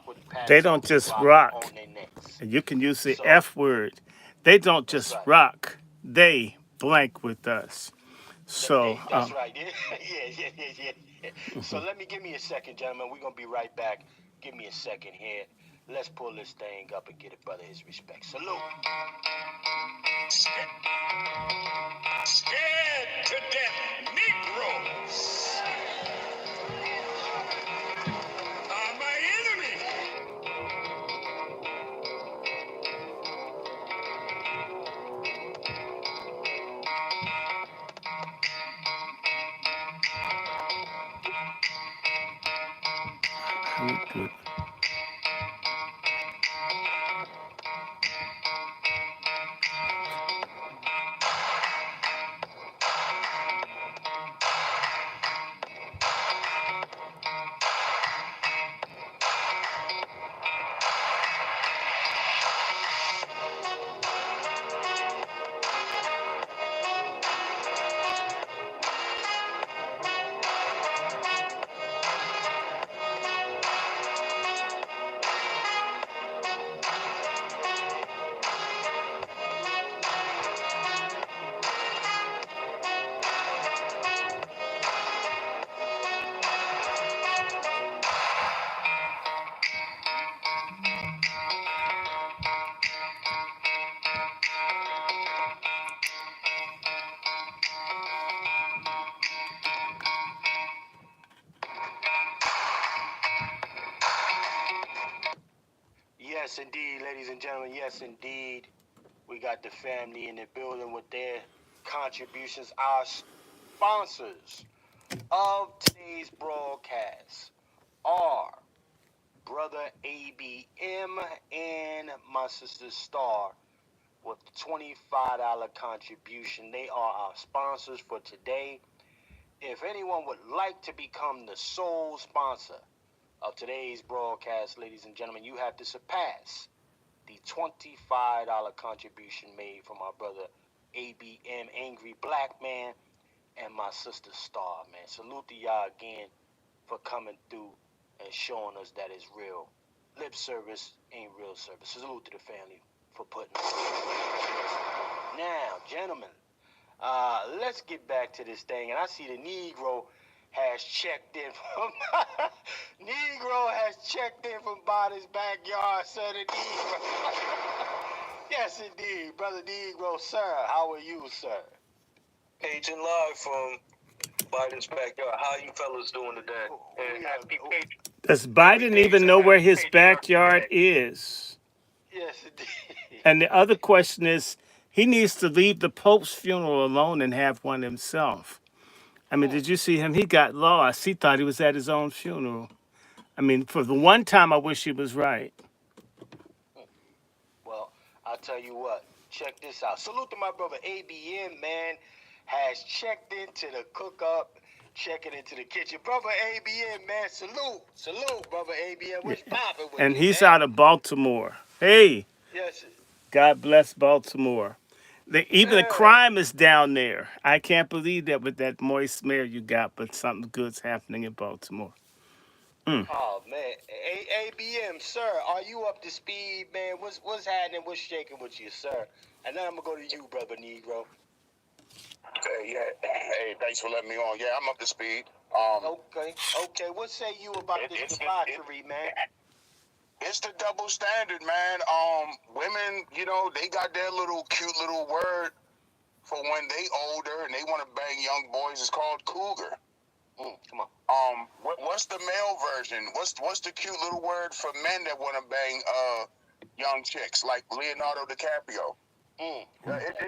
rock with They Patty don't Smokey just Rock rock. on their necks. And you can use the So F word. They don't that's just right. rock. They blank with us. So, That's right. Yeah. So let me give me a second, gentlemen. We're gonna be right back. Give me a second here. Let's pull this thing up and get a brother his respect. Salute. Scared to death, Negroes are my enemy. I would do it. Yes, indeed, ladies and gentlemen. Yes, indeed. We got the family in the building with their contributions. Our sponsors of today's broadcast are Brother ABM and my sister Star with the $25 contribution. They are our sponsors for today. If anyone would like to become the sole sponsor of today's broadcast, ladies and gentlemen, you have to surpass the $25 contribution made from our brother ABM, Angry Black Man, and my sister Star, man. Salute to y'all again for coming through and showing us that it's real. Lip service ain't real service. Salute to the family for putting us on. Now, gentlemen, let's get back to this thing. And I see the Negro has checked in from Negro has checked in from Body's backyard, sir. The Negro. Yes, indeed, brother Negro, sir. How are you, sir? Paging live from Biden's backyard. How you fellas doing today? And happy Patriot. Does Biden even know where his backyard is? Yes, indeed. And the other question is, he needs to leave the Pope's funeral alone and have one himself. I mean, did you see him? He got lost. He thought he was at his own funeral. I mean, for the one time, I wish he was right. Well, I'll tell you what. Check this out. Salute to my brother ABM, man. Has checked into the cook up, checking into the kitchen. Brother ABM, man. Salute, brother ABM. What's popping with And you, he's man? out of Baltimore. Hey, Yes. God bless Baltimore. Even the crime is down there. I can't believe that with that moist mayor you got, but something good's happening in Baltimore. Oh man, ABM, sir, are you up to speed, man? What's happening? What's shaking with you, sir? And then I'm gonna go to you, brother Negro. Hey, thanks for letting me on. Yeah, I'm up to speed. Okay. What say you about this debauchery, man? It's the double standard, man. Women, they got their little cute little word for when they older and they want to bang young boys. It's called cougar. Come on. What's the male version? What's the cute little word for men that want to bang young chicks like Leonardo DiCaprio?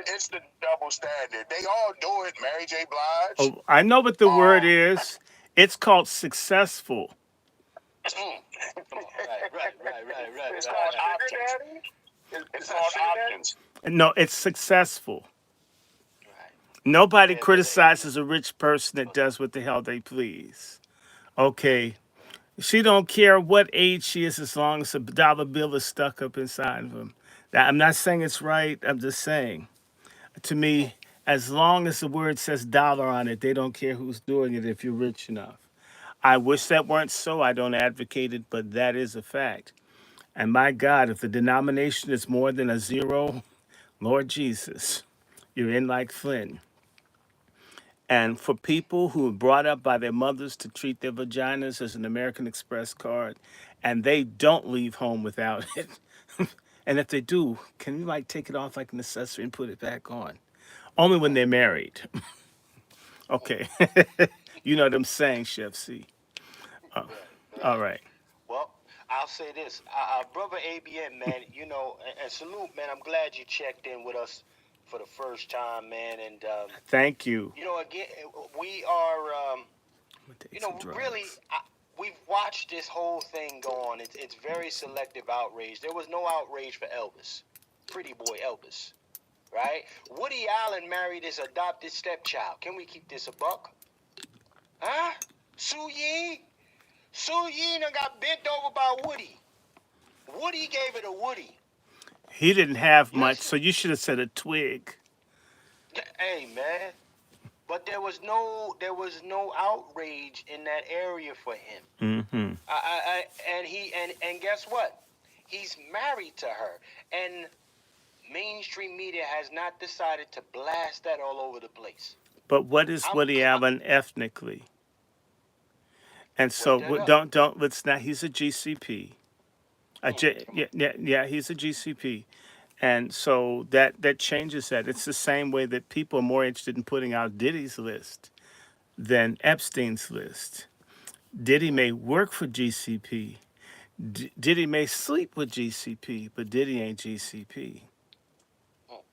It's the double standard. They all do it. Mary J. Blige. Oh, I know what the word is. It's called successful. Come on. Right. It's called options. It's called options. No, it's successful. Right. Nobody criticizes a rich person that does what the hell they please. Okay. She don't care what age she is as long as a dollar bill is stuck up inside of him. Now, I'm not saying it's right. I'm just saying. To me, as long as the word says dollar on it, they don't care who's doing it if you're rich enough. I wish that weren't so. I don't advocate it, but that is a fact. And my God, if the denomination is more than a zero, Lord Jesus, you're in like Flynn. And for people who are brought up by their mothers to treat their vaginas as an American Express card, and they don't leave home without it, and if they do, can you like take it off like an accessory and put it back on? Only when they're married. Okay. You know what I'm saying, Chef C. Oh, Right, all right. right. Well, I'll say this, brother ABM, man. And salute, man. I'm glad you checked in with us for the first time, man. And Thank you. again, we are, I'm gonna take some really. drugs. We've watched this whole thing go on. It's very selective outrage. There was no outrage for Elvis, pretty boy Elvis, right? Woody Allen married his adopted stepchild. Can we keep this a buck? Huh? Su Yi? Su Yi done got bent over by Woody. Woody gave it a Woody. He didn't have You much, understand? so you should have said a twig. Hey, man. But there was no outrage in that area for him. Mm-hmm. And guess what? He's married to her, and mainstream media has not decided to blast that all over the place. But what is I'm Woody Allen ethnically? And wake so that up. don't let's not. He's a GCP. Come on. Yeah, he's a GCP. And so that changes that. It's the same way that people are more interested in putting out Diddy's list than Epstein's list. Diddy may work for GCP. Diddy may sleep with GCP, but Diddy ain't GCP. Mm,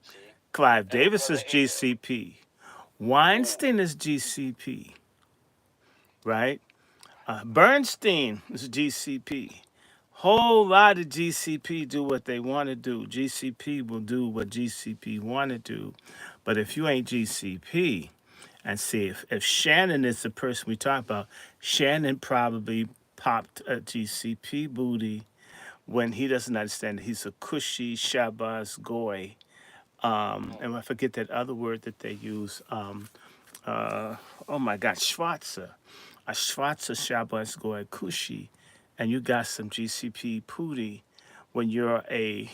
see, Clive and Davis brother is A. GCP. Oh, Weinstein is GCP, right? Bernstein is GCP. Whole lot of GCP do what they want to do. GCP will do what GCP want to do. But if you ain't GCP, and see if Shannon is the person we talk about, Shannon probably popped a GCP booty when he doesn't understand that he's a cushy Shabazz goy. mm, And I forget that other word that they use. Oh my God, Schwarzer. A Schwarzer Shabazz goy cushy. And you got some GCP pooty when you're a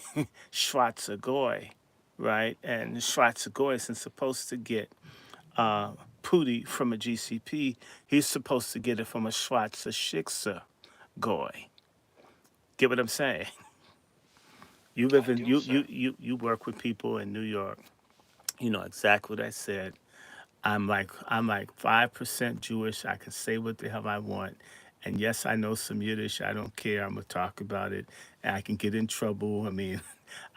Schwarzer goy, right? And Schwarzer goy isn't supposed to get uh, Pootie from a GCP, he's supposed to get it from a Schwarzer Schickser goy. Get what I'm saying? You live I in do, sir. you work with people in New York. You know exactly what I said. I'm like 5% Jewish. I can say what the hell I want. And yes, I know some Yiddish. I don't care. I'm gonna talk about it. And I can get in trouble. I mean,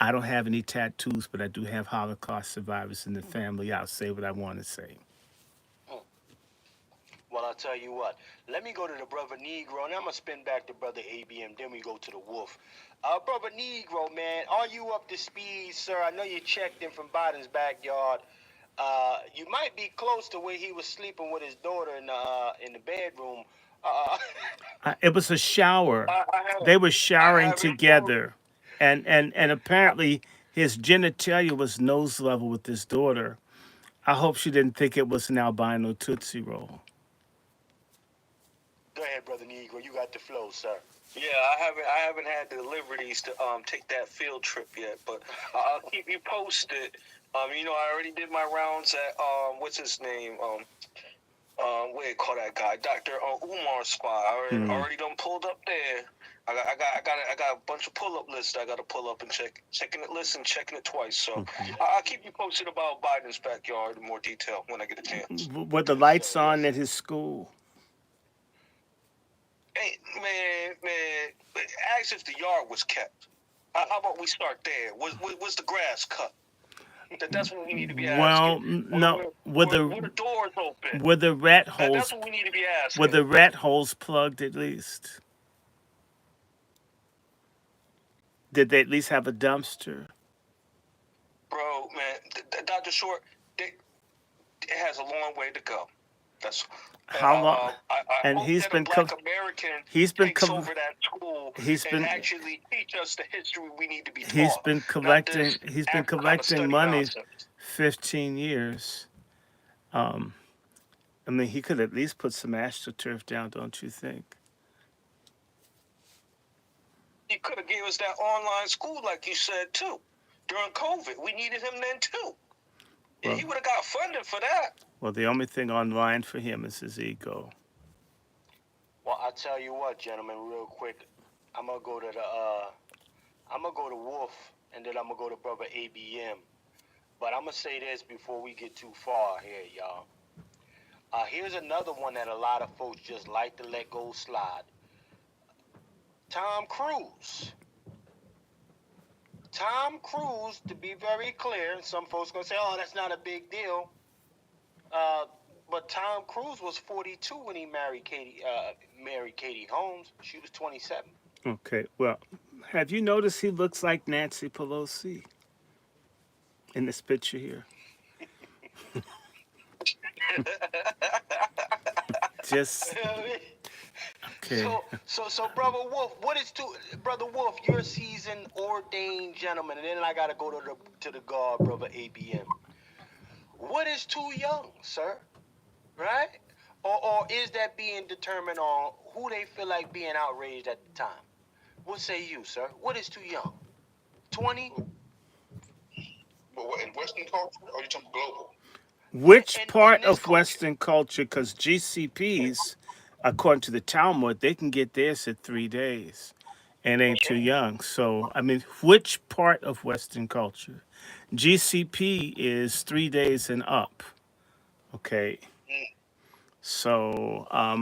I don't have any tattoos, but I do have Holocaust survivors in the family. I'll say what I want to say. Mm. Well, I'll tell you what. Let me go to the brother Negro, and I'm gonna spin back to brother ABM. Then we go to the Wolf. Brother Negro, man, are you up to speed, sir? I know you checked in from Biden's backyard. You might be close to where he was sleeping with his daughter in the bedroom. Uh, It was a shower. I have They were I showering have informed. together, and apparently his genitalia was nose level with his daughter. I hope she didn't think it was an albino tootsie roll. Go ahead, brother Negro. You got the flow, sir. Yeah, I haven't had the liberties to take that field trip yet, but I'll keep you posted. I already did my rounds at what's his name? What do you call that guy? Dr. Umar's spot. I Hmm. already done pulled up there. I got a bunch of pull up lists I got to pull up and checking it list and checking it twice. So I'll keep you posted about Biden's backyard in more detail when I get a chance. Were the Yes, sir. lights Yes, on at sir. his school? Hey, man, ask if the yard was kept. How about we start there? Was the grass cut? That's what we need to be asking. Well, Or no. Were were the the doors open? were the rat That's holes what we need to be were asking. the rat holes plugged at least? Did they at least have a dumpster? Bro, man, Dr. Short, it has a long way to go. That's How long? I And hope that a black American he's been takes co- over that school he's and been actually teach us the history we need to be he's taught, been not collecting this he's been Africana collecting study money nonsense. 15 years. Um, I mean, he could at least put some astroturf down, don't you think? He could have gave us that online school, like you said, too. During COVID, we needed him then, too. Yeah, Well, he would have got funding for that. well, the only thing online for him is his ego. Well, I tell you what, gentlemen, real quick, I'm gonna go to the I'm gonna go to Wolf, and then I'm gonna go to brother ABM. But I'm gonna say this before we get too far here, y'all. Here's another one that a lot of folks just like to let go slide. Tom Cruise. Tom Cruise, to be very clear, and some folks gonna say, "Oh, that's not a big deal." But Tom Cruise was 42 when he married Katie Holmes. She was 27. Okay, well, have you noticed he looks like Nancy Pelosi in this picture here? Just okay. So, brother Wolf, brother Wolf? You're a seasoned, ordained gentleman, and then I gotta go to the guard, brother ABM. What is too young, sir? Right? Or is that being determined on who they feel like being outraged at the time? What say you, sir? What is too young? 20? But what, in Western culture, or are you talking global? Which In part this of culture. Western culture? Because GCPs, according to the Talmud, they can get theirs in 3 days and ain't too young. So, I mean, which part of Western culture? GCP is 3 days and up. Okay. So, I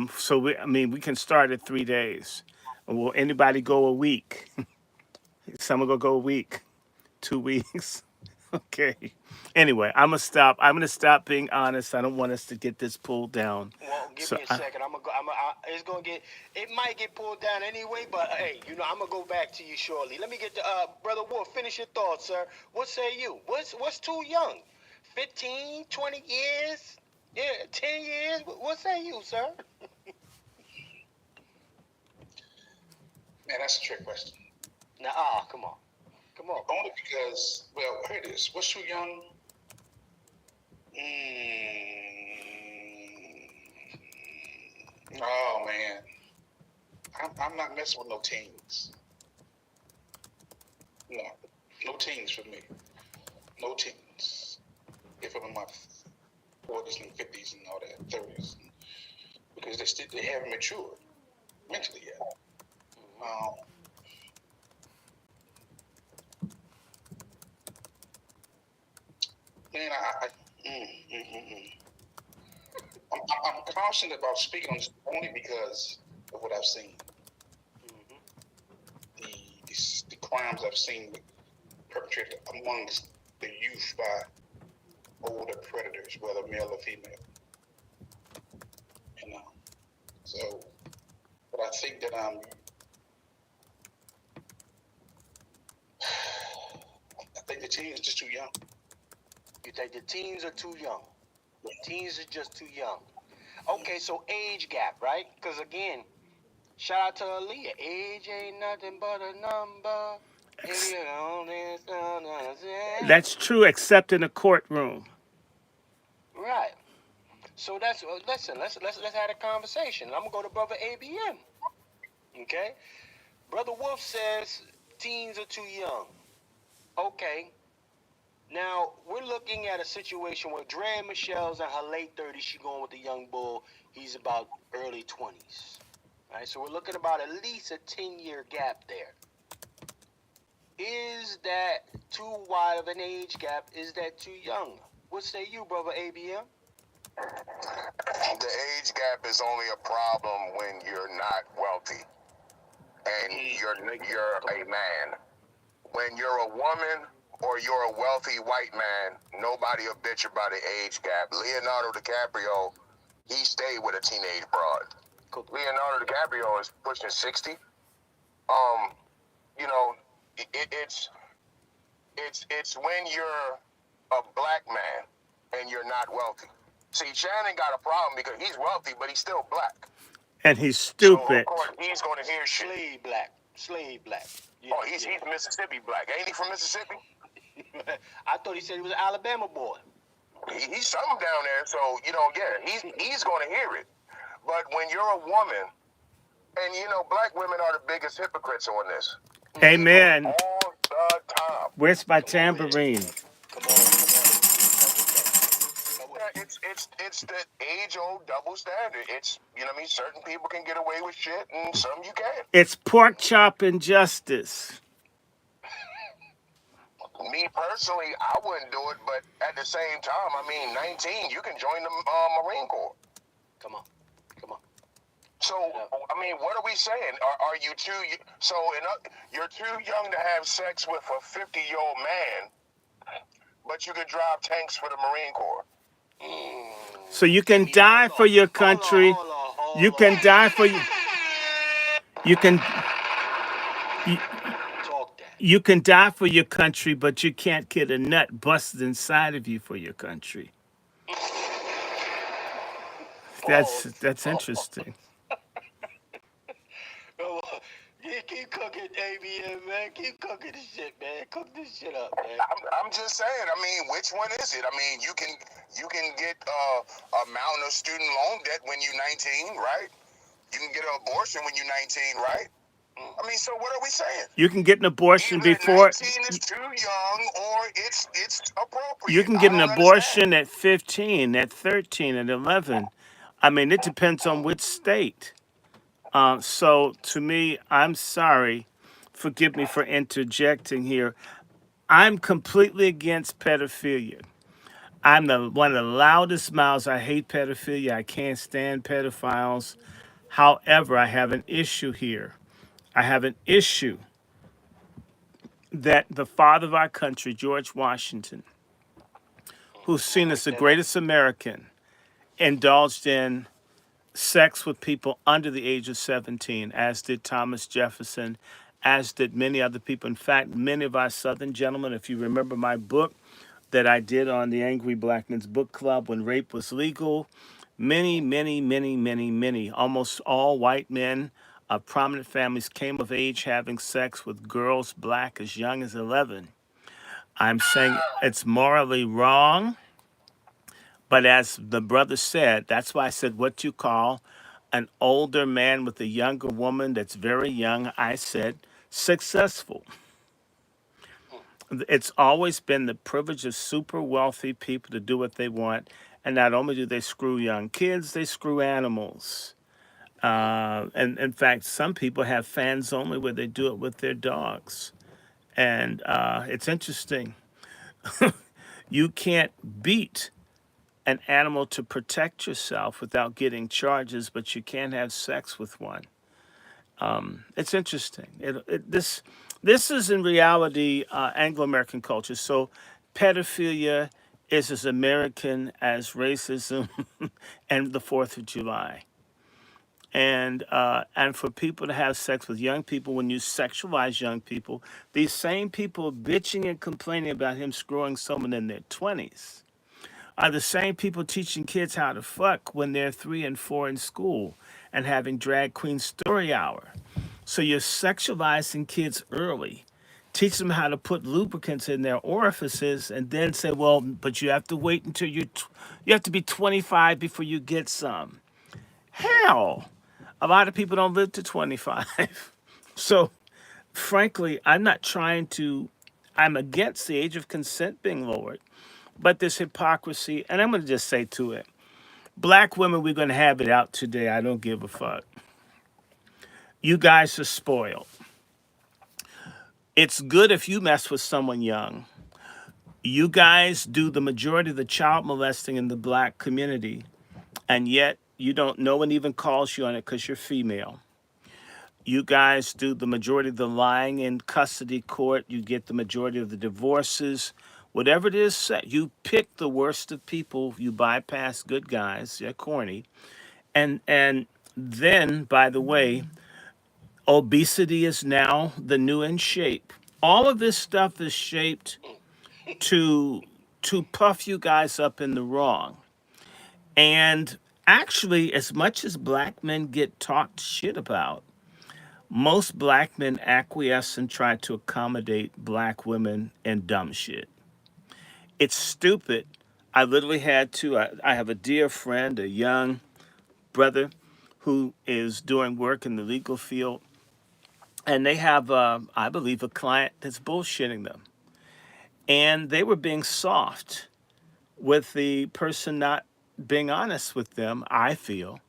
mean, we can start at 3 days. Will anybody go a week? Some will go a week, 2 weeks. Okay. Anyway, I'm gonna stop. I'm gonna stop being honest. I don't want us to get this pulled down. Well, give So, me a second. I'm gonna go. It's gonna get. It might get pulled down anyway, but hey, I'm gonna go back to you shortly. Let me get to brother Wolf. Finish your thoughts, sir. What say you? What's too young? 15, 20 years? Yeah, 10 years. What say you, sir? Man, that's a trick question. Now, come on. Only because, well, here it is. What's too young? Oh, man. I'm not messing with no teens. No teens for me. No teens. If I'm in my 40s and 50s and all that, 30s. Because they haven't matured mentally yet. Man, I'm cautioned about speaking on this only because of what I've seen. The crimes I've seen perpetrated amongst the youth by older predators, whether male or female. So, but I think that I think the teens are just too young. You think the teens are too young? The teens are just too young. Okay, so age gap, right? Because again, shout out to Aaliyah. Age ain't nothing but a number. If you don't understand. that's true, except in a courtroom. Right. So that's listen. Let's have a conversation. I'm gonna go to brother ABM. Okay. Brother Wolf says teens are too young. Okay. Now we're looking at a situation where Dre Michelle's in her late 30s. She's going with the young bull. He's about early 20s. All right. So we're looking about at least a 10-year gap there. Is that too wide of an age gap? Is that too young? What say you, brother ABM? The age gap is only a problem when you're not wealthy and you're a man. When you're a woman or you're a wealthy white man, nobody will bitch about the age gap. Leonardo DiCaprio, he stayed with a teenage broad. Leonardo DiCaprio is pushing 60. It's when you're a black man and you're not wealthy. See, Shannon got a problem because he's wealthy, but he's still black. And he's So, of stupid. course, he's going to hear shit. Slave black. Yeah, he's Mississippi black. Ain't he from Mississippi? I thought he said he was an Alabama boy. He's something down there, so yeah, he's going to hear it. But when you're a woman, and black women are the biggest hypocrites on this. They do it Amen. all the time. Where's my tambourine? Come on. Yeah, it's the age old double standard. It's certain people can get away with shit and some you can't. It's pork chop injustice. Me personally, I wouldn't do it, but at the same time, 19, you can join the Marine Corps. Come on. So, what are we saying? Are you too? So, you're too young to have sex with a 50-year-old man, but you could drive tanks for the Marine Corps. So you can die for your country. You can die for you. You can. Talk that. You can die for your country, but you can't get a nut busted inside of you for your country. That's interesting. Keep cooking, ABM, man. Keep cooking this shit, man. Cook this shit up, man. I'm just saying. Which one is it? You can get a mountain of student loan debt when you're 19, right? You can get an abortion when you're 19, right? So what are we saying? You can get an abortion Either before. 19 is too young, or it's appropriate. You can get an I don't abortion understand. at 15, at 13, at 11. It depends on which state. So to me, I'm sorry. Forgive me for interjecting here. I'm completely against pedophilia. I'm one of the loudest mouths. I hate pedophilia. I can't stand pedophiles. However, I have an issue here. I have an issue that the father of our country, George Washington, who's seen as the greatest American, indulged in sex with people under the age of 17, as did Thomas Jefferson, as did many other people. In fact, many of our Southern gentlemen, if you remember my book that I did on the Angry Black Men's Book Club when rape was legal, many, almost all white men of prominent families came of age having sex with girls black as young as 11. I'm saying it's morally wrong. But as the brother said, that's why I said what you call an older man with a younger woman that's very young, I said successful. It's always been the privilege of super wealthy people to do what they want. And not only do they screw young kids, they screw animals. And in fact, some people have fans only where they do it with their dogs. And it's interesting. You can't beat an animal to protect yourself without getting charges, but you can't have sex with one. It's interesting. This is in reality Anglo-American culture. So pedophilia is as American as racism and the 4th of July. And for people to have sex with young people, when you sexualize young people, these same people bitching and complaining about him screwing someone in their 20s are the same people teaching kids how to fuck when they're 3 and 4 in school and having drag queen story hour. So you're sexualizing kids early, teach them how to put lubricants in their orifices, and then say, well, but you have to wait until you have to be 25 before you get some. Hell, a lot of people don't live to 25. So frankly, I'm against the age of consent being lowered. But this hypocrisy, and I'm going to just say to it, black women, we're going to have it out today. I don't give a fuck. You guys are spoiled. It's good if you mess with someone young. You guys do the majority of the child molesting in the black community, and yet no one even calls you on it because you're female. You guys do the majority of the lying in custody court. You get the majority of the divorces. Whatever it is, you pick the worst of people. You bypass good guys. They're corny. And then, by the way, obesity is now the new in shape. All of this stuff is shaped to puff you guys up in the wrong. And actually, as much as black men get talked shit about, most black men acquiesce and try to accommodate black women in dumb shit. It's stupid I literally had to. I have a dear friend, a young brother, who is doing work in the legal field, and they have, I believe, a client that's bullshitting them, and they were being soft with the person not being honest with them. I feel.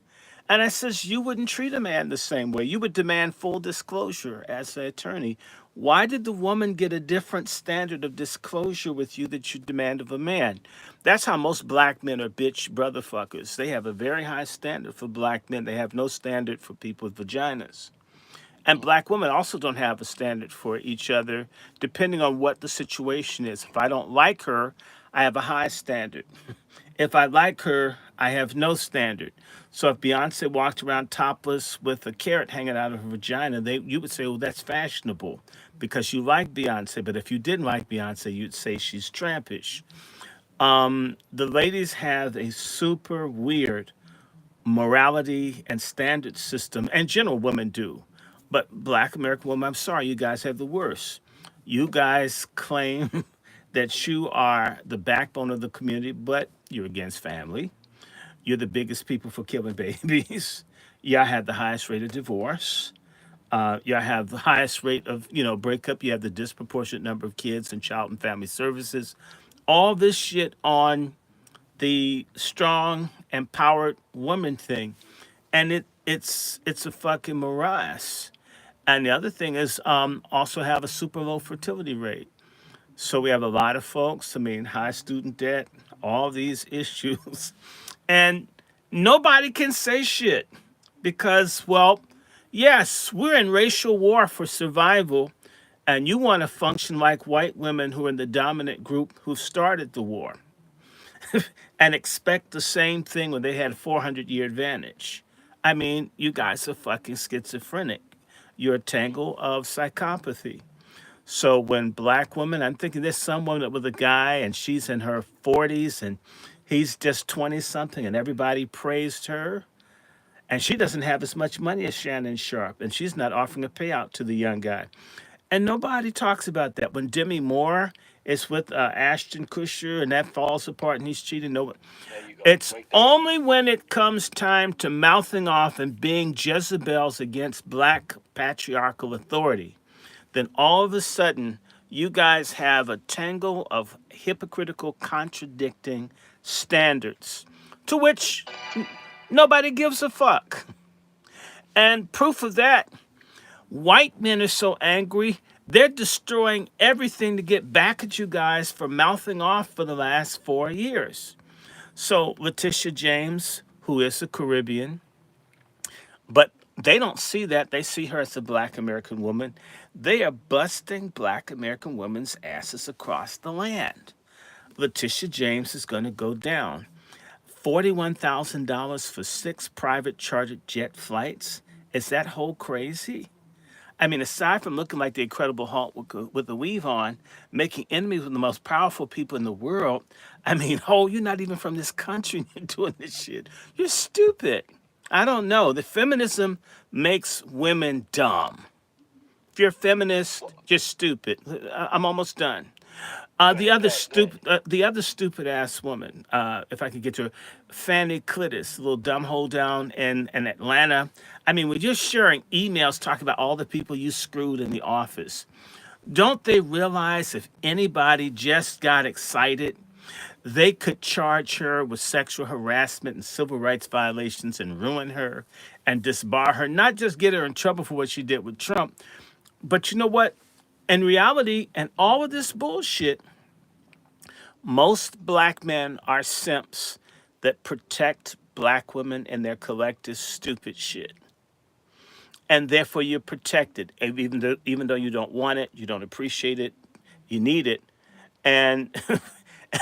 And I says, you wouldn't treat a man the same way. You would demand full disclosure as an attorney. Why did the woman get a different standard of disclosure with you that you demand of a man? That's how most black men are bitch brotherfuckers. They have a very high standard for black men. They have no standard for people with vaginas. And black women also don't have a standard for each other, depending on what the situation is. If I don't like her, I have a high standard. If I like her, I have no standard. So if Beyonce walked around topless with a carrot hanging out of her vagina, you would say, well, that's fashionable because you like Beyonce. But if you didn't like Beyonce, you'd say she's trampish. The ladies have a super weird morality and standard system, and general women do. But black American women, I'm sorry, you guys have the worst. You guys claim that you are the backbone of the community, but you're against family. You're the biggest people for killing babies. Y'all have the highest rate of divorce. Y'all have the highest rate of, breakup. You have the disproportionate number of kids in child and family services. All this shit on the strong, empowered woman thing, and it's a fucking morass. And the other thing is, also have a super low fertility rate. So we have a lot of folks. I mean, high student debt, all these issues, and nobody can say shit because, well, yes, we're in racial war for survival, and you want to function like white women who are in the dominant group who started the war and expect the same thing when they had a 400-year advantage. I mean, you guys are fucking schizophrenic. You're a tangle of psychopathy. So when black women, I'm thinking there's someone with a guy and she's in her 40s and he's just 20 something and everybody praised her. And she doesn't have as much money as Shannon Sharp and she's not offering a payout to the young guy. And nobody talks about that. When Demi Moore is with Ashton Kutcher and that falls apart and he's cheating, no, There you go. it's Wake that up. only when it comes time to mouthing off and being Jezebels against black patriarchal authority, then all of a sudden you guys have a tangle of hypocritical, contradicting standards to which nobody gives a fuck. And proof of that, white men are so angry, they're destroying everything to get back at you guys for mouthing off for the last 4 years. So Letitia James, who is a Caribbean, but they don't see that. They see her as a black American woman. They are busting black American women's asses across the land. Letitia James is going to go down. $41,000 for 6 private chartered jet flights. Is that whole crazy? I mean, aside from looking like the Incredible Hulk with the weave on, making enemies with the most powerful people in the world, I mean, oh, you're not even from this country and you're doing this shit. You're stupid. I don't know. The feminism makes women dumb. If you're a feminist, you're stupid. I'm almost done. The other stupid ass woman, if I could get to her, Fanny Clitis, a little dumb hole down in Atlanta. I mean, when you're sharing emails talking about all the people you screwed in the office, don't they realize if anybody just got excited, they could charge her with sexual harassment and civil rights violations and ruin her and disbar her, not just get her in trouble for what she did with Trump, but you know what? In reality, and all of this bullshit, most black men are simps that protect black women in their collective stupid shit. And therefore you're protected. And even though you don't want it, you don't appreciate it, you need it. And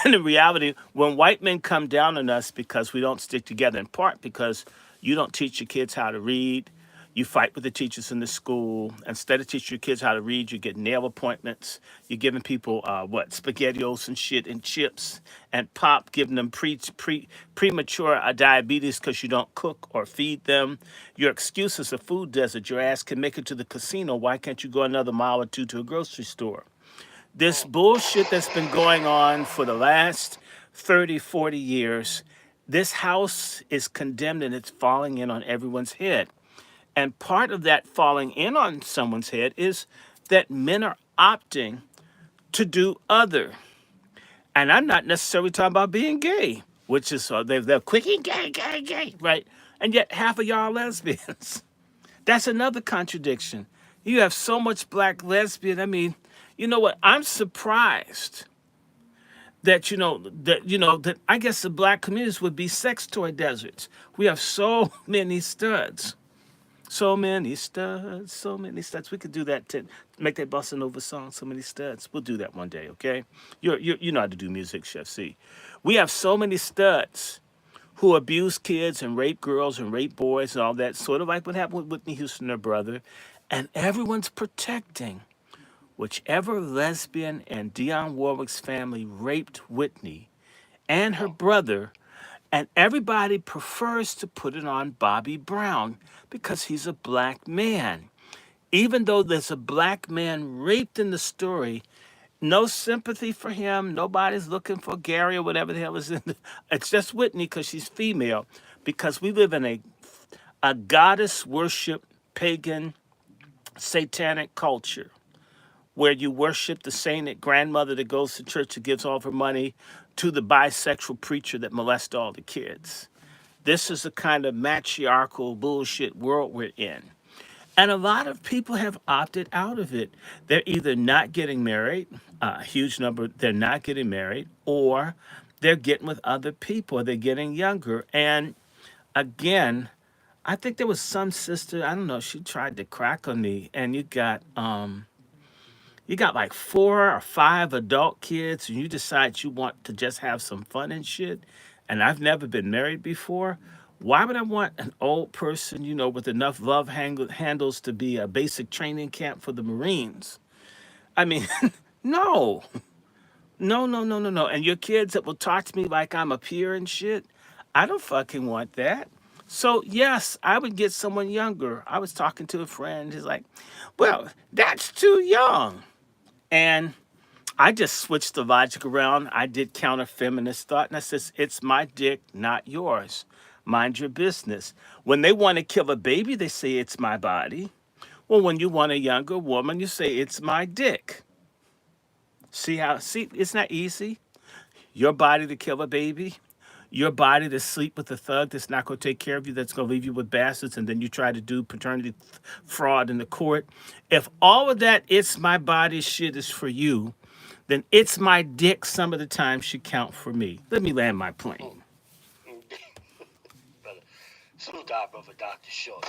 and in reality, when white men come down on us because we don't stick together, in part because you don't teach your kids how to read, you fight with the teachers in the school. Instead of teaching your kids how to read, you get nail appointments. You're giving people spaghettios and shit and chips and pop, giving them premature diabetes because you don't cook or feed them. Your excuse is a food desert. Your ass can make it to the casino. Why can't you go another mile or two to a grocery store? This bullshit that's been going on for the last 30, 40 years, this house is condemned and it's falling in on everyone's head. And part of that falling in on someone's head is that men are opting to do other. And I'm not necessarily talking about being gay, which is they're quickie gay, gay, gay, right? And yet half of y'all are lesbians. That's another contradiction. You have so much black lesbian. I mean, you know what? I'm surprised that that I guess the black communities would be sex toy deserts. We have so many studs. So many studs, so many studs. We could do that to make that bossa nova song. So many studs. We'll do that one day, okay? You know how to do music, Chef C. We have so many studs who abuse kids and rape girls and rape boys and all that. Sort of like what happened with Whitney Houston, her brother, and everyone's protecting whichever lesbian and Dionne Warwick's family raped Whitney and her brother, and everybody prefers to put it on Bobby Brown because he's a black man. Even though there's a black man raped in the story, no sympathy for him. Nobody's looking for Gary or whatever the hell is in it. It's just Whitney because she's female, because we live in a goddess worship, pagan, satanic culture where you worship the sainted grandmother that goes to church and gives all of her money to the bisexual preacher that molests all the kids. This is the kind of matriarchal bullshit world we're in. And a lot of people have opted out of it. They're either not getting married, a huge number, they're not getting married, or they're getting with other people, they're getting younger. And again, I think there was some sister, I don't know, she tried to crack on me, and you got like 4 or 5 adult kids and you decide you want to just have some fun and shit, and I've never been married before, why would I want an old person, with enough handles to be a basic training camp for the Marines? I mean, no, no, no, no, no, no. And your kids that will talk to me like I'm a peer and shit, I don't fucking want that. So, yes, I would get someone younger. I was talking to a friend. He's like, well, that's too young. And I just switched the logic around. I did counter feminist thought, and I says, it's my dick, not yours. Mind your business. When they want to kill a baby, they say it's my body. Well, when you want a younger woman, you say it's my dick. See, it's not easy. Your body to kill a baby, your body to sleep with a thug that's not going to take care of you, that's going to leave you with bastards, and then you try to do paternity fraud in the court. If all of that it's my body shit is for you, then it's my dick some of the time should count for me. Let me land my plane. Brother, salute our brother, Dr. Short.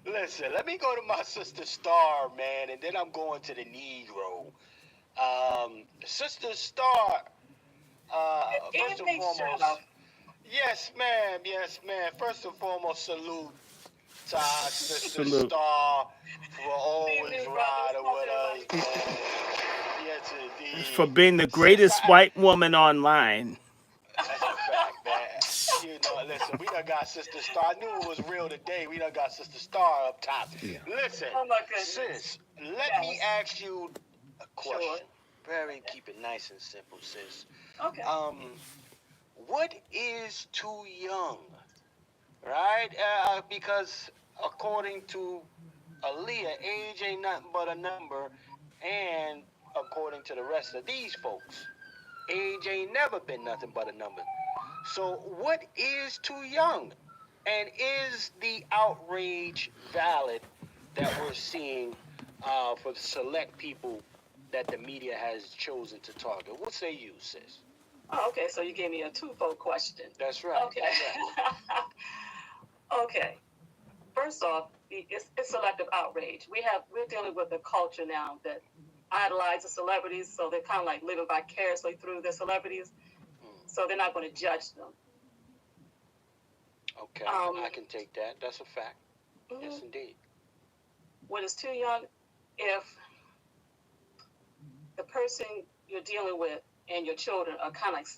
Listen, let me go to my sister Star, man, and then I'm going to the Negro. Sister Star, first and foremost, yes, ma'am. First and foremost, salute to our sister Salute. Star for always riding with us, man. Yes, indeed. For being the Sis, greatest white woman online. that's a fact, man. Listen, we done got Sister Star. I knew it was real today. We done got Sister Star up top. Yeah. Listen, Oh my goodness. sis, let me ask you a question. Very keep it nice and simple, sis. Okay. What is too young? Right? Because according to Aaliyah, age ain't nothing but a number, and according to the rest of these folks, age ain't never been nothing but a number. So what is too young? And is the outrage valid that we're seeing for the select people that the media has chosen to target? What say you, sis? Oh, okay, so you gave me a twofold question. That's right. Okay. That's right. Okay. First off, it's selective outrage. We're dealing with a culture now that idolizes celebrities, so they're kind of like living vicariously through their celebrities. So they're not going to judge them. Okay, I can take that. That's a fact. Mm-hmm. Yes, indeed. When it's too young, if the person you're dealing with and your children are kind of like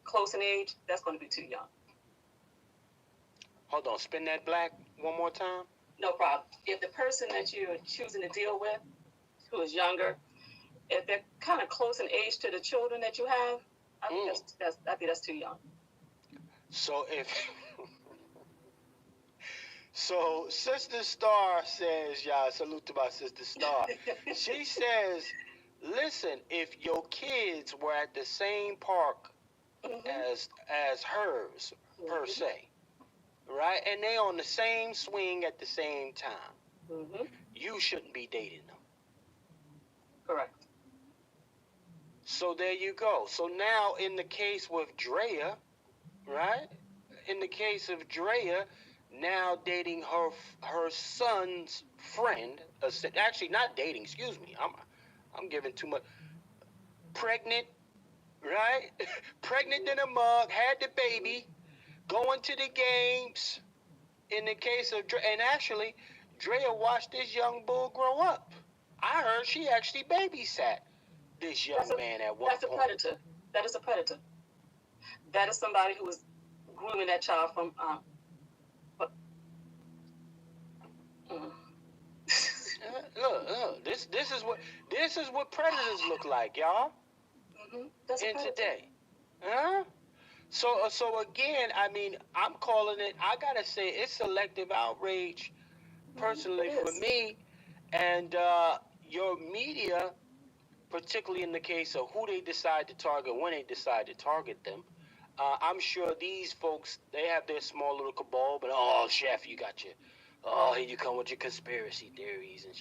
close in age, that's going to be too young. Hold on, spin that black one more time. No problem. If the person that you're choosing to deal with, who is younger, if they're kind of close in age to the children that you have, I think that's too young. So if so, Sister Star says, y'all, salute to my Sister Star. She says, listen, if your kids were at the same park as hers, per se, right, and they on the same swing at the same time, you shouldn't be dating them. Correct. So there you go. So now in the case with Drea, right? In the case of Drea, now dating her son's friend, actually not dating, excuse me. I'm giving too much. Pregnant, right? Pregnant in a mug, had the baby, going to the games. In the case of Drea, and actually, Drea watched this young bull grow up. I heard she actually babysat this young man at one point. That's a predator. That is a predator. That is somebody who was grooming that child from. Look, this is what predators look like, y'all. That's a in predator. today, huh? So again, I mean, I'm calling it. I gotta say, it's selective outrage, personally for me, and your media, particularly in the case of who they decide to target, when they decide to target them. I'm sure these folks, they have their small little cabal, but chef, you got your, here you come with your conspiracy theories and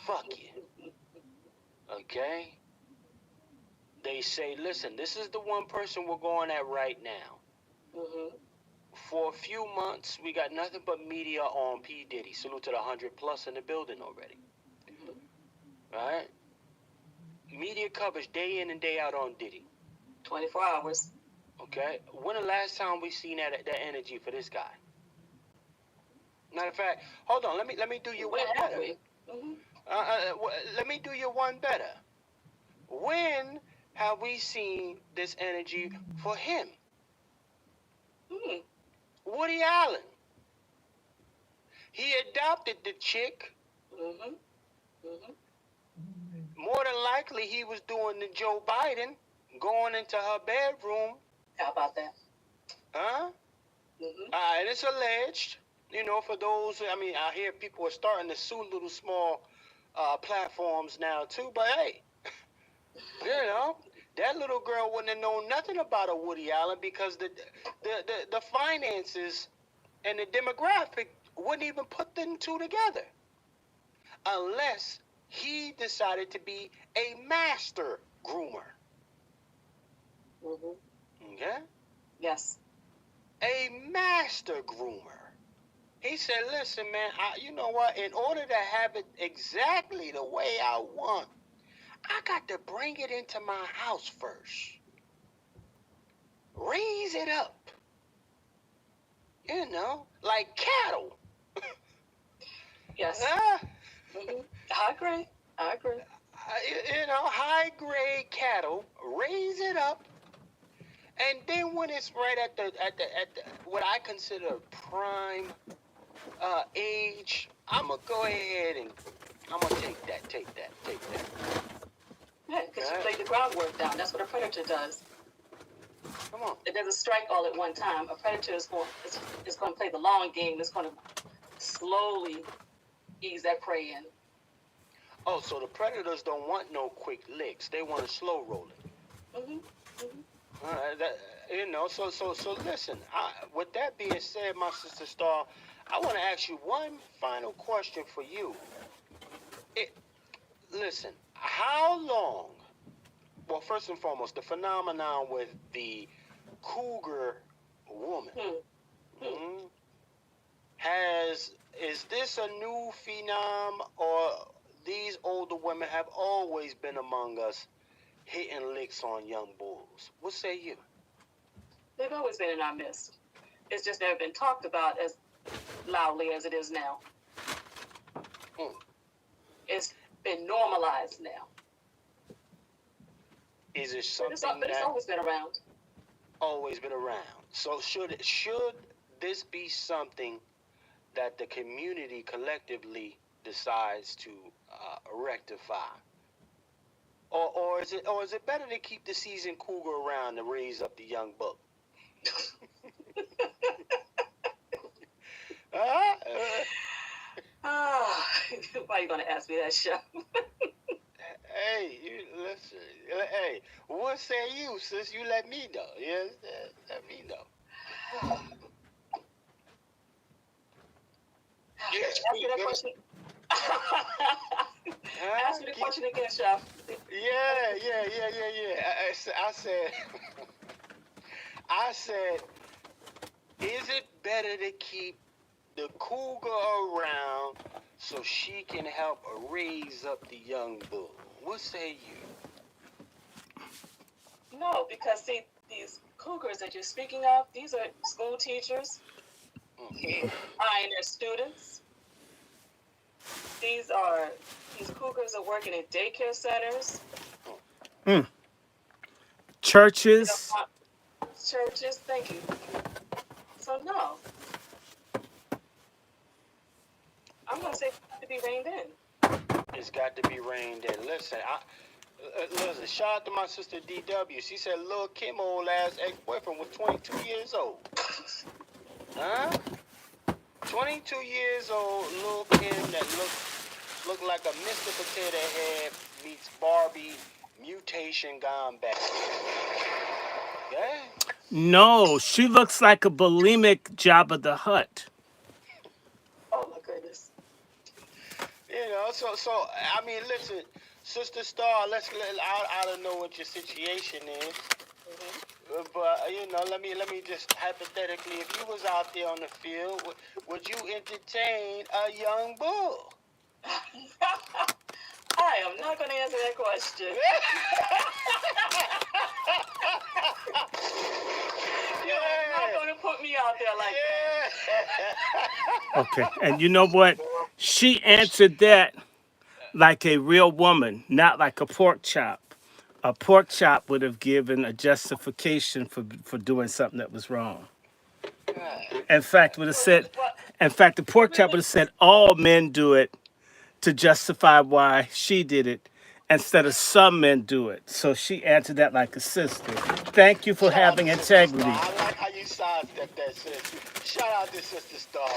fuck you. Okay? They say, listen, this is the one person we're going at right now. For a few months, we got nothing but media on P. Diddy. Salute to the 100 plus in the building already. Right? Media coverage day in and day out on Diddy. 24 hours. Okay? When the last time we seen that energy for this guy? Matter of fact, hold on. Let me do you one better. Let me do you one better. When have we seen this energy for him? Woody Allen. He adopted the chick. More than likely, he was doing the Joe Biden, going into her bedroom. How about that? Huh? And it's alleged, for those, I mean, I hear people are starting to sue little small platforms now too, but hey, that little girl wouldn't have known nothing about a Woody Allen because the finances and the demographic wouldn't even put them two together unless he decided to be a master groomer. Okay? Yes. A master groomer. He said, listen, man, you know what? In order to have it exactly the way I want, I got to bring it into my house first. Raise it up. Like cattle. Yes. I agree. High-grade cattle, raise it up. And then when it's right at the what I consider prime age, I'm going to go ahead and I'm going to take that. Yeah, because you lay the groundwork down. That's what a predator does. Come on. It doesn't strike all at one time. A predator is going to play the long game. It's going to slowly ease that prey in. Oh, so the predators don't want no quick licks. They want to slow roll it. So listen. With that being said, my sister Star, I want to ask you one final question for you. Listen, how long? Well, first and foremost, the phenomenon with the cougar woman. Is this a new phenom, or these older women have always been among us, hitting licks on young bulls? What say you? They've always been in our midst. It's just never been talked about as loudly as it is now. It's been normalized now. Is it something it's always been around? Always been around. So should this be something that the community collectively decides to rectify? or is it better to keep the seasoned cougar around to raise up the young buck? Ah, why are you gonna ask me that, Chef? Hey, you listen. Hey, what say you, sis? You let me know. Yes, let me know. Yes, Ask me that please. question. Ask me the question again, Chef. Yeah. I said, is it better to keep the cougar around so she can help raise up the young bull? What say you? No, because see, these cougars that you're speaking of, these are school teachers eyeing their students. These cougars are working in daycare centers, Churches. churches. Thank you. So no, I'm gonna say to be reined in. It's got to be reined in. Listen, listen. Shout out to my sister DW. She said Lil Kim old ass ex-boyfriend was 22 years old. Huh? 22 years old, Lil Kim that looked like a Mr. Potato Head meets Barbie mutation gone bad. Yeah? No, she looks like a bulimic Jabba the Hutt. Oh my goodness. You know, so I mean, listen, Sister Star, I don't know what your situation is. But you know, let me just hypothetically, if you was out there on the field, would you entertain a young bull? I am not going to answer that question. You're not going to put me out there like that. Okay, and you know what? She answered that like a real woman, not like a pork chop. A pork chop would have given a justification for doing something that was wrong. In fact, would have said, in fact, the pork chop would have said all men do it to justify why she did it instead of some men do it. So she answered that like a sister. Thank you for having integrity. I like how you sidestepped that, sis. Shout out to Sister Star.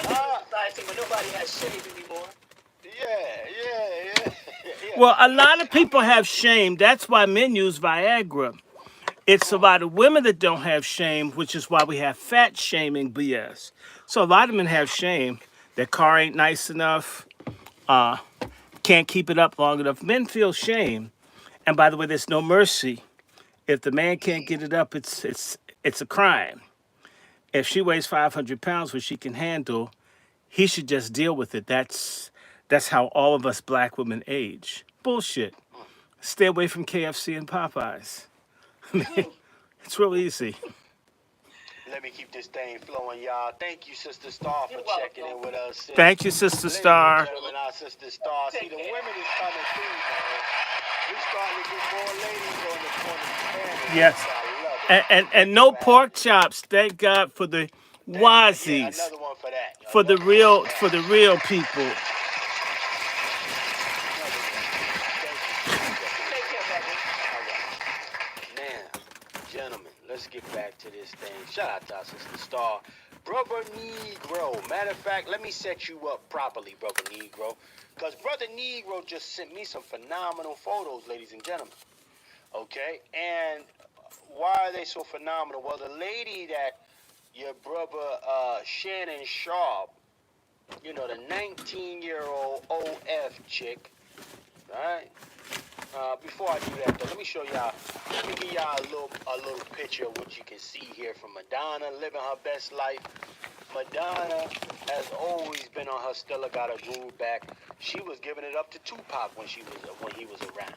Society where nobody has shame anymore. Yeah. Well, a lot of people have shame. That's why men use Viagra. It's a lot of women that don't have shame, which is why we have fat shaming BS. So a lot of men have shame. Their car ain't nice enough. Can't keep it up long enough. Men feel shame. And by the way, there's no mercy. If the man can't get it up, it's a crime. If she weighs 500 pounds, which she can handle, he should just deal with it. That's how all of us black women age. Bullshit. Stay away from KFC and Popeyes. It's real easy. Let me keep this thing flowing, y'all. Thank you, Sister Star, for checking in with us. Sis. Thank you, Sister Star. Ladies and gentlemen, our Sister Star. See, the women is coming through, man. We starting to get more ladies on the panel. Yes. And no pork chops. Thank God for the Wazies. Another one for that. For the real people. Now, gentlemen, let's get back to this thing. Shout out to our Sister Star. Brother Negro. Matter of fact, let me set you up properly, Brother Negro. Because Brother Negro just sent me some phenomenal photos, ladies and gentlemen. Okay? And why are they so phenomenal? Well, the lady that your brother Shannon Sharp, you know, the 19-year-old OF chick, right? Before I do that, though, let me show y'all. Let me give y'all a little picture of what you can see here from Madonna living her best life. Madonna has always been on her Stella Got a Groove back. She was giving it up to Tupac when he was around.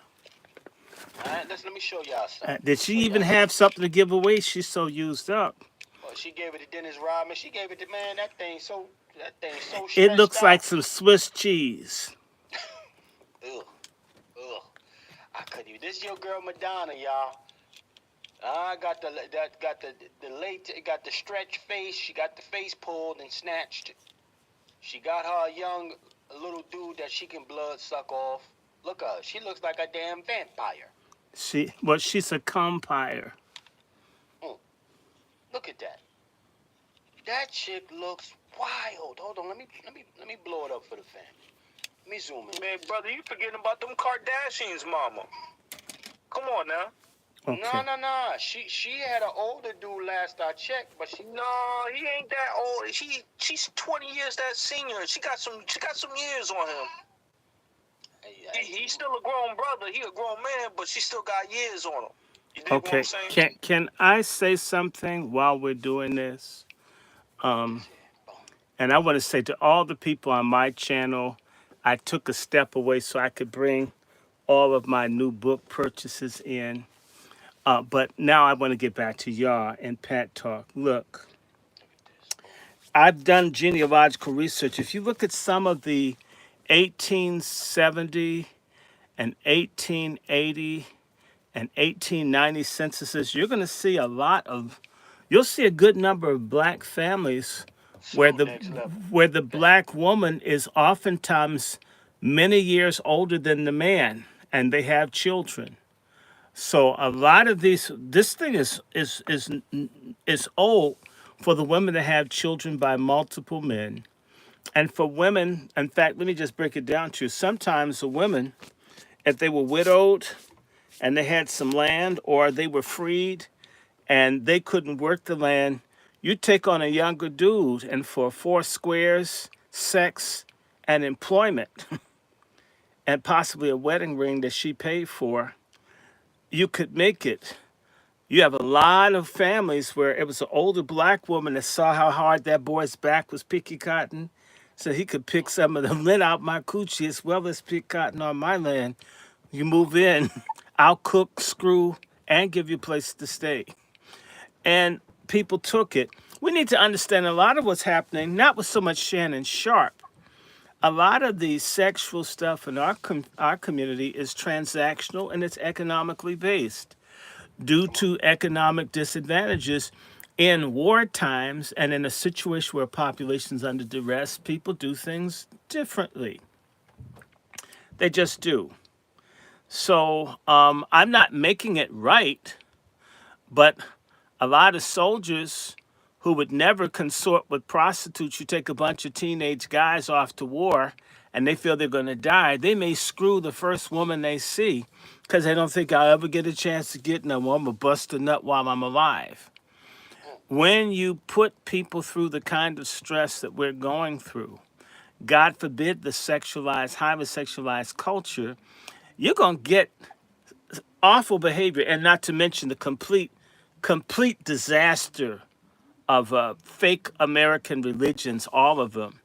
All right, let me show y'all something. Did she even have something to give away? She's so used up. Well, she gave it to Dennis Rodman. She gave it to, man, that thing so stretched It looks out. like some Swiss cheese. Ugh. I couldn't even. This your girl Madonna, y'all. I got the stretch face. She got the face pulled and snatched. She got her young little dude that she can blood suck off. Look at her. She looks like a damn vampire. She's a compire. Mm. Look at that. That chick looks wild. Hold on, let me blow it up for the fam. Let me zoom in. Man, brother, you forgetting about them Kardashians, mama. Come on now. Okay. No. She had an older dude last I checked, but No, he ain't that old. She's 20 years that senior. She got some years on him. He's still a grown brother. He a grown man, but she still got years on him. You dig what I'm Okay. saying? Can I say something while we're doing this? And I want to say to all the people on my channel, I took a step away so I could bring all of my new book purchases in. But now I want to get back to y'all and Pat Talk. Look, I've done genealogical research. If you look at some of the 1870 and 1880 and 1890 censuses, you're going to see you'll see a good number of black families where salute next level. the black woman is oftentimes many years older than the man, and they have children. So a lot of this thing is old for the women to have children by multiple men, and for women. In fact, let me just break it down to you. Sometimes the women, if they were widowed and they had some land, or they were freed and they couldn't work the land, you take on a younger dude, and for four squares, sex, and employment, and possibly a wedding ring that she paid for, you could make it. You have a lot of families where it was an older black woman that saw how hard that boy's back was picking cotton, so he could pick some of the lint out my coochie as well as pick cotton on my land. You move in, I'll cook, screw, and give you a place to stay. And people took it. We need to understand a lot of what's happening, not with so much Shannon Sharp. A lot of the sexual stuff in our community is transactional, and it's economically based due to economic disadvantages. In war times and in a situation where population's under duress, people do things differently. They just do. So I'm not making it right, but a lot of soldiers who would never consort with prostitutes, you take a bunch of teenage guys off to war and they feel they're going to die, they may screw the first woman they see because they don't think I'll ever get a chance to get no more. I'm going to bust a nut while I'm alive. When you put people through the kind of stress that we're going through, God forbid the sexualized, highly sexualized culture, you're going to get awful behavior, and not to mention the complete disaster of fake American religions, all of them.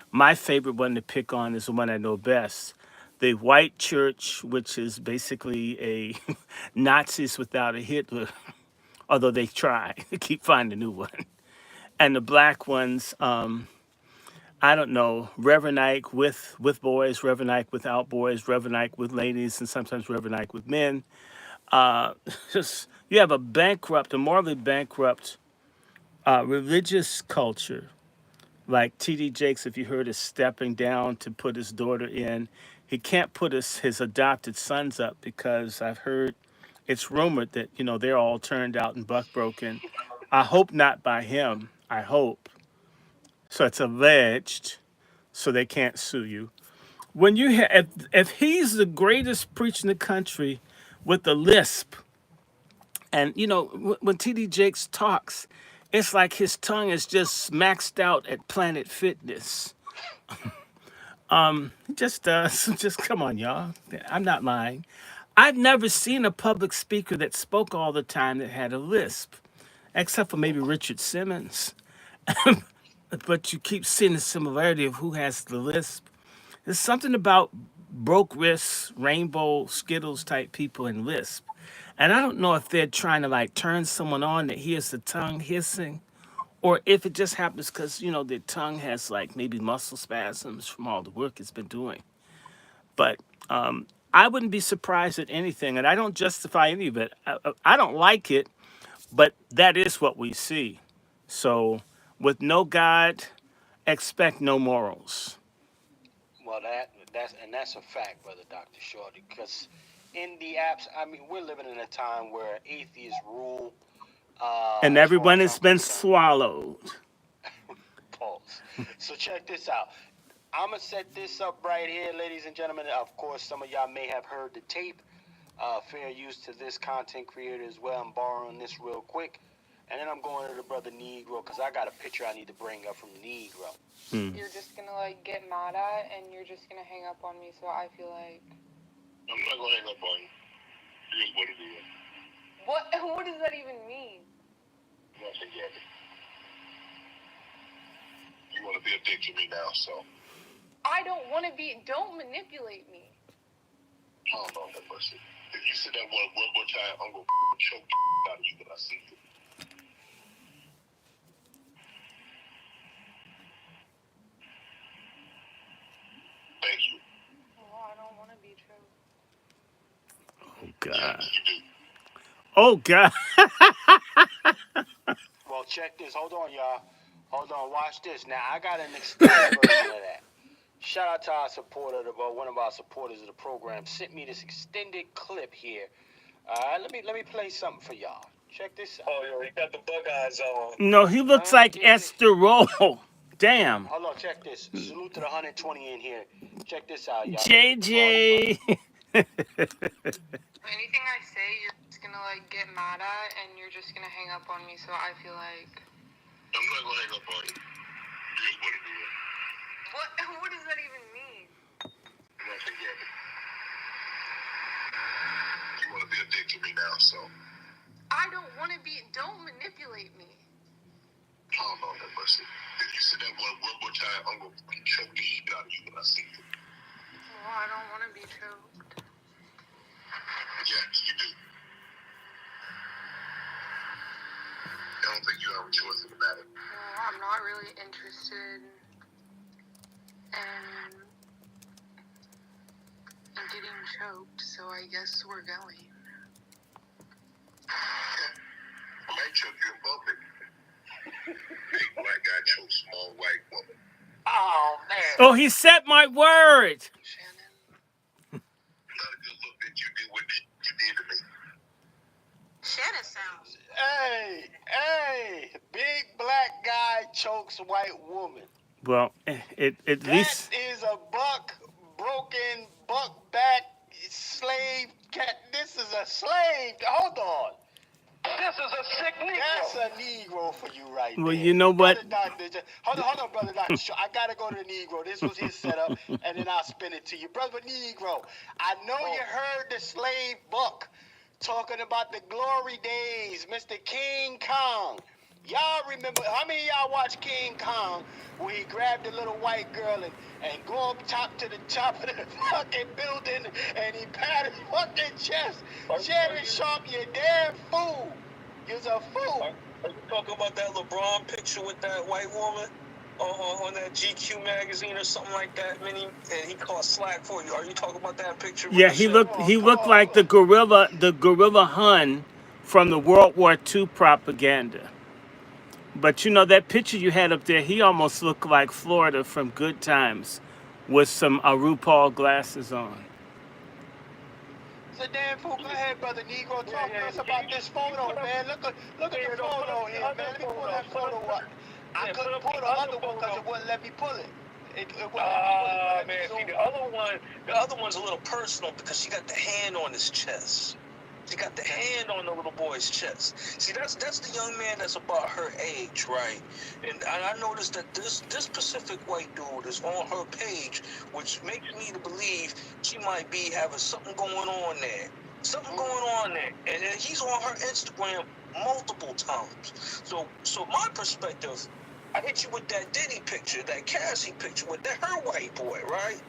My favorite one to pick on is the one I know best. The white church, which is basically a Nazis without a Hitler, although they try to keep finding a new one. And the black ones, I don't know, Reverend Ike with boys, Reverend Ike without boys, Reverend Ike with ladies, and sometimes Reverend Ike with men. Just you have a morally bankrupt religious culture. Like T.D. Jakes, if you heard, is stepping down to put his daughter in. He can't put his adopted sons up because I've heard it's rumored that, they're all turned out and buckbroken. I hope not by him. I hope. So it's alleged, so they can't sue you. When if he's the greatest preacher in the country with a lisp, and when TD Jakes talks, it's like his tongue is just maxed out at Planet Fitness. Just just come on, y'all. I'm not lying. I've never seen a public speaker that spoke all the time that had a lisp, except for maybe Richard Simmons. But you keep seeing the similarity of who has the lisp. There's something about broke wrists, rainbow Skittles type people and lisp. And I don't know if they're trying to like turn someone on that hears the tongue hissing, or if it just happens because, their tongue has like maybe muscle spasms from all the work it's been doing. But I wouldn't be surprised at anything, and I don't justify any of it. I don't like it, but that is what we see. So with no God, expect no morals. Well, That's a fact, brother Dr. Shorty. Because in the apps, I mean, we're living in a time where atheists rule. And As far everyone as has I'm been concerned, swallowed. pause. So check this out. I'm gonna set this up right here, ladies and gentlemen. Of course, some of y'all may have heard the tape. Fair use to this content creator as well. I'm borrowing this real quick, and then I'm going to the brother Negro because I got a picture I need to bring up from the Negro. You're just gonna like get mad at, and you're just gonna hang up on me. So I feel like I'm not gonna hang up on you. It is what it is. what? What does that even mean? Once again, you want to be a dick to me now, so I don't want to be. Don't manipulate me. I don't know that person. If you said that one more time, I'm gonna choke the out of you when I see you. Thank you. Oh, I don't want to be choked. Oh God. Yes, you do. Oh God. Well, check this. Hold on, y'all. Hold on. Watch this. Now, I got an extended version of that. Shout out to our supporter, one of our supporters of the program, sent me this extended clip here. Let me play something for y'all. Check this out. Oh, yo, he got the bug eyes on. No, he looks like Esther Roll. Damn. Hold on, check this. Salute to the 120 in here. Check this out, y'all. JJ. Anything I say, you're just gonna like get mad at, and you're just gonna hang up on me. So I feel like I'm not gonna hang up on you. It is what it is. what? What does that even mean? Once again, you want to be a dick to me now, so I don't want to be. Don't manipulate me. I don't know that person. If you said that one more time, I'm gonna choke the shit out of you when I see you. Oh, I don't want to be choked. Yes, you do. I don't think you have a choice in the matter. Well, I'm not really interested in getting choked, so I guess we're going. I might choke you in public. Big black guy chokes small white woman. Oh, man. Oh, he said my word. Shannon. Not a good look that you did what you did to me. Shannon sounds. Hey, big black guy chokes white woman. Well, at least. That is a broken back slave cat. This is a slave. Hold on. This is a sick Negro. That's a Negro for you right there. Well, you know what? Hold on, brother Doctor. I gotta go to the Negro. This was his setup, and then I'll spin it to you, brother Negro. I know you heard the slave buck talking about the glory days, Mr. King Kong. Y'all remember, how many of y'all watch King Kong where he grabbed the little white girl and go up top to the top of the fucking building and he patted her fucking chest? Shannon Sharp, you damn fool. You's a fool. Are you talking about that LeBron picture with that white woman on that GQ magazine or something like that, Minnie? And he caught slack for you. Are you talking about that picture? Yeah, he looked like the gorilla Hun from the World War II propaganda. But you know that picture you had up there, he almost looked like Florida from Good Times with some RuPaul glasses on. It's a damn fool. Go ahead, brother Negro. Talk to us about this photo, man. Look at the photo here, man. Let me pull that photo up. I couldn't pull the other one because it wouldn't let me pull it. It wouldn't let me man, pull it. see, the other one's a little personal because she got the hand on his chest. She got the hand on the little boy's chest. See, that's the young man that's about her age, right? And I noticed that this Pacific white dude is on her page, which makes me to believe she might be having something going on there. Something going on there. And he's on her Instagram multiple times. So my perspective, I hit you with that Diddy picture, that Cassie picture with her white boy, right?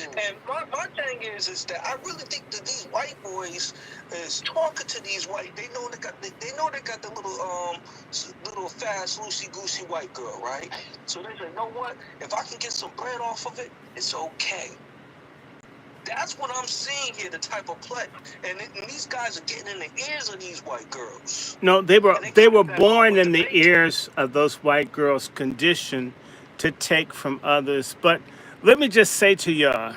And my thing is that I really think that these white boys is talking to these white. They know they got the little fast loosey goosey white girl, right? So they say, you know what? If I can get some bread off of it, it's okay. That's what I'm seeing here, the type of play. And these guys are getting in the ears of these white girls. No, they were born in the ears of those white girls, conditioned to take from others. But Let me just say to y'all,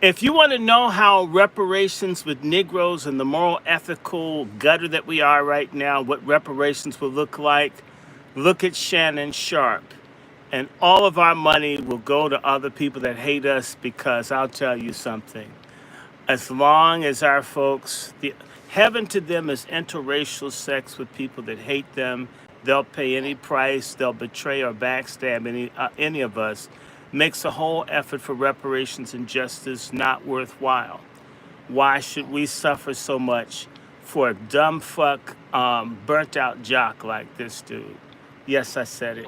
if you want to know how reparations with Negroes and the moral, ethical gutter that we are right now, what reparations will look like, look at Shannon Sharp. And all of our money will go to other people that hate us because I'll tell you something. As long as our folks, heaven to them is interracial sex with people that hate them. They'll pay any price. They'll betray or backstab any of us. Makes a whole effort for reparations and justice not worthwhile. Why should we suffer so much for a dumb fuck, burnt out jock like this dude? Yes, I said it.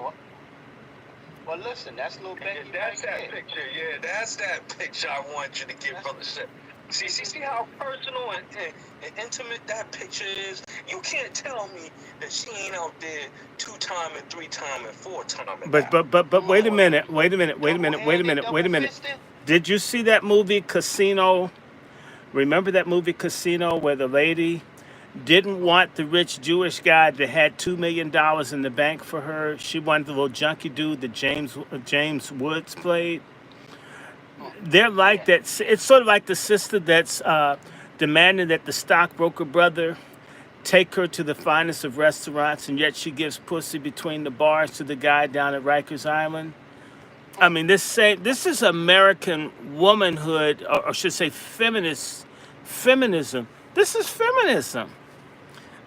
Well, listen, that's little Becky That's right that there. picture. Yeah, that's that picture I want you to get, brother. See how personal and intimate that picture is. You can't tell me that she ain't out there 2-time and 3-time and 4-time. But wait a Come on. minute, wait a minute, wait a minute, wait a Double-handed, minute, wait a minute. double-fisted. Did you see that movie Casino? Remember that movie Casino where the lady didn't want the rich Jewish guy that had $2 million in the bank for her? She wanted the little junkie dude that James Woods played. They're like Yeah. that. It's sort of like the sister that's demanding that the stockbroker brother take her to the finest of restaurants, and yet she gives pussy between the bars to the guy down at Rikers Island. I mean, this is American womanhood, or should I say, feminism. This is feminism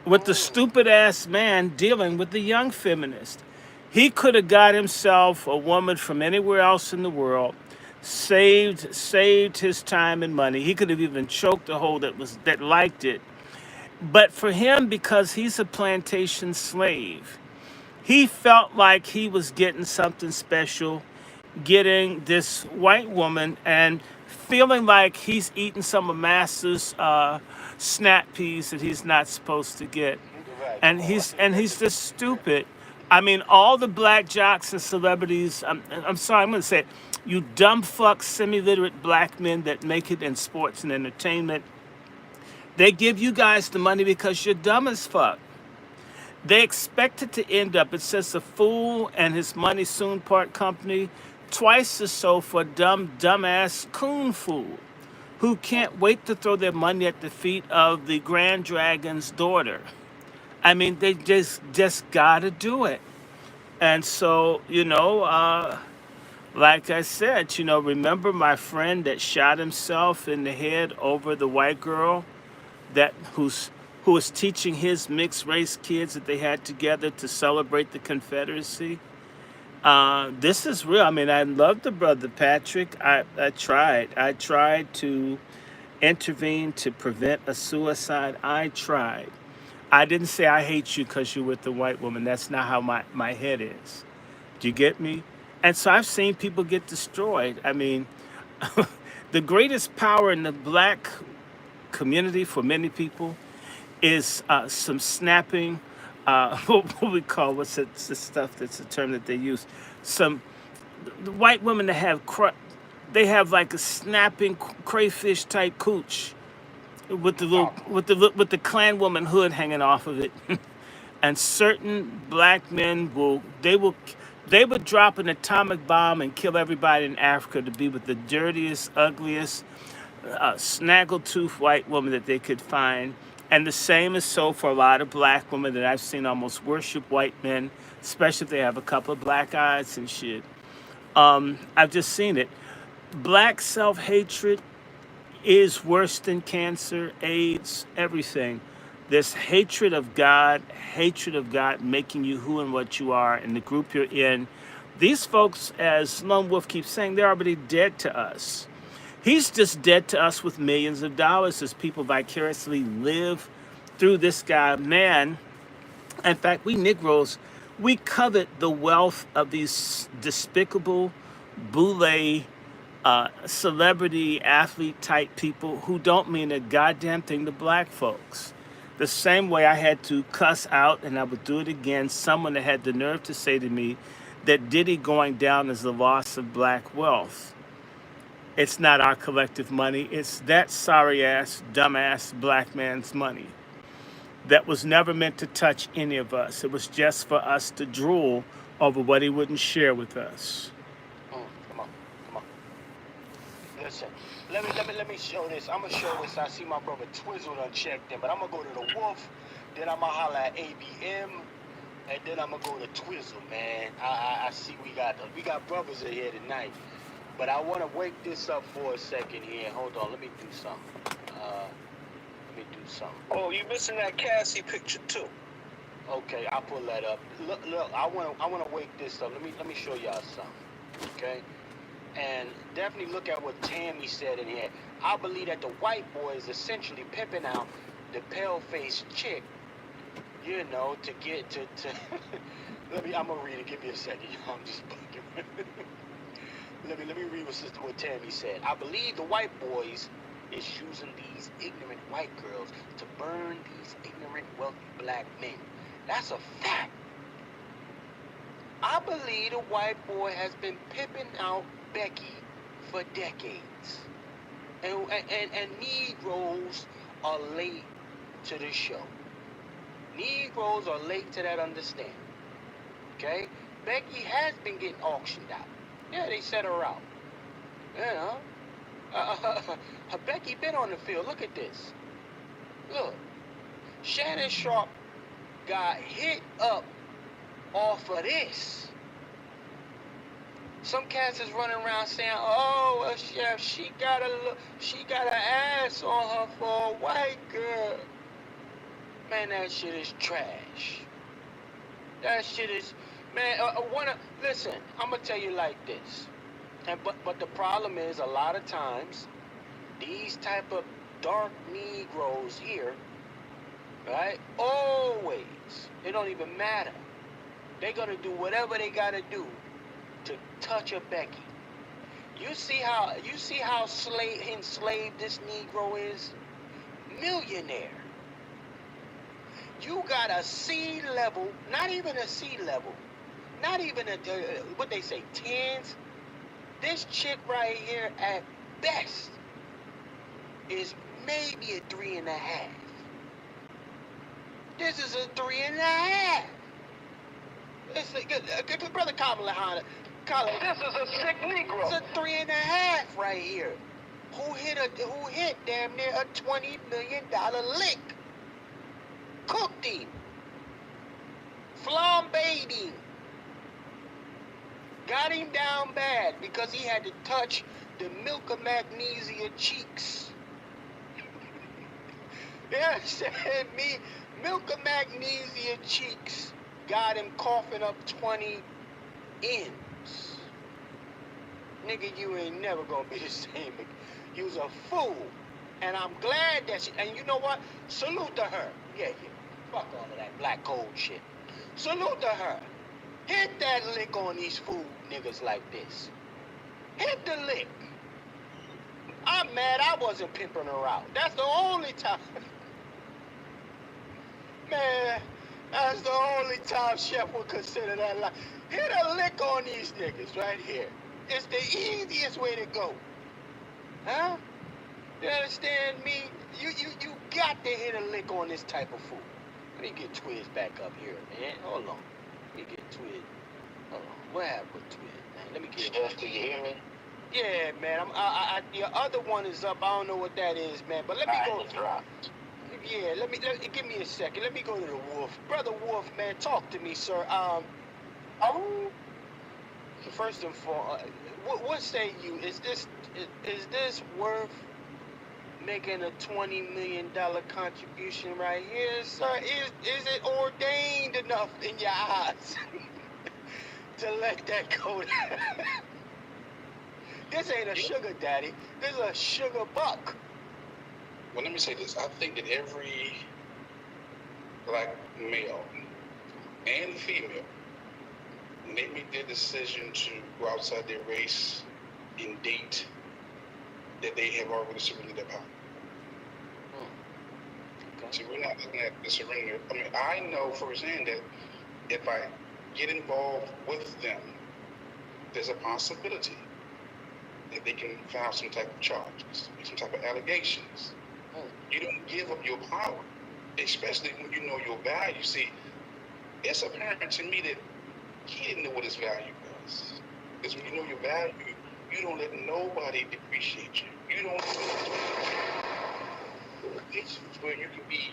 with the stupid ass man dealing with the young feminist. He could have got himself a woman from anywhere else in the world, saved his time and money. He could have even choked a hoe that liked it. But for him, because he's a plantation slave, he felt like he was getting something special, getting this white woman and feeling like he's eating some of Master's snap peas that he's not supposed to get. Right. And he's just stupid. I mean, all the black jocks and celebrities. I'm sorry, I'm gonna say it. You dumb fuck, semi-literate black men that make it in sports and entertainment. They give you guys the money because you're dumb as fuck. They expect it to end up, it says a fool and his money soon part company, twice as so for dumbass coon fool who can't wait to throw their money at the feet of the Grand Dragon's daughter. I mean, they just gotta do it. And so, like I said, remember my friend that shot himself in the head over the white girl who was teaching his mixed race kids that they had together to celebrate the Confederacy. This is real. I mean, I love the brother Patrick. I tried to intervene to prevent a suicide. I tried. I didn't say I hate you because you're with the white woman. That's not how my head is. Do you get me? And so I've seen people get destroyed. I mean, the greatest power in the black community for many people is some snapping, what we call, what's it, the stuff that's the term that they use, some the white women that they have like a snapping crayfish type cooch with the with the Klan woman hood hanging off of it. And certain black men they would drop an atomic bomb and kill everybody in Africa to be with the dirtiest, ugliest, snaggletooth white woman that they could find. And the same is so for a lot of black women that I've seen almost worship white men, especially if they have a couple of black eyes and shit. I've just seen it. Black self-hatred is worse than cancer, AIDS, everything. This hatred of God making you who and what you are and the group you're in. These folks, as Lone Wolf keeps saying, they're already dead to us. He's just dead to us with millions of dollars as people vicariously live through this guy. Man, in fact, we Negroes, we covet the wealth of these despicable, boule, celebrity, athlete type people who don't mean a goddamn thing to black folks. The same way I had to cuss out, and I would do it again, someone that had the nerve to say to me that Diddy going down is the loss of black wealth. It's not our collective money. It's that sorry ass, dumbass black man's money that was never meant to touch any of us. It was just for us to drool over what he wouldn't share with us. Come on. Listen, let me show this. I'm gonna show this. I see my brother Twizzle done checked in, but I'm gonna go to the Wolf, then I'm gonna holler at ABM, and then I'm gonna go to Twizzle, man. I see we got brothers in here tonight, but I want to wake this up for a second here. Hold on, let me do something. Let me do something. Oh, you missing that Cassie picture too? Okay, I'll pull that up. Look, I wanna wake this up. Let me show y'all something. Okay? And definitely look at what Tammy said in here. I believe that the white boy is essentially pimping out the pale-faced chick, you know, to get to I'm gonna read it. Give me a second. I'm just bugging. let me read what Tammy said. I believe the white boys is using these ignorant white girls to burn these ignorant wealthy black men. That's a fact. I believe the white boy has been pimping out Becky for decades. And Negroes are late to the show. Negroes are late to that understanding. Okay? Becky has been getting auctioned out. Yeah, they set her out. You know? Becky been on the field. Look at this. Look. Shannon Sharp got hit up off of this. Some cats is running around saying, "Oh, well, chef, she got an ass on her for a white girl." Man, that shit is trash. That shit is, man. Listen, I'm gonna tell you like this, but the problem is a lot of times these type of dark Negroes here, right? Always, it don't even matter. They're gonna do whatever they gotta do to touch a Becky. You see how enslaved this Negro is? Millionaire. You got a C level, not even a C level, not even a what they say, tens. This chick right here at best is maybe a 3.5. This is a 3.5. It's a brother Kamala. This is a sick Negro. It's a 3.5 right here. Who hit damn near a $20 million lick. Cooked him. Flambéed him. Got him down bad because he had to touch the milk of magnesia cheeks. Yeah, said me, milk of magnesia cheeks got him coughing up 20 M's. Nigga, you ain't never gonna be the same. You was a fool. And I'm glad that she, and you know what? Salute to her. Yeah. Fuck all of that black cold shit. Salute to her. Hit that lick on these fool niggas like this. Hit the lick. I'm mad I wasn't pimping her out. That's the only time. Man, that's the only time Chef would consider that like. Hit a lick on these niggas right here. It's the easiest way to go. Huh? You understand me? You got to hit a lick on this type of food. Let me get Twiz back up here, man. Hold on. Let me get Twiz. Hold on. What happened with Twiz, man? Let me get Chef, can you hear me? Yeah, man. The other one is up. I don't know what that is, man. But let me go. Yeah, give me a second. Let me go to the Wolf. Brother Wolf, man, talk to me, sir. First and foremost, what say you? Is this worth making a $20 million contribution right here, sir? Is it ordained enough in your eyes to let that go down? This ain't a sugar daddy. This is a sugar buck. Well, let me say this. I think that every black male and female, when they make their decision to go outside their race and date, that they have already surrendered their power. Okay. So we're not looking at the surrender. I mean, I know firsthand that if I get involved with them, there's a possibility that they can file some type of charges, some type of allegations. You don't give up your power, especially when you know your value. See, it's apparent to me that he didn't know what his value was. Because when you know your value, you You don't let nobody depreciate you. You don't this is where you can be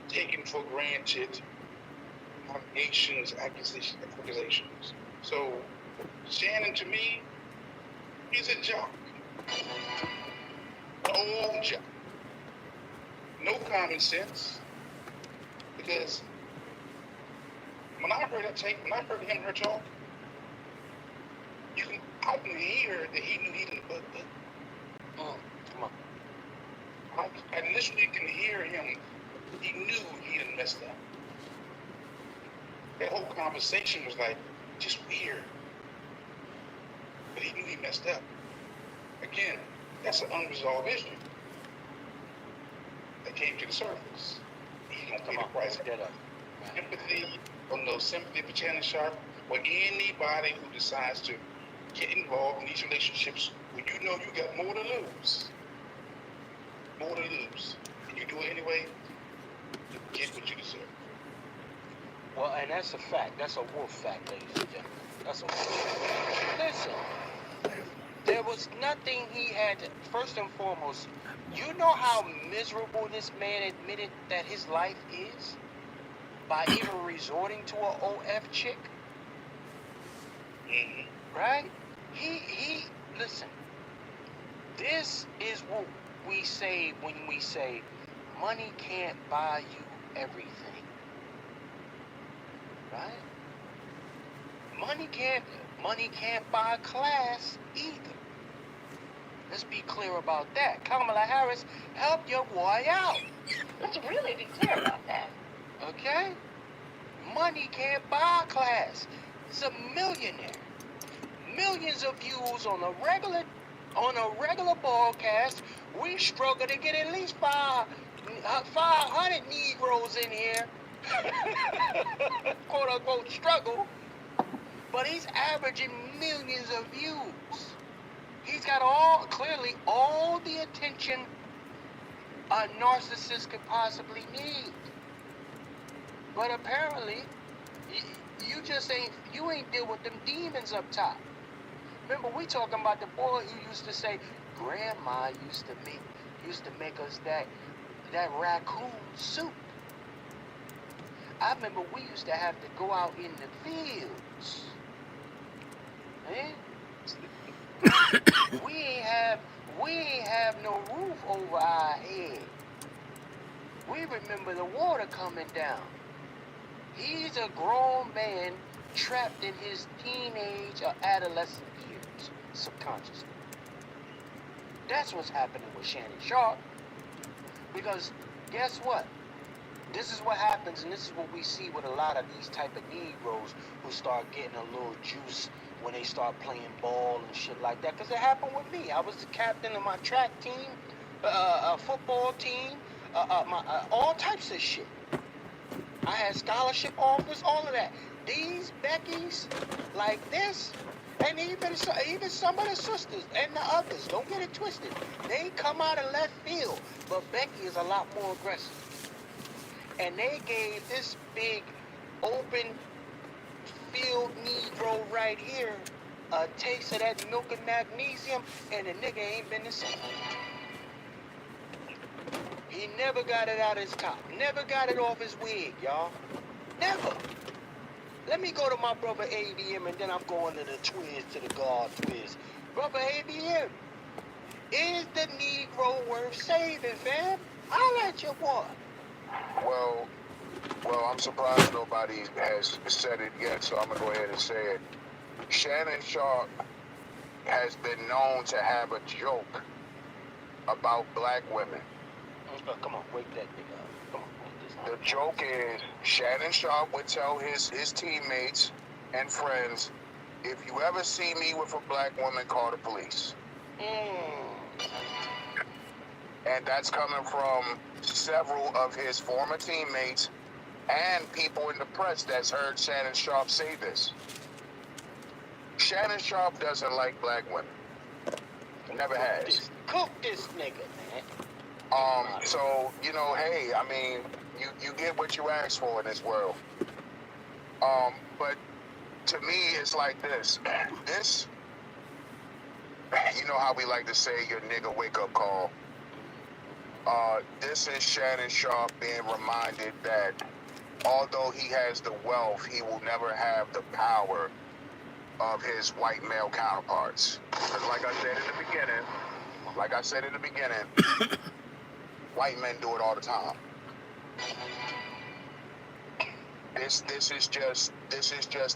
taken for granted. Allegations, accusations. So Shannon, to me, he's a jock. An old jock. No common sense. Because when I heard him and her talk, I can hear that he knew he didn't Come on. I literally can hear him. He knew he had messed up. That whole conversation was like just weird. But he knew he messed up. Again, that's an unresolved issue that came to the surface. He's gonna pay the price. Empathy or no sympathy for Shannon Sharp or anybody who decides to get involved in these relationships when you know you got more to lose. More to lose. And you do it anyway, you get what you deserve. Well, and that's a fact. That's a wolf fact, ladies and gentlemen. That's a wolf fact. Listen, there was nothing he had to, first and foremost, you know how miserable this man admitted that his life is? By even resorting to an OF chick? Mm-hmm. Right? He, listen, this is what we say when we say money can't buy you everything. Right? Money can't buy class either. Let's be clear about that. Kamala Harris, help your boy out. Let's really be clear about that. Okay? Money can't buy class. He's a millionaire. Millions of views on a regular broadcast. We struggle to get at least 500 Negroes in here. Quote unquote struggle. But he's averaging millions of views. He's got clearly all the attention a narcissist could possibly need. But apparently, you ain't deal with them demons up top. Remember, we talking about the boy who used to say, Grandma used to make us that raccoon soup. I remember we used to have to go out in the fields. We ain't have no roof over our head. We remember the water coming down. He's a grown man trapped in his teenage or adolescent years, subconsciously. That's what's happening with Shannon Sharp. Because guess what? This is what happens, and this is what we see with a lot of these type of Negroes who start getting a little juice when they start playing ball and shit like that. Because it happened with me. I was the captain of my track team, football team, all types of shit. I had scholarship offers, all of that. These Beckys, like this, and even some of the sisters and the others, don't get it twisted. They come out of left field, but Becky is a lot more aggressive. And they gave this big, open field Negro right here a taste of that milk and magnesium, and the nigga ain't been the same. He never got it out his top. Never got it off his wig, y'all. Never. Let me go to my brother ABM, and then I'm going to the Twiz, to the God Twiz. Brother ABM, is the Negro worth saving, fam? I'll at your boy. Well, I'm surprised nobody has said it yet, so I'm going to go ahead and say it. Shannon Sharp has been known to have a joke about black women. Come on, wake that nigga up. Come on, The joke is Shannon Sharp would tell his teammates and friends, if you ever see me with a black woman, call the police. And that's coming from several of his former teammates and people in the press that's heard Shannon Sharp say this. Shannon Sharp doesn't like black women. Never has. Cook this nigga, man. So, hey, I mean, you get what you ask for in this world. But to me, it's like this. You know how we like to say your nigga wake up call. This is Shannon Sharp being reminded that although he has the wealth, he will never have the power of his white male counterparts. Because like I said in the beginning, white men do it all the time. This is just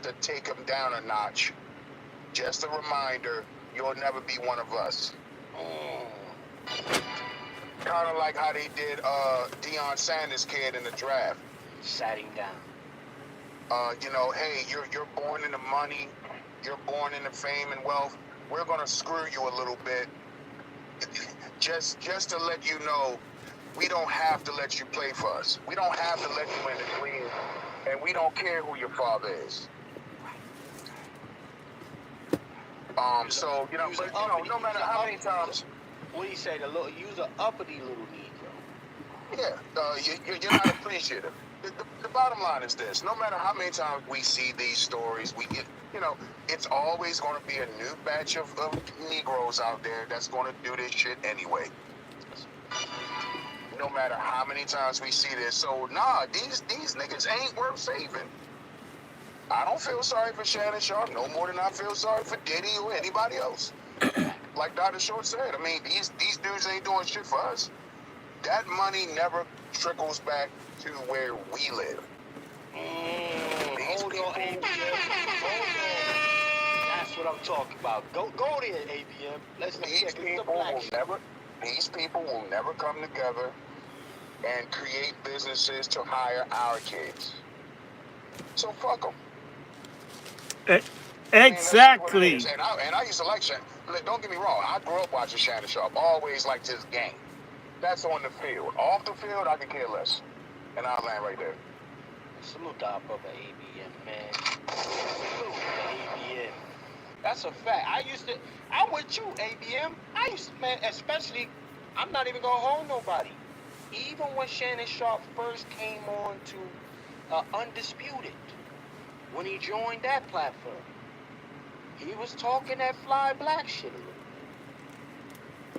to take him down a notch. Just a reminder, you'll never be one of us. Kind of like how they did Deion Sanders' kid in the draft. Sat him down. You know, hey, you're born into money, you're born into fame and wealth. We're gonna screw you a little bit, just to let you know, we don't have to let you play for us. We don't have to let you in the league, and we don't care who your father is. So you know, but you know, no matter how many times. What do you say? Use an uppity little Negro. Yeah, you're not appreciative. The bottom line is this: no matter how many times we see these stories, we get, you know, it's always going to be a new batch of Negroes out there that's going to do this shit anyway. No matter how many times we see this, so nah, these niggas ain't worth saving. I don't feel sorry for Shannon Sharp no more than I feel sorry for Diddy or anybody else. Like Dr. Short said, I mean, these dudes ain't doing shit for us. That money never trickles back to where we live. Hold on, ABM. Hold on. That's what I'm talking about. Go there, ABM. Let's These people will never come together and create businesses to hire our kids. So fuck them. Exactly. And I used to like Shannon. Don't get me wrong. I grew up watching Shannon Sharp. Always liked his game. That's on the field. Off the field, I could care less. And I'll land right there. Salute our brother ABM, man. Salute ABM. That's a fact. I'm with you, ABM. Man, especially, I'm not even gonna hold nobody. Even when Shannon Sharp first came on to Undisputed, when he joined that platform, he was talking that fly black shit a little.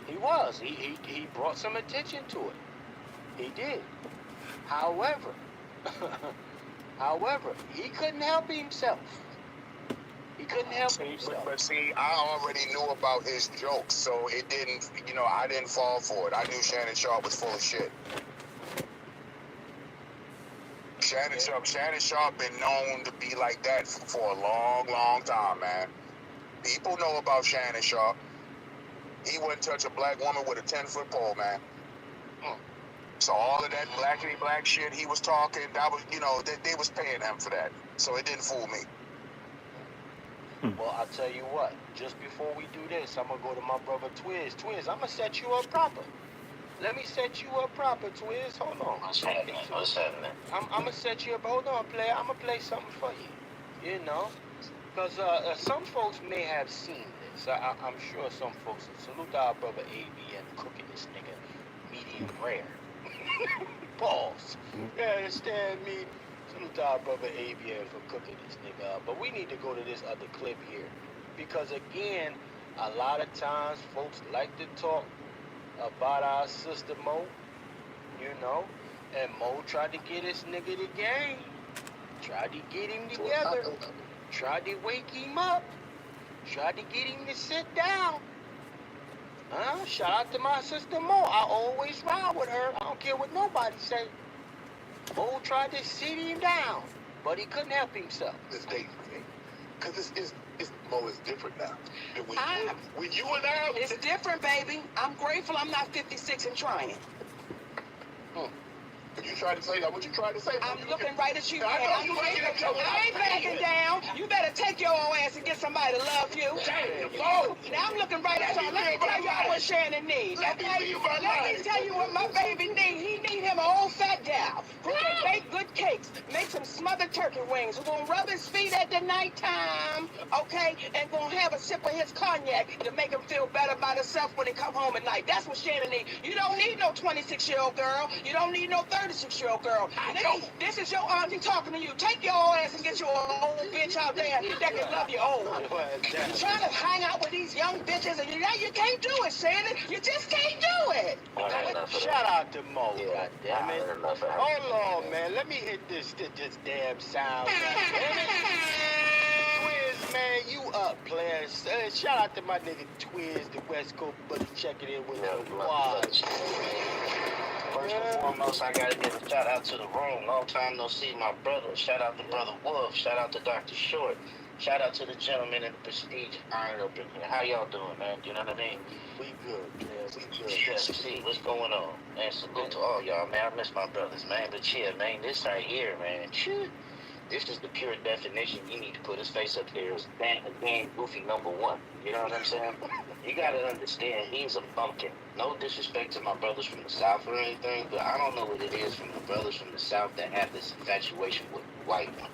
He was. He brought some attention to it. He did. However, he couldn't help himself. He couldn't help himself. But see, I already knew about his jokes, so it didn't, you know, I didn't fall for it. I knew Shannon Sharp was full of shit. Shannon Sharp been known to be like that for a long, long time, man. People know about Shannon Sharp. He wouldn't touch a black woman with a 10-foot pole, man. So all of that blackity black shit he was talking, that was, you know, they was paying him for that. So it didn't fool me. Well, I'll tell you what. Just before we do this, I'm going to go to my brother Twiz. Twiz, I'm going to set you up proper. Let me set you up proper, Twiz. Hold on. What's happening? I'm going to set you up. Hold on, player. I'm going to play something for you. You know? Because some folks may have seen this. I'm sure some folks. Salute our brother ABM cooking this nigga medium rare. Pause. You understand me? Salute our brother ABM for cooking this nigga up. But we need to go to this other clip here. Because again, a lot of times folks like to talk about our sister Mo, you know, and Mo tried to get this nigga the game. Tried to get him together. Tried to wake him up. Tried to get him to sit down. Shout out to my sister Mo. I always ride with her. I don't care what nobody say. Mo tried to sit him down, but he couldn't help himself. This day, because Mo is different now. When you and I, it's different, baby. I'm grateful I'm not 56 and trying. You tried to say that. What you tried to say? I'm looking right at you. I ain't backing down. You better take your old ass and get somebody to love you. Now I'm looking right at you. Let me tell y'all what Shannon needs. Let me tell you what my baby needs. He needs him an old fat gal who can bake good cakes, make some smothered turkey wings, who gonna rub his feet at the nighttime, okay, and gonna have a sip of his cognac to make him feel better about himself when he come home at night. That's what Shannon needs. You don't need no 26-year-old girl. You don't need no 36-year-old girl. This is your auntie talking to you. Take your old ass and get your old bitch out there that can love you old. You trying to hang out with these young bitches and you can't do it, Shannon. You just can't do it. Shout out to Mo, goddammit. Hold on, man. Let me hit this damn sound. Twiz, man, you up, players. Shout out to my nigga Twiz, the West Coast buddy, checking in with the watch. First and foremost, I gotta give a shout out to the room. Long time no see, my brother. Shout out to Brother Wolf. Shout out to Dr. Short. Shout out to the gentleman in the Prestige Iron up in here. How y'all doing, man? You know what I mean? We good, man. We good. Yeah, see what's going on. Man, salute to all y'all, man. I miss my brothers, man. But yeah, man, this right here, man. This is the pure definition. You need to put his face up there as Dan Goofy #1. You know what I'm saying? You gotta understand, he's a bumpkin. No disrespect to my brothers from the South or anything, but I don't know what it is from the brothers from the South that have this infatuation with white women.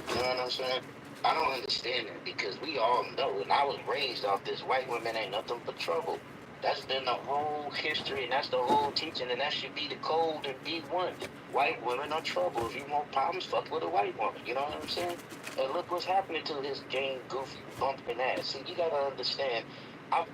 You know what I'm saying? I don't understand that because we all know, and I was raised off this, white women ain't nothing but trouble. That's been the whole history, and that's the whole teaching, and that should be the code in D1. White women are trouble. If you want problems, fuck with a white woman. You know what I'm saying? And look what's happening to this Jane Goofy bumping ass. See, you gotta understand. I've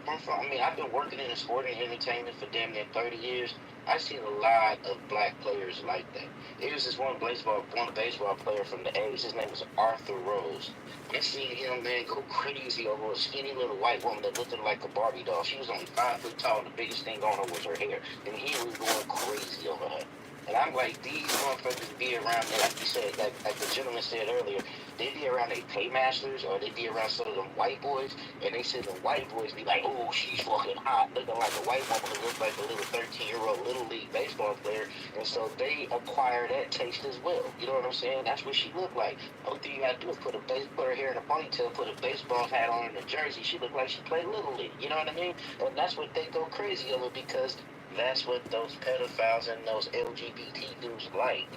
been working in the sporting entertainment for damn near 30 years. I've seen a lot of black players like that. There was this one baseball player from the 80s. His name was Arthur Rose. I seen him, man, go crazy over a skinny little white woman that looked like a Barbie doll. She was only 5 foot tall, and the biggest thing on her was her hair. And he was going crazy over her. And I'm like, these motherfuckers be around there, like you said, like the gentleman said earlier, they be around their paymasters or they be around some of them white boys, and they see the white boys be like, oh, she's fucking hot, looking like a white woman who looks like a little 13-year-old little league baseball player, and so they acquire that taste as well. You know what I'm saying? That's what she looked like. Only thing you gotta do is put her hair in a ponytail, put a baseball hat on in a jersey. She looked like she played little league. You know what I mean? And that's what they go crazy over because that's what those pedophiles and those LGBT dudes like.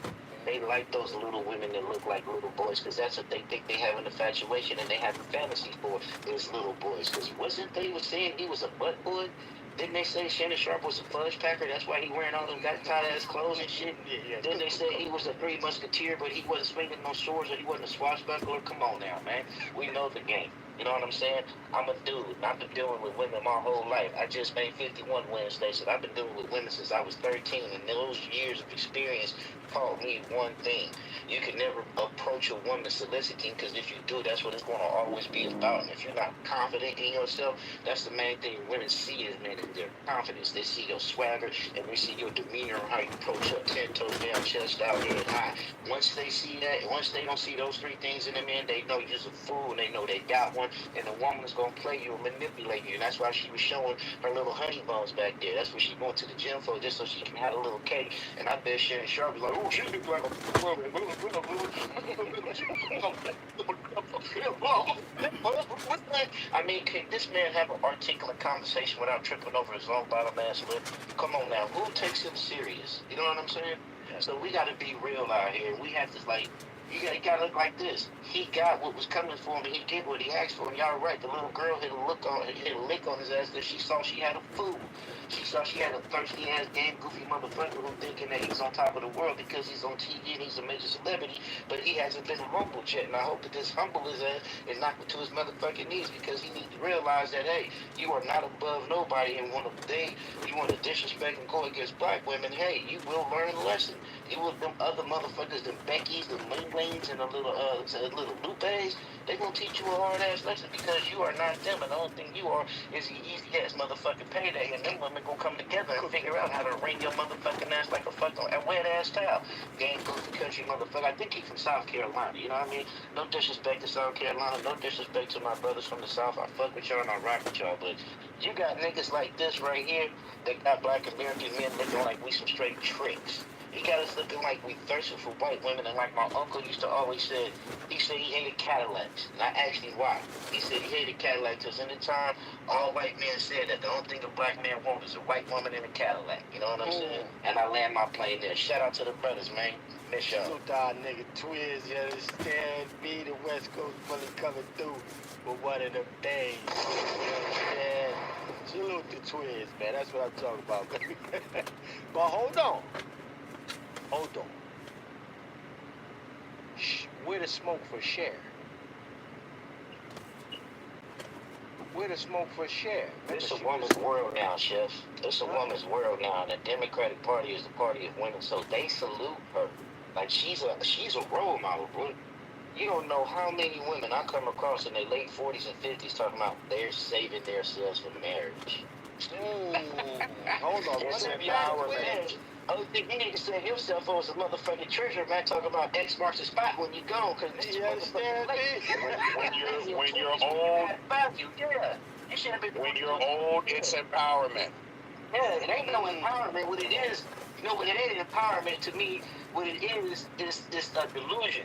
They like those little women that look like little boys because that's what they think they have an infatuation and they have a fantasy for is little boys. Because wasn't they was saying he was a butt boy? Didn't they say Shannon Sharp was a fudge packer? That's why he wearing all them tight ass clothes and shit. Then they said he was a Three Musketeer, but he wasn't swinging no swords or he wasn't a swashbuckler. Come on now, man. We know the game. You know what I'm saying? I'm a dude. I've been dealing with women my whole life. I just made 51 Wednesday, so I've been dealing with women since I was 13, and those years of experience taught me one thing. You can never approach a woman soliciting, because if you do, that's what it's going to always be about. And if you're not confident in yourself, that's the main thing women see is, man, is their confidence. They see your swagger, and they see your demeanor and how you approach up 10 toes down, chest out, head high. Once they see that, once they don't see those 3 things in a man, they know you're a fool, and they know they got one. And the woman is going to play you and manipulate you. And that's why she was showing her little honey buns back there. That's what she going to the gym for, just so she can have a little cake. And I bet Shannon Sharp was like, oh, she looks like a woman. What's that? I mean, can this man have an articulate conversation without tripping over his long bottom ass lip? Come on now. Who takes him serious? You know what I'm saying? So we got to be real out here. We have to, like, you gotta look like this. He got what was coming for him, and he did what he asked for. And y'all right, the little girl hit a lick on his ass because she saw she had a fool. She saw she had a thirsty ass, damn goofy motherfucker who thinking that he's on top of the world because he's on TV and he's a major celebrity, but he hasn't been humbled yet. And I hope that this humble his ass and knock him to his motherfucking knees because he needs to realize that, hey, you are not above nobody, and you want to disrespect and go against black women, hey, you will learn a lesson. You will, them other motherfuckers, them Beckys, them Ling Lings, and the little Lupes, they gonna teach you a hard ass lesson because you are not them, and the only thing you are is the easy ass motherfucking payday, and them women gonna come together and figure out how to wring your motherfucking ass like a fucking wet ass towel. Game goofy country motherfucker. I think he's from South Carolina, you know what I mean? No disrespect to South Carolina, no disrespect to my brothers from the South. I fuck with y'all and I rock with y'all, but you got niggas like this right here that got black American men looking like we some straight tricks. He got us looking like we thirsting for white women, and like my uncle used to always say, he said he hated Cadillacs. And I asked him why. He said he hated Cadillacs because in the time, all white men said that the only thing a black man wants is a white woman in a Cadillac. You know what I'm saying? And I land my plane there. Shout out to the brothers, man. Miss y'all. Salute to our nigga Twiz, you understand? Me, the West Coast bully coming through with one of them days. You understand? Salute to Twiz, man. That's what I'm talking about, baby. But hold on. Hold on. Where the smoke for share? Where the smoke for share? It's a woman's world now, Chef. It's a woman's world now. And the Democratic Party is the party of women, so they salute her. Like she's a role model, bro. You don't know how many women I come across in their late 40s and 50s talking about they're saving themselves for marriage. Hold on, what's empowerment? Oh, think you need to save yourself for some motherfucking treasure, man. Talking about X marks the spot when you gone, cause it's You understand me? When you're old, yeah. You should have been. when you're old, it's empowerment. Yeah, it ain't no empowerment. What it is, you know, what it ain't empowerment to me. What it is a delusion.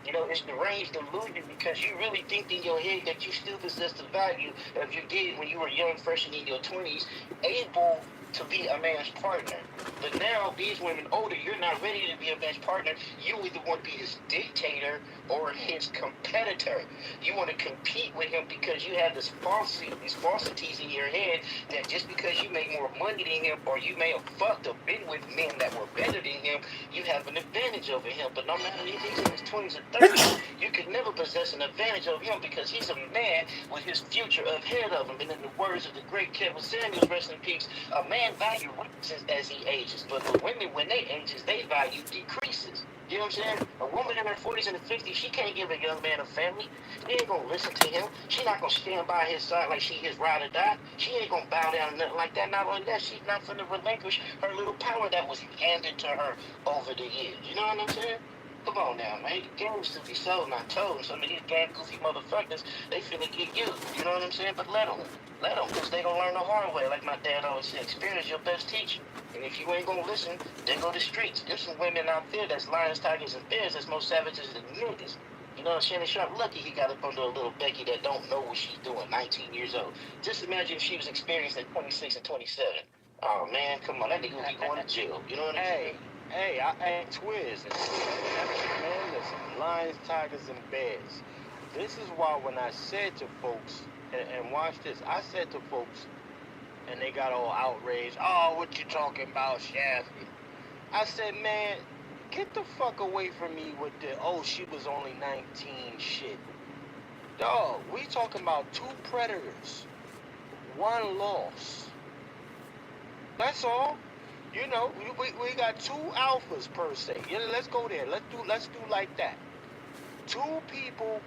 You know, it's deranged delusion because you really think in your head that you still possess the value of you did when you were young, fresh and in your 20s, able to be a man's partner. But now, these women older, you're not ready to be a man's partner. You either want to be his dictator or his competitor. You want to compete with him because you have these falsities in your head that just because you make more money than him or you may have fucked or been with men that were better than him, you have an advantage over him. But no matter if he's in his 20s or 30s, you can never possess an advantage over him because he's a man with his future ahead of him. And in the words of the great Kevin Samuels, rest in peace, a man value rises as he ages, but for women, when they ages, they value decreases. You know what I'm saying? A woman in her 40s and 50s, she can't give a young man a family. She ain't gonna listen to him. She not gonna stand by his side like she his ride or die. She ain't gonna bow down or nothing like that. Not only that, she's not gonna relinquish her little power that was handed to her over the years. You know what I'm saying? Come on now, man. The game's to be sold, not told. Some of these damn goofy motherfuckers, they finna get you. You know what I'm saying? But let them. Let them, because they gonna learn the hard way. Like my dad always said, experience your best teacher. And if you ain't gonna listen, then go to the streets. There's some women out there that's lions, tigers, and bears that's more savages than niggas. You know, Shannon Sharp, lucky he got up under a little Becky that don't know what she's doing, 19 years old. Just imagine if she was experienced at 26 and 27. Oh, man, come on, that nigga would be going to jail. You know what I'm saying? Hey, Twiz. Man, listen, lions, tigers, and bears. This is why when I said to folks, and watch this, I said to folks, and they got all outraged, oh, what you talking about, Shafi? I said, man, get the fuck away from me with the, oh, she was only 19 shit. Dog, we talking about 2 predators, 1 loss. That's all. You know, we got 2 alphas per se. You know, let's go there. Let's do like that. 2 people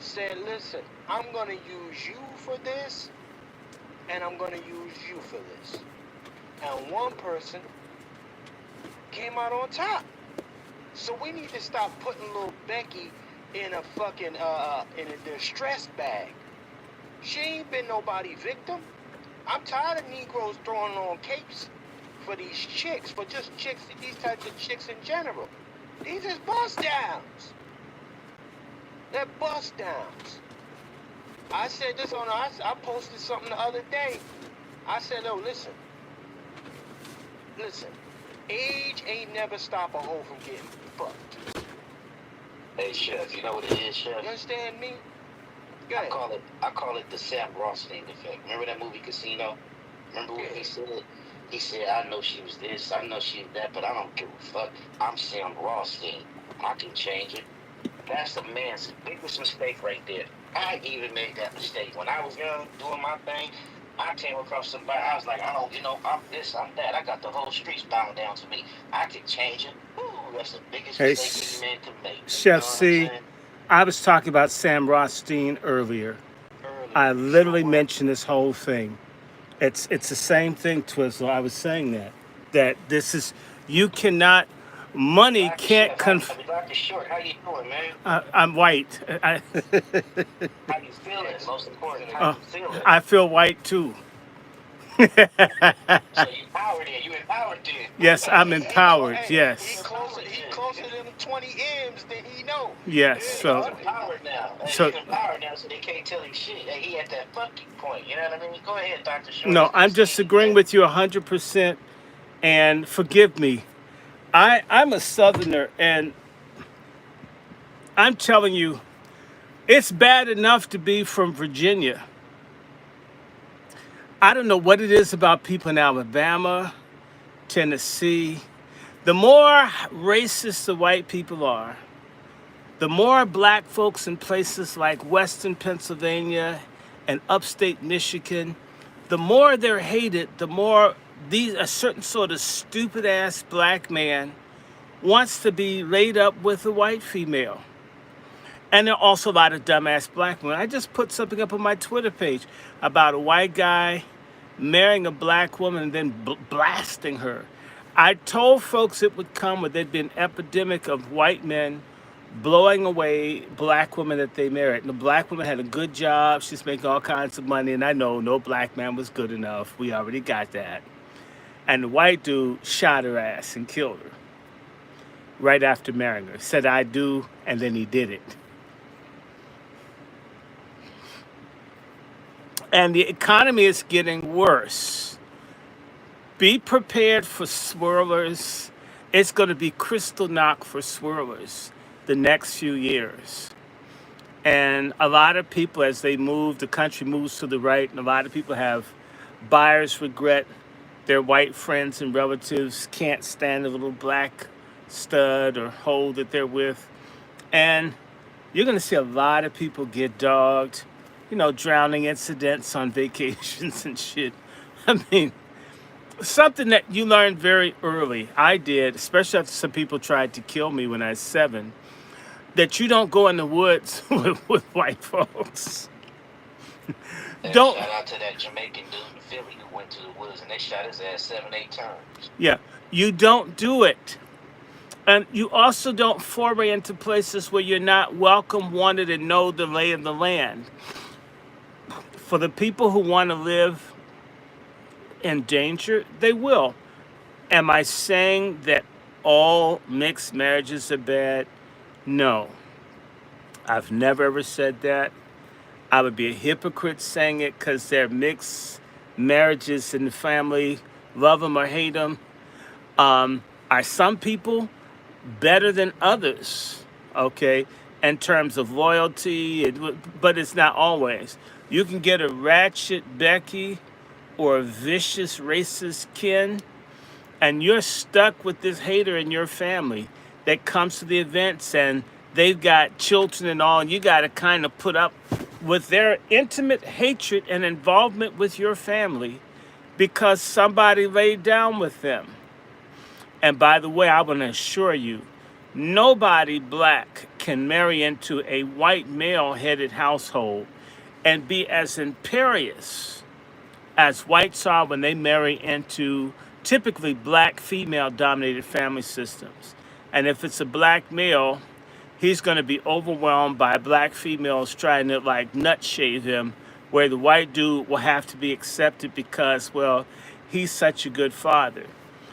said, listen, I'm gonna use you for this, and I'm gonna use you for this. And 1 person came out on top. So we need to stop putting little Becky in a fucking in a distress bag. She ain't been nobody victim. I'm tired of Negroes throwing on capes for these chicks, for just chicks, these types of chicks in general. These is bust downs. They're bust downs. I said this I posted something the other day. I said, oh, listen. Age ain't never stop a hoe from getting fucked. Hey, Chef, you know what it is, Chef? You understand me? Go ahead. I call it the Sam Rothstein effect. Remember that movie Casino? Remember what he said? He said, I know she was this, I know she was that, but I don't give a fuck. I'm Sam Rothstein. I can change it. That's the man's biggest mistake right there. I even made that mistake. When I was young, doing my thing, I came across somebody, I was like, oh, you know, I'm this, I'm that. I got the whole streets bound down to me. I can change it. Ooh, that's the biggest mistake any man can make. Chef C, I was talking about Sam Rothstein earlier. I literally mentioned this whole thing. It's the same thing, Twizzle. I was saying that this is, you cannot, money can't Dr. Short, how you doing, man? I'm white. How you feeling? Most important, how you feeling? I feel white too. So you power there. You empowered then. Yes, I'm He know, empowered. hey, Yes. he closer to them 20 M's than he know. Yes. He's So empowered now. so He's empowered now, so they can't tell him shit. He at that fucking point. You know what I mean? Go ahead, Dr. Short. no, I'm just agreeing with you 100%. And forgive me. I'm a Southerner, and I'm telling you, it's bad enough to be from Virginia. I don't know what it is about people in Alabama, Tennessee. The more racist the white people are, the more black folks in places like Western Pennsylvania and upstate Michigan, the more they're hated, the more a certain sort of stupid ass black man wants to be laid up with a white female. And there are also a lot of dumbass black women. I just put something up on my Twitter page about a white guy marrying a black woman and then blasting her. I told folks it would come with there'd be an epidemic of white men blowing away black women that they married. And the black woman had a good job. She's making all kinds of money. And I know no black man was good enough. We already got that. And the white dude shot her ass and killed her right after marrying her. Said, I do, and then he did it. And the economy is getting worse. Be prepared for swirlers. It's going to be crystal knock for swirlers the next few years. And a lot of people, as they move, the country moves to the right, and a lot of people have buyer's regret. Their white friends and relatives can't stand the little black stud or hoe that they're with. And you're going to see a lot of people get dogged, drowning incidents on vacations and shit. I mean, something that you learned very early, I did, especially after some people tried to kill me when I was 7, that you don't go in the woods with white folks. Don't. Shout out to that Jamaican dude in Philly who went to the woods and they shot his ass 7, 8 times. Yeah, you don't do it. And you also don't foray into places where you're not welcome, wanted, and know the lay of the land. For the people who want to live in danger, they will. Am I saying that all mixed marriages are bad? No. I've never ever said that. I would be a hypocrite saying it because they're mixed marriages in the family, love them or hate them. Are some people better than others, okay, in terms of loyalty, but it's not always. You can get a ratchet Becky or a vicious racist Ken, and you're stuck with this hater in your family that comes to the events and they've got children and all, and you got to kind of put up with their intimate hatred and involvement with your family because somebody laid down with them. And by the way, I want to assure you, nobody black can marry into a white male-headed household and be as imperious as whites are when they marry into typically black female-dominated family systems. And if it's a black male, he's going to be overwhelmed by black females trying to nut shave him, where the white dude will have to be accepted because, well, he's such a good father.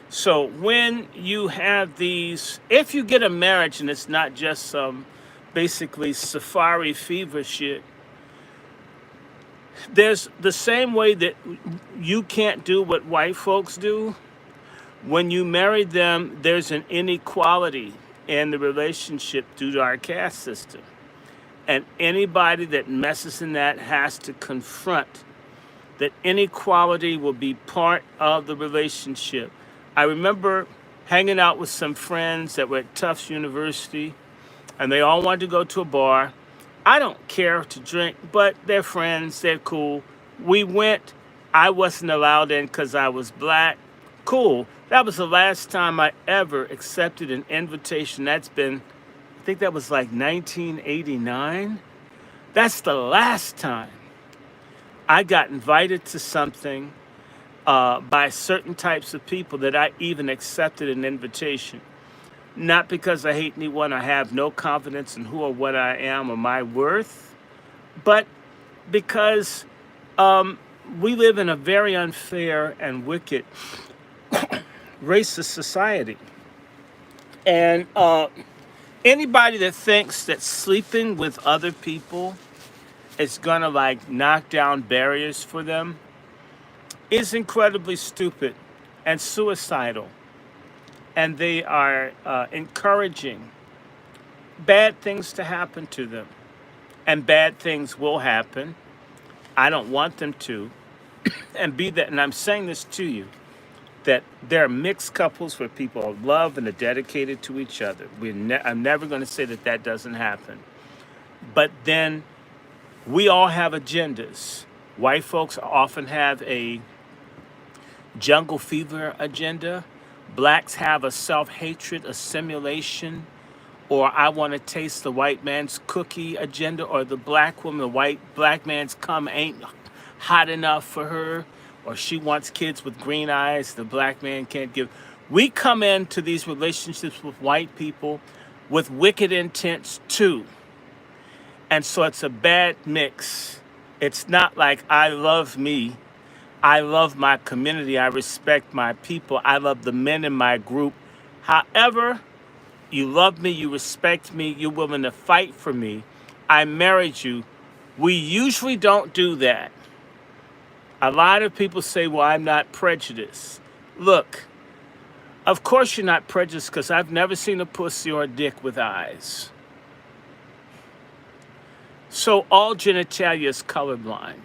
So when you have these, if you get a marriage and it's not just some basically safari fever shit, there's the same way that you can't do what white folks do. When you marry them, there's an inequality in the relationship due to our caste system. And anybody that messes in that has to confront that inequality will be part of the relationship. I remember hanging out with some friends that were at Tufts University, and they all wanted to go to a bar. I don't care to drink, but they're friends, they're cool. We went. I wasn't allowed in because I was black. Cool. That was the last time I ever accepted an invitation. That's been, I think that was 1989. That's the last time I got invited to something by certain types of people that I even accepted an invitation. Not because I hate anyone, I have no confidence in who or what I am or my worth, but because we live in a very unfair and wicked racist society. And anybody that thinks that sleeping with other people is gonna like knock down barriers for them is incredibly stupid and suicidal. And they are encouraging bad things to happen to them. And bad things will happen. I don't want them to. And be that, and I'm saying this to you, that there are mixed couples where people love and are dedicated to each other. I'm never going to say that that doesn't happen. But then we all have agendas. White folks often have a jungle fever agenda. Blacks have a self-hatred, assimilation, or I want to taste the white man's cookie agenda, or the black woman, the black man's cum ain't hot enough for her, or she wants kids with green eyes the black man can't give. We come into these relationships with white people with wicked intents too. And so it's a bad mix. It's not like I love me. I love my community. I respect my people. I love the men in my group. However, you love me, you respect me, you're willing to fight for me. I married you. We usually don't do that. A lot of people say, well, I'm not prejudiced. Look, of course you're not prejudiced because I've never seen a pussy or a dick with eyes. So all genitalia is colorblind.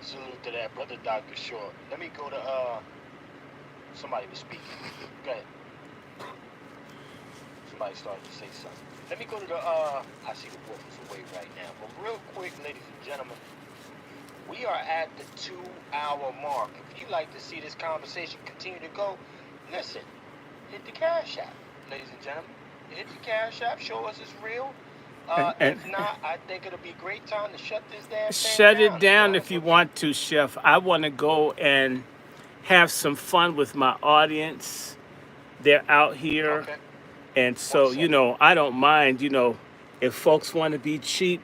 Salute to that, brother Dr. Short. Let me go to somebody was speaking. Go ahead. Somebody started to say something. Let me go to the I see the wolf is away right now. But real quick, ladies and gentlemen, we are at the 2-hour mark. If you'd like to see this conversation continue to go, listen, hit the Cash App, ladies and gentlemen. Hit the Cash App, show us it's real. If not, I think it'll be a great time to shut this damn thing Shut down. it down if you want to, Chef. I want to go and have some fun with my audience. They're out here. Okay. And so, I don't mind, if folks want to be cheap,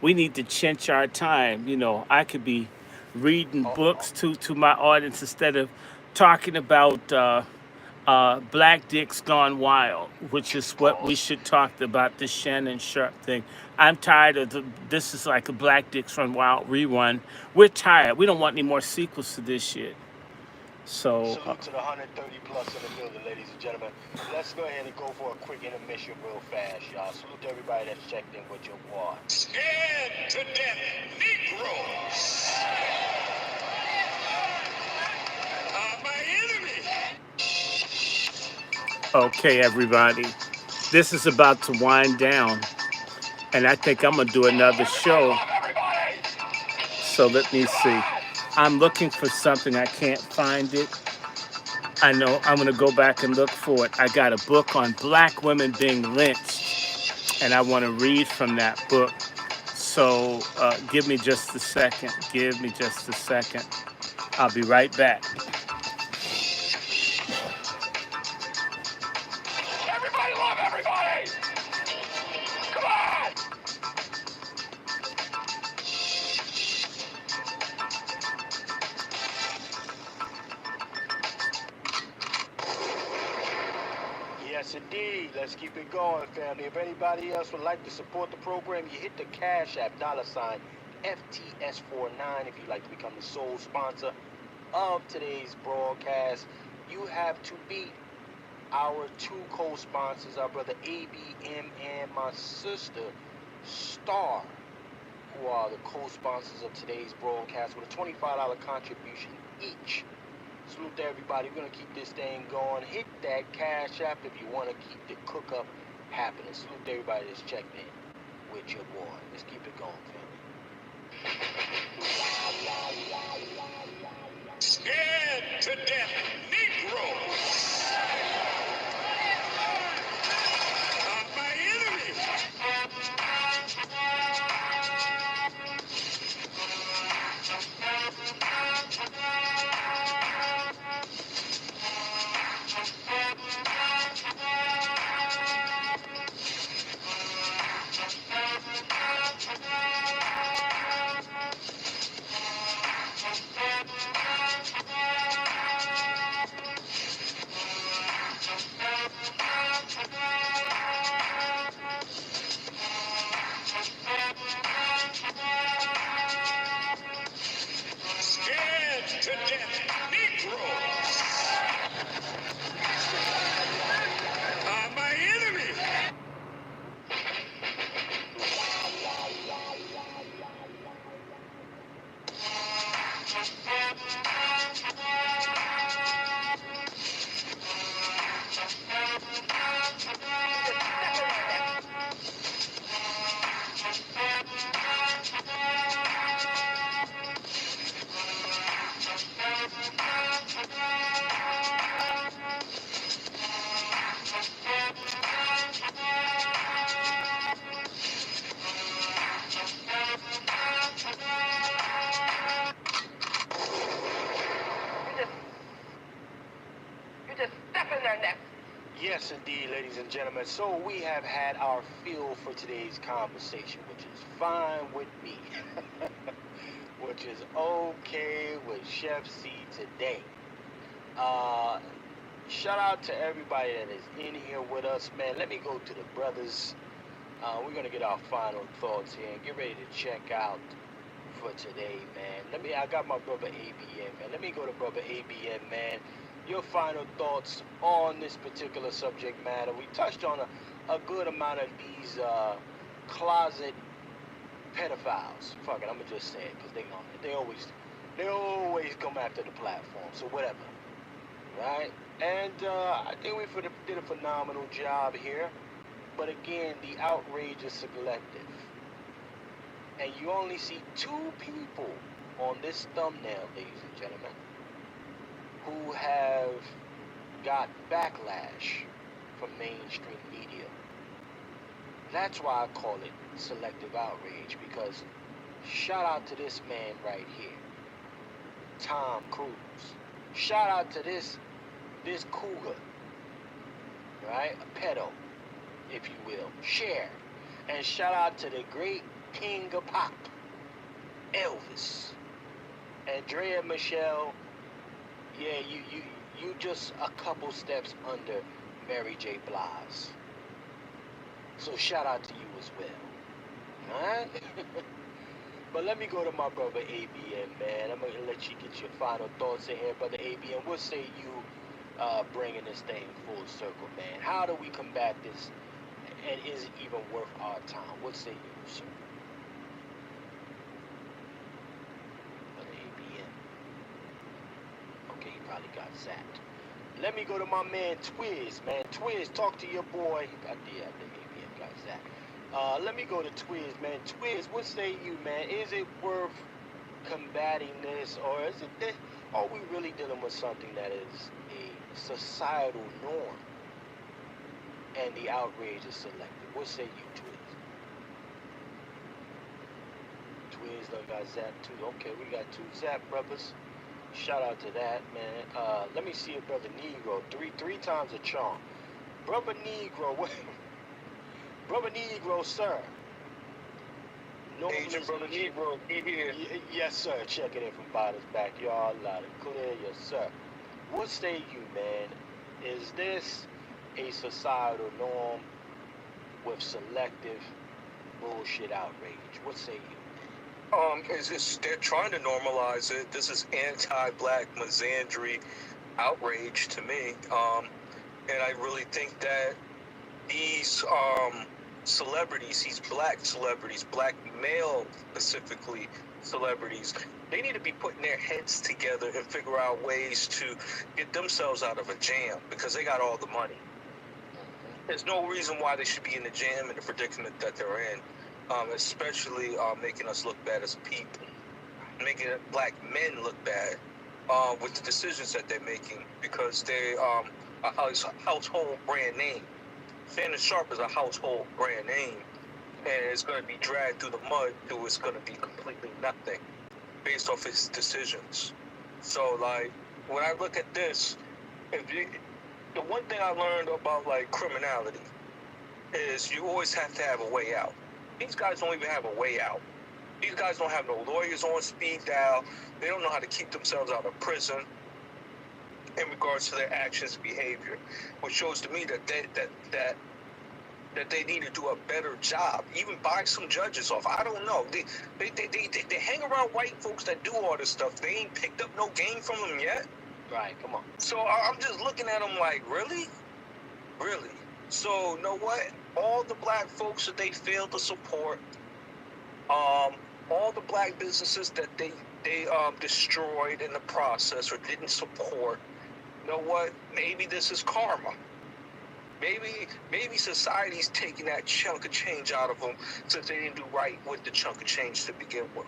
we need to chinch our time. I could be reading books to my audience instead of talking about Black Dicks Gone Wild, which is what we should talk about, this Shannon Sharp thing. I'm tired of this is like a Black Dicks Run Wild rerun. We're tired. We don't want any more sequels to this shit. So salute to the 130 plus in the building, ladies and gentlemen. Let's go ahead and go for a quick intermission real fast, y'all. Salute to everybody that's checked in with your boy. Scared to death Negroes are my enemy. Okay, everybody. This is about to wind down. And I think I'm going to do another show. So let me see. I'm looking for something. I can't find it. I know I'm going to go back and look for it. I got a book on black women being lynched. And I want to read from that book. So give me just a second. Give me just a second. I'll be right back. Everybody love everybody. Come on. Yes, indeed. Let's keep it going, family. If anybody else would like to support the program, you hit the Cash App, $ FTS49. If you'd like to become the sole sponsor of today's broadcast, you have to be our two co-sponsors, our brother ABM and my sister Star, who are the co-sponsors of today's broadcast with a $25 contribution each. Salute to everybody. We're going to keep this thing going. Hit that Cash App if you want to keep the cook-up happening. Salute to everybody that's checked in with your boy. Let's keep it going, family. Scared to death Negroes are my enemy. You just step in their neck. Yes, indeed, ladies and gentlemen. So we have had our feel for today's conversation, which is fine with me, which is okay with Chef C today. Shout out to everybody that is in here with us, man. Let me go to the brothers. We're gonna get our final thoughts here and get ready to check out for today, man. I got my brother ABM, man. Let me go to brother ABM, man. Your final thoughts on this particular subject matter. We touched on a good amount of these closet pedophiles. Fuck it, I'm gonna just say it because they always come after the platform. So whatever, right? And I think we did a phenomenal job here. But again, the outrage is selective. And you only see 2 people on this thumbnail, ladies and gentlemen, who have got backlash from mainstream media. That's why I call it selective outrage, because shout out to this man right here, Tom Cruise. Shout out to this cougar, right? A pedo, if you will. Share. And shout out to the great king of pop, Elvis. Andrea Michelle, yeah, you just a couple steps under Mary J. Blige. So shout out to you as well. Alright? But let me go to my brother ABM, man. I'm going to let you get your final thoughts in here, brother ABM. What say you bringing this thing full circle, man? How do we combat this? And is it even worth our time? What say you, sir? Brother ABM. Okay, he probably got zapped. Let me go to my man Twiz, man. Twiz, talk to your boy. I think ABM got zapped. Let me go to Twiz, man. Twiz, what say you, man? Is it worth combating this, or is it this? Are we really dealing with something that is a societal norm? And the outrage is selective. What say you, Twiz? Twiz done got zapped too. Okay, we got 2 zap brothers. Shout out to that, man. Let me see if brother Negro. Three times a charm. Brother Negro, what? Brother Negro, sir. Agent Brother Negro, he here. Yes, sir. Checking in from Bottom's backyard, loud and clear. Yes, sir. What say you, man? Is this a societal norm with selective bullshit outrage? What say you? They're trying to normalize it. This is anti-black misandry outrage to me. And I really think that these celebrities, these black celebrities, black male specifically celebrities, they need to be putting their heads together and figure out ways to get themselves out of a jam, because they got all the money. There's no reason why they should be in the jam and the predicament that they're in, especially making us look bad as a people, making black men look bad with the decisions that they're making, because they a household brand name. Shannon Sharp is a household brand name, and it's going to be dragged through the mud till it's going to be completely nothing based off his decisions. So, like, when I look at this, the one thing I learned about, like, criminality is you always have to have a way out. These guys don't even have a way out. These guys don't have no lawyers on speed dial. They don't know how to keep themselves out of prison in regards to their actions and behavior, which shows to me that they need to do a better job, even buy some judges off. I don't know. They hang around white folks that do all this stuff. They ain't picked up no game from them yet. Right, come on. So I'm just looking at them like, really? Really? So, you know what? All the black folks that they failed to support, all the black businesses that they destroyed in the process or didn't support, you know what? Maybe this is karma. Maybe society's taking that chunk of change out of them since they didn't do right with the chunk of change to begin with.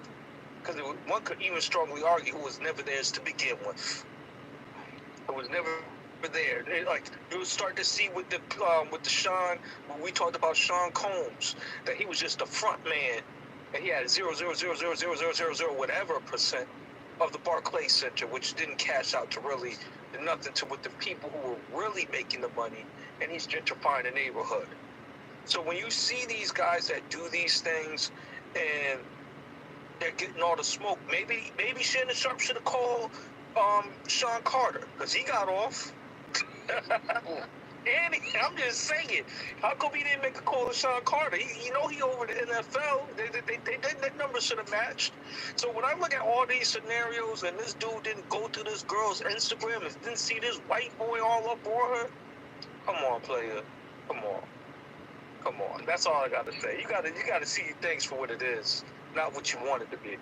Because one could even strongly argue it was never theirs to begin with. It was never there. You would start to see with the Sean, when we talked about Sean Combs, that he was just a front man, and he had 0.0000000 whatever percent of the Barclays Center, which didn't cash out to really nothing to with the people who were really making the money, and he's gentrifying the neighborhood. So when you see these guys that do these things, and they're getting all the smoke, maybe Shannon Sharp should have called Sean Carter, because he got off. I'm just saying, how come he didn't make a call to Sean Carter? He over the NFL. Their numbers should have matched. So when I look at all these scenarios, and this dude didn't go to this girl's Instagram and didn't see this white boy all up on her, come on, player, come on. That's all I got to say. You gotta see things for what it is, not what you want it to be.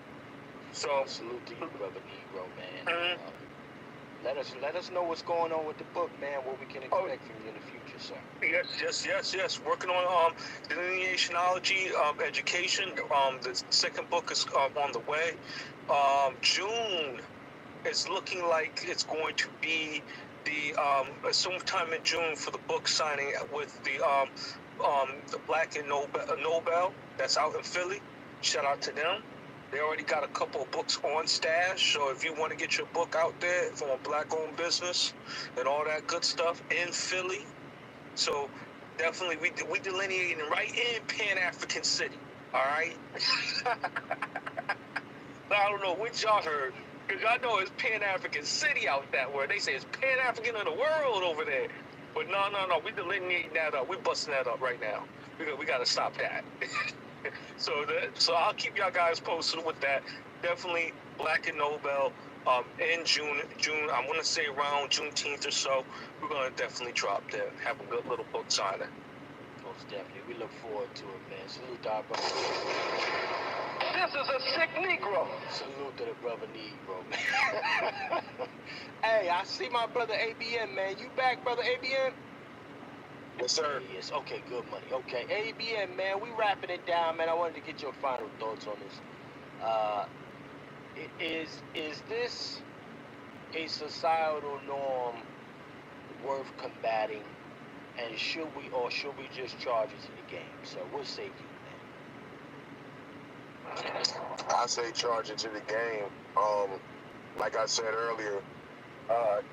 So Salute to you, brother Negro, man. Mhm. Let us know what's going on with the book, man. What we can expect from you in the future, sir. Yes. Working on delineationology education. The second book is on the way. June is looking like it's going to be the sometime in June for the book signing with the Black and Nobel that's out in Philly. Shout out to them. They already got a couple of books on stash, so if you want to get your book out there from a black-owned business and all that good stuff in Philly, so definitely we delineating right in Pan-African City, all right? I don't know what y'all heard, because I know it's Pan-African City out that way. They say it's Pan-African of the world over there. But no, we delineating that up. We busting that up right now. We got to stop that. So I'll keep y'all guys posted with that. Definitely Black and Nobel in June. I'm gonna say around Juneteenth or so. We're gonna definitely drop that. Have a good little book signing. Most definitely. We look forward to it, man. Salute to our brother. This is a sick Negro. Salute to the brother Negro, man. Hey, I see my brother ABN, man. You back, brother ABN? Yes, sir. Yes. Okay, good money. Okay, ABN, man, we wrapping it down, man. I wanted to get your final thoughts on this. Is this a societal norm worth combating, and should we just charge it to the game? So what say you, man? I say charge it to the game. Like I said earlier,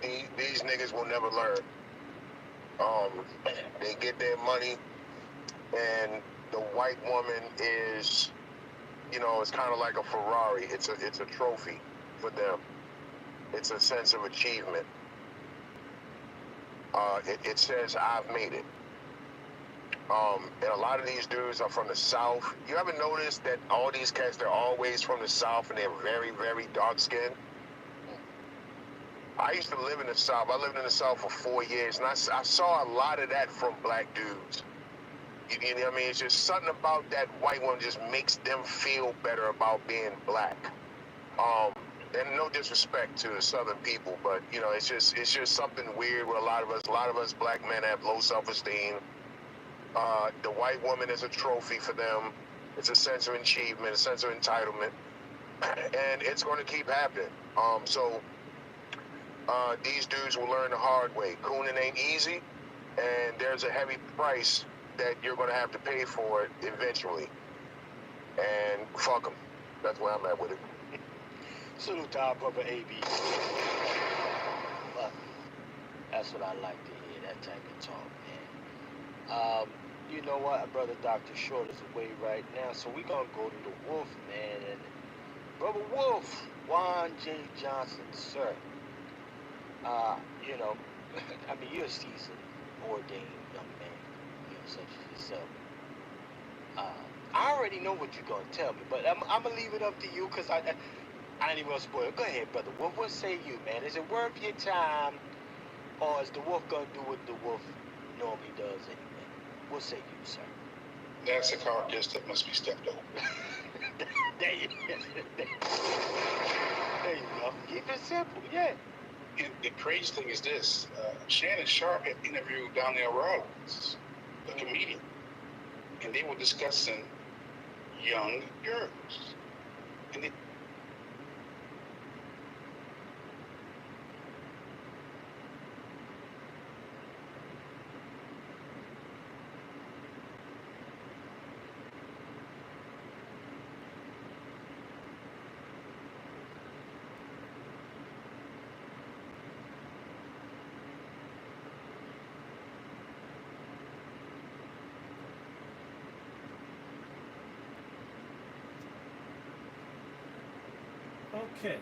these niggas will never learn. They get their money, and the white woman is, it's kind of like a Ferrari. It's a trophy for them. It's a sense of achievement. It says, I've made it. And a lot of these dudes are from the South. You ever notice that all these cats, they're always from the South, and they're very, very dark-skinned? I used to live in the South. I lived in the South for 4 years, and I saw a lot of that from black dudes. You know what I mean? It's just something about that white one just makes them feel better about being black. And no disrespect to the Southern people, but it's just something weird with a lot of us. A lot of us black men have low self-esteem. The white woman is a trophy for them. It's a sense of achievement, a sense of entitlement, and it's going to keep happening. These dudes will learn the hard way. Cooning ain't easy, and there's a heavy price that you're going to have to pay for it eventually. And fuck them. That's where I'm at with it. Salute to our brother AB. But that's what I like to hear, that type of talk, man. You know what? Brother Dr. Short is away right now, so we're going to go to the Wolf, man. And Brother Wolf, Juan J. Johnson, sir. I mean, you're a seasoned, ordained young man, such as yourself. I already know what you're going to tell me, but I'm going to leave it up to you, because I ain't even going to spoil it. Go ahead, brother. What say you, man? Is it worth your time, or is the Wolf going to do what the Wolf normally does anyway? What say you, sir? That's a carcass that must be stepped over. There you go. Keep it simple, yeah. The crazy thing is this: Shannon Sharp had interviewed Donnell Rawlings, a comedian, and they were discussing young girls. And they, Okay.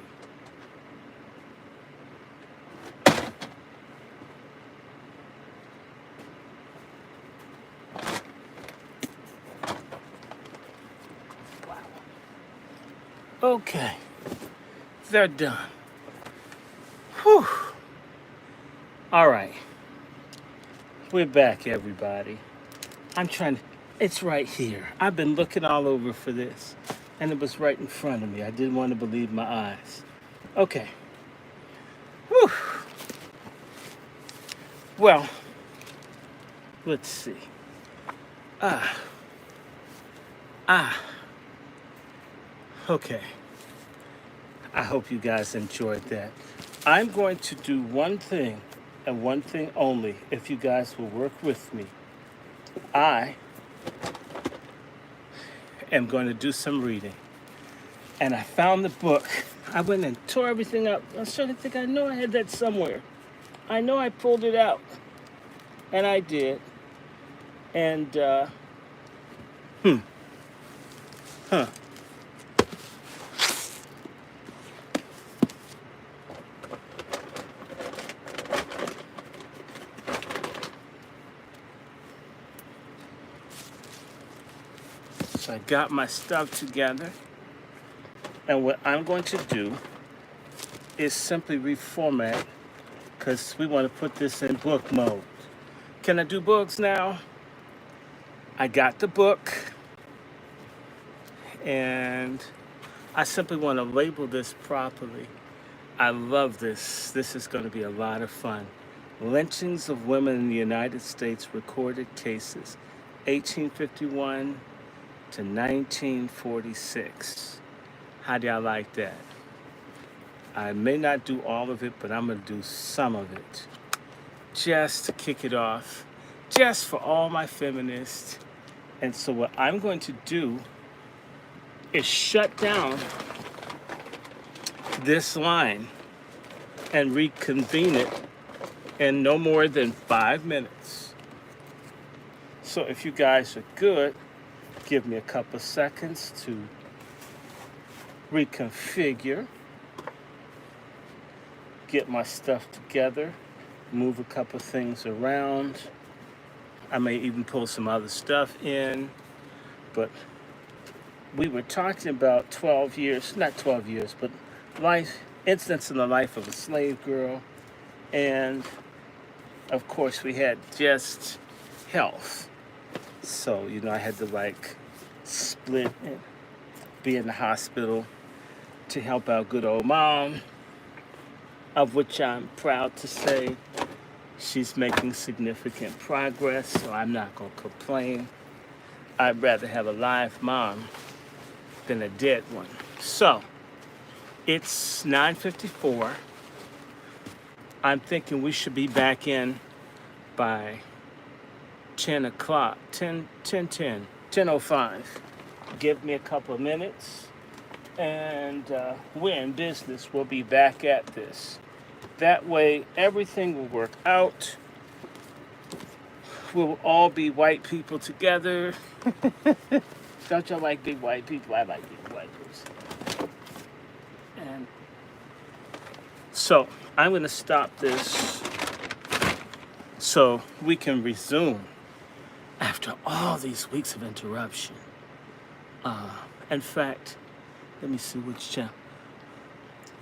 Okay. They're done. Whew. All right. We're back, everybody. I'm trying to, it's right here. I've been looking all over for this, and it was right in front of me. I didn't want to believe my eyes. Okay. Whew. Well, let's see. Okay. I hope you guys enjoyed that. I'm going to do one thing and one thing only if you guys will work with me. I am going to do some reading. And I found the book. I went and tore everything up. I was trying to think, I know I had that somewhere. I know I pulled it out. And I did. And, huh. So I got my stuff together. And what I'm going to do is simply reformat because we want to put this in book mode. Can I do books now? I got the book. And I simply want to label this properly. I love this. This is going to be a lot of fun. Lynchings of women in the United States, recorded cases, 1851 to 1946. How do y'all like that? I may not do all of it, but I'm going to do some of it. Just to kick it off, just for all my feminists. And so what I'm going to do is shut down this line and reconvene it in no more than 5 minutes. So if you guys are good, give me a couple seconds to reconfigure, get my stuff together, move a couple things around. I may even pull some other stuff in, but we were talking about 12 years, not 12 years, but incidents in the life of a slave girl. And of course we had just health. So, I had to split and be in the hospital to help out good old mom, of which I'm proud to say she's making significant progress, so I'm not going to complain. I'd rather have a live mom than a dead one. So, it's 9:54. I'm thinking we should be back in by 10 o'clock, 10:05. Give me a couple of minutes, and we're in business. We'll be back at this. That way, everything will work out. We'll all be white people together. Don't y'all like big white people? I like big white people. And so, I'm going to stop this so we can resume after all these weeks of interruption. In fact, let me see which channel.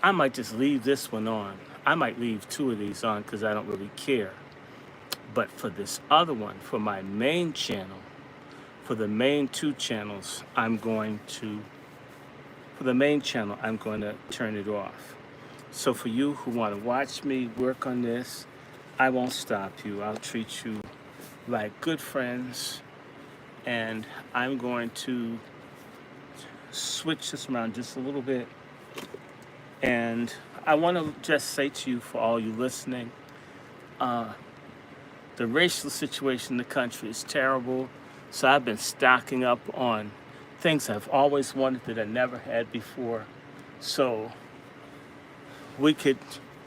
I might just leave this one on. I might leave 2 of these on because I don't really care. But for this other one, for my main channel, For the main two channels, for the main channel, I'm going to turn it off. So for you who want to watch me work on this, I won't stop you. I'll treat you like good friends, and I'm going to switch this around just a little bit. And I want to just say to you, for all you listening, the racial situation in the country is terrible. So I've been stocking up on things I've always wanted that I never had before. So we could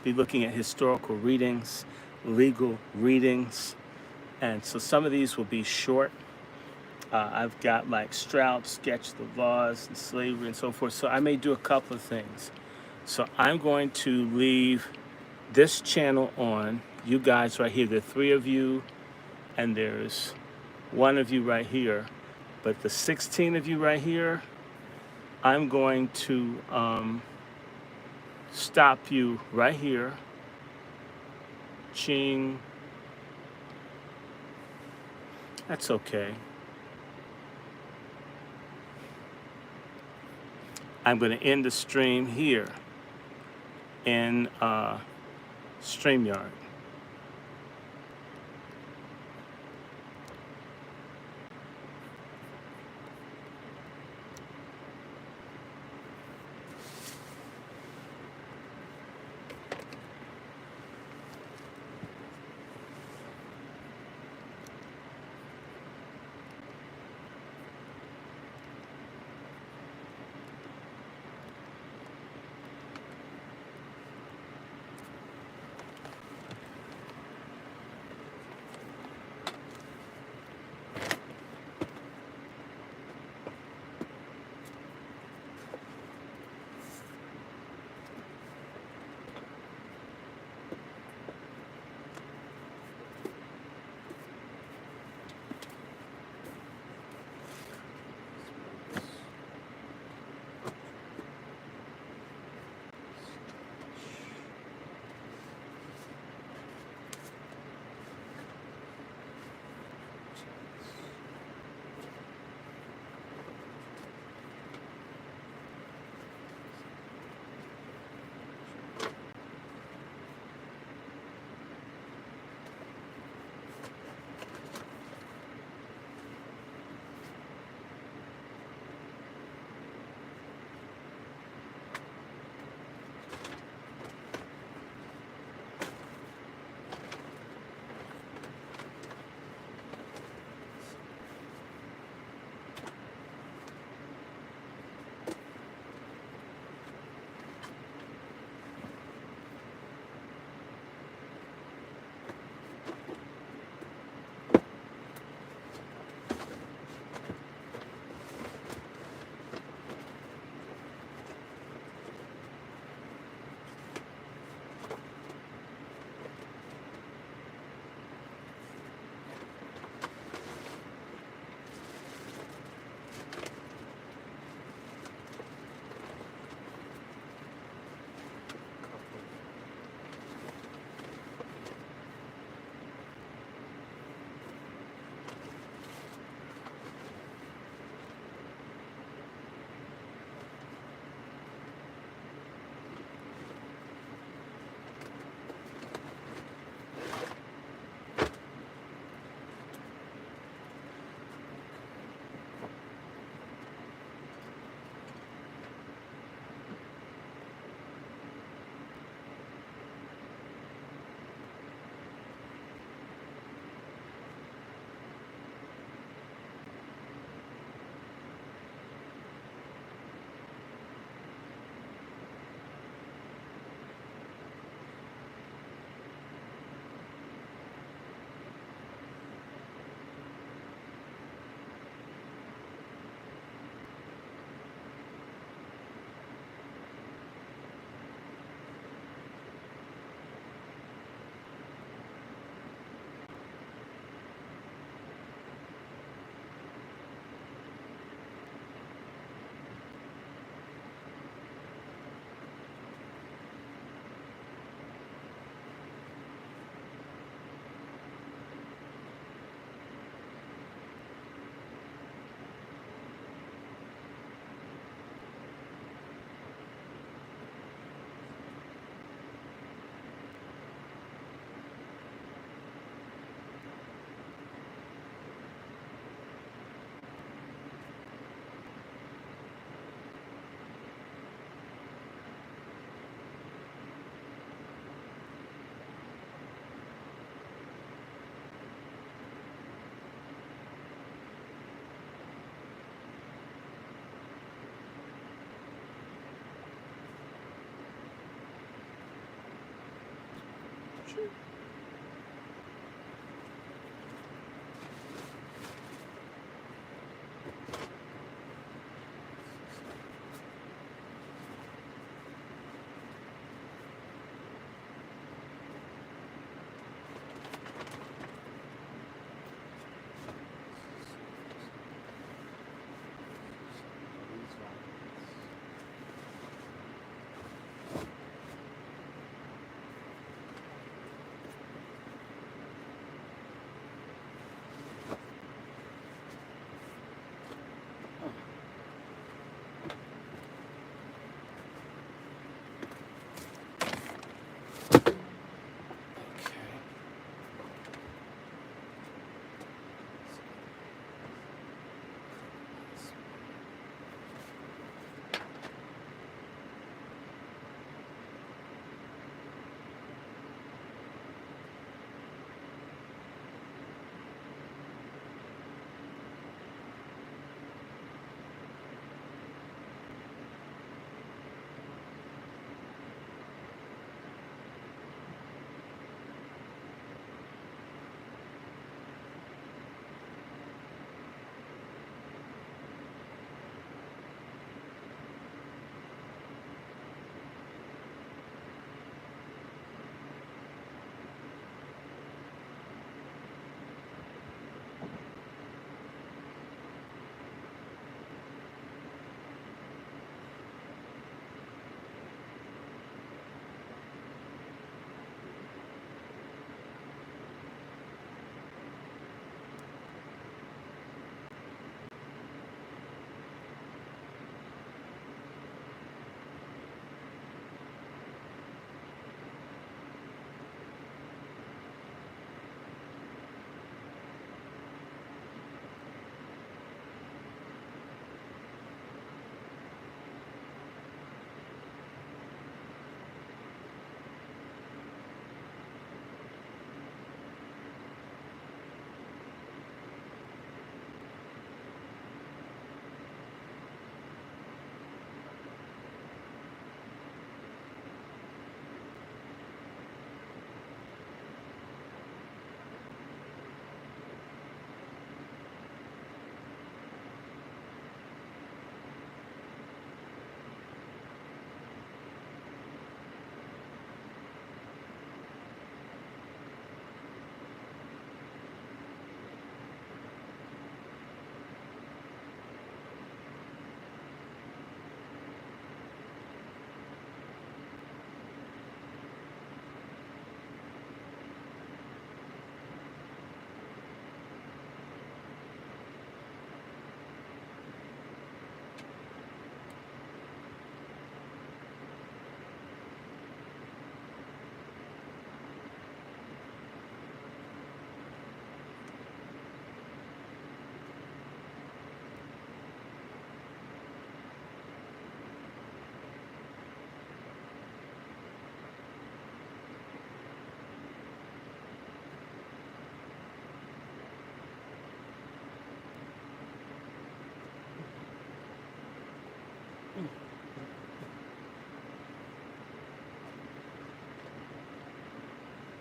be looking at historical readings, legal readings, and so some of these will be short. I've got like Stroud's Sketch the Laws and Slavery and so forth. So I may do a couple of things. So I'm going to leave this channel on. You guys right here, there are 3 of you, and there's 1 of you right here. But the 16 of you right here, I'm going to stop you right here. Ching. That's okay. I'm going to end the stream here in StreamYard.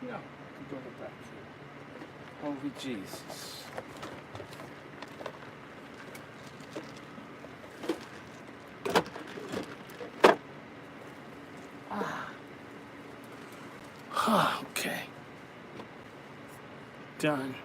Yeah, I can bring it back here. Holy Jesus. Okay. Done.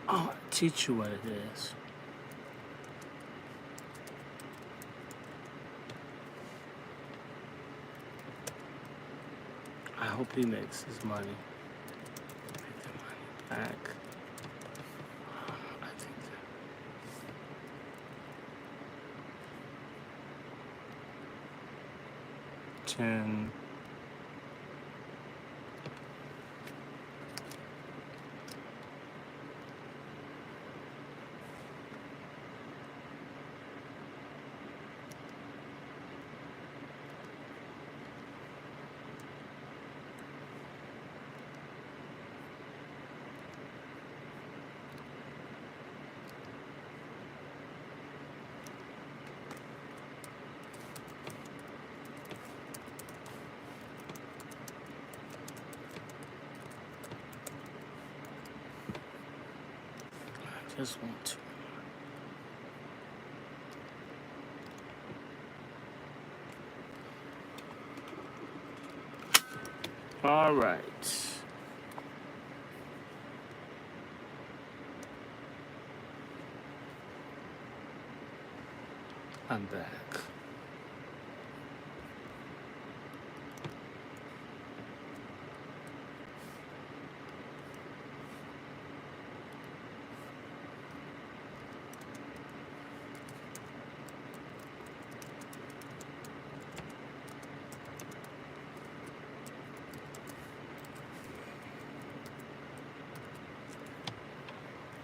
I'll teach you what it is. I hope he makes his money. Take the money back. I think 10. I just want to. All right. I'm back.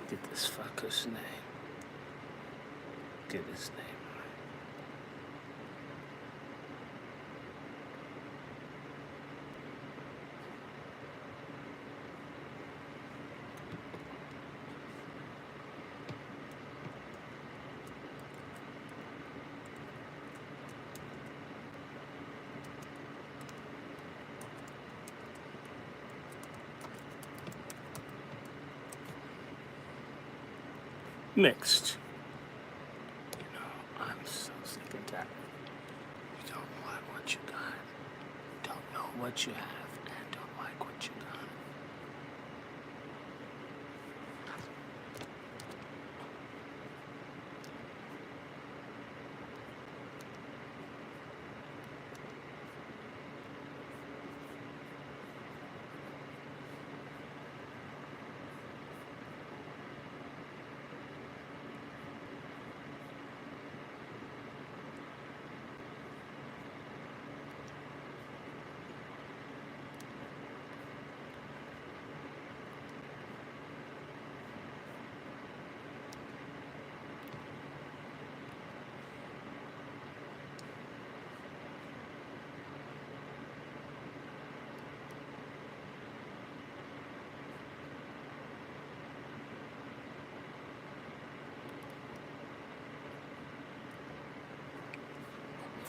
Get this fucker's name. Get his name right. Mixed. You know, I'm so sick and tired. You don't like what you got. Don't know what you have. And don't like what you got.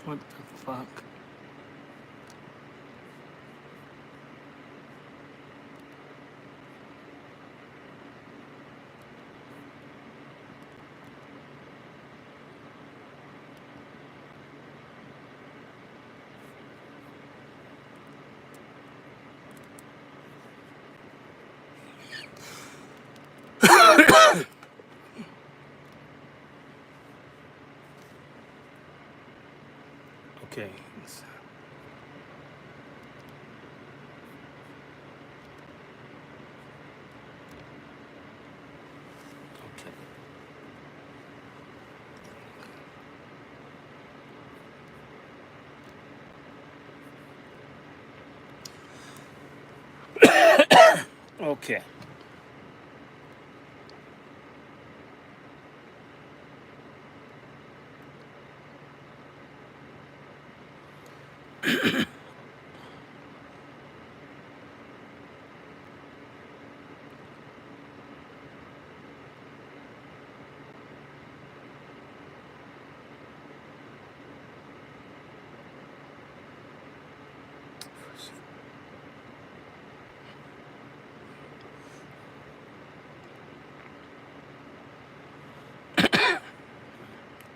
What the fuck? Okay. Okay.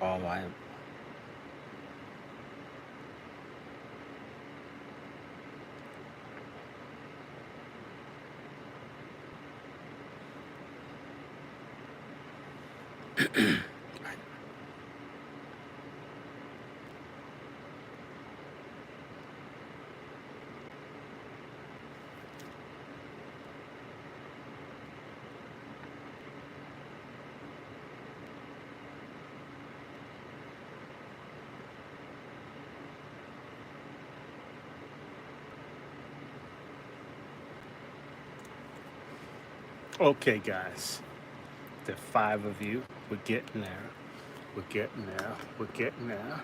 All I Okay, guys. The five of you. We're getting there. We're getting there. We're getting there.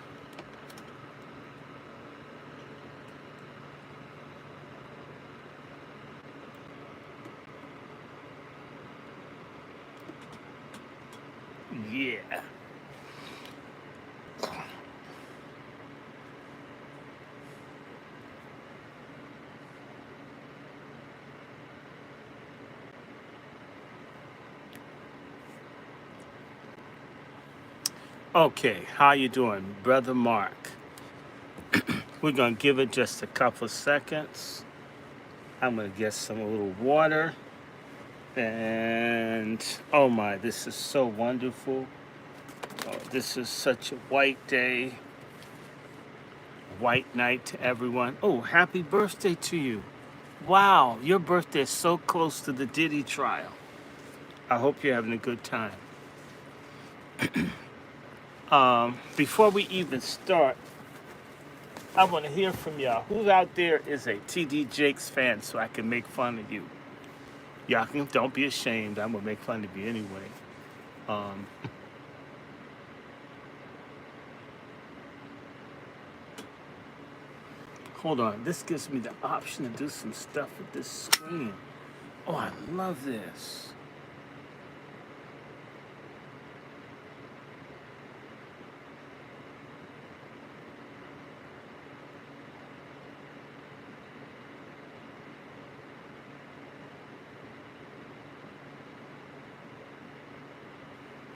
Yeah. Okay, how you doing, brother Mark? We're gonna give it just a couple seconds. I'm gonna get some a little water. And oh my, this is so wonderful. Oh, this is such a white day, white night to everyone. Oh, happy birthday to you. Wow, your birthday is so close to the Diddy trial. I hope you're having a good time. Before we even start, I want to hear from y'all. Who out there is a TD Jakes fan so I can make fun of you? Y'all can, don't be ashamed. I'm going to make fun of you anyway. Um, hold on. This gives me the option to do some stuff with this screen. Oh, I love this.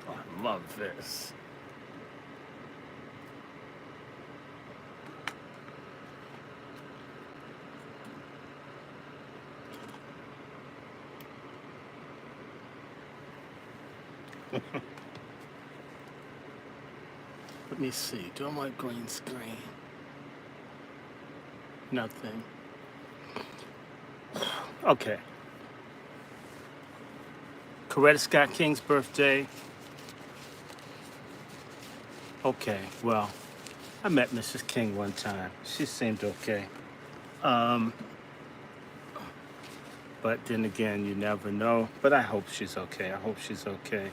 Oh, I love this. Let me see. Do I want green screen? Nothing. Okay. Coretta Scott King's birthday. Okay, well, I met Mrs. King one time. She seemed okay. Um, but then again, you never know. But I hope she's okay. I hope she's okay.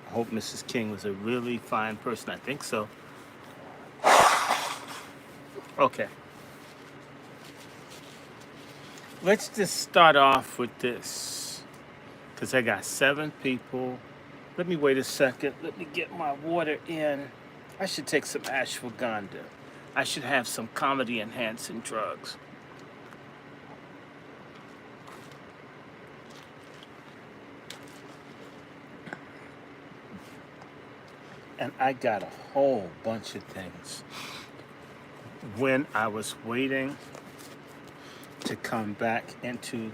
I hope Mrs. King was a really fine person. I think so. Okay. Let's just start off with this. Because I got 7 people. Let me wait a second. Let me get my water in. I should take some ashwagandha. I should have some comedy enhancing drugs. And I got a whole bunch of things. When I was waiting to come back into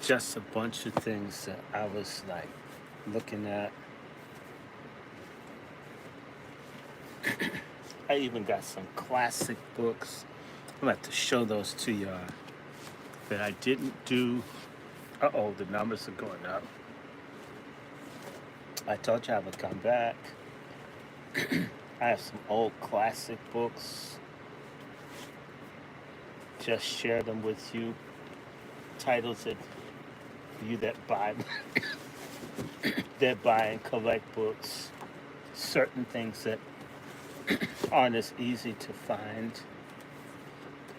just a bunch of things that I was like looking at. I even got some classic books. I'm gonna have to show those to y'all that I didn't do. Uh-oh, the numbers are going up. I told you I would come back. I have some old classic books. Just share them with you. Titles that you that buy that buy and collect books. Certain things that aren't as easy to find.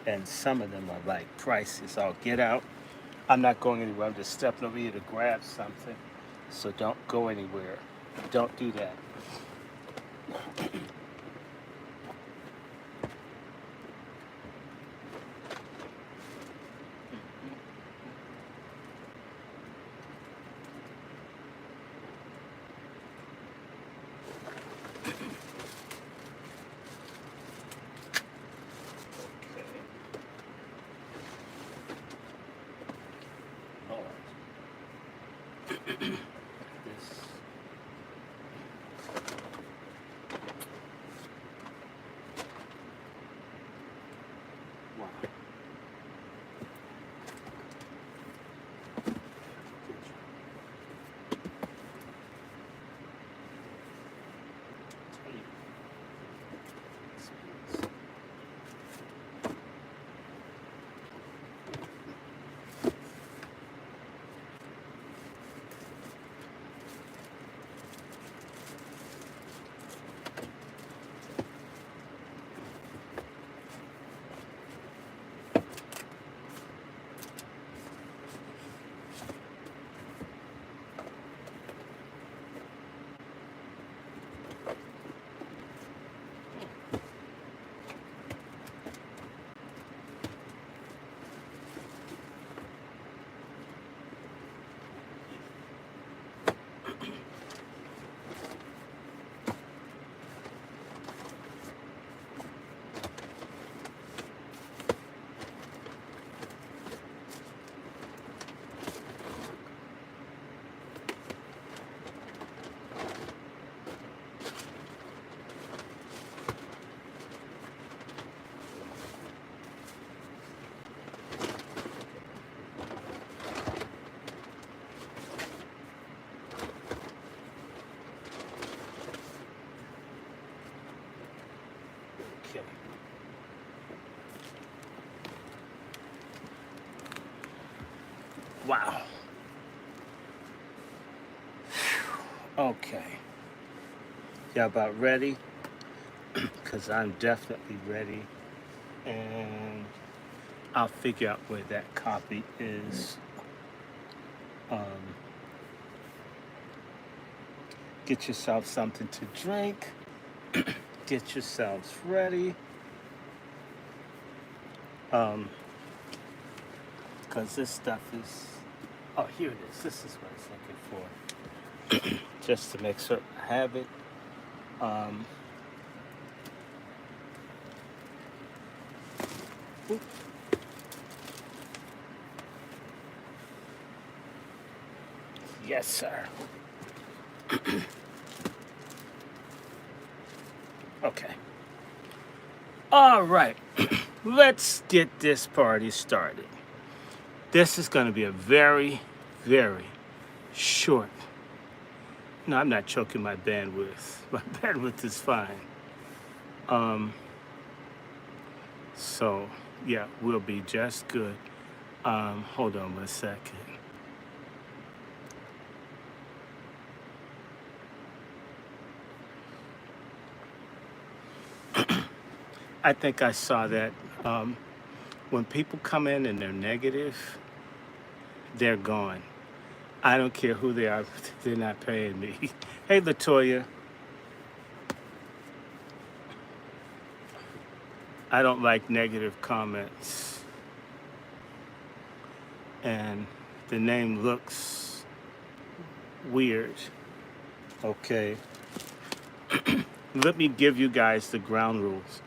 And some of them are like prices. I'll get out. I'm not going anywhere. I'm just stepping over here to grab something. So don't go anywhere. Don't do that. Hold on. This. Wow. Okay. Y'all about ready? Because I'm definitely ready. And I'll figure out where that copy is. Um, get yourself something to drink. Get yourselves ready. Um, because this stuff is. Oh, here it is. This is what I was looking for. Just to make certain I have it. Um, oop. Yes, sir. Okay. All right. Let's get this party started. This is going to be a very, very short. No, I'm not choking my bandwidth. My bandwidth is fine. Um, so, yeah, we'll be just good. Hold on 1 second. I think I saw that. When people come in and they're negative, they're gone. I don't care who they are, they're not paying me. Hey, Latoya, I don't like negative comments. And the name looks weird. Okay. Let me give you guys the ground rules.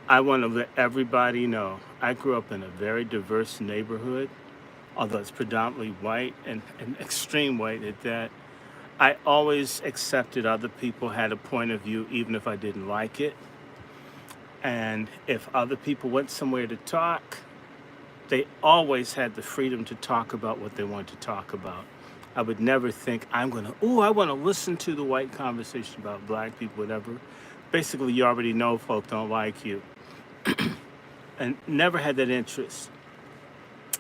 I want to let everybody know I grew up in a very diverse neighborhood, although it's predominantly white and extreme white at that. I always accepted other people had a point of view, even if I didn't like it. And if other people went somewhere to talk, they always had the freedom to talk about what they wanted to talk about. I would never think I want to listen to the white conversation about black people, whatever. Basically, you already know folk don't like you. And never had that interest.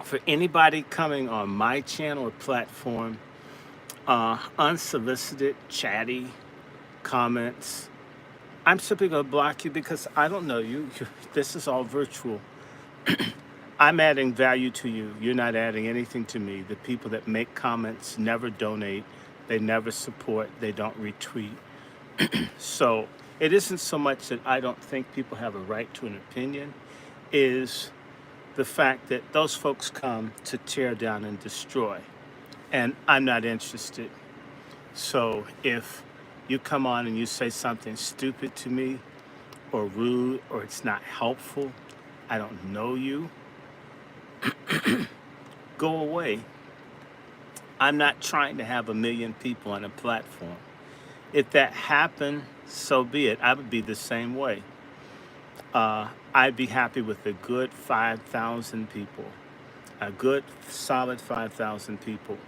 For anybody coming on my channel or platform, unsolicited, chatty comments, I'm simply going to block you because I don't know you. This is all virtual. I'm adding value to you. You're not adding anything to me. The people that make comments never donate. They never support. They don't retweet. So it isn't so much that I don't think people have a right to an opinion, is the fact that those folks come to tear down and destroy. And I'm not interested. So if you come on and you say something stupid to me or rude or it's not helpful, I don't know you, go away. I'm not trying to have 1 million people on a platform. If that happened, so be it. I would be the same way. I'd be happy with a good 5,000 people, a good solid 5,000 people.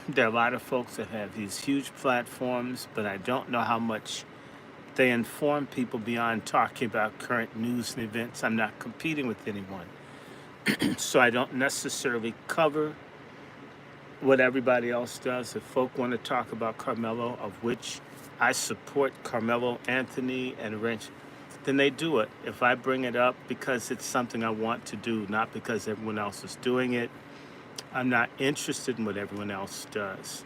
There are a lot of folks that have these huge platforms, but I don't know how much they inform people beyond talking about current news and events. I'm not competing with anyone. So I don't necessarily cover what everybody else does. If folk want to talk about Carmelo, of which I support Carmelo Anthony and Wrench, then they do it. If I bring it up because it's something I want to do, not because everyone else is doing it, I'm not interested in what everyone else does.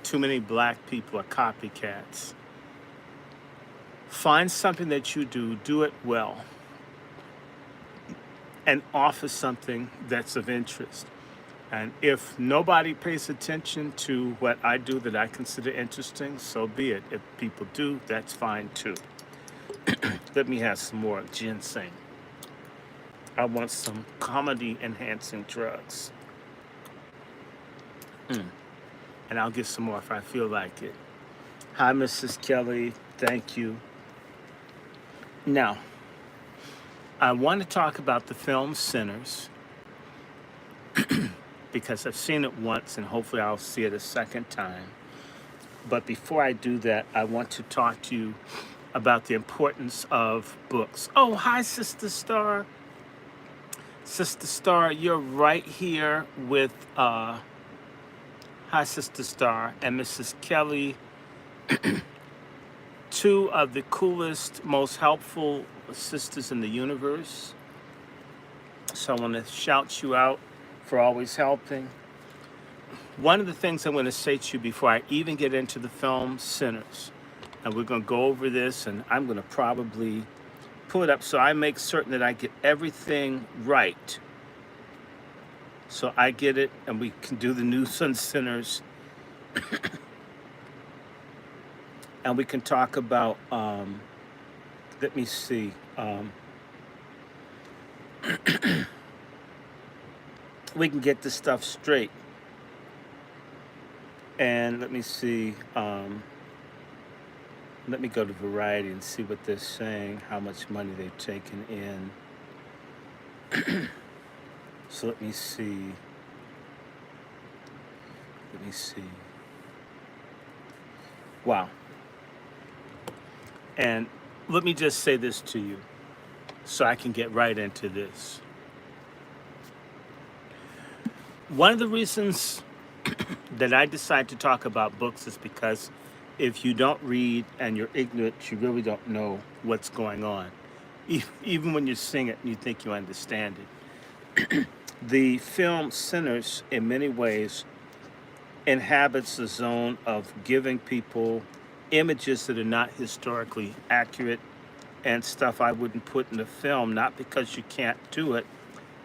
Too many black people are copycats. Find something that you do it well, and offer something that's of interest. And if nobody pays attention to what I do that I consider interesting, so be it. If people do, that's fine too. Let me have some more ginseng. I want some comedy enhancing drugs. And I'll get some more if I feel like it. Hi, Mrs. Kelly. Thank you. Now, I want to talk about the film Sinners because I've seen it once and hopefully I'll see it a second time. But before I do that, I want to talk to you about the importance of books. Oh, hi, Sister Star. Sister Star, you're right here with hi Sister Star and Mrs. Kelly, two of the coolest, most helpful sisters in the universe. So I want to shout you out for always helping. One of the things I'm going to say to you before I even get into the film Sinners, and we're going to go over this, and I'm going to probably pull it up so I make certain that I get everything right. So I get it, and we can do the news on Sinners, and we can talk about, let me see, we can get this stuff straight. And let me see, let me go to Variety and see what they're saying, how much money they've taken in. So let me see. Let me see. Wow. And let me just say this to you so I can get right into this. One of the reasons that I decide to talk about books is because if you don't read and you're ignorant, you really don't know what's going on. Even when you sing it and you think you understand it. The film Sinners, in many ways, inhabits the zone of giving people images that are not historically accurate and stuff I wouldn't put in the film, not because you can't do it,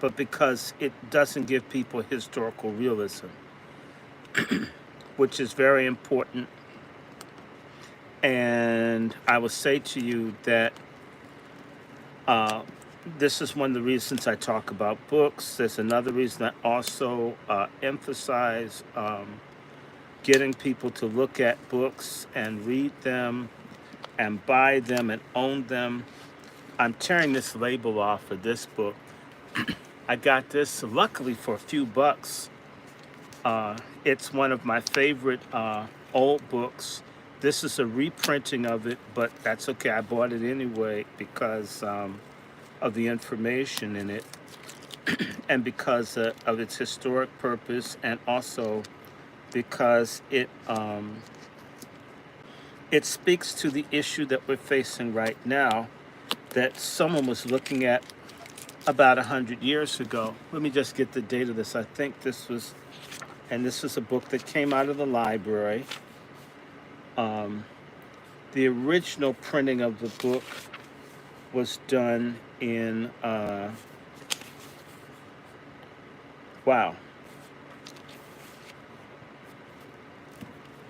but because it doesn't give people historical realism, which is very important. And I will say to you that this is one of the reasons I talk about books. There's another reason I also emphasize getting people to look at books and read them and buy them and own them. I'm tearing this label off of this book. I got this luckily for a few bucks. It's one of my favorite old books. This is a reprinting of it, but that's okay. I bought it anyway because of the information in it and because of its historic purpose, and also because it speaks to the issue that we're facing right now that someone was looking at about 100 years ago. Let me just get the date of this. I think this was, and this is a book that came out of the library. The original printing of the book was done in, wow.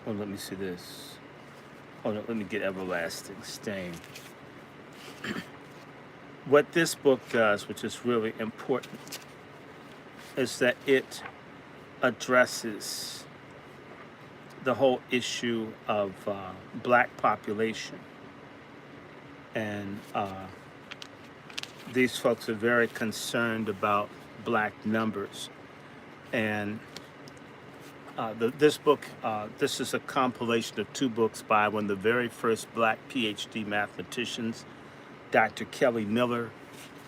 Oh, let me see this. Hold on, let me get Everlasting Stain. What this book does, which is really important, is that it addresses the whole issue of black population. And these folks are very concerned about black numbers. And this book, this is a compilation of two books by one of the very first black PhD mathematicians, Dr. Kelly Miller,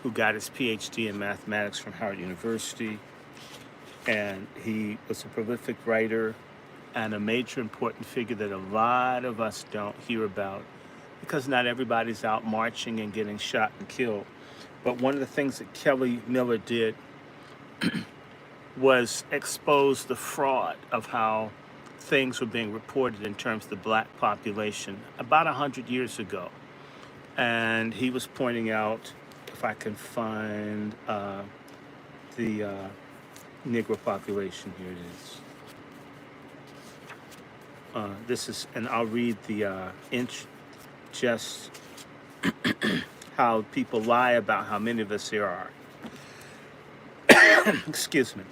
who got his PhD in mathematics from Howard University. And he was a prolific writer and a major important figure that a lot of us don't hear about because not everybody's out marching and getting shot and killed. But one of the things that Kelly Miller did was expose the fraud of how things were being reported in terms of the black population about 100 years ago. And he was pointing out, if I can find the Negro population, here it is. This is, and I'll read the just how people lie about how many of us there are. Excuse me.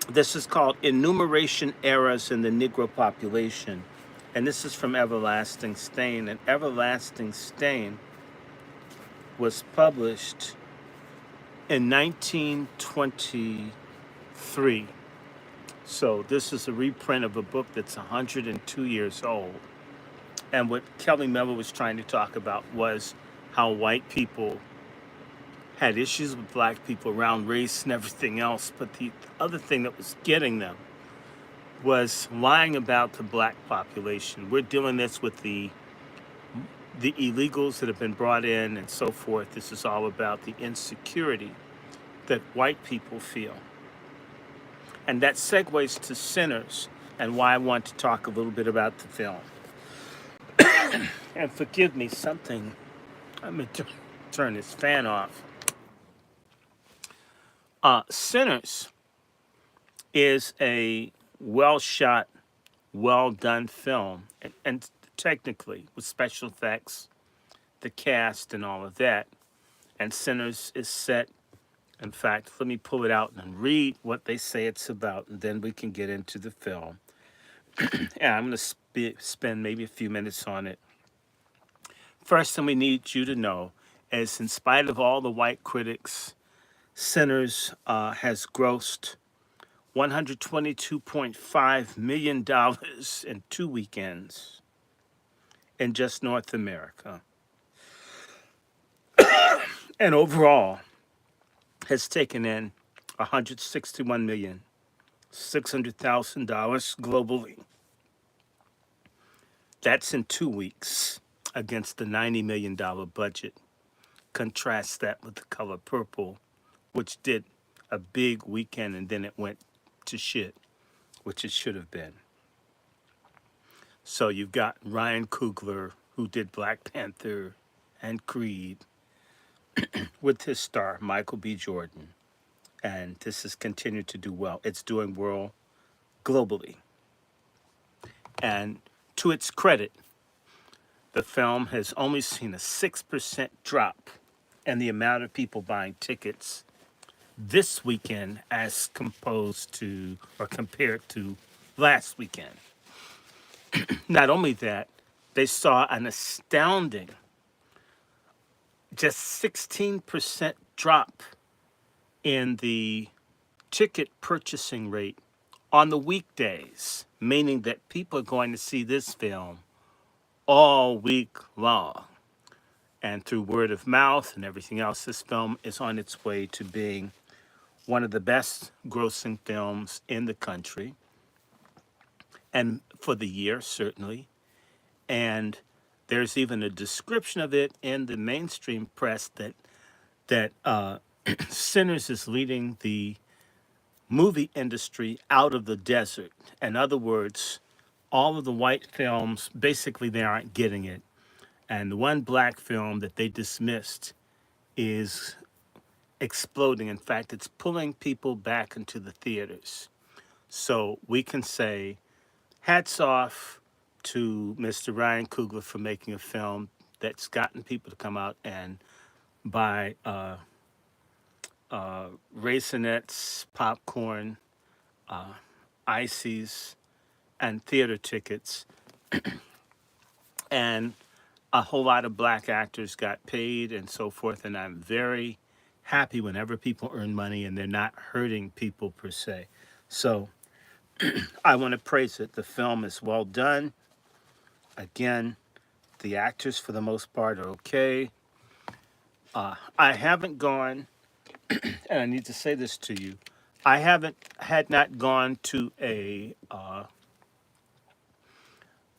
This is called Enumeration Errors in the Negro Population. And this is from Everlasting Stain. And Everlasting Stain was published in 1923. So this is a reprint of a book that's 102 years old. And what Kelly Miller was trying to talk about was how white people had issues with black people around race and everything else, but the other thing that was getting them was lying about the black population. We're doing this with the illegals that have been brought in and so forth. This is all about the insecurity that white people feel. And that segues to Sinners and why I want to talk a little bit about the film. And forgive me, something, I'm going to turn this fan off. Sinners is a well shot, well done film, and technically with special effects, the cast, and all of that. And Sinners is set. In fact, let me pull it out and read what they say it's about, and then we can get into the film. And I'm going to spend maybe a few minutes on it. First thing we need you to know is, in spite of all the white critics, Sinners has grossed $122.5 million in 2 weekends in just North America. And overall, has taken in $161,600,000 globally. That's in 2 weeks against the $90 million budget. Contrast that with The Color Purple, which did a big weekend and then it went to shit, which it should have been. So you've got Ryan Coogler, who did Black Panther and Creed, with his star, Michael B. Jordan. And this has continued to do well. It's doing well globally. And to its credit, the film has only seen a 6% drop in the amount of people buying tickets this weekend as composed to or compared to last weekend. Not only that, they saw an astounding just 16% drop in the ticket purchasing rate on the weekdays, meaning that people are going to see this film all week long. And through word of mouth and everything else, this film is on its way to being one of the best grossing films in the country and for the year, certainly. And there's even a description of it in the mainstream press that Sinners is leading the movie industry out of the desert. In other words, all of the white films, basically, they aren't getting it. And the one black film that they dismissed is exploding. In fact, it's pulling people back into the theaters. So we can say, hats off to Mr. Ryan Coogler for making a film that's gotten people to come out and buy Raisinets, popcorn, ices, and theater tickets. And a whole lot of black actors got paid and so forth. And I'm very happy whenever people earn money and they're not hurting people per se. So I want to praise it. The film is well done. Again, the actors for the most part are okay. I haven't gone, and I need to say this to you, I had not gone to a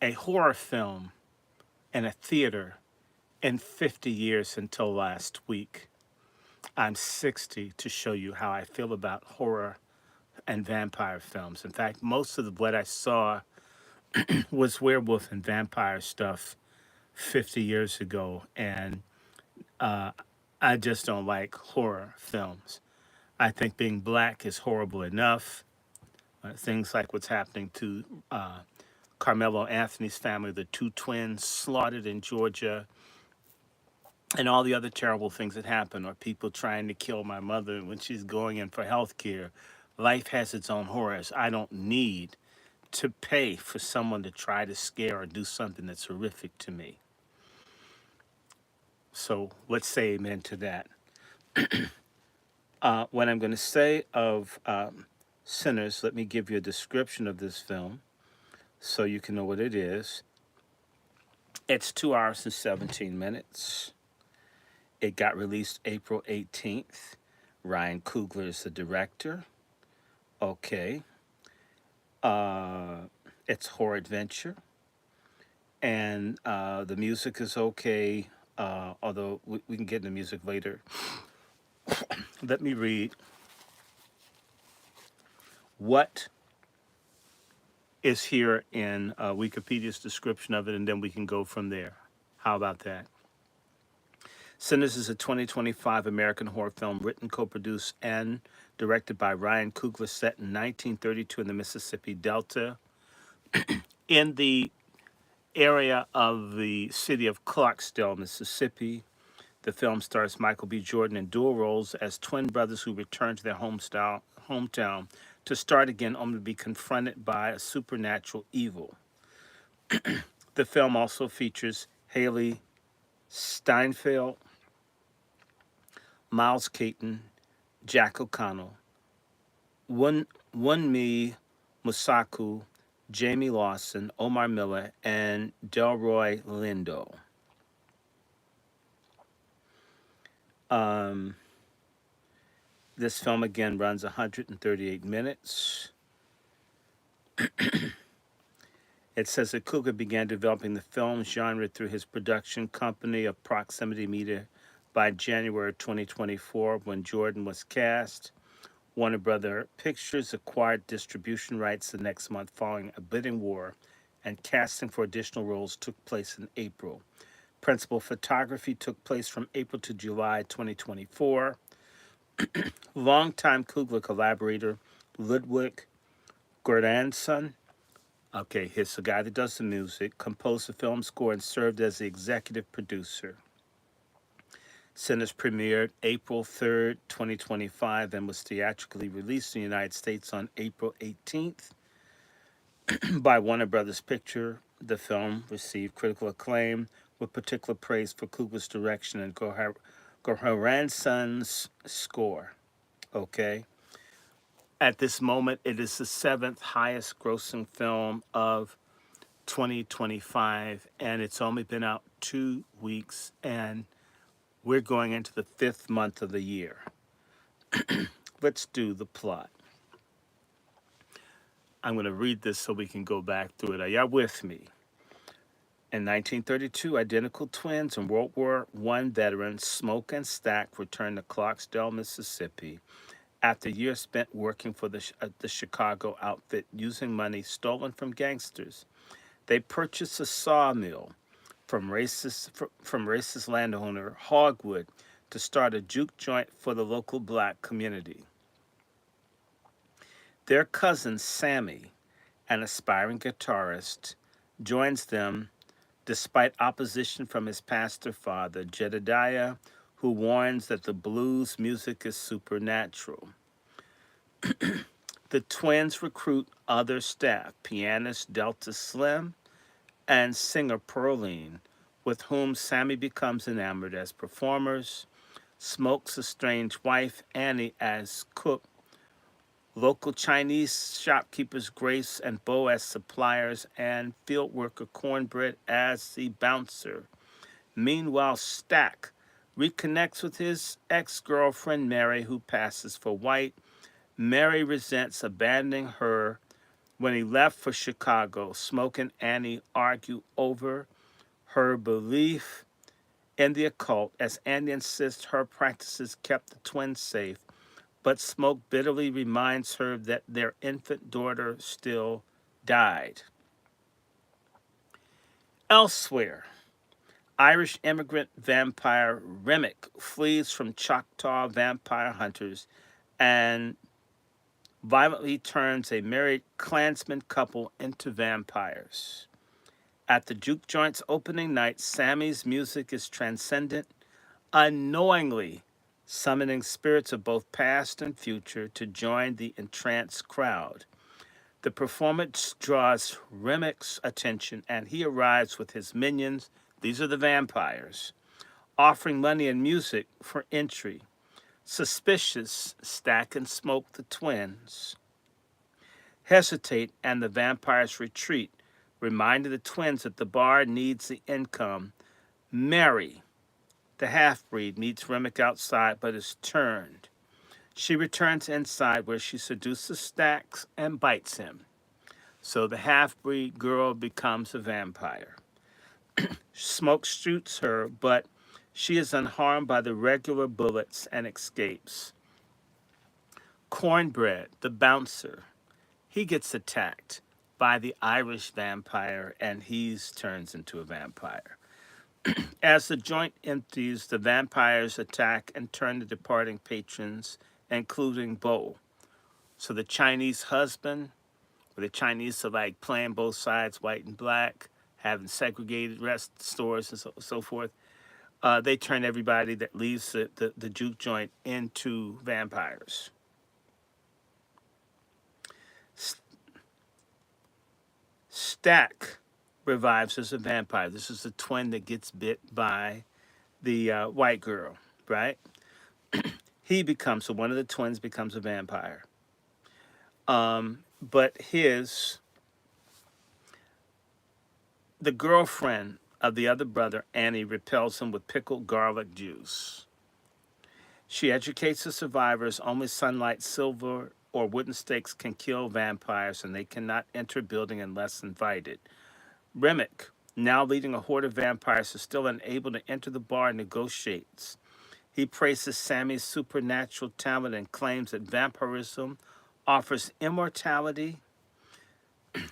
horror film in a theater in 50 years until last week. I'm 60 to show you how I feel about horror and vampire films. In fact, most of what I saw was werewolf and vampire stuff 50 years ago, and I just don't like horror films. I think being black is horrible enough. Things like what's happening to Carmelo Anthony's family, the two twins slaughtered in Georgia, and all the other terrible things that happen, or people trying to kill my mother when she's going in for health care. Life has its own horrors. I don't need to pay for someone to try to scare or do something that's horrific to me. So let's say amen to that. What I'm going to say of Sinners, let me give you a description of this film so you can know what it is. It's 2 hours and 17 minutes. It got released April 18th. Ryan Coogler is the director. Okay. Uh, it's horror adventure. And the music is okay, although we can get into music later. Let me read what is here in Wikipedia's description of it, and then we can go from there. How about that? Sinners is a 2025 American horror film written, co-produced, and directed by Ryan Coogler, set in 1932 in the Mississippi Delta, in the area of the city of Clarksdale, Mississippi. The film stars Michael B. Jordan in dual roles as twin brothers who return to their hometown to start again, only to be confronted by a supernatural evil. The film also features Haley Steinfeld, Miles Caton, Jack O'Connell, Wunmi Musaku, Jamie Lawson, Omar Miller, and Delroy Lindo. This film again runs 138 minutes. It says that Coogler began developing the film genre through his production company of Proximity Media by January 2024, when Jordan was cast. Warner Brother Pictures acquired distribution rights the next month following a bidding war, and casting for additional roles took place in April. Principal photography took place from April to July 2024. Longtime Coogler collaborator Ludwig Göransson, okay, he's the guy that does the music, composed the film score and served as the executive producer. Sinners premiered April 3rd, 2025, and was theatrically released in the United States on April 18th by Warner Brothers Pictures. The film received critical acclaim, with particular praise for Coogler's direction and Göransson's score. Okay. At this moment, it is the seventh highest grossing film of 2025, and it's only been out 2 weeks, and we're going into the 5th month of the year. Let's do the plot. I'm going to read this so we can go back through it. Are y'all with me? In 1932, identical twins and World War I veterans Smoke and Stack returned to Clarksdale, Mississippi, after years spent working for the Chicago outfit using money stolen from gangsters. They purchased a sawmill from racist landowner Hogwood to start a juke joint for the local black community. Their cousin Sammy, an aspiring guitarist, joins them despite opposition from his pastor father, Jedediah, who warns that the blues music is supernatural. The twins recruit other staff, pianist Delta Slim and singer Pearline, with whom Sammy becomes enamored as performers, Smoke's estranged wife Annie as cook, local Chinese shopkeepers Grace and Bo as suppliers, and field worker Cornbread as the bouncer. Meanwhile, Stack reconnects with his ex-girlfriend Mary, who passes for white. Mary resents abandoning her when he left for Chicago. Smoke and Annie argue over her belief in the occult, as Annie insists her practices kept the twins safe, but Smoke bitterly reminds her that their infant daughter still died. Elsewhere, Irish immigrant vampire Remick flees from Choctaw vampire hunters and violently turns a married Klansman couple into vampires. At the juke joint's opening night, Sammy's music is transcendent, unknowingly summoning spirits of both past and future to join the entranced crowd. The performance draws Remick's attention, and he arrives with his minions, these are the vampires, offering money and music for entry. Suspicious, Stack and Smoke, the twins, hesitate, and the vampires retreat, reminding the twins that the bar needs the income. Mary, The half-breed meets Remick outside but is turned. She returns inside where she seduces Stacks and bites him. So the half-breed girl becomes a vampire. Smoke shoots her, but she is unharmed by the regular bullets and escapes. Cornbread, the bouncer, he gets attacked by the Irish vampire and he turns into a vampire. As the joint empties, the vampires attack and turn the departing patrons, including Bo. So the Chinese husband, where the Chinese are like playing both sides, white and black, having segregated rest stores and so forth, they turn everybody that leaves the juke joint into vampires. Stack revives as a vampire. This is the twin that gets bit by the white girl, right? He becomes, so one of the twins becomes a vampire. But the girlfriend of the other brother, Annie, repels him with pickled garlic juice. She educates the survivors only sunlight, silver, or wooden stakes can kill vampires, and they cannot enter a building unless invited. Remick, now leading a horde of vampires, is still unable to enter the bar and negotiates. He praises Sammy's supernatural talent and claims that vampirism offers immortality,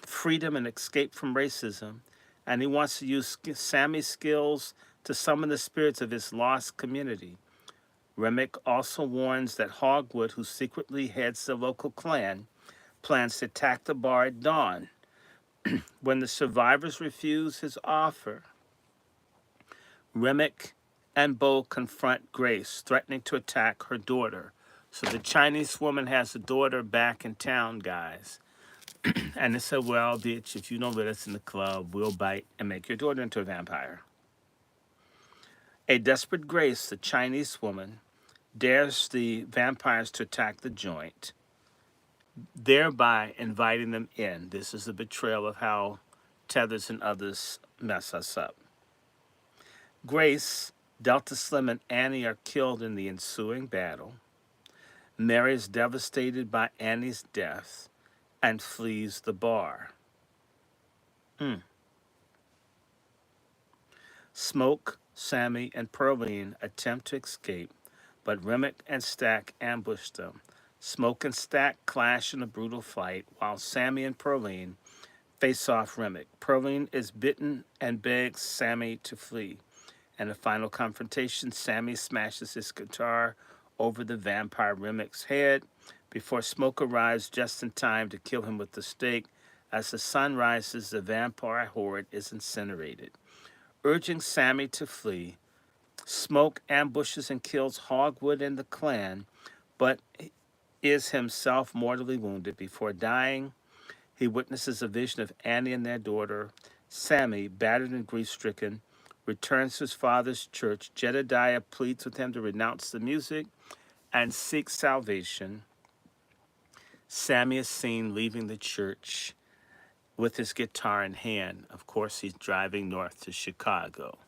freedom, and escape from racism, and he wants to use Sammy's skills to summon the spirits of his lost community. Remick also warns that Hogwood, who secretly heads the local clan, plans to attack the bar at dawn. When the survivors refuse his offer, Remick and Bo confront Grace, threatening to attack her daughter. So the Chinese woman has a daughter back in town, guys. And they said, well, bitch, if you don't let us in the club, we'll bite and make your daughter into a vampire. A desperate Grace, the Chinese woman, dares the vampires to attack the joint, thereby inviting them in. This is a betrayal of how Tethers and others mess us up. Grace, Delta Slim, and Annie are killed in the ensuing battle. Mary is devastated by Annie's death and flees the bar. Smoke, Sammy, and Pearline attempt to escape, but Remick and Stack ambush them. Smoke and Stack clash in a brutal fight, while Sammy and Pearline face off Remick. Pearline is bitten and begs Sammy to flee. In a final confrontation, Sammy smashes his guitar over the vampire Remick's head before Smoke arrives just in time to kill him with the stake. As the sun rises, the vampire horde is incinerated. Urging Sammy to flee, Smoke ambushes and kills Hogwood and the clan, but is himself mortally wounded. Before dying, he witnesses a vision of Annie and their daughter. Sammy, battered and grief-stricken, returns to his father's church. Jedediah pleads with him to renounce the music and seek salvation. Sammy is seen leaving the church with his guitar in hand. Of course, he's driving north to Chicago.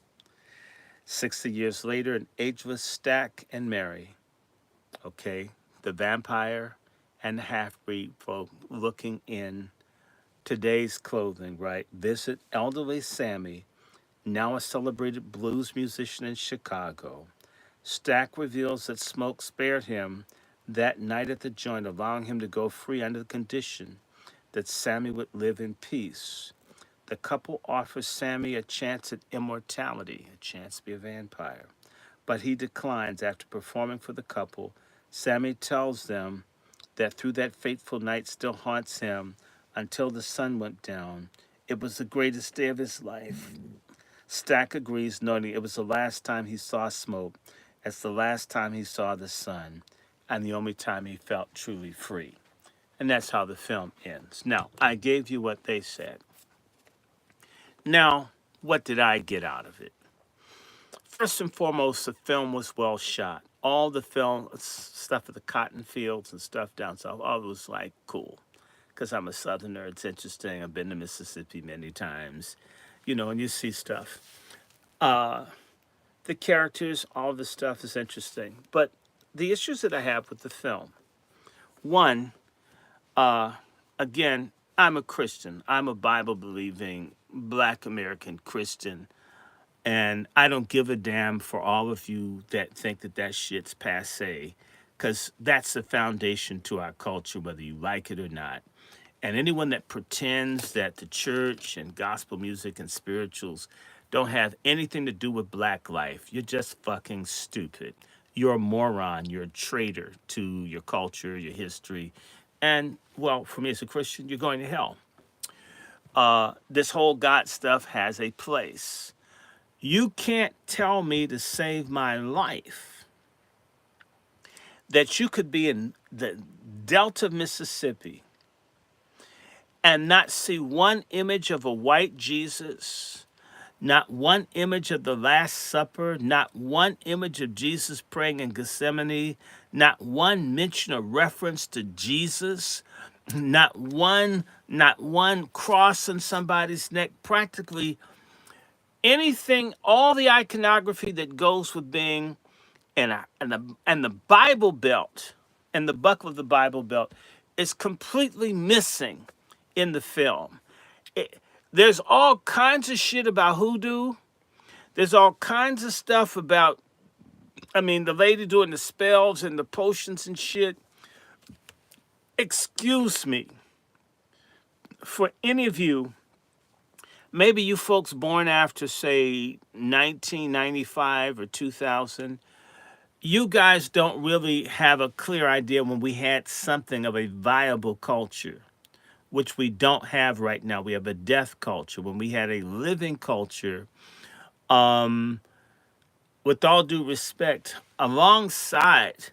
60 years later, an ageless Stack and Mary, the vampire and the half-breed folk looking in today's clothing, right? Visit elderly Sammy, now a celebrated blues musician in Chicago. Stack reveals that Smoke spared him that night at the joint, allowing him to go free under the condition that Sammy would live in peace. The couple offers Sammy a chance at immortality, a chance to be a vampire. But he declines. After performing for the couple, Sammy tells them that through that fateful night still haunts him until the sun went down. It was the greatest day of his life. Stack agrees, noting it was the last time he saw Smoke, as the last time he saw the sun, and the only time he felt truly free. And that's how the film ends. Now, I gave you what they said. Now, what did I get out of it? First and foremost, the film was well shot. All the film stuff at the cotton fields and stuff down south, all was like cool. Because I'm a southerner, it's interesting. I've been to Mississippi many times, and you see stuff. The the characters, all the stuff is interesting. But the issues that I have with the film, one, uh, again, I'm a Christian. I'm a Bible believing Black American Christian. And I don't give a damn for all of you that think that that shit's passe, because that's the foundation to our culture, whether you like it or not. And anyone that pretends that the church and gospel music and spirituals don't have anything to do with black life, you're just fucking stupid. You're a moron. You're a traitor to your culture, your history. And, well, for me as a Christian, you're going to hell. This whole God stuff has a place. You can't tell me to save my life that you could be in the Delta of Mississippi and not see one image of a white Jesus, not one image of the Last Supper, not one image of Jesus praying in Gethsemane, not one mention or reference to Jesus, not one cross on somebody's neck, practically anything, all the iconography that goes with being and the Bible Belt and the buckle of the Bible Belt is completely missing in the film. There's all kinds of shit about hoodoo. There's all kinds of stuff about, I mean, the lady doing the spells and the potions and shit. Excuse me. For any of you, maybe you folks born after, say, 1995 or 2000, you guys don't really have a clear idea when we had something of a viable culture, which we don't have right now. We have a death culture. When we had a living culture, with all due respect, alongside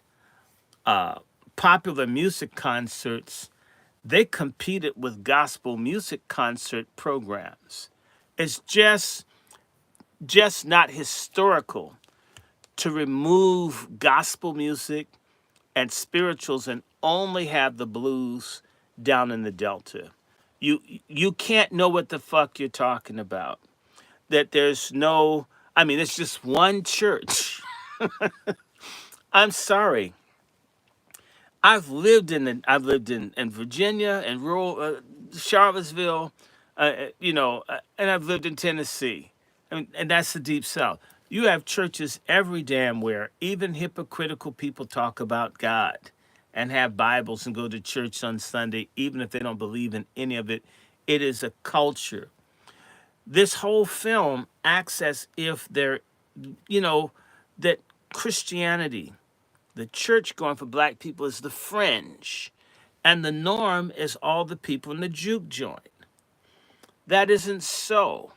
popular music concerts, they competed with gospel music concert programs. It's just not historical to remove gospel music and spirituals and only have the blues down in the Delta. You can't know what the fuck you're talking about. That there's no, I mean, it's just one church. I'm sorry. I've lived in Virginia and rural Charlottesville, and I've lived in Tennessee. I mean, and that's the deep south. You have churches every damn where. Even hypocritical people talk about God and have Bibles and go to church on Sunday, even if they don't believe in any of it. It is a culture. This whole film acts as if that Christianity, the church going for black people, is the fringe, and the norm is all the people in the juke joint. That isn't so.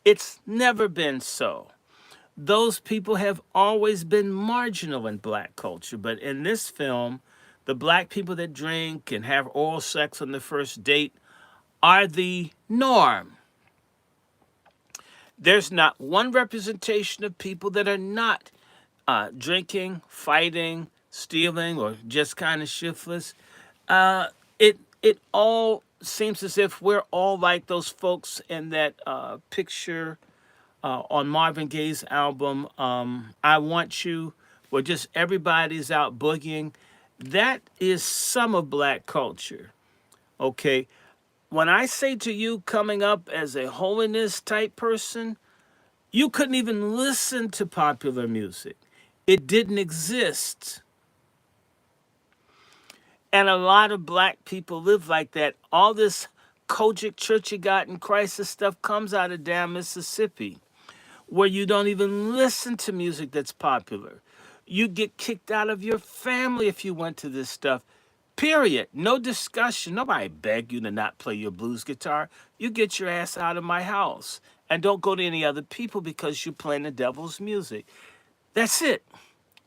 It's never been so. Those people have always been marginal in black culture, but in this film, the black people that drink and have oral sex on the first date are the norm. There's not one representation of people that are not drinking, fighting, stealing, or just kind of shiftless. It all seems as if we're all like those folks in that picture on Marvin Gaye's album, "I Want You," where just everybody's out boogieing. That is some of black culture. Okay, when I say to you, coming up as a holiness type person, you couldn't even listen to popular music. It didn't exist. And a lot of black people live like that. All this Kojic churchy gotten crisis stuff comes out of damn Mississippi, where you don't even listen to music that's popular. You get kicked out of your family if you went to this stuff. Period. No discussion. Nobody begged you to not play your blues guitar. You get your ass out of my house and don't go to any other people because you're playing the devil's music. That's it.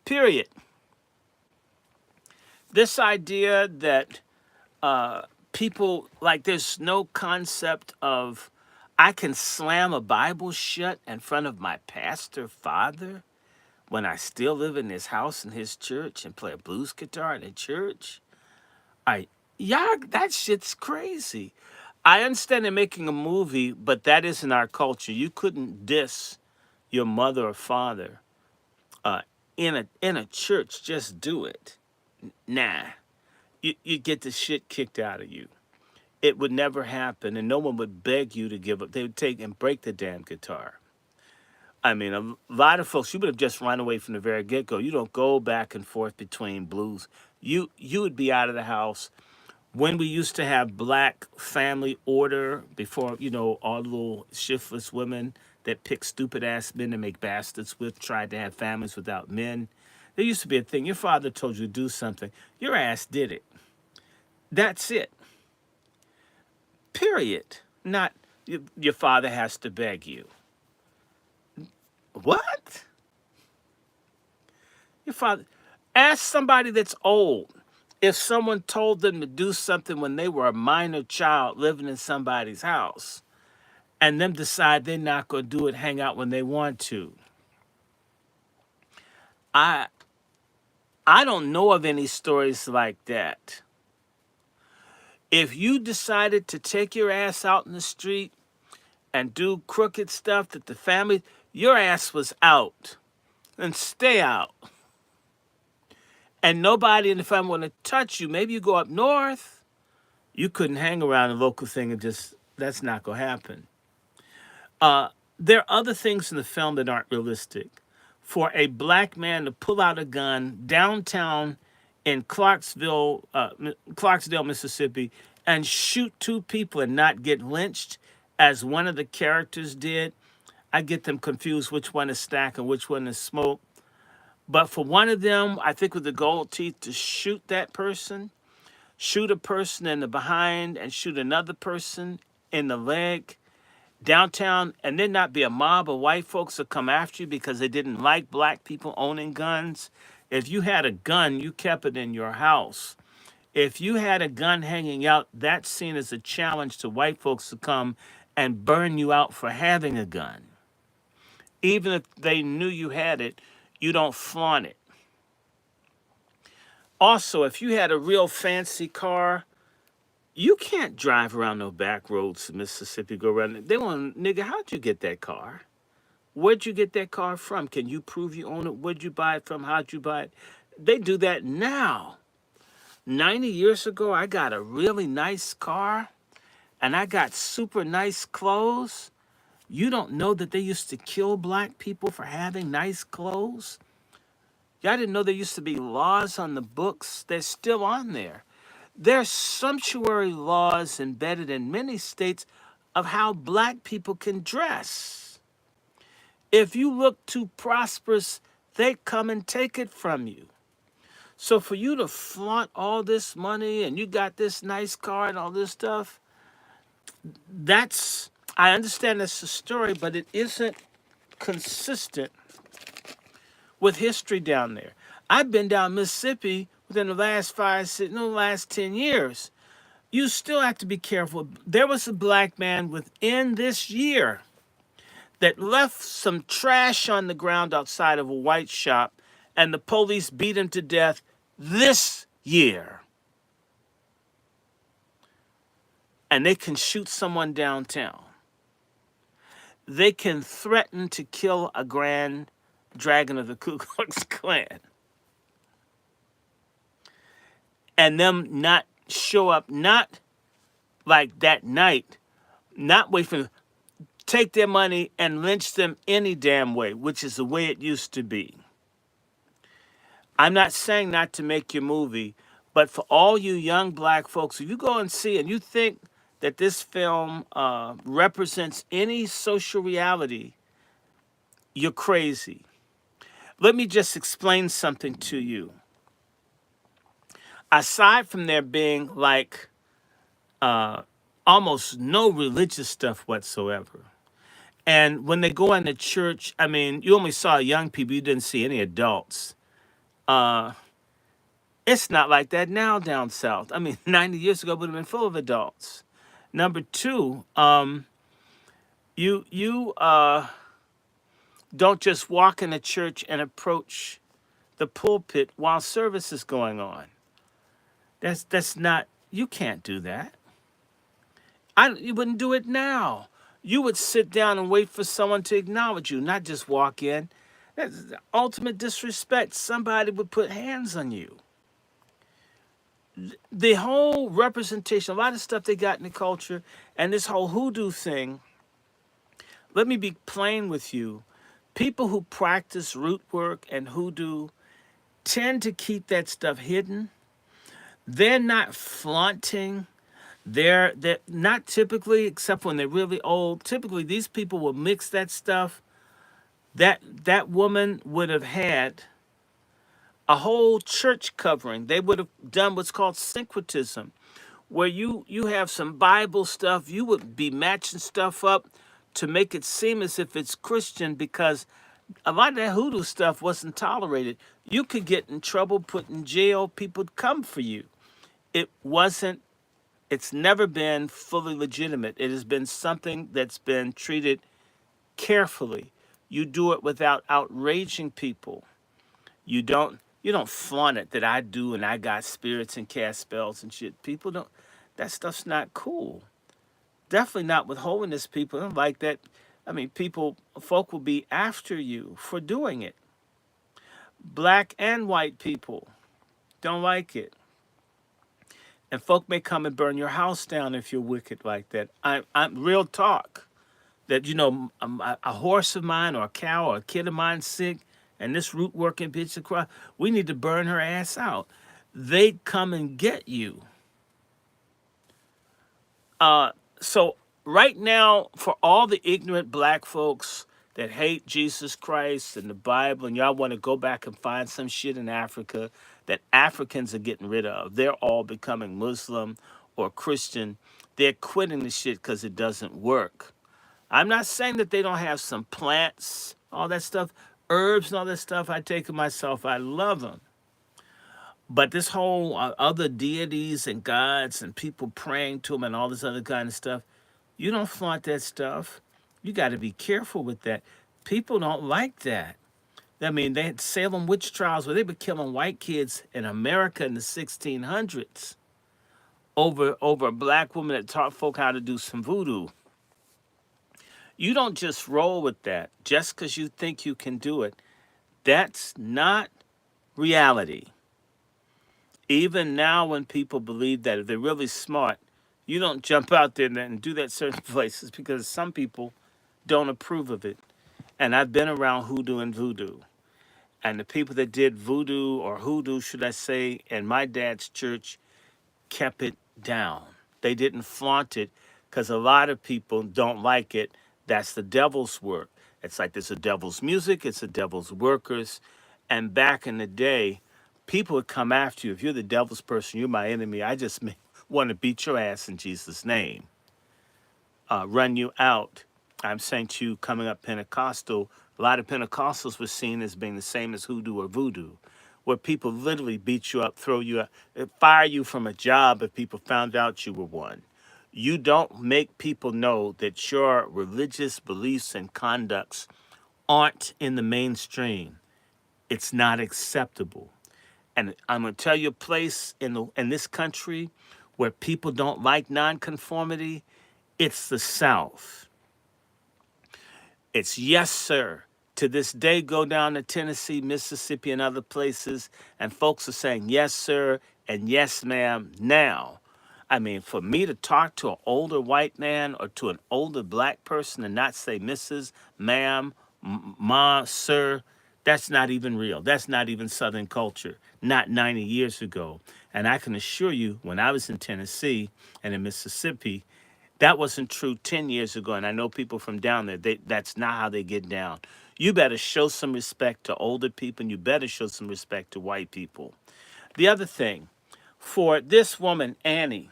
Period. This idea that people, like, there's no concept of I can slam a Bible shut in front of my pastor father when I still live in his house in his church and play a blues guitar in a church. That shit's crazy. I understand they're making a movie, but that isn't our culture. You couldn't diss your mother or father uh, in a church, just do it. Nah, you get the shit kicked out of you. It would never happen, and no one would beg you to give up. They would take and break the damn guitar. I mean, a lot of folks, you would have just run away from the very get go. You don't go back and forth between blues. You would be out of the house. When we used to have black family order before, all the little shiftless women that pick stupid ass men to make bastards with tried to have families without men. There used to be a thing. Your father told you to do something. Your ass did it. That's it. Period. Not your father has to beg you. What? Your father. Ask somebody that's old if someone told them to do something when they were a minor child living in somebody's house and them decide they're not going to do it, hang out when they want to. I don't know of any stories like that. If you decided to take your ass out in the street and do crooked stuff that the family, your ass was out. And stay out. And nobody in the family want to touch you. Maybe you go up north. You couldn't hang around a local thing and that's not going to happen. There are other things in the film that aren't realistic. For a black man to pull out a gun downtown in Clarksdale, Mississippi, and shoot two people and not get lynched, as one of the characters did, I get them confused which one is Stack and which one is Smoke. But for one of them, I think with the gold teeth, to shoot that person, shoot a person in the behind and shoot another person in the leg downtown, and then not be a mob of white folks that come after you because they didn't like black people owning guns. If you had a gun, you kept it in your house. If you had a gun hanging out, that's seen as a challenge to white folks to come and burn you out for having a gun. Even if they knew you had it, you don't flaunt it. Also, if you had a real fancy car, you can't drive around no back roads in Mississippi, go around. They want, nigga, how'd you get that car? Where'd you get that car from? Can you prove you own it? Where'd you buy it from? How'd you buy it? They do that now. 90 years ago, I got a really nice car and I got super nice clothes. You don't know that they used to kill black people for having nice clothes? Y'all didn't know there used to be laws on the books. They're still on there. There's sumptuary laws embedded in many states of how black people can dress. If you look too prosperous, they come and take it from you. So for you to flaunt all this money and you got this nice car and all this stuff, I understand that's the story, but it isn't consistent with history down there. I've been down Mississippi within the last 10 years. You still have to be careful. There was a black man within this year that left some trash on the ground outside of a white shop, and the police beat him to death this year. And they can shoot someone downtown. They can threaten to kill a grand dragon of the Ku Klux Klan. And them not show up, not like that night, not wait for them, take their money and lynch them any damn way, which is the way it used to be. I'm not saying not to make your movie, but for all you young black folks, if you go and see and you think that this film represents any social reality, you're crazy. Let me just explain something to you. Aside from there being like almost no religious stuff whatsoever, and when they go into church, I mean, you only saw young people, you didn't see any adults. It's not like that now down south. I mean, 90 years ago, it would have been full of adults. Number two, you don't just walk in a church and approach the pulpit while service is going on. That's not, you can't do that. You wouldn't do it now. You would sit down and wait for someone to acknowledge you, not just walk in. That's the ultimate disrespect. Somebody would put hands on you. The whole representation, a lot of stuff they got in the culture, and this whole hoodoo thing. Let me be plain with you. People who practice root work and hoodoo tend to keep that stuff hidden. They're not flaunting. They're not typically, except when they're really old. Typically, these people will mix that stuff. That woman would have had a whole church covering. They would have done what's called syncretism, where you have some Bible stuff. You would be matching stuff up to make it seem as if it's Christian, because a lot of that hoodoo stuff wasn't tolerated. You could get in trouble, put in jail. People would come for you. It wasn't. It's never been fully legitimate. It has been something that's been treated carefully. You do it without outraging people. You don't flaunt it that I do and I got spirits and cast spells and shit. People don't. That stuff's not cool. Definitely not with holiness people. Don't like that. I mean, folk will be after you for doing it. Black and white people don't like it. And folk may come and burn your house down if you're wicked like that. I'm real talk. That, a horse of mine or a cow or a kid of mine sick, and this root working bitch across, we need to burn her ass out. They'd come and get you. So right now, for all the ignorant black folks that hate Jesus Christ and the Bible, and y'all want to go back and find some shit in Africa that Africans are getting rid of, they're all becoming Muslim or Christian. They're quitting the shit because it doesn't work. I'm not saying that they don't have some plants, all that stuff, herbs and all that stuff. I take it myself. I love them. But this whole other deities and gods and people praying to them and all this other kind of stuff, you don't flaunt that stuff. You got to be careful with that. People don't like that. I mean, they had Salem witch trials where they were killing white kids in America in the 1600s over a black woman that taught folk how to do some voodoo. You don't just roll with that just because you think you can do it. That's not reality. Even now, when people believe that, if they're really smart, you don't jump out there and do that certain places because some people don't approve of it. And I've been around hoodoo and voodoo. And the people that did voodoo or hoodoo, should I say, in my dad's church kept it down. They didn't flaunt it because a lot of people don't like it. That's the devil's work. It's like there's a devil's music, it's a devil's workers. And back in the day, people would come after you. If you're the devil's person, you're my enemy. I just want to beat your ass in Jesus' name. Run you out. I'm saying to you, coming up Pentecostal, a lot of Pentecostals were seen as being the same as hoodoo or voodoo, where people literally beat you up, throw you up, fire you from a job if people found out you were one. You don't make people know that your religious beliefs and conducts aren't in the mainstream. It's not acceptable. And I'm going to tell you a place in this country where people don't like nonconformity. It's the South. It's yes, sir. To this day, go down to Tennessee, Mississippi, and other places, and folks are saying yes, sir, and yes, ma'am, now. I mean, for me to talk to an older white man or to an older black person and not say Mrs., ma'am, ma, sir, that's not even real. That's not even Southern culture, not 90 years ago. And I can assure you, when I was in Tennessee and in Mississippi, that wasn't true 10 years ago. And I know people from down there, that's not how they get down. You better show some respect to older people, and you better show some respect to white people. The other thing, for this woman, Annie,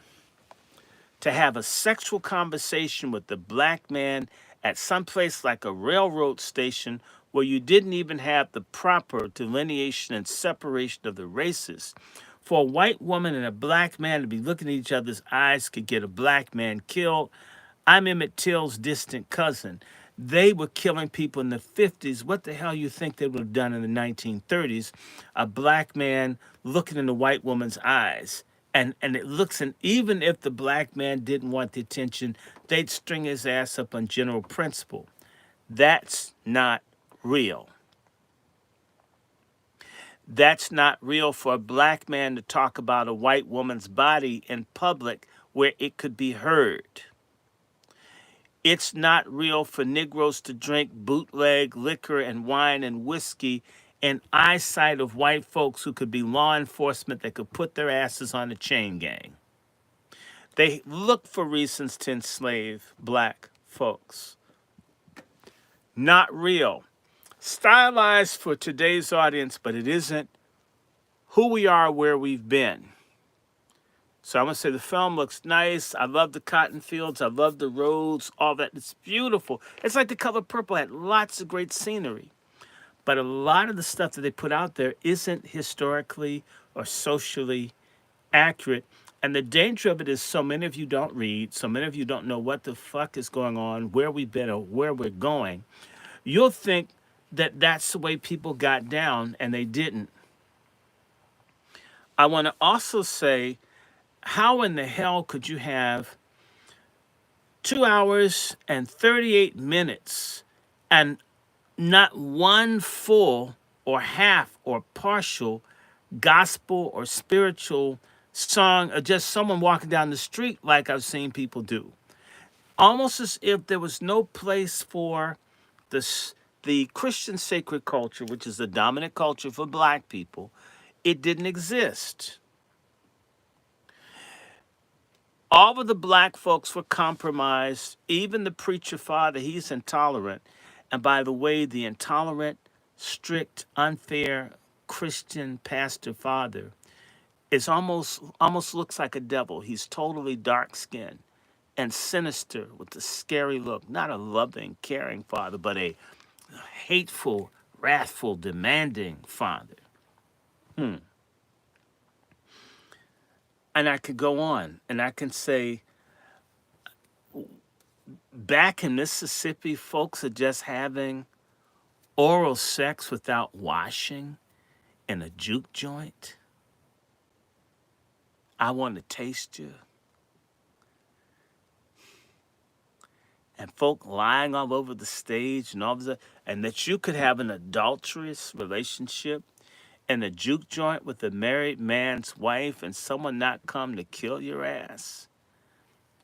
to have a sexual conversation with the black man at some place like a railroad station where you didn't even have the proper delineation and separation of the races. For a white woman and a black man to be looking at each other's eyes could get a black man killed. I'm Emmett Till's distant cousin. They were killing people in the 50s. What the hell you think they would have done in the 1930s? A black man looking in a white woman's eyes. And it looks, and even if the black man didn't want the attention, they'd string his ass up on general principle. That's not real. That's not real for a black man to talk about a white woman's body in public where it could be heard. It's not real for Negroes to drink bootleg liquor and wine and whiskey in eyesight of white folks who could be law enforcement that could put their asses on a chain gang. They look for reasons to enslave black folks. Not real. Stylized for today's audience, but it isn't who we are, where we've been. So I'm going to say the film looks nice. I love the cotton fields. I love the roads, all that. It's beautiful. It's like The Color Purple had lots of great scenery. But a lot of the stuff that they put out there isn't historically or socially accurate. And the danger of it is so many of you don't read, so many of you don't know what the fuck is going on, where we've been or where we're going. You'll think that that's the way people got down, and they didn't. I want to also say, how in the hell could you have 2 hours and 38 minutes and not one full or half or partial gospel or spiritual song, or just someone walking down the street like I've seen people do? Almost as if there was no place for the Christian sacred culture, which is the dominant culture for black people. It didn't exist. All of the black folks were compromised. Even the preacher father, he's intolerant. And by the way, the intolerant, strict, unfair Christian pastor father is almost looks like a devil. He's totally dark skinned and sinister with a scary look. Not a loving, caring father, but a hateful, wrathful, demanding father. And I could go on, and I can say, back in Mississippi, folks are just having oral sex without washing in a juke joint. I want to taste you. And folk lying all over the stage and all of that, and that you could have an adulterous relationship in a juke joint with a married man's wife and someone not come to kill your ass.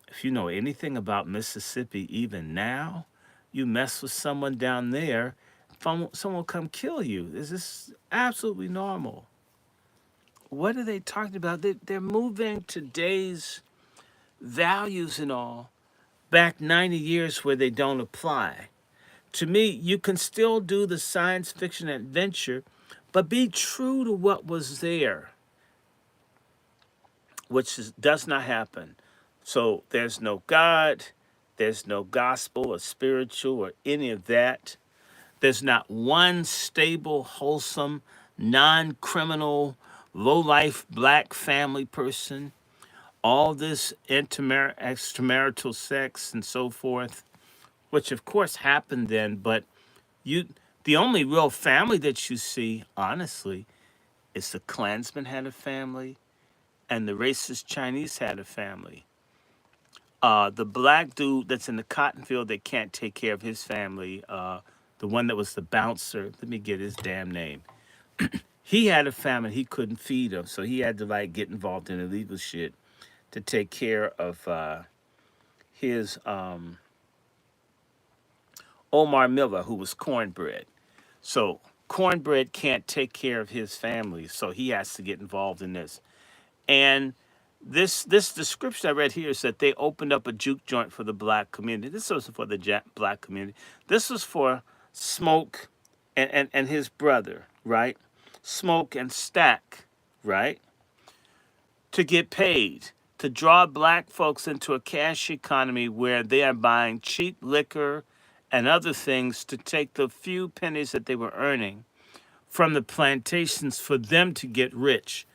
If you know anything about Mississippi, even now, you mess with someone down there, someone will come kill you. This is absolutely normal. What are they talking about? They're moving today's values and all back 90 years where they don't apply. To me, you can still do the science fiction adventure, but be true to what was there, does not happen. So there's no God, there's no gospel or spiritual or any of that. There's not one stable, wholesome, non-criminal, low-life black family person. All this extramarital sex and so forth, which of course happened then, but the only real family that you see, honestly, is the Klansmen had a family and the racist Chinese had a family. The black dude that's in the cotton field that can't take care of his family, the one that was the bouncer, let me get his damn name. He had a family, he couldn't feed them, so he had to like get involved in illegal shit to take care of his Omar Miller, who was cornbread. So cornbread can't take care of his family, so he has to get involved in this. And this description I read here is that they opened up a juke joint for the black community. This wasn't for the black community. This was for Smoke and his brother, right? Smoke and Stack, right? To get paid, to draw black folks into a cash economy where they are buying cheap liquor and other things to take the few pennies that they were earning from the plantations for them to get rich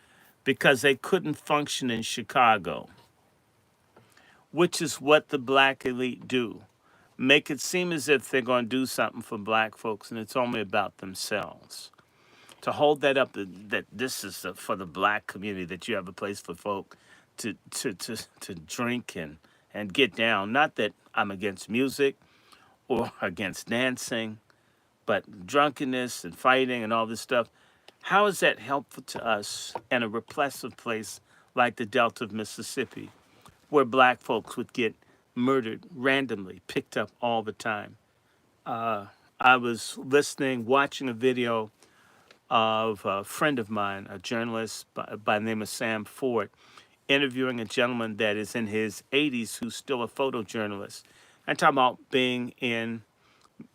because they couldn't function in Chicago, which is what the black elite do. Make it seem as if they're going to do something for black folks and it's only about themselves. To hold that up, that this is for the black community, that you have a place for folk to drink and get down. Not that I'm against music or against dancing, but drunkenness and fighting and all this stuff. How is that helpful to us in a repressive place like the Delta of Mississippi, where black folks would get murdered randomly, picked up all the time? I was watching a video of a friend of mine, a journalist by the name of Sam Ford, interviewing a gentleman that is in his 80s who's still a photojournalist. I'm talking about being in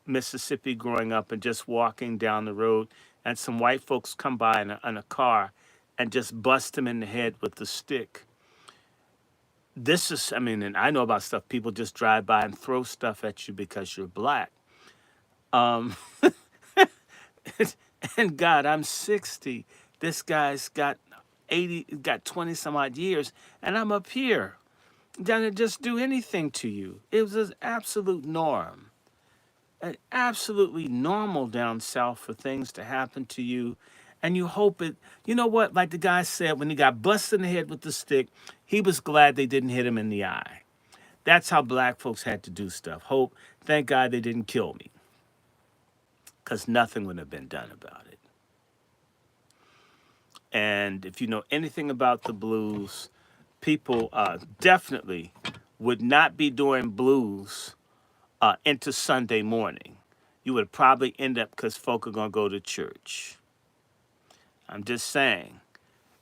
Mississippi growing up and just walking down the road, and some white folks come by in a car and just bust him in the head with the stick. This is, I mean, and I know about stuff, people just drive by and throw stuff at you because you're black. Um, and God, I'm 60. This guy's got 80, got 20 some odd years, and I'm up here. Doesn't just do anything to you. It was an absolute norm. Absolutely normal down south for things to happen to you. And you hope it, you know what, like the guy said, when he got busted in the head with the stick, he was glad they didn't hit him in the eye. That's how black folks had to do stuff. Hope, thank God they didn't kill me, because nothing would have been done about it. And if you know anything about the blues, people definitely would not be doing blues into Sunday morning. You would probably end up because folk are going to go to church. I'm just saying,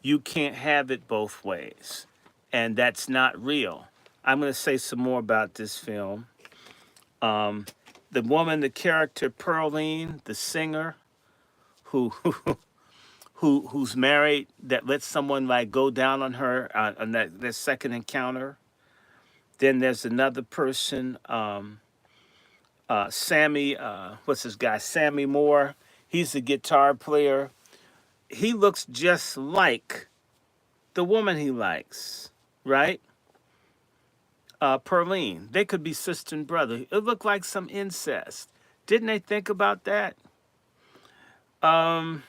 you can't have it both ways. And that's not real. I'm going to say some more about this film. The woman, the character Pearline, the singer, who's married, that lets someone like go down on her on that second encounter. Then there's another person, Sammy, what's this guy? Sammy Moore. He's the guitar player. He looks just like the woman he likes, right? Pearline. They could be sister and brother. It looked like some incest. Didn't they think about that? The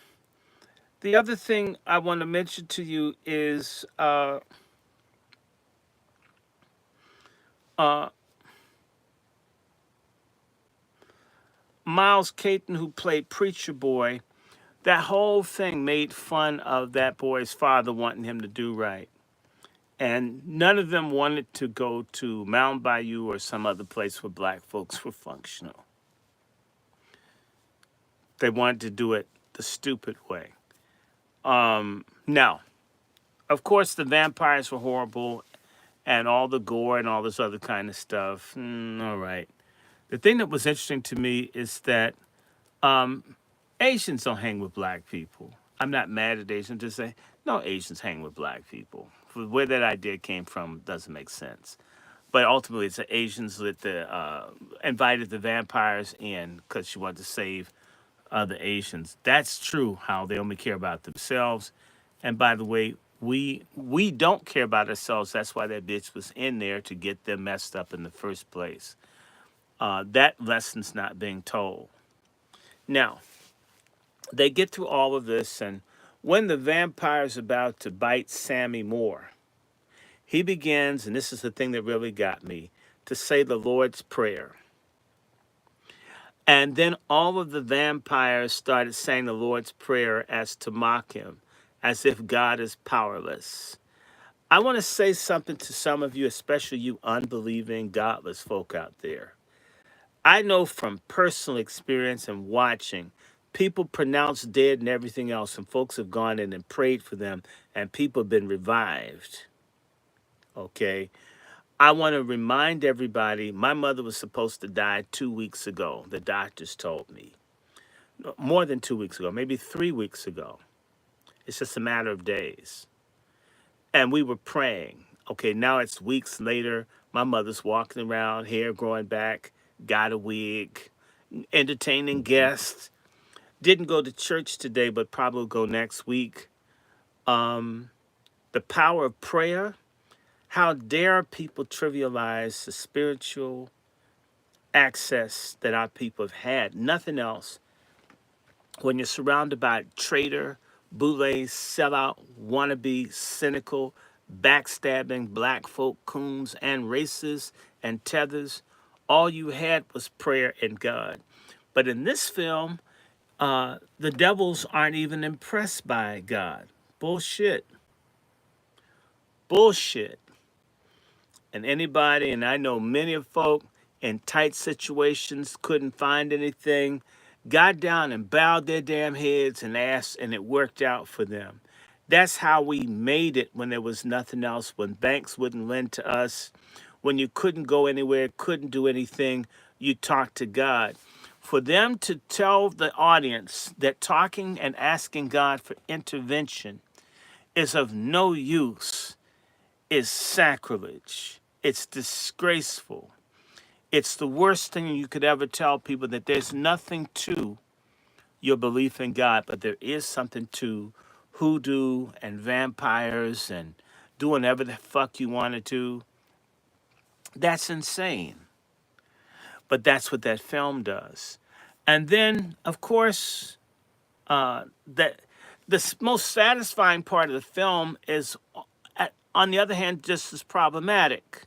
other thing I want to mention to you is Miles Caton, who played Preacher Boy. That whole thing made fun of that boy's father wanting him to do right. And none of them wanted to go to Mound Bayou or some other place where black folks were functional. They wanted to do it the stupid way. Now, of course, the vampires were horrible and all the gore and all this other kind of stuff. All right. The thing that was interesting to me is that Asians don't hang with black people. I'm not mad at Asians. Just say, no, Asians hang with black people. Where that idea came from doesn't make sense. But ultimately, it's the Asians that invited the vampires in because she wanted to save the Asians. That's true, how they only care about themselves. And by the way, we don't care about ourselves. That's why that bitch was in there, to get them messed up in the first place. That lesson's not being told. Now, they get through all of this, and when the vampire's about to bite Sammy Moore, he begins, and this is the thing that really got me, to say the Lord's Prayer. And then all of the vampires started saying the Lord's Prayer as to mock him, as if God is powerless. I want to say something to some of you, especially you unbelieving, godless folk out there. I know from personal experience and watching, people pronounced dead and everything else, and folks have gone in and prayed for them, and people have been revived. Okay? I want to remind everybody, my mother was supposed to die 2 weeks ago. The doctors told me. More than 2 weeks ago, maybe 3 weeks ago. It's just a matter of days. And we were praying. Okay, now it's weeks later. My mother's walking around, hair growing back, got a wig, entertaining guests. Didn't go to church today, but probably will go next week. The power of prayer. How dare people trivialize the spiritual access that our people have had? Nothing else. When you're surrounded by traitor, boule, sellout, wannabe, cynical, backstabbing black folk, coons, and racists and tethers, all you had was prayer and God. But in this film, The devils aren't even impressed by God. Bullshit. Bullshit. And anybody, and I know many of folk in tight situations couldn't find anything, got down and bowed their damn heads and asked, and it worked out for them. That's how we made it when there was nothing else, when banks wouldn't lend to us, when you couldn't go anywhere, couldn't do anything, you talked to God. For them to tell the audience that talking and asking God for intervention is of no use is sacrilege. It's disgraceful. It's the worst thing you could ever tell people, that there's nothing to your belief in God, but there is something to hoodoo and vampires and doing whatever the fuck you want to do. That's insane. But that's what that film does. And then, of course, that most satisfying part of the film is, on the other hand, just as problematic.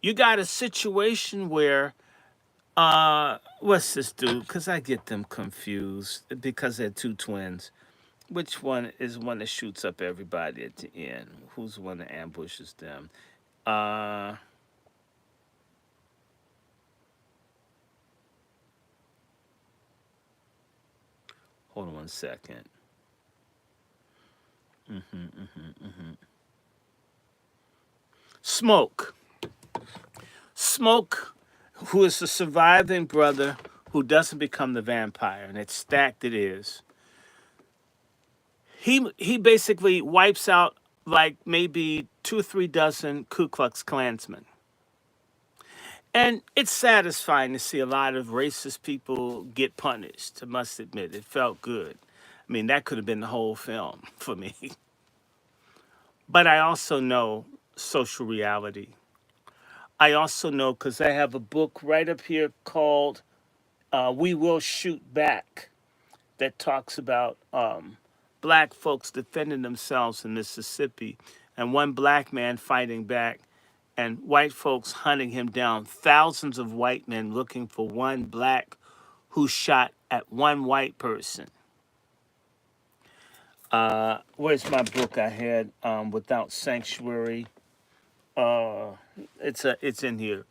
You got a situation where what's this dude? Because I get them confused because they're two twins. Which one is one that shoots up everybody at the end? Who's the one that ambushes them? Uh, Hold on 1 second. Smoke. Smoke, who is the surviving brother who doesn't become the vampire, and it's stacked it is. He basically wipes out like maybe 2 or 3 dozen Ku Klux Klansmen. And it's satisfying to see a lot of racist people get punished, I must admit. It felt good. I mean, that could have been the whole film for me. But I also know social reality. I also know, because I have a book right up here called We Will Shoot Back, that talks about black folks defending themselves in Mississippi, and one black man fighting back, and white folks hunting him down. Thousands of white men looking for one black who shot at one white person. Where's my book I had, Without Sanctuary? It's in here.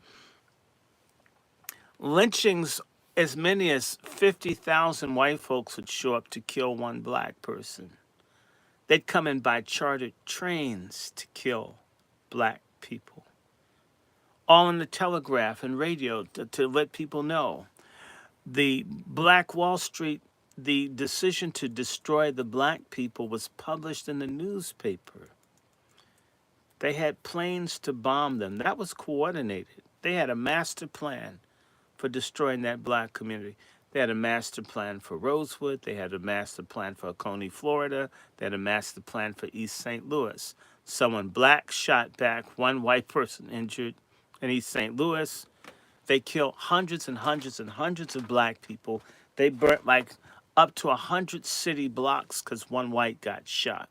Lynchings, as many as 50,000 white folks would show up to kill one black person. They'd come in by chartered trains to kill black people. All in the telegraph and radio to let people know. The Black Wall Street, the decision to destroy the black people was published in the newspaper. They had planes to bomb them. That was coordinated. They had a master plan for destroying that black community. They had a master plan for Rosewood. They had a master plan for Oconee, Florida. They had a master plan for East St. Louis. Someone black shot back, one white person injured in East St. Louis. They killed hundreds and hundreds and hundreds of black people. They burnt like up to 100 city blocks because one white got shot.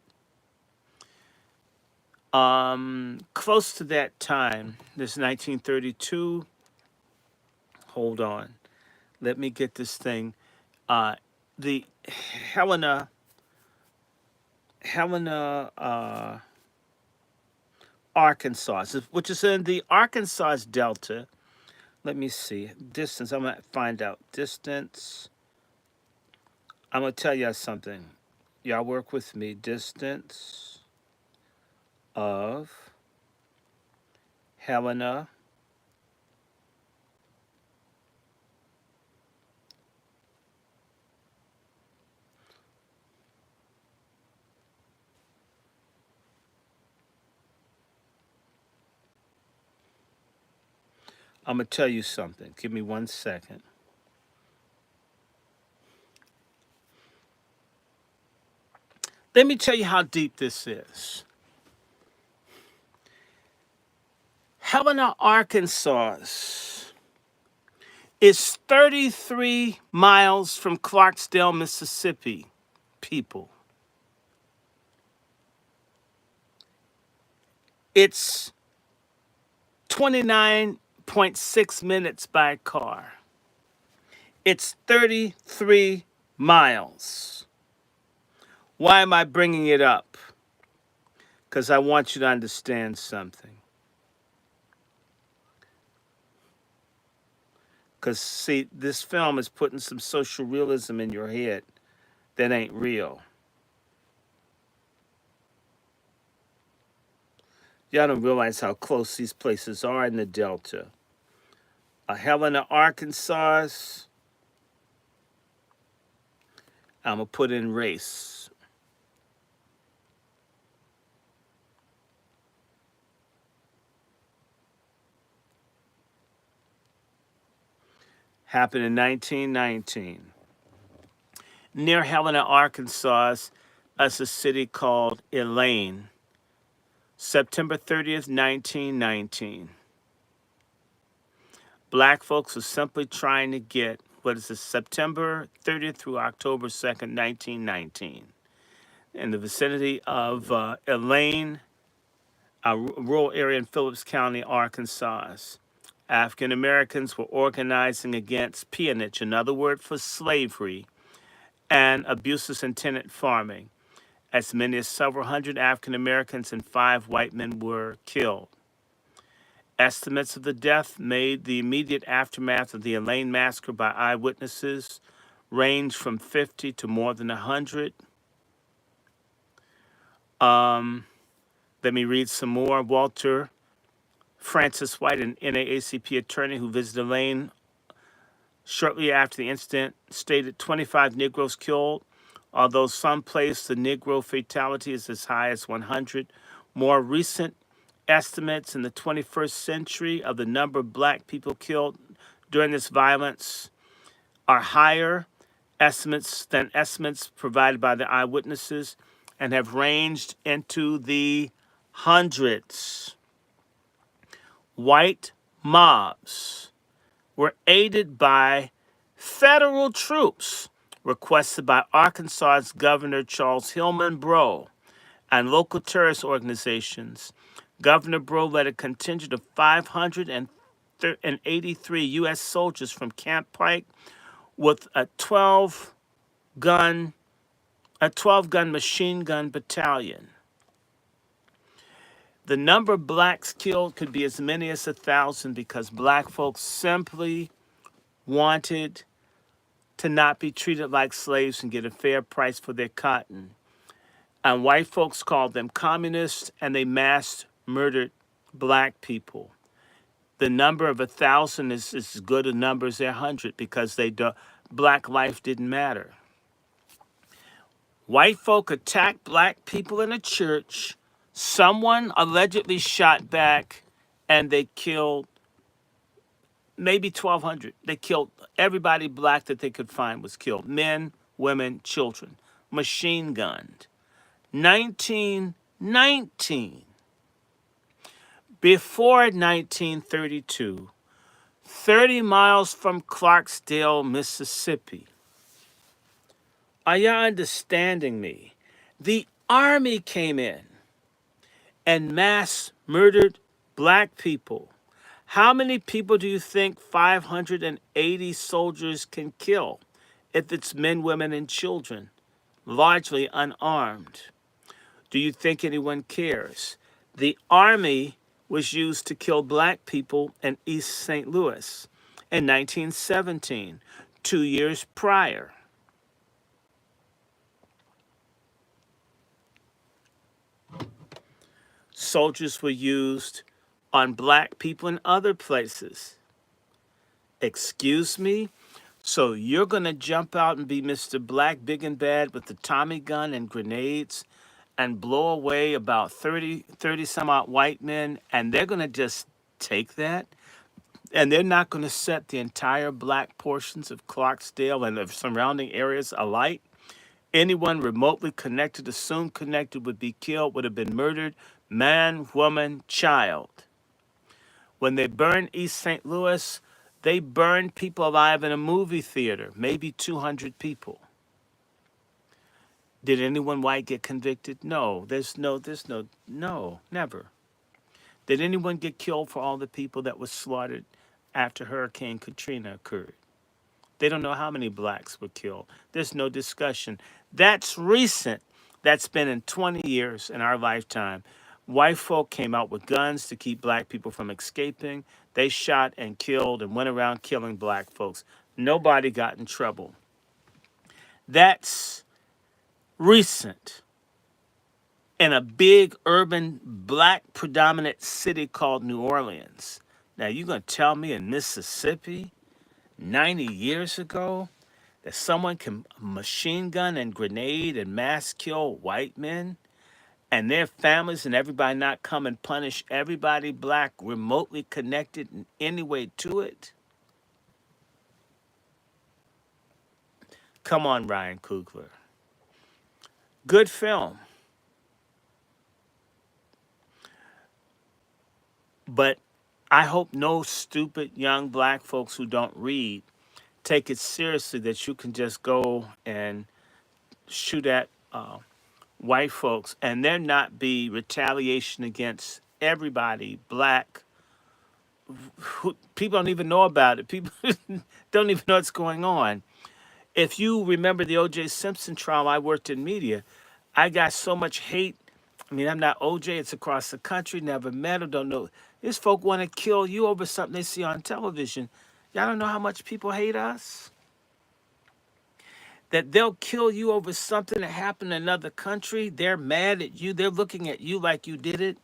Close to that time, this 1932. Hold on. Let me get this thing. The Helena, Arkansas, which is in the Arkansas Delta. Let me see. Distance. I'm going to find out. Distance. I'm going to tell y'all something. Y'all work with me. Distance of Helena, I'm going to tell you something. Give me 1 second. Let me tell you how deep this is. Helena, Arkansas is 33 miles from Clarksdale, Mississippi, people. It's 29.6 minutes by car. It's 33 miles. Why am I bringing it up? Because I want you to understand something. Because, see, this film is putting some social realism in your head that ain't real. Y'all don't realize how close these places are in the Delta. Helena, Arkansas, I'm going to put in race. Happened in 1919. Near Helena, Arkansas, is a city called Elaine. September 30th, 1919. Black folks were simply trying to get, September 30th through October 2nd, 1919. In the vicinity of Elaine, a rural area in Phillips County, Arkansas. African Americans were organizing against peonage, another word for slavery, and abuses in tenant farming. As many as several hundred African Americans and 5 white men were killed. Estimates of the death made the immediate aftermath of the Elaine massacre by eyewitnesses range from 50 to more than 100. Let me read some more. Walter Francis White, an NAACP attorney who visited Elaine shortly after the incident, stated 25 Negroes killed, although some place the Negro fatality is as high as 100. More recent estimates in the 21st century of the number of black people killed during this violence are higher estimates than estimates provided by the eyewitnesses and have ranged into the hundreds. White mobs were aided by federal troops requested by Arkansas's Governor Charles Hillman Breaux and local terrorist organizations. Governor Breaux led a contingent of 583 U.S. soldiers from Camp Pike with a 12-gun machine gun battalion. The number of blacks killed could be as many as 1,000 because black folks simply wanted to not be treated like slaves and get a fair price for their cotton. And white folks called them communists, and they mass murdered black people. The number of 1,000 is as good a number as 100 because black life didn't matter. White folk attacked black people in a church. Someone allegedly shot back, and they killed maybe 1,200. They killed everybody black that they could find was killed. Men, women, children. Machine gunned. 1919. Before 1932, 30 miles from Clarksdale, Mississippi. Are y'all understanding me? The army came in and mass murdered black people. How many people do you think 580 soldiers can kill if it's men, women, and children, largely unarmed? Do you think anyone cares? The army was used to kill black people in East St. Louis in 1917, 2 years prior. Soldiers were used on black people in other places. Excuse me? So you're going to jump out and be Mr. Black, big and bad with the Tommy gun and grenades and blow away about 30 some odd white men, and they're going to just take that? And they're not going to set the entire black portions of Clarksdale and the surrounding areas alight? Anyone remotely connected, assumed connected, would be killed, would have been murdered, man, woman, child. When they burned East St. Louis, they burned people alive in a movie theater, maybe 200 people. Did anyone white get convicted? No, no, never. Did anyone get killed for all the people that was slaughtered after Hurricane Katrina occurred? They don't know how many blacks were killed. There's no discussion. That's recent. That's been in 20 years in our lifetime. White folk came out with guns to keep black people from escaping. They shot and killed and went around killing black folks. Nobody got in trouble. That's recent. In a big urban black predominant city called New Orleans. Now, you're going to tell me in Mississippi 90 years ago that someone can machine gun and grenade and mass kill white men and their families and everybody not come and punish everybody black remotely connected in any way to it? Come on, Ryan Coogler. Good film. But I hope no stupid young black folks who don't read take it seriously that you can just go and shoot at white folks and there not be retaliation against everybody black. People don't even know about it. People don't even know what's going on. If you remember the O.J. Simpson trial, I worked in media. I got so much hate. I mean, I'm not O.J. It's across the country. Never met or don't know. These folk want to kill you over something they see on television. Y'all don't know how much people hate us? That they'll kill you over something that happened in another country. They're mad at you. They're looking at you like you did it.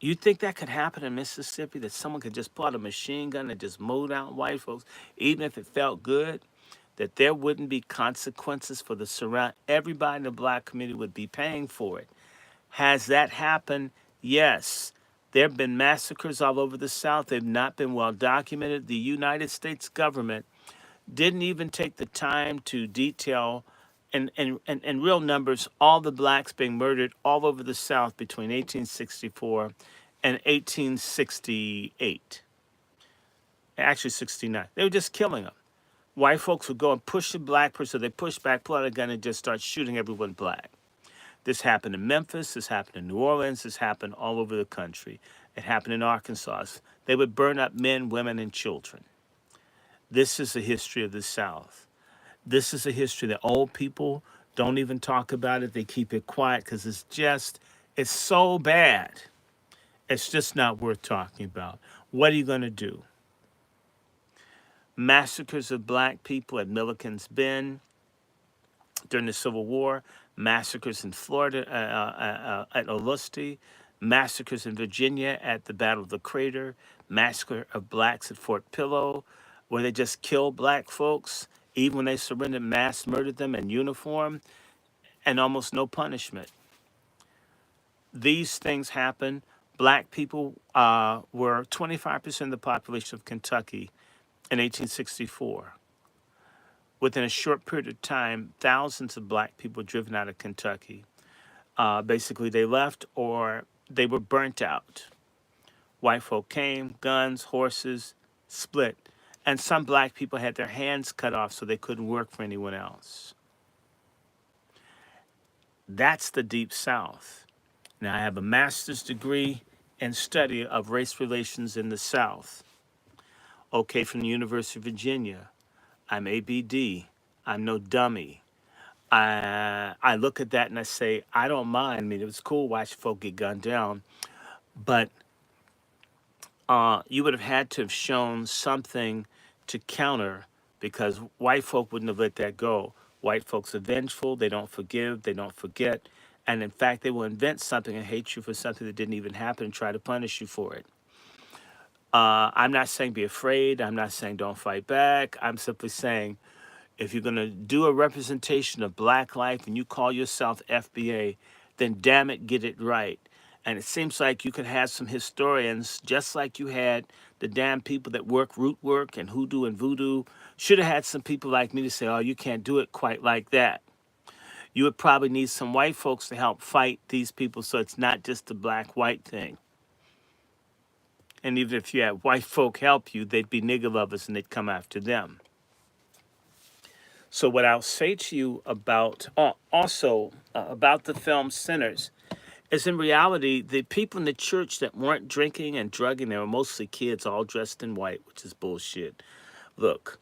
You think that could happen in Mississippi, that someone could just pull out a machine gun and just mow down white folks, even if it felt good? That there wouldn't be consequences for the surround. Everybody in the black community would be paying for it. Has that happened? Yes. There have been massacres all over the South. They've not been well documented. The United States government didn't even take the time to detail in real numbers all the blacks being murdered all over the South between 1864 and 1868. Actually, 69. They were just killing them. White folks would go and push the black person. They push back, pull out a gun, and just start shooting everyone black. This happened in Memphis. This happened in New Orleans. This happened all over the country. It happened in Arkansas. They would burn up men, women, and children. This is the history of the South. This is a history that old people don't even talk about it. They keep it quiet because it's so bad. It's just not worth talking about. What are you going to do? Massacres of black people at Milliken's Bend during the Civil War, massacres in Florida at Olustee, massacres in Virginia at the Battle of the Crater, massacre of blacks at Fort Pillow, where they just killed black folks, even when they surrendered, mass murdered them in uniform, and almost no punishment. These things happen. Black people were 25% of the population of Kentucky in 1864. Within a short period of time, thousands of black people were driven out of Kentucky. Basically, they left or they were burnt out. White folk came, guns, horses, split. And some black people had their hands cut off so they couldn't work for anyone else. That's the Deep South. Now, I have a master's degree in study of race relations in the South. Okay, from the University of Virginia. I'm ABD. I'm no dummy. I look at that and I say, I don't mind. I mean, it was cool watching folk get gunned down, but you would have had to have shown something to counter, because white folk wouldn't have let that go. White folks are vengeful. They don't forgive. They don't forget. And in fact, they will invent something and hate you for something that didn't even happen and try to punish you for it. I'm not saying be afraid. I'm not saying don't fight back. I'm simply saying if you're going to do a representation of black life and you call yourself FBA, then damn it, get it right. And it seems like you could have some historians, just like you had the damn people that work root work and hoodoo and voodoo, should have had some people like me to say, oh, you can't do it quite like that. You would probably need some white folks to help fight these people so it's not just a black-white thing. And even if you had white folk help you, they'd be nigger lovers and they'd come after them. So what I'll say to you about, about the film Sinners, is in reality, the people in the church that weren't drinking and drugging, they were mostly kids all dressed in white, which is bullshit. Look,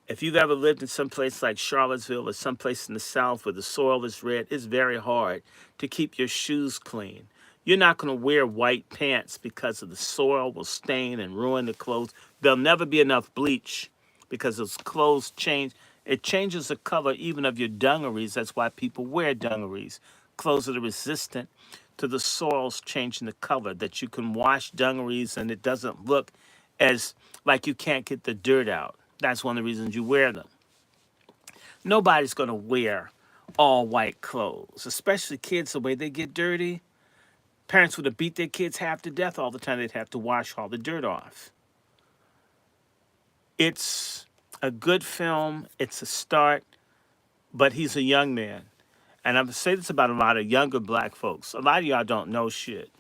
if you've ever lived in some place like Charlottesville or someplace in the South where the soil is red, it's very hard to keep your shoes clean. You're not going to wear white pants because of the soil will stain and ruin the clothes. There'll never be enough bleach because those clothes change. It changes the color even of your dungarees. That's why people wear dungarees. Clothes that are resistant to the soils changing the color, that you can wash dungarees and it doesn't look as like you can't get the dirt out. That's one of the reasons you wear them. Nobody's going to wear all white clothes, especially kids, the way they get dirty. Parents would have beat their kids half to death all the time. They'd have to wash all the dirt off. It's a good film. It's a start, but he's a young man. And I'm saying this about a lot of younger black folks. A lot of y'all don't know shit.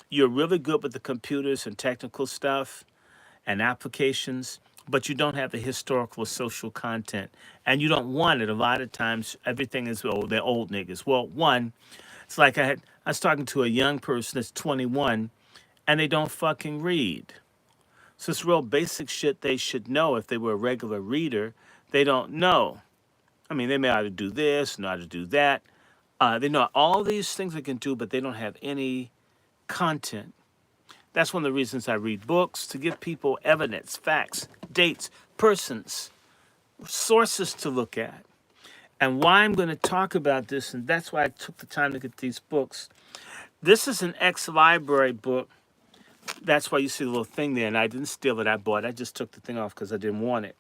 You're really good with the computers and technical stuff and applications, but you don't have the historical or social content. And you don't want it. A lot of times, everything is, oh, they're old niggas. Well, one, it's like I was talking to a young person that's 21, and they don't fucking read. So it's real basic shit they should know if they were a regular reader. They don't know. I mean, they may know how to do this, know how to do that. They know all these things they can do, but they don't have any content. That's one of the reasons I read books, to give people evidence, facts, dates, persons, sources to look at. And why I'm going to talk about this, and that's why I took the time to get these books. This is an ex-library book. That's why you see the little thing there, and I didn't steal it, I bought it. I just took the thing off because I didn't want it.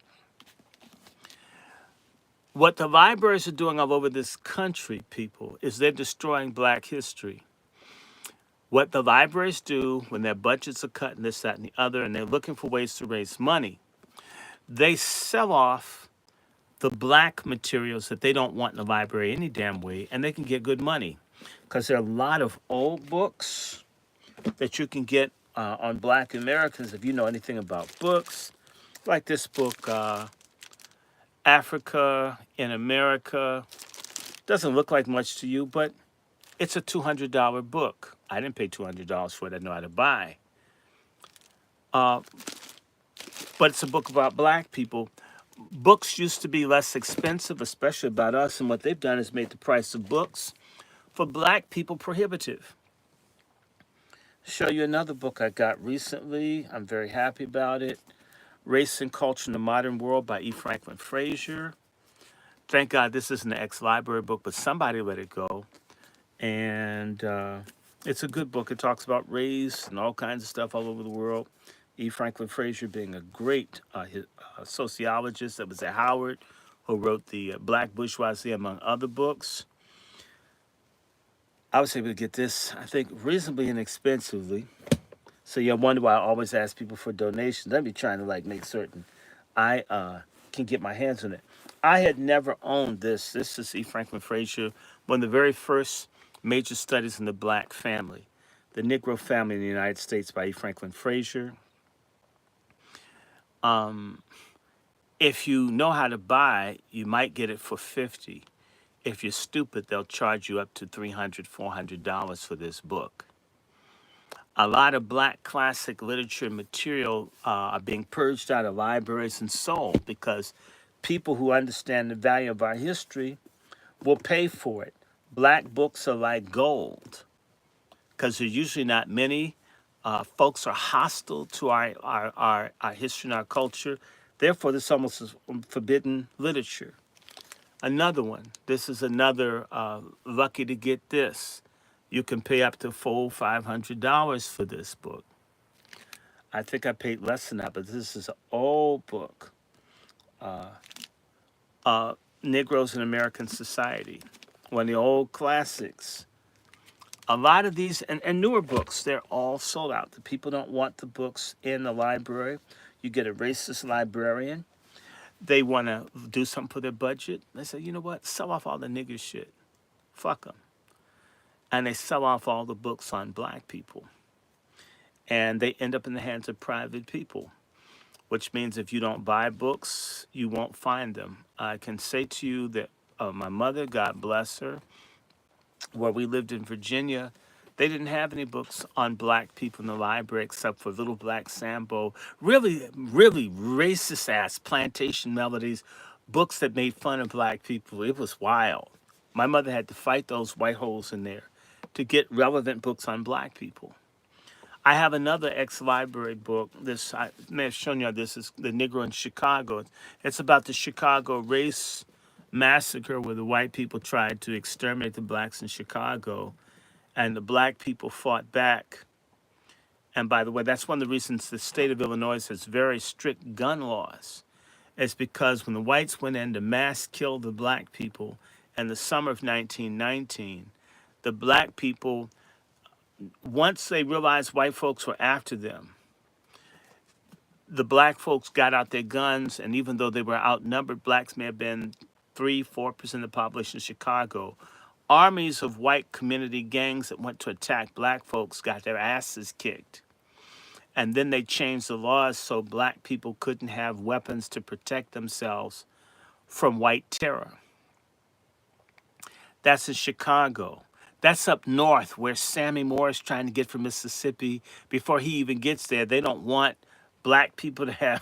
What the libraries are doing all over this country, people, is they're destroying black history. What the libraries do when their budgets are cut and this, that, and the other, and they're looking for ways to raise money, they sell off the black materials that they don't want in the library any damn way, and they can get good money. Because there are a lot of old books that you can get on black Americans if you know anything about books. Like this book, Africa in America. Doesn't look like much to you, but it's a $200 book. I didn't pay $200 for it. I know how to buy. But it's a book about black people. Books used to be less expensive, especially about us, and what they've done is made the price of books for black people prohibitive. Show you another book I got recently. I'm very happy about it. Race and Culture in the Modern World by E. Franklin Frazier. Thank God this isn't an ex-library book, but somebody let it go. And it's a good book. It talks about race and all kinds of stuff all over the world. E. Franklin Frazier being a great sociologist that was at Howard, who wrote the Black Bourgeoisie, among other books. I was able to get this, I think, reasonably inexpensively. So you wonder why I always ask people for donations. Let me try to make certain I can get my hands on it. I had never owned this. This is E. Franklin Frazier, one of the very first major studies in the black family, the Negro family in the United States by E. Franklin Frazier. If you know how to buy, you might get it for $50. If you're stupid, they'll charge you up to $300, $400 for this book. A lot of black classic literature material are being purged out of libraries and sold because people who understand the value of our history will pay for it. Black books are like gold because there's usually not many. Folks are hostile to our history and our culture. Therefore, this almost is forbidden literature. Another one. This is another lucky to get this. You can pay up to $500 for this book. I think I paid less than that, but this is an old book. Negroes in American Society, one of the old classics. A lot of these, and newer books, they're all sold out. The people don't want the books in the library. You get a racist librarian. They want to do something for their budget. They say, you know what? Sell off all the nigger shit. Fuck them. And they sell off all the books on black people. And they end up in the hands of private people, which means if you don't buy books, you won't find them. I can say to you that my mother, God bless her, where we lived in Virginia, They didn't have any books on black people in the library except for Little Black Sambo. Really, really racist ass plantation melodies, books that made fun of black people. It was wild. My mother had to fight those white holes in there to get relevant books on black people. I have another ex-library book. This I may have shown you. This is The Negro in Chicago. It's about the Chicago race massacre where the white people tried to exterminate the blacks in Chicago, and the black people fought back. And by the way, that's one of the reasons the state of Illinois has very strict gun laws. It's because when the whites went in to mass kill the black people in the summer of 1919, the black people, once they realized white folks were after them, the black folks got out their guns, and even though they were outnumbered, blacks may have been 3-4% of the population of Chicago. Armies of white community gangs that went to attack black folks got their asses kicked. And then they changed the laws so black people couldn't have weapons to protect themselves from white terror. That's in Chicago. That's up north where Sammy Moore is trying to get from Mississippi. Before he even gets there, they don't want black people to have,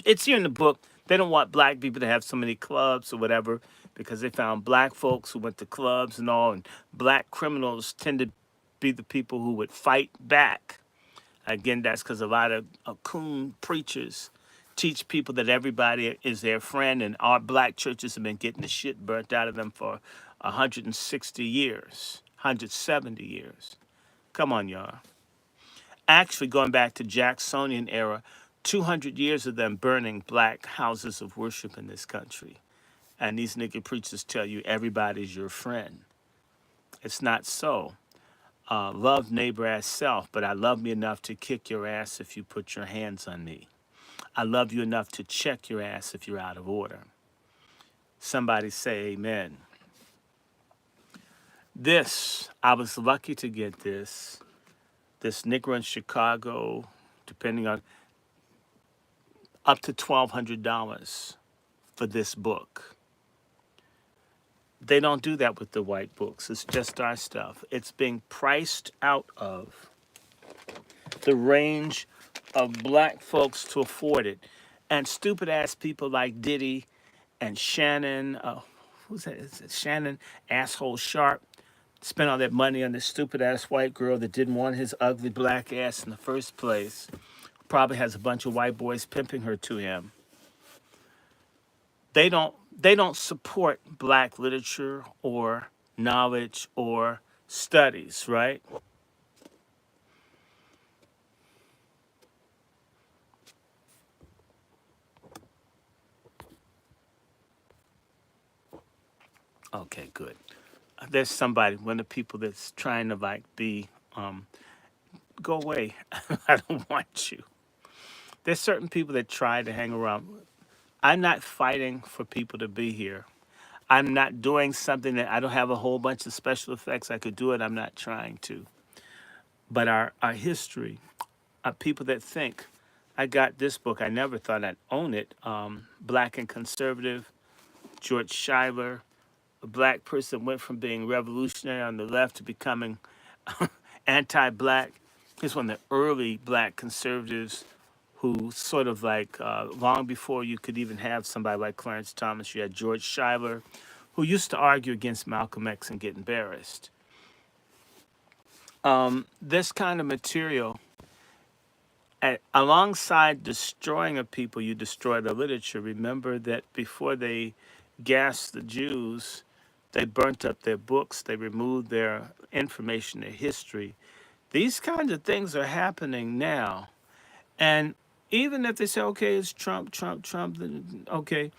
it's here in the book, they don't want black people to have so many clubs or whatever because they found black folks who went to clubs and all, and black criminals tend to be the people who would fight back. Again, that's because a lot of coon preachers teach people that everybody is their friend, and our black churches have been getting the shit burnt out of them for 160 years, 170 years. Come on, y'all. Actually, going back to Jacksonian era, 200 years of them burning black houses of worship in this country. And these nigga preachers tell you everybody's your friend. It's not so. Love neighbor as self, but I love me enough to kick your ass if you put your hands on me. I love you enough to check your ass if you're out of order. Somebody say amen. This, I was lucky to get this Negro in Chicago, depending on, up to $1,200 for this book. They don't do that with the white books. It's just our stuff. It's being priced out of the range of black folks to afford it. And stupid ass people like Diddy and Shannon, who's that? Is it Shannon, asshole Sharp, spent all that money on this stupid ass white girl that didn't want his ugly black ass in the first place. Probably has a bunch of white boys pimping her to him. They don't support black literature or knowledge or studies, right? Okay, good. There's somebody, one of the people that's trying to like be, go away. I don't want you. There's certain people that try to hang around. I'm not fighting for people to be here. I'm not doing something that I don't have a whole bunch of special effects. I could do it. I'm not trying to. But our history, people that think, I got this book. I never thought I'd own it. Black and Conservative, George Schuyler, a black person went from being revolutionary on the left to becoming anti-black. He's one of the early black conservatives who sort of like, long before you could even have somebody like Clarence Thomas, you had George Schuyler, who used to argue against Malcolm X and get embarrassed. This kind of material, alongside destroying a people, you destroy the literature. Remember that before they gassed the Jews, they burnt up their books, they removed their information, their history. These kinds of things are happening now. And even if they say, okay, it's Trump, okay,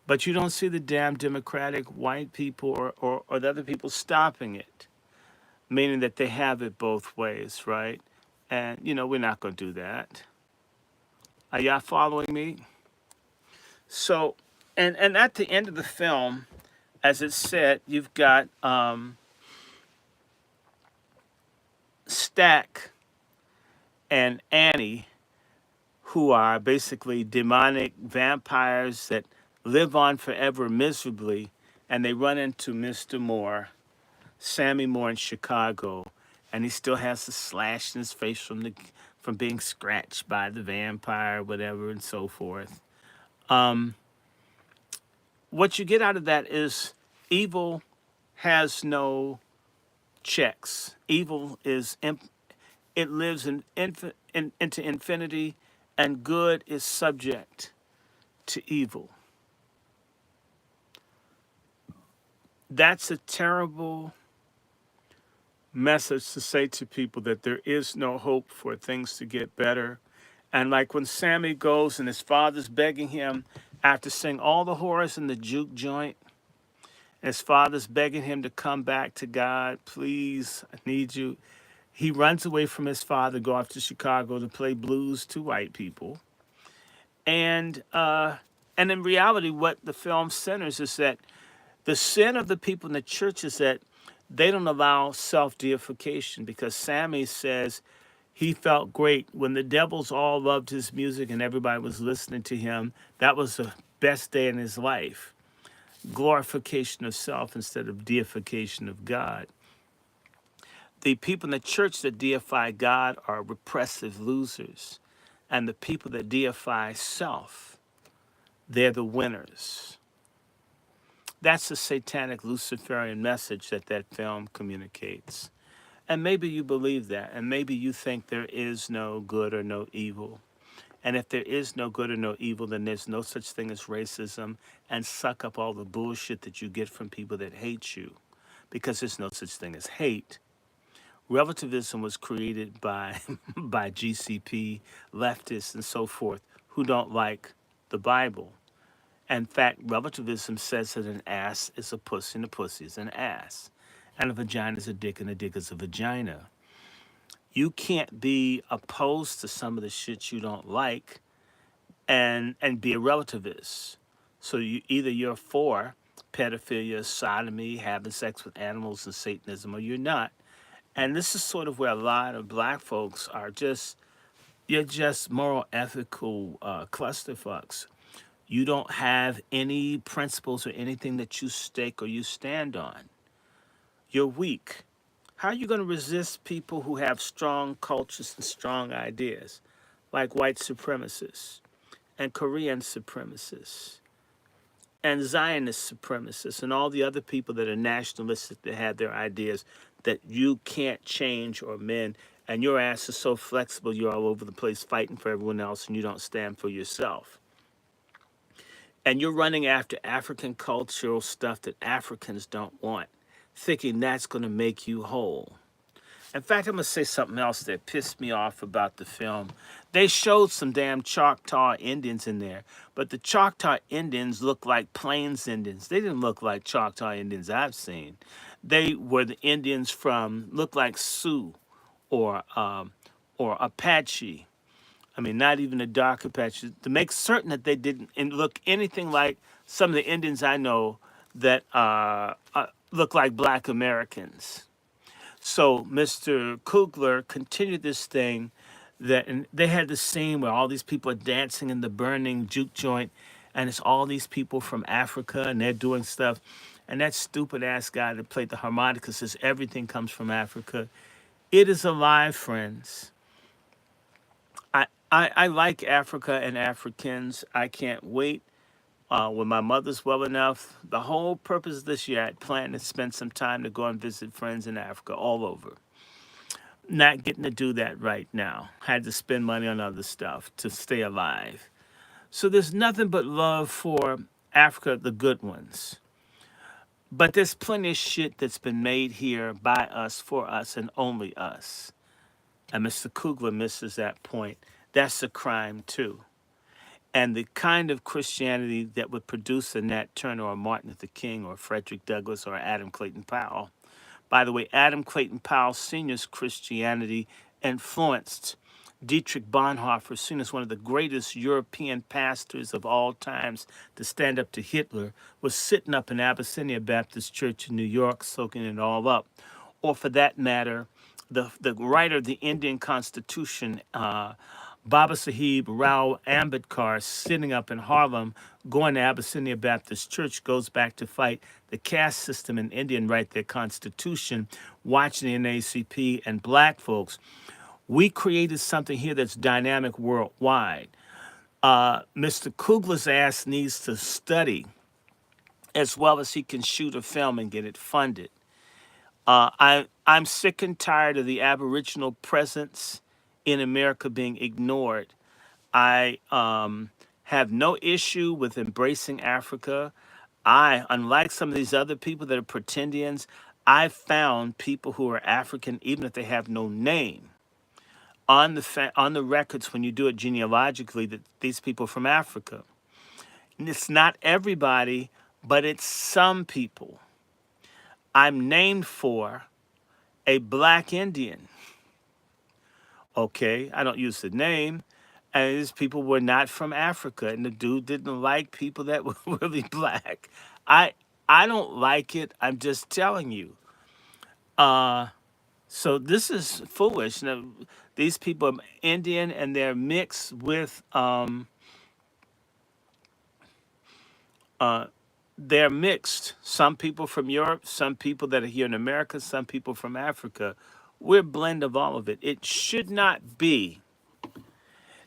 but you don't see the damn Democratic white people or the other people stopping it, meaning that they have it both ways, right? And, we're not going to do that. Are y'all following me? So, and at the end of the film, as it's said, you've got Stack and Annie, who are basically demonic vampires that live on forever miserably, and they run into Mr. Moore, Sammy Moore in Chicago, and he still has the slash in his face from being scratched by the vampire, whatever, and so forth. Um, what you get out of that is evil has no checks. Evil is it lives into infinity, and good is subject to evil. That's a terrible message to say to people, that there is no hope for things to get better. And like when Sammy goes and his father's begging him after seeing all the horrors in the juke joint, his father's begging him to come back to God. Please, I need you. He runs away from his father, go off to Chicago to play blues to white people. And in reality, what the film centers is that the sin of the people in the church is that they don't allow self-deification, because Sammy says he felt great when the devils all loved his music and everybody was listening to him. That was the best day in his life. Glorification of self instead of deification of God. The people in the church that deify God are repressive losers. And the people that deify self, they're the winners. That's the satanic Luciferian message that that film communicates. And maybe you believe that, and maybe you think there is no good or no evil. And if there is no good or no evil, then there's no such thing as racism, and suck up all the bullshit that you get from people that hate you, because there's no such thing as hate. Relativism was created by by GCP, leftists, and so forth, who don't like the Bible. In fact, relativism says that an ass is a pussy and a pussy is an ass. And a vagina is a dick and a dick is a vagina. You can't be opposed to some of the shit you don't like and be a relativist. So you're for pedophilia, sodomy, having sex with animals, and Satanism, or you're not. And this is sort of where a lot of black folks are you're just moral, ethical clusterfucks. You don't have any principles or anything that you stake or you stand on. You're weak. How are you going to resist people who have strong cultures and strong ideas, like white supremacists and Korean supremacists and Zionist supremacists and all the other people that are nationalistic that have their ideas that you can't change or mend, and your ass is so flexible you're all over the place fighting for everyone else and you don't stand for yourself? And you're running after African cultural stuff that Africans don't want, thinking that's going to make you whole. In fact, I'm going to say something else that pissed me off about the film. They showed some damn Choctaw Indians in there, but the Choctaw Indians looked like Plains Indians. They didn't look like Choctaw Indians I've seen. They were the Indians looked like Sioux or Apache. I mean, not even the dark Apaches, to make certain that they didn't look anything like some of the Indians I know that look like black Americans. So Mr. Kugler continued this thing and they had the scene where all these people are dancing in the burning juke joint, and it's all these people from Africa and they're doing stuff. And that stupid ass guy that played the harmonica says everything comes from Africa. It is alive, friends. I like Africa and Africans. I can't wait. When my mother's well enough, the whole purpose of this year, I planned to spend some time to go and visit friends in Africa all over. Not getting to do that right now. Had to spend money on other stuff to stay alive. So there's nothing but love for Africa, the good ones. But there's plenty of shit that's been made here by us, for us, and only us. And Mr. Kugler misses that point. That's a crime, too. And the kind of Christianity that would produce a Nat Turner or Martin Luther King or Frederick Douglass or Adam Clayton Powell. By the way, Adam Clayton Powell Sr.'s Christianity influenced Dietrich Bonhoeffer, seen as one of the greatest European pastors of all times to stand up to Hitler, was sitting up in Abyssinia Baptist Church in New York, soaking it all up. Or for that matter, the writer of the Indian Constitution, Baba Sahib Rao Ambedkar, sitting up in Harlem, going to Abyssinia Baptist Church, goes back to fight the caste system in India and write their constitution, watching the NAACP and black folks. We created something here that's dynamic worldwide. Mr. Kugler's ass needs to study as well as he can shoot a film and get it funded. I'm sick and tired of the Aboriginal presence in America being ignored. I have no issue with embracing Africa. Unlike some of these other people that are pretendians, I've found people who are African, even if they have no name, on on the records when you do it genealogically, that these people are from Africa. And it's not everybody, but it's some people. I'm named for a black Indian. Okay, I don't use the name. And these people were not from Africa, and the dude didn't like people that were really black. I I don't like it. I'm just telling you. Uh, so this is foolish. Now, these people are Indian, and they're mixed with uh, they're mixed. Some people from Europe, some people that are here in America, some people from Africa. We're a blend of all of it. It should not be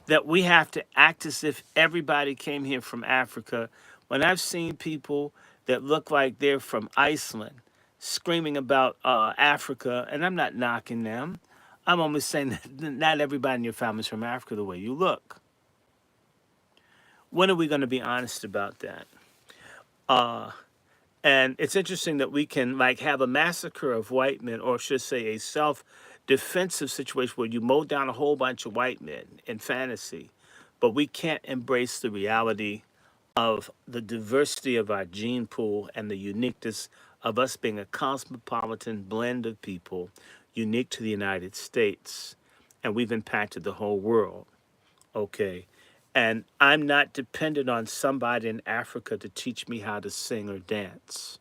that we have to act as if everybody came here from Africa. When I've seen people that look like they're from Iceland screaming about Africa, and I'm not knocking them, I'm only saying that not everybody in your family is from Africa the way you look. When are we going to be honest about that? Uh, And it's interesting that we can like have a massacre of white men, or should say a self-defensive situation where you mow down a whole bunch of white men in fantasy, but we can't embrace the reality of the diversity of our gene pool and the uniqueness of us being a cosmopolitan blend of people unique to the United States. And we've impacted the whole world. Okay. And I'm not dependent on somebody in Africa to teach me how to sing or dance.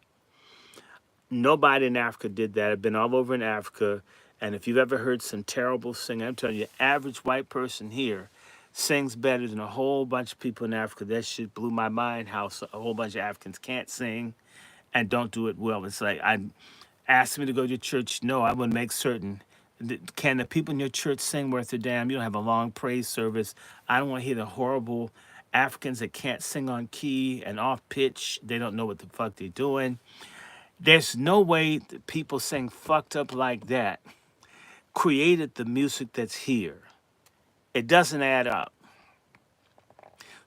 Nobody in Africa did that. I've been all over in Africa. And if you've ever heard some terrible singing, I'm telling you, the average white person here sings better than a whole bunch of people in Africa. That shit blew my mind how a whole bunch of Africans can't sing and don't do it well. It's like, I asked me to go to church. No, I would make certain. Can the people in your church sing worth a damn? You don't have a long praise service. I don't want to hear the horrible Africans that can't sing on key and off pitch. They don't know what the fuck they're doing. There's no way that people sing fucked up like that created the music that's here. It doesn't add up.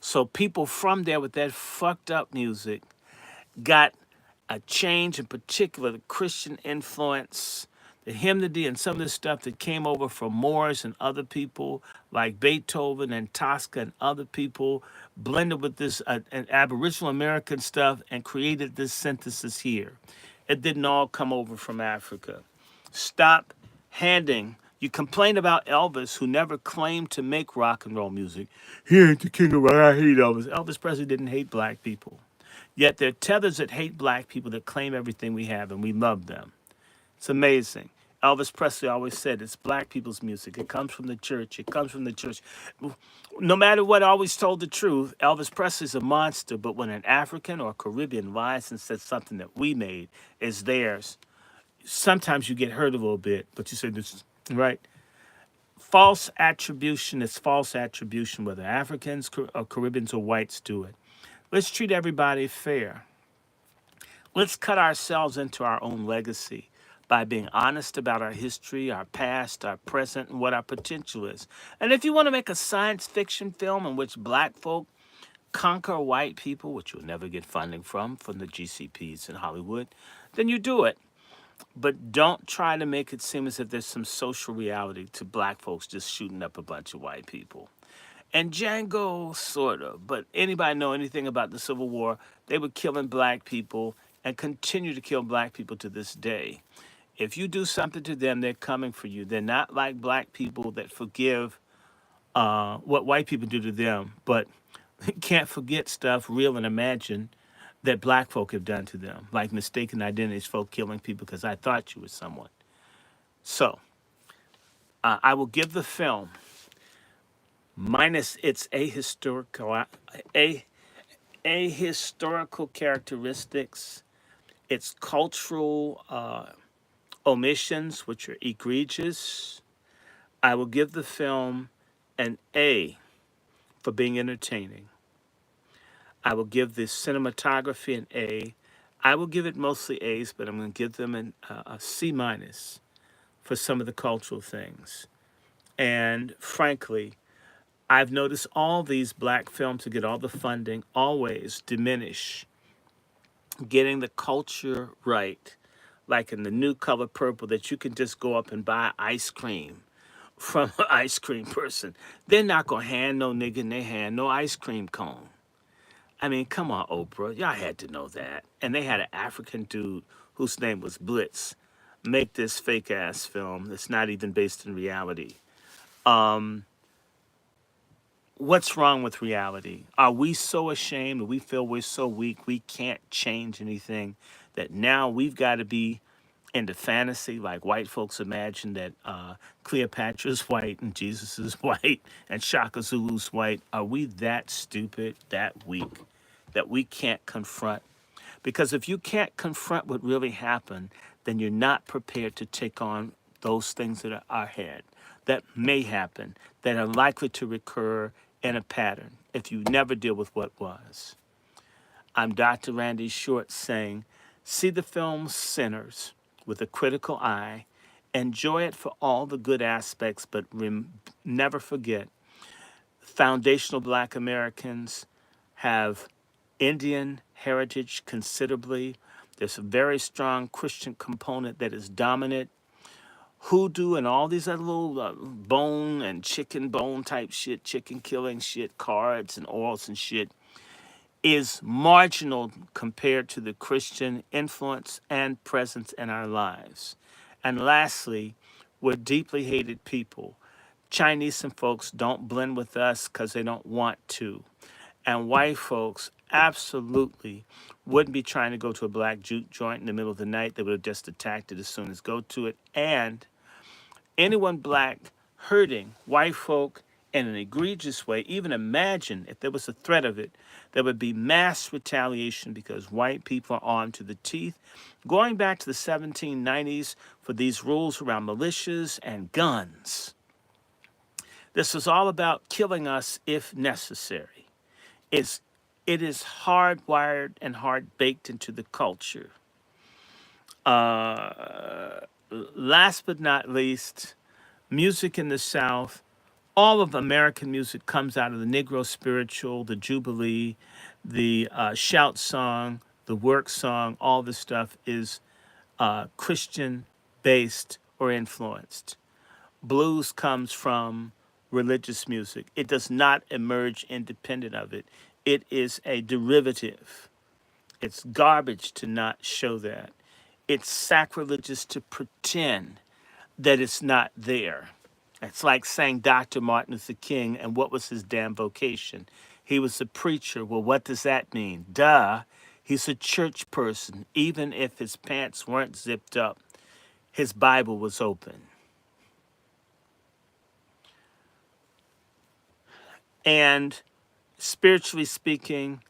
So people from there with that fucked up music got a change, in particular the Christian influence, the hymnody, and some of the stuff that came over from Moors and other people like Beethoven and Tosca and other people, blended with this and Aboriginal American stuff and created this synthesis here. It didn't all come over from Africa. Stop handing. You complain about Elvis, who never claimed to make rock and roll music. He ain't the king of rock. I hate Elvis. Elvis Presley didn't hate black people. Yet there are tethers that hate black people that claim everything we have, and we love them. It's amazing. Elvis Presley always said it's black people's music. It comes from the church. It comes from the church. No matter what, always told the truth. Elvis Presley's a monster, but when an African or Caribbean lies and says something that we made is theirs, sometimes you get hurt a little bit, but you say this is right. False attribution is false attribution, whether Africans or Caribbeans or whites do it. Let's treat everybody fair. Let's cut ourselves into our own legacy by being honest about our history, our past, our present, and what our potential is. And if you want to make a science fiction film in which black folk conquer white people, which you'll never get funding from the GCPs in Hollywood, then you do it. But don't try to make it seem as if there's some social reality to black folks just shooting up a bunch of white people. And Django, sort of. But anybody know anything about the Civil War? They were killing black people and continue to kill black people to this day. If you do something to them, they're coming for you. They're not like black people that forgive what white people do to them, but can't forget stuff, real and imagined, that black folk have done to them, like mistaken identities, folk killing people because I thought you were someone. So I will give the film minus its a ahistorical characteristics, its cultural omissions, which are egregious. I will give the film an A for being entertaining. I will give the cinematography an A. I will give it mostly A's, but I'm going to give them a C minus for some of the cultural things. And frankly, I've noticed all these black films to get all the funding always diminish getting the culture right. Like in the New Color Purple, that you can just go up and buy ice cream from an ice cream person. They're not gonna hand no nigga in their hand no ice cream cone. I mean, come on, Oprah, y'all had to know that. And they had an African dude whose name was Blitz make this fake ass film that's not even based in reality. Um, what's wrong with reality? Are we so ashamed that we feel we're so weak we can't change anything that now we've got to be into fantasy like white folks imagine that Cleopatra's white and Jesus is white and Shaka Zulu's white? Are we that stupid, that weak, that we can't confront? Because if you can't confront what really happened, then you're not prepared to take on those things that are ahead, that may happen, that are likely to recur in a pattern if you never deal with what was. I'm Dr. Randy Short saying, see the film Sinners with a critical eye, enjoy it for all the good aspects, but never forget foundational black Americans have Indian heritage considerably. There's a very strong Christian component that is dominant. Hoodoo and all these other little bone and chicken bone type shit, chicken killing shit, cards and oils and shit, is marginal compared to the Christian influence and presence in our lives. And lastly, we're deeply hated people. Chinese and folks don't blend with us because they don't want to. And white folks absolutely wouldn't be trying to go to a black juke joint in the middle of the night. They would have just attacked it as soon as go to it. And anyone black hurting white folk in an egregious way, even imagine if there was a threat of it, there would be mass retaliation because white people are armed to the teeth. Going back to the 1790s for these rules around militias and guns. This is all about killing us if necessary. It's, it is hardwired and hard baked into the culture. Uh, Last but not least, music in the South, all of American music comes out of the Negro spiritual, the Jubilee, the shout song, the work song, all this stuff is Christian based or influenced. Blues comes from religious music. It does not emerge independent of it. It is a derivative. It's garbage to not show that. It's sacrilegious to pretend that it's not there. It's like saying Dr. Martin Luther King, and what was his damn vocation? He was a preacher. Well, what does that mean? Duh. He's a church person. Even if his pants weren't zipped up, his Bible was open. And spiritually speaking,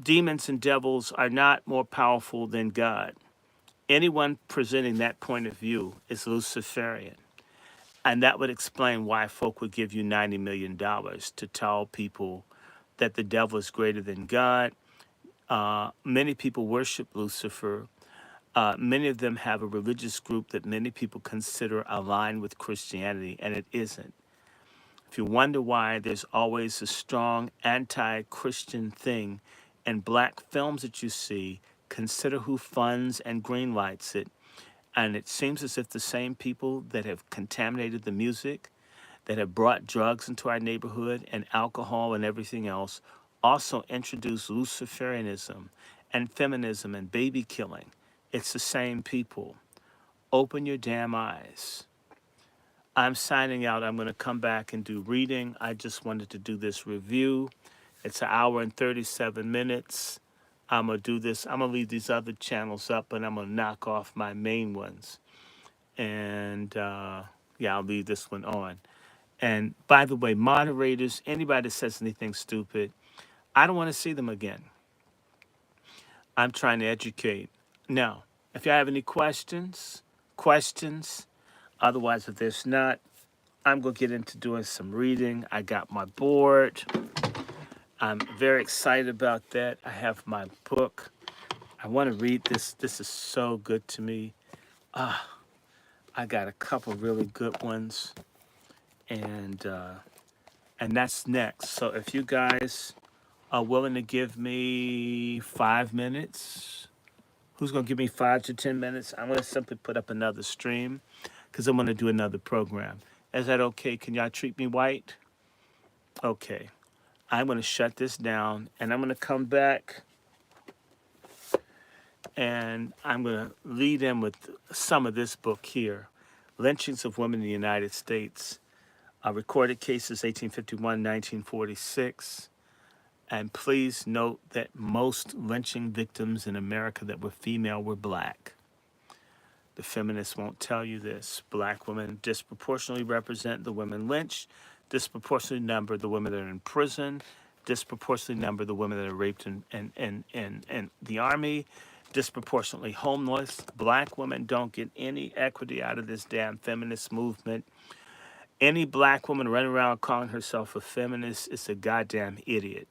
demons and devils are not more powerful than God. Anyone presenting that point of view is Luciferian. And that would explain why folk would give you $90 million to tell people that the devil is greater than God. Many people worship Lucifer. Many of them have a religious group that many people consider aligned with Christianity, and it isn't. If you wonder why there's always a strong anti-Christian thing in black films that you see, consider who funds and greenlights it. And it seems as if the same people that have contaminated the music, that have brought drugs into our neighborhood and alcohol and everything else, also introduced Luciferianism and feminism and baby killing. It's the same people. Open your damn eyes. I'm signing out. I'm going to come back and do reading. I just wanted to do this review. It's an hour and 37 minutes. I'm going to do this. I'm going to leave these other channels up, and I'm going to knock off my main ones. And yeah, I'll leave this one on. And by the way, moderators, anybody that says anything stupid, I don't want to see them again. I'm trying to educate. Now, if you have any questions. Otherwise, if there's not, I'm going to get into doing some reading. I got my board. I'm very excited about that. I have my book. I want to read this. This is so good to me. I got a couple really good ones, and that's next. So if you guys are willing to give me 5 minutes, who's going to give me 5 to 10 minutes? I'm going to simply put up another stream because I'm going to do another program. Is that okay? Can y'all treat me white? Okay. I'm going to shut this down, and I'm going to come back, and I'm going to lead in with some of this book here, Lynchings of Women in the United States, Recorded Cases 1851, 1946. And please note that most lynching victims in America that were female were black. The feminists won't tell you this. Black women disproportionately represent the women lynched, disproportionately number the women that are in prison, disproportionately number the women that are raped in the army, disproportionately homeless. Black women don't get any equity out of this damn feminist movement. Any black woman running around calling herself a feminist is a goddamn idiot.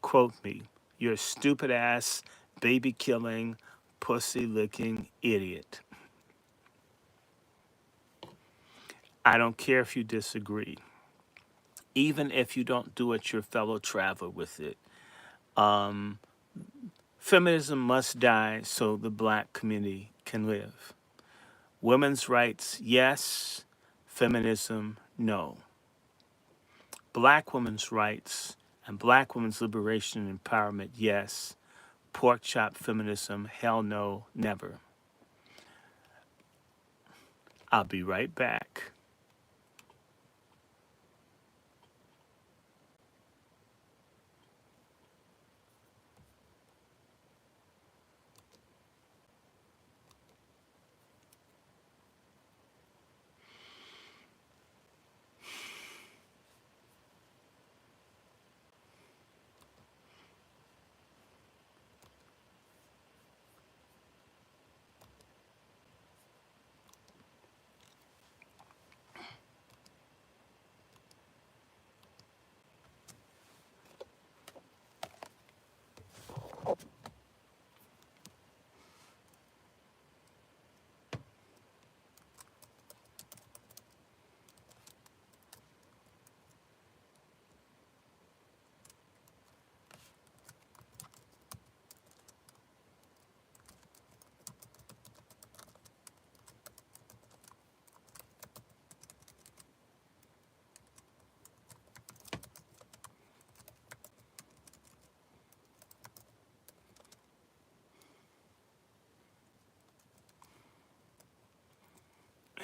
Quote me, you're a stupid ass, baby killing, pussy licking idiot. I don't care if you disagree. Even if you don't do it, your fellow traveler with it. Feminism must die so the black community can live. Women's rights, yes. Feminism, no. Black women's rights and black women's liberation and empowerment, yes. Pork chop feminism, hell no, never. I'll be right back.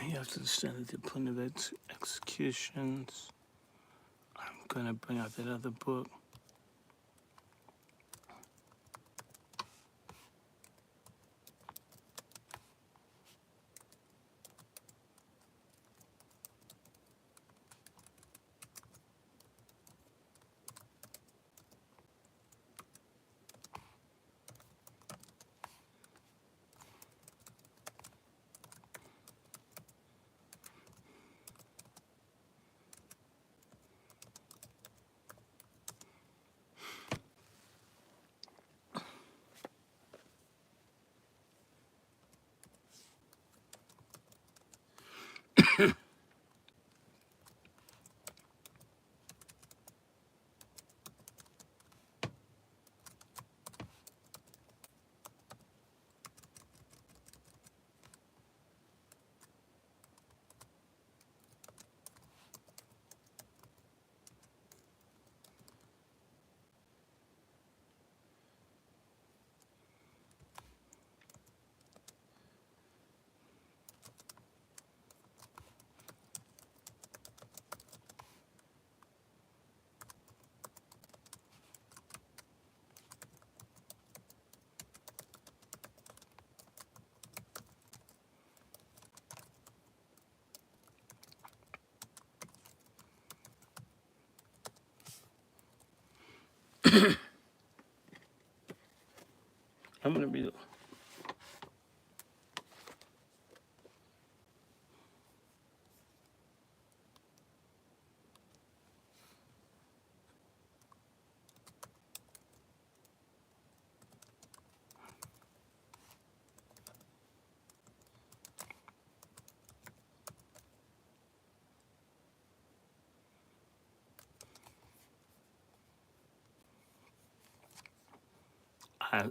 You have to understand the point of executions. I'm gonna bring out that other book. I'm gonna be. I,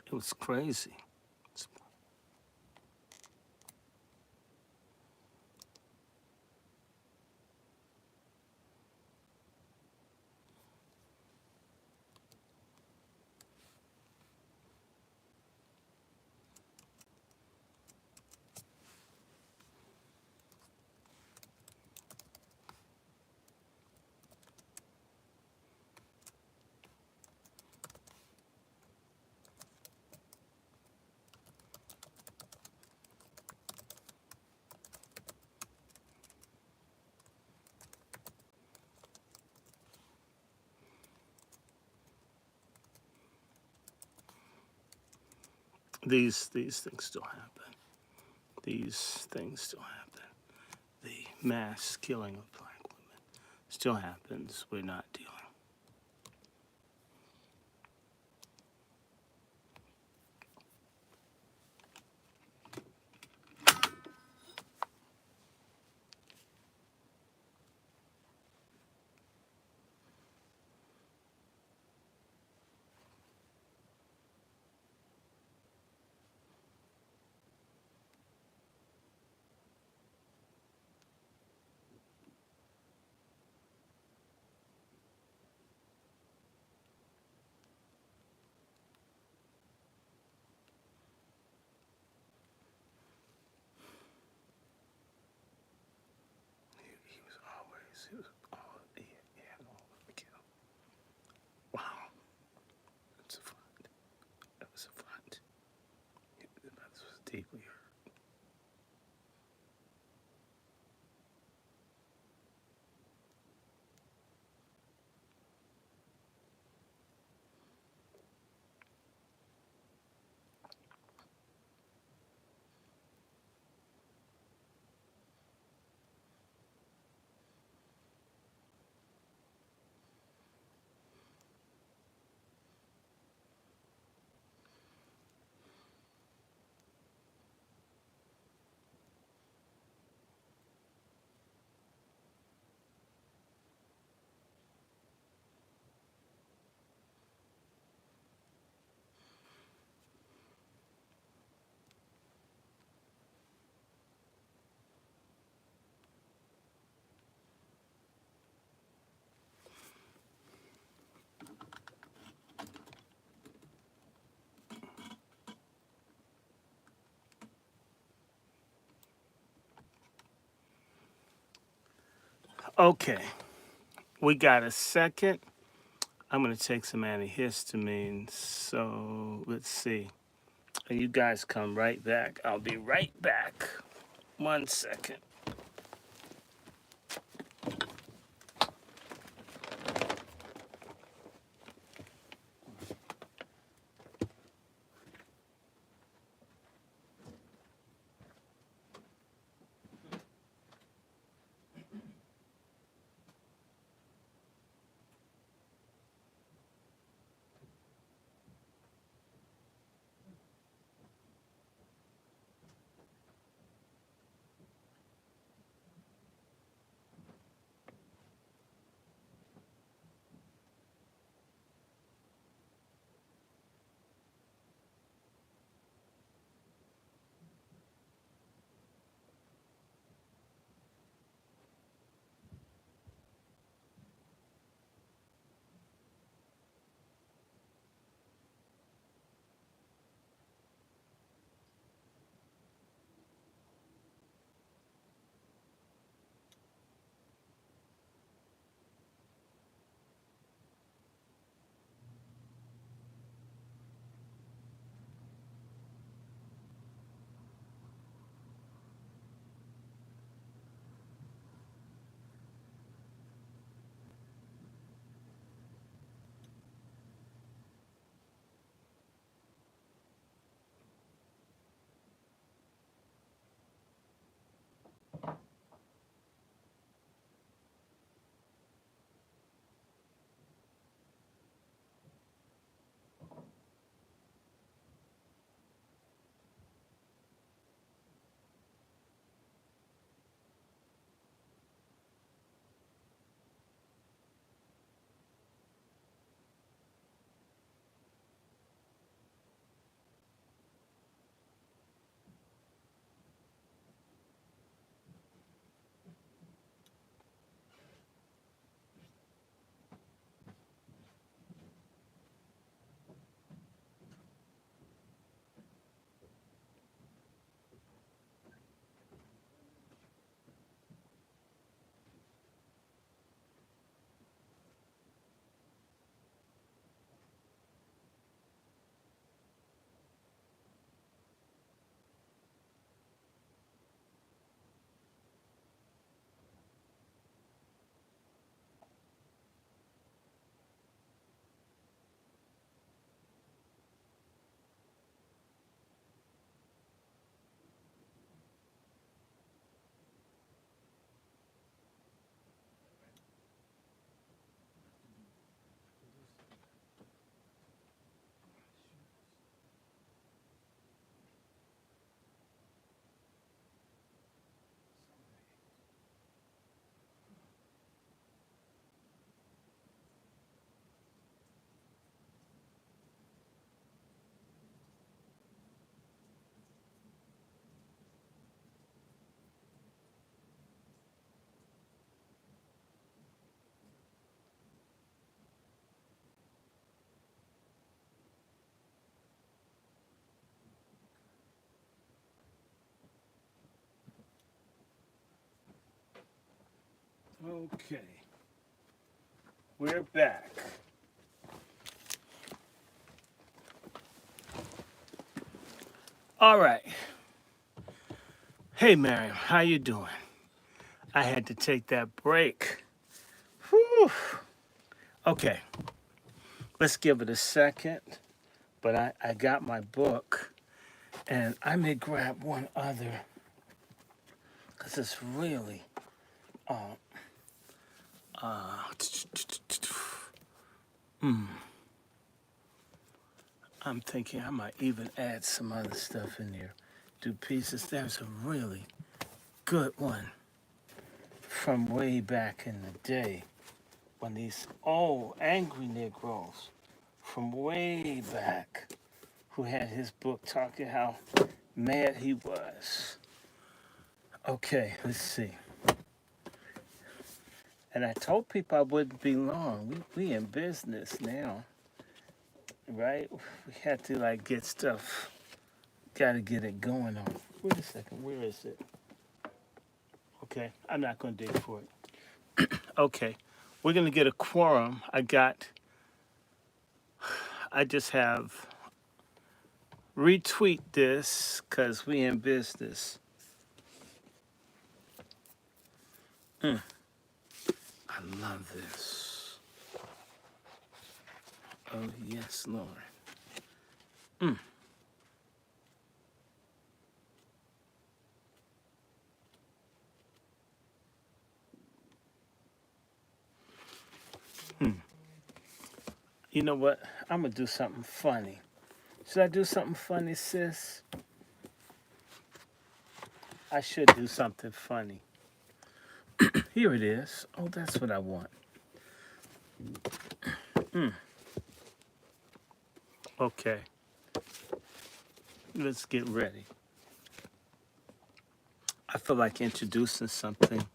it was crazy. These things still happen. These things still happen. The mass killing of black women still happens. We're not dealing. He was all, he had all of the kill. Wow, it's a front. That was a front. This was deeply hurt. Okay, we got a second. I'm gonna take some antihistamine. So let's see. You guys come right back. I'll be right back. 1 second. Okay. We're back. All right. Hey, Miriam, how you doing? I had to take that break. Whew. Okay, let's give it a second. But I got my book, and I may grab one other, because it's really, I'm thinking I might even add some other stuff in there. Do pieces. There's a really good one from way back in the day when these old angry Negroes from way back who had his book talking how mad he was. Okay, let's see. And I told people I wouldn't be long. We in business now, right? We had to like get stuff, gotta get it going on. Wait a second, where is it? Okay, I'm not gonna dig for it. Okay, we're gonna get a quorum. I just have retweet this because we in business. I love this. Oh, yes, Lord. You know what? I'm going to do something funny. Should I do something funny, sis? I should do something funny. Here it is. Oh, that's what I want. Okay, let's get ready. I feel like introducing something.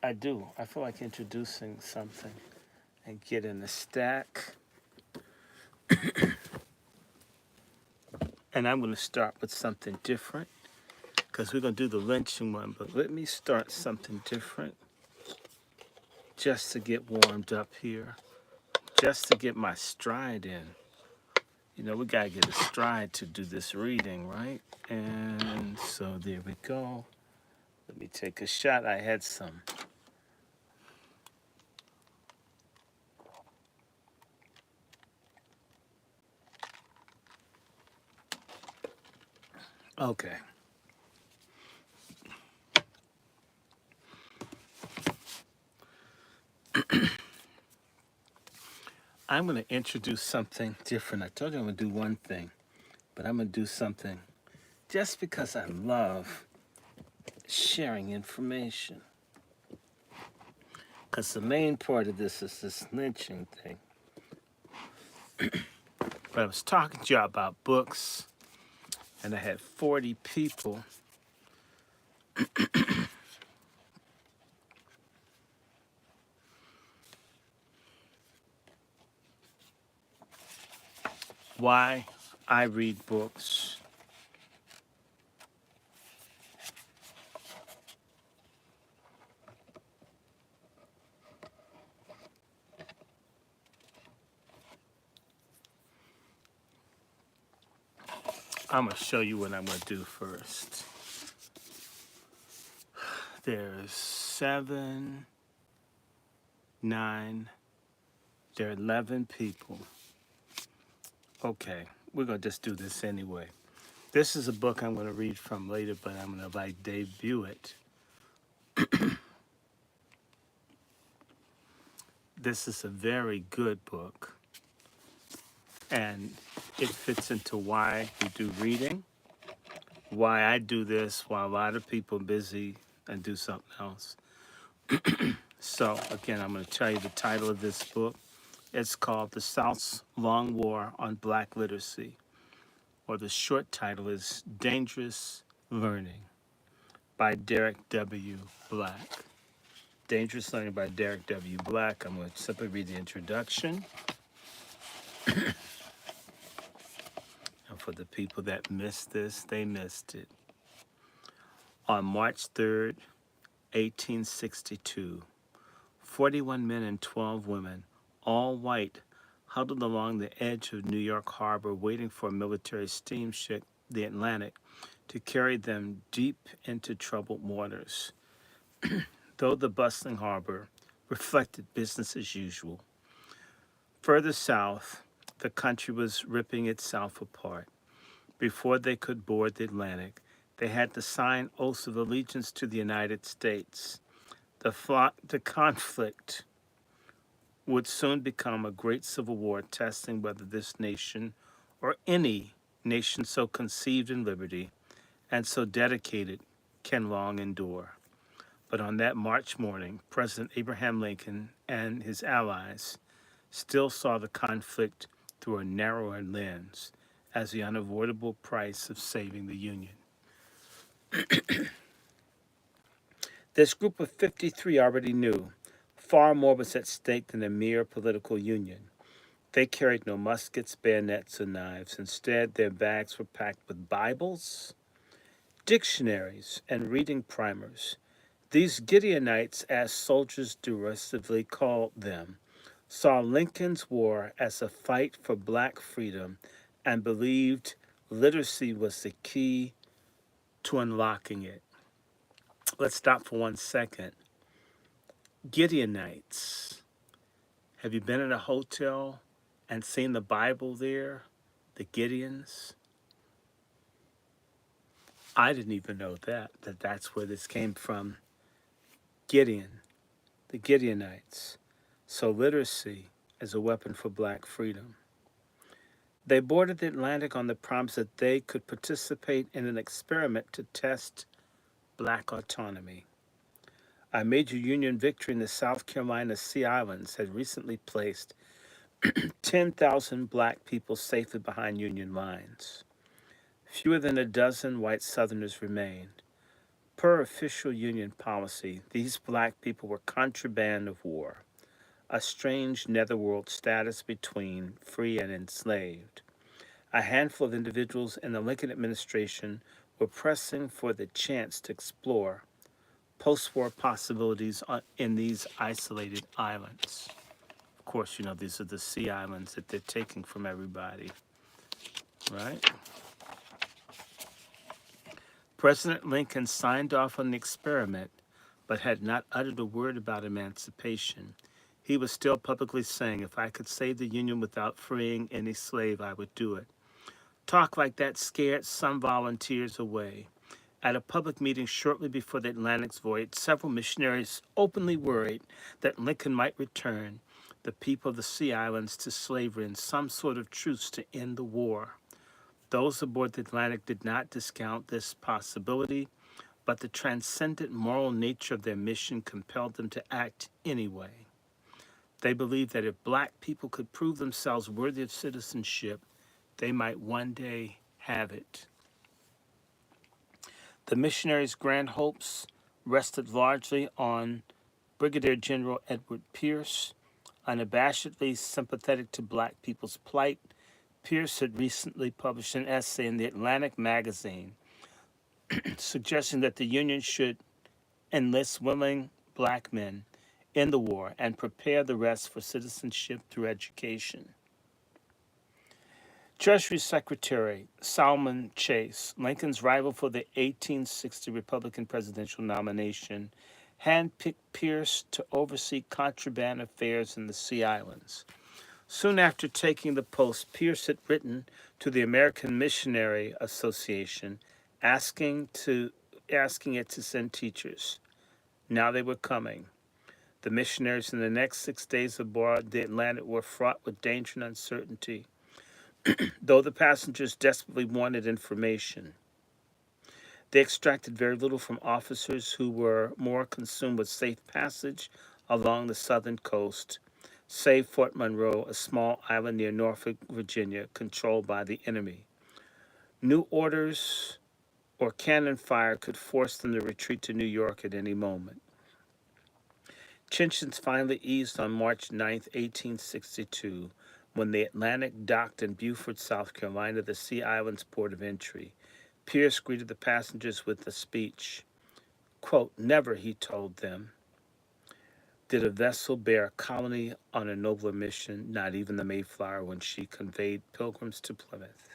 I do. I feel like introducing something and getting the stack. And I'm going to start with something different because we're going to do the lynching one. But let me start something different just to get warmed up here, just to get my stride in. You know, we got to get a stride to do this reading, right? And so there we go. Let me take a shot. I had some. Okay. I'm going to introduce something different. I told you I'm going to do one thing, but I'm going to do something just because I love sharing information. Because the main part of this is this lynching thing. But I was talking to you about books, and I had 40 people. Why I read books. I'm going to show you what I'm going to do first. There's 7, 9, there are 11 people. Okay, we're going to just do this anyway. This is a book I'm going to read from later, but I'm going to like debut it. This is a very good book, and it fits into why we do reading, why I do this while a lot of people are busy and do something else. So, again, I'm going to tell you the title of this book. It's called The South's Long War on Black Literacy, or the short title is Dangerous Learning by Derek W. Black. Dangerous Learning by Derek W. Black. I'm going to simply read the introduction. And for the people that missed this, they missed it. On March 3rd, 1862. 41 men and 12 women, all white, huddled along the edge of New York Harbor waiting for a military steamship, the Atlantic, to carry them deep into troubled waters. Though the bustling harbor reflected business as usual, further south, the country was ripping itself apart. Before they could board the Atlantic, they had to sign oaths of allegiance to the United States. The conflict would soon become a great civil war, testing whether this nation, or any nation so conceived in liberty and so dedicated, can long endure. But on that March morning, President Abraham Lincoln and his allies still saw the conflict through a narrower lens as the unavoidable price of saving the Union. This group of 53 already knew far more was at stake than a mere political union. They carried no muskets, bayonets, or knives. Instead, their bags were packed with Bibles, dictionaries, and reading primers. These Gideonites, as soldiers derisively called them, saw Lincoln's war as a fight for black freedom and believed literacy was the key to unlocking it. Let's stop for 1 second. Gideonites. Have you been in a hotel and seen the Bible there? The Gideons? I didn't even know that's where this came from. Gideon, the Gideonites. So literacy as a weapon for black freedom. They boarded the Atlantic on the promise that they could participate in an experiment to test black autonomy. A major Union victory in the South Carolina Sea Islands had recently placed 10,000 black people safely behind Union lines. Fewer than a dozen white Southerners remained. Per official Union policy, these black people were contraband of war, a strange netherworld status between free and enslaved. A handful of individuals in the Lincoln administration were pressing for the chance to explore post-war possibilities in these isolated islands. Of course, you know, these are the sea islands that they're taking from everybody, right? President Lincoln signed off on the experiment, but had not uttered a word about emancipation. He was still publicly saying, if I could save the Union without freeing any slave, I would do it. Talk like that scared some volunteers away. At a public meeting shortly before the Atlantic's voyage, several missionaries openly worried that Lincoln might return the people of the Sea Islands to slavery in some sort of truce to end the war. Those aboard the Atlantic did not discount this possibility, but the transcendent moral nature of their mission compelled them to act anyway. They believed that if black people could prove themselves worthy of citizenship, they might one day have it. The missionaries' grand hopes rested largely on Brigadier General Edward Pierce. Unabashedly sympathetic to black people's plight, Pierce had recently published an essay in the Atlantic magazine suggesting that the Union should enlist willing black men in the war and prepare the rest for citizenship through education. Treasury Secretary Salmon Chase, Lincoln's rival for the 1860 Republican presidential nomination, handpicked Pierce to oversee contraband affairs in the Sea Islands. Soon after taking the post, Pierce had written to the American Missionary Association asking it to send teachers. Now they were coming. The missionaries in the next 6 days aboard the Atlantic were fraught with danger and uncertainty, though the passengers desperately wanted information. They extracted very little from officers who were more consumed with safe passage along the southern coast, save Fort Monroe, a small island near Norfolk, Virginia, controlled by the enemy. New orders or cannon fire could force them to retreat to New York at any moment. Tensions finally eased on March 9, 1862, when the Atlantic docked in Beaufort, South Carolina, the Sea Islands port of entry. Pierce greeted the passengers with a speech. Quote, never, he told them, did a vessel bear a colony on a nobler mission, not even the Mayflower when she conveyed pilgrims to Plymouth.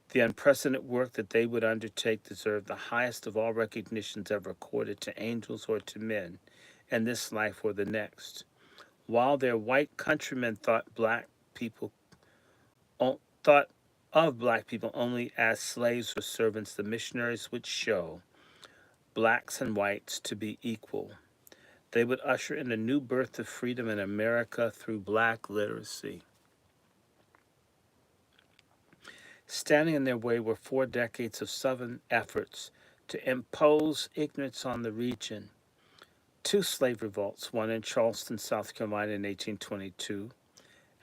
The unprecedented work that they would undertake deserved the highest of all recognitions ever accorded to angels or to men, in this life or the next. While their white countrymen people thought of black people only as slaves or servants, the missionaries would show blacks and whites to be equal. They would usher in a new birth of freedom in America through black literacy. Standing in their way were 4 decades of Southern efforts to impose ignorance on the region. 2 slave revolts, one in Charleston, South Carolina in 1822,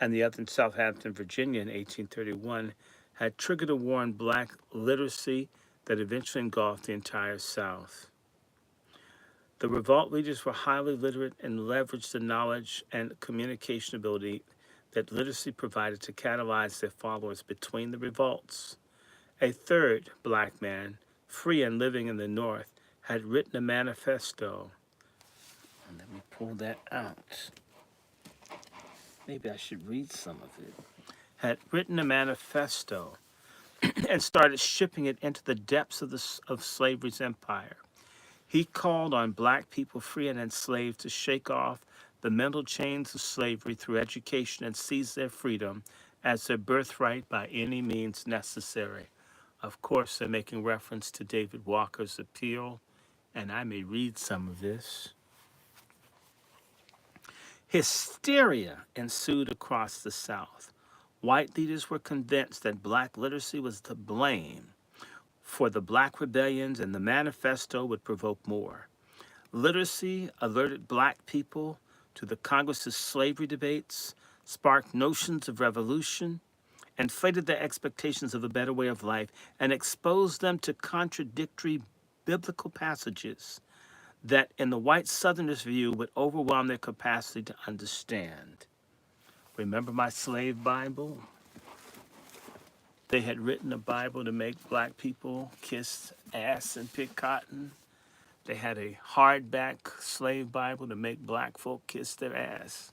and the other in Southampton, Virginia in 1831, had triggered a war on black literacy that eventually engulfed the entire South. The revolt leaders were highly literate and leveraged the knowledge and communication ability that literacy provided to catalyze their followers between the revolts. A third black man, free and living in the North, had written a manifesto. Let me pull that out. Maybe I should read some of it. Had written a manifesto and started shipping it into the depths of slavery's empire. He called on black people, free and enslaved, to shake off the mental chains of slavery through education and seize their freedom as their birthright by any means necessary. Of course, they're making reference to David Walker's appeal, and I may read some of this. Hysteria ensued across the South. White leaders were convinced that black literacy was to blame for the black rebellions, and the manifesto would provoke more. Literacy alerted black people to the Congress's slavery debates, sparked notions of revolution, inflated their expectations of a better way of life, and exposed them to contradictory biblical passages that, in the white Southerners' view, would overwhelm their capacity to understand. Remember my slave Bible? They had written a Bible to make black people kiss ass and pick cotton. They had a hardback slave Bible to make black folk kiss their ass.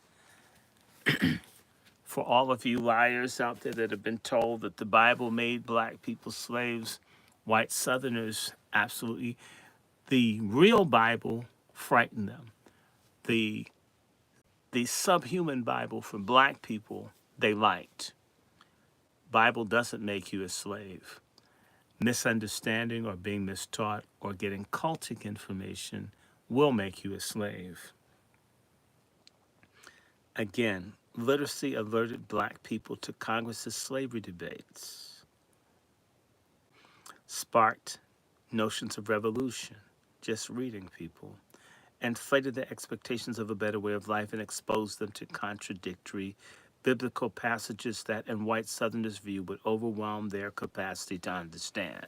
For all of you liars out there that have been told that the Bible made black people slaves, white Southerners absolutely, the real Bible frightened them. The subhuman Bible for black people, they liked. Bible doesn't make you a slave. Misunderstanding or being mistaught or getting cultic information will make you a slave. Again, literacy alerted black people to Congress's slavery debates, sparked notions of revolution, just reading people, inflated their expectations of a better way of life, and exposed them to contradictory biblical passages that, in white Southerners' view, would overwhelm their capacity to understand.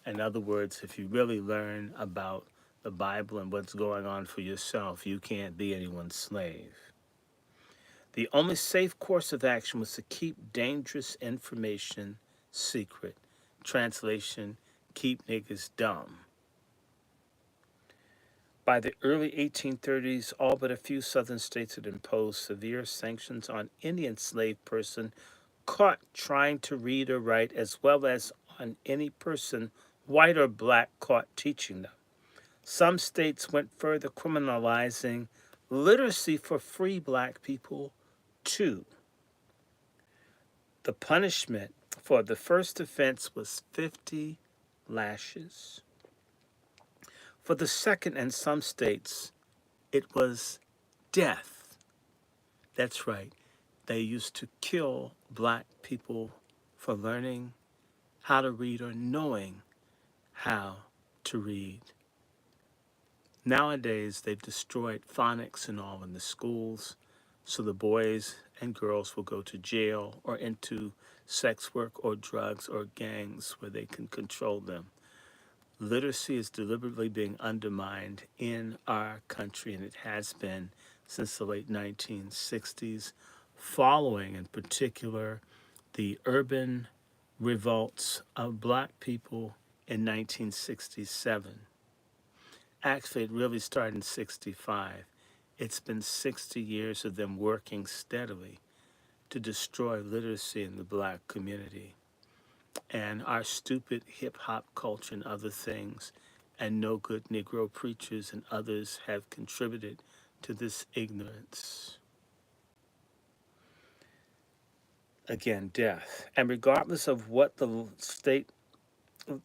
In other words, if you really learn about the Bible and what's going on for yourself, you can't be anyone's slave. The only safe course of action was to keep dangerous information secret. Translation, keep niggas dumb. By the early 1830s, all but a few southern states had imposed severe sanctions on any enslaved person caught trying to read or write, as well as on any person, white or black, caught teaching them. Some states went further, criminalizing literacy for free black people, too. The punishment for the first offense was 50 lashes. For the second, in some states, it was death. That's right. They used to kill black people for learning how to read or knowing how to read. Nowadays, they've destroyed phonics and all in the schools, so the boys and girls will go to jail or into sex work or drugs or gangs where they can control them. Literacy is deliberately being undermined in our country, and it has been since the late 1960s, following in particular the urban revolts of black people in 1967. Actually, it really started in 65. It's been 60 years of them working steadily to destroy literacy in the black community. And our stupid hip hop culture and other things, and no good Negro preachers and others have contributed to this ignorance. Again, death. And regardless of what the state,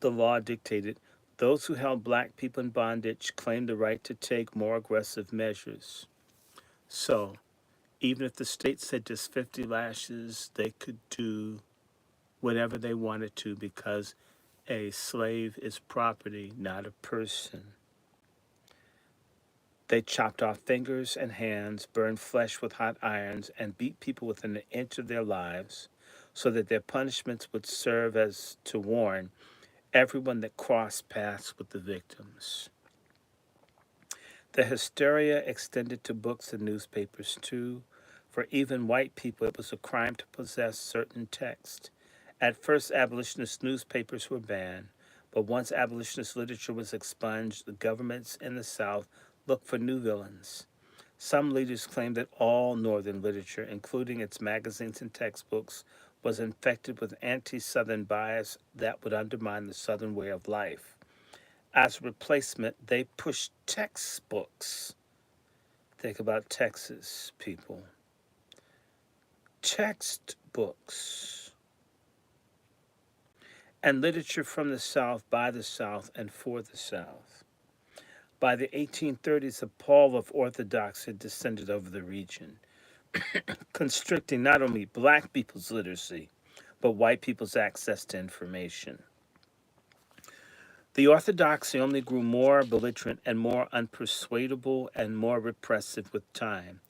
the law dictated, those who held black people in bondage claimed the right to take more aggressive measures. So, even if the state said just 50 lashes, they could do whatever they wanted to because a slave is property, not a person. They chopped off fingers and hands, burned flesh with hot irons, and beat people within an inch of their lives so that their punishments would serve as to warn everyone that crossed paths with the victims. The hysteria extended to books and newspapers too. For even white people, it was a crime to possess certain texts. At first, abolitionist newspapers were banned, but once abolitionist literature was expunged, the governments in the South looked for new villains. Some leaders claimed that all Northern literature, including its magazines and textbooks, was infected with anti-Southern bias that would undermine the Southern way of life. As a replacement, they pushed textbooks. Think about Texas, people. Textbooks. And literature from the South, by the South, and for the South. By the 1830s, a pall of orthodoxy descended over the region, constricting not only black people's literacy, but white people's access to information. The orthodoxy only grew more belligerent and more unpersuadable and more repressive with time.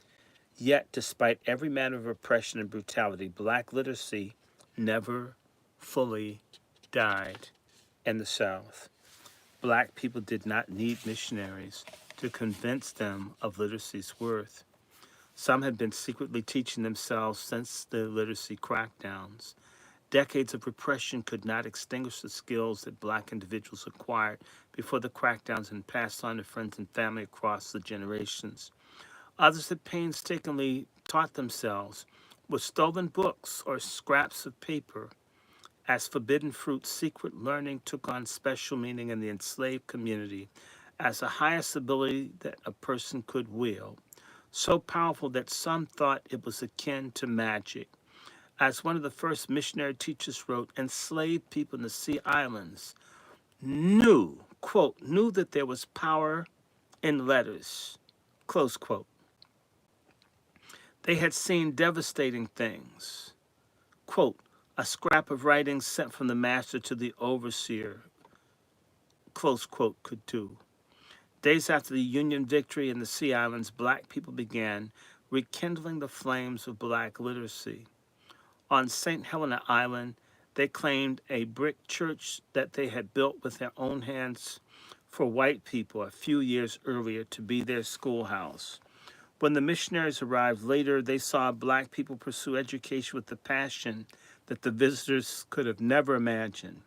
Yet, despite every manner of oppression and brutality, black literacy never fully died in the South. Black people did not need missionaries to convince them of literacy's worth. Some had been secretly teaching themselves since the literacy crackdowns. Decades of repression could not extinguish the skills that black individuals acquired before the crackdowns and passed on to friends and family across the generations. Others had painstakingly taught themselves with stolen books or scraps of paper. As forbidden fruit, secret learning took on special meaning in the enslaved community as the highest ability that a person could wield, so powerful that some thought it was akin to magic. As one of the first missionary teachers wrote, enslaved people in the Sea Islands knew, quote, knew that there was power in letters, close quote. They had seen devastating things. Quote, a scrap of writing sent from the master to the overseer, close quote, could do. Days after the Union victory in the Sea Islands, black people began rekindling the flames of black literacy. On St. Helena Island, they claimed a brick church that they had built with their own hands for white people a few years earlier to be their schoolhouse. When the missionaries arrived later, they saw black people pursue education with the passion that the visitors could have never imagined.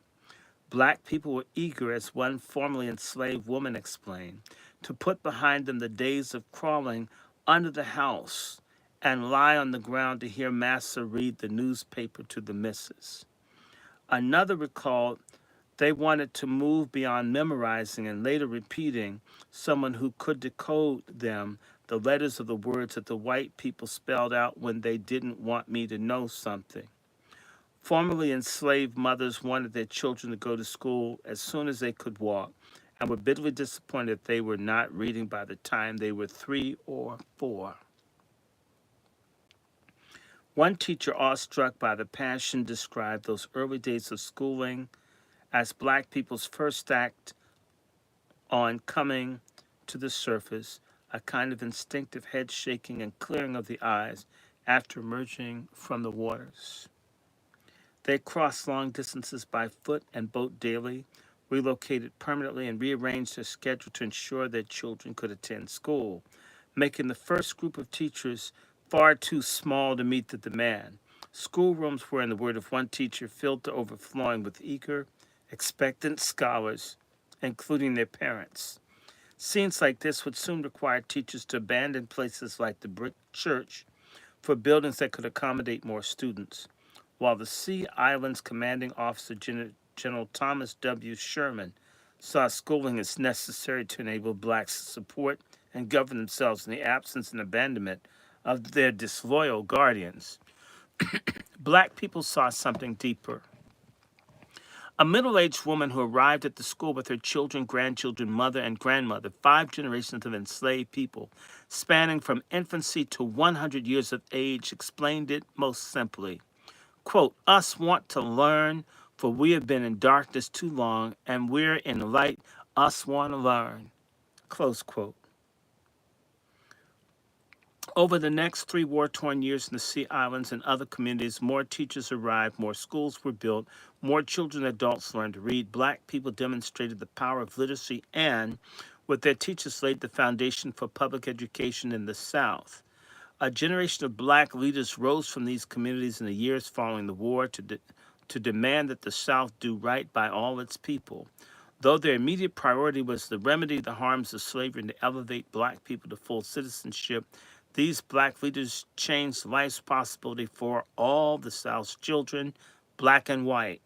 Black people were eager, as one formerly enslaved woman explained, to put behind them the days of crawling under the house and lie on the ground to hear Massa read the newspaper to the missus. Another recalled they wanted to move beyond memorizing and later repeating someone who could decode them the letters of the words that the white people spelled out when they didn't want me to know something. Formerly enslaved mothers wanted their children to go to school as soon as they could walk and were bitterly disappointed that they were not reading by the time they were 3 or 4. One teacher, awestruck by the passion, described those early days of schooling as black people's first act on coming to the surface, a kind of instinctive head shaking and clearing of the eyes after emerging from the waters. They crossed long distances by foot and boat daily, relocated permanently, and rearranged their schedule to ensure their children could attend school, making the first group of teachers far too small to meet the demand. Schoolrooms were, in the word of one teacher, filled to overflowing with eager, expectant scholars, including their parents. Scenes like this would soon require teachers to abandon places like the brick church for buildings that could accommodate more students, while the Sea Islands commanding officer General Thomas W. Sherman saw schooling as necessary to enable blacks to support and govern themselves in the absence and abandonment of their disloyal guardians. Black people saw something deeper. A middle aged woman who arrived at the school with her children, grandchildren, mother, and grandmother, 5 generations of enslaved people, spanning from infancy to 100 years of age, explained it most simply. Quote, us want to learn, for we have been in darkness too long, and we're in light, us want to learn. Close quote. Over the next 3 war-torn years in the Sea Islands and other communities, more teachers arrived, more schools were built, more children and adults learned to read. Black people demonstrated the power of literacy and, with their teachers, laid the foundation for public education in the South. A generation of black leaders rose from these communities in the years following the war to demand that the South do right by all its people. Though their immediate priority was to remedy the harms of slavery and to elevate black people to full citizenship, these black leaders changed life's possibility for all the South's children, black and white.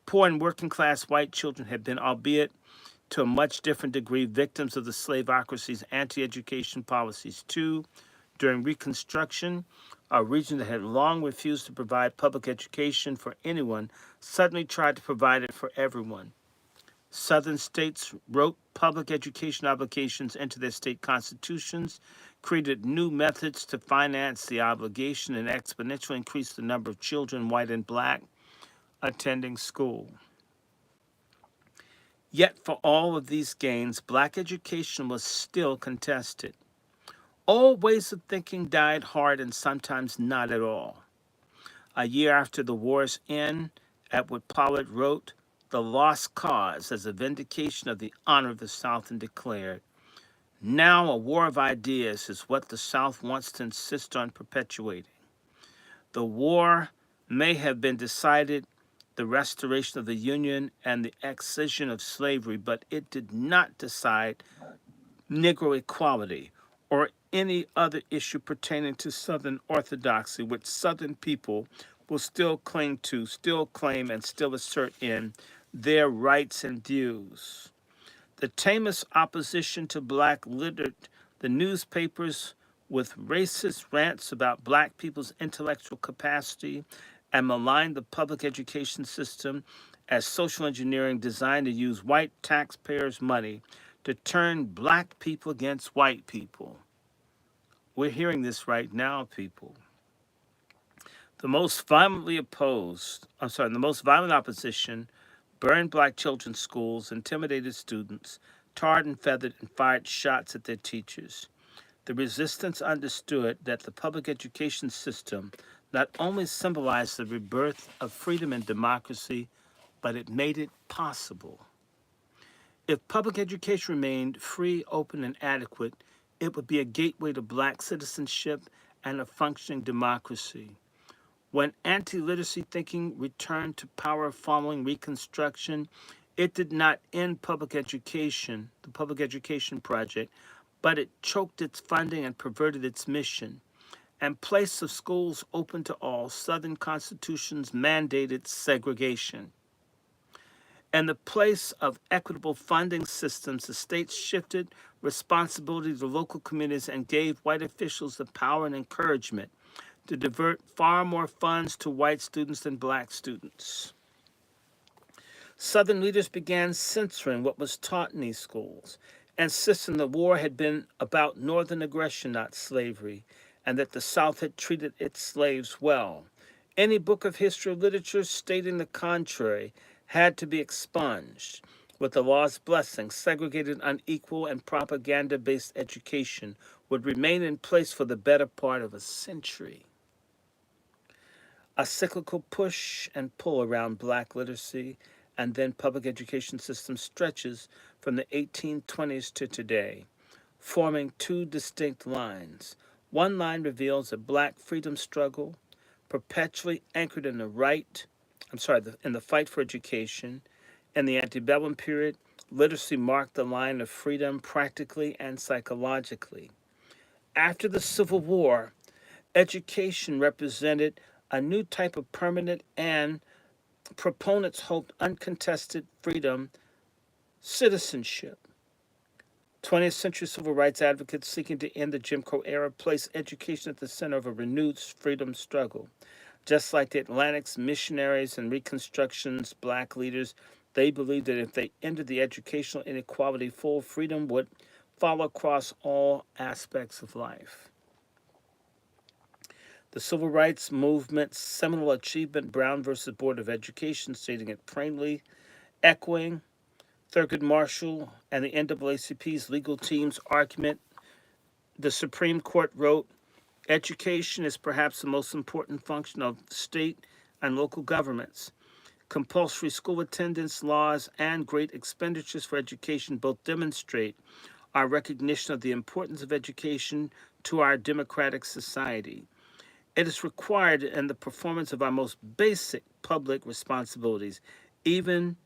Poor and working class white children had been, albeit to a much different degree, victims of the slaveocracy's anti-education policies too. During Reconstruction, a region that had long refused to provide public education for anyone suddenly tried to provide it for everyone. Southern states wrote public education obligations into their state constitutions, created new methods to finance the obligation, and exponentially increased the number of children, white and black, attending school. Yet for all of these gains, black education was still contested. Old ways of thinking died hard and sometimes not at all. A year after the war's end, Edward Pollard wrote The Lost Cause as a vindication of the honor of the South and declared, now a war of ideas is what the South wants to insist on perpetuating. The war may have been decided the restoration of the Union and the excision of slavery, but it did not decide Negro equality or any other issue pertaining to Southern orthodoxy, which Southern people will still cling to, still claim, and still assert in their rights and views. The tamest opposition to black littered the newspapers with racist rants about black people's intellectual capacity and maligned the public education system as social engineering designed to use white taxpayers' money to turn black people against white people. We're hearing this right now, people. The most violent opposition burned black children's schools, intimidated students, tarred and feathered, and fired shots at their teachers. The resistance understood that the public education system not only symbolized the rebirth of freedom and democracy, but it made it possible. If public education remained free, open, and adequate, it would be a gateway to black citizenship and a functioning democracy. When anti-literacy thinking returned to power following Reconstruction, it did not end public education, the public education project, but it choked its funding and perverted its mission. And place of schools open to all, Southern constitutions mandated segregation. In the place of equitable funding systems, the states shifted responsibility to local communities and gave white officials the power and encouragement to divert far more funds to white students than black students. Southern leaders began censoring what was taught in these schools, insisting the war had been about Northern aggression, not slavery, and that the South had treated its slaves well. Any book of history or literature stating the contrary had to be expunged. With the law's blessing, segregated, unequal, and propaganda-based education would remain in place for the better part of a century. A cyclical push and pull around black literacy and then public education system stretches from the 1820s to today, forming two distinct lines. One line reveals a black freedom struggle, perpetually anchored in the fight for education. In the antebellum period, Literacy marked the line of freedom practically and psychologically. After the Civil War, education represented a new type of permanent and proponents hoped uncontested freedom citizenship. 20th century civil rights advocates seeking to end the Jim Crow era placed education at the center of a renewed freedom struggle. Just like the Atlantic's missionaries and Reconstruction's black leaders, they believed that if they ended the educational inequality, full freedom would follow across all aspects of life. The Civil Rights Movement's seminal achievement, Brown versus Board of Education, stating it plainly, echoing Thurgood Marshall and the NAACP's legal team's argument, the Supreme Court wrote, education is perhaps the most important function of state and local governments. Compulsory school attendance laws and great expenditures for education both demonstrate our recognition of the importance of education to our democratic society. It is required in the performance of our most basic public responsibilities, even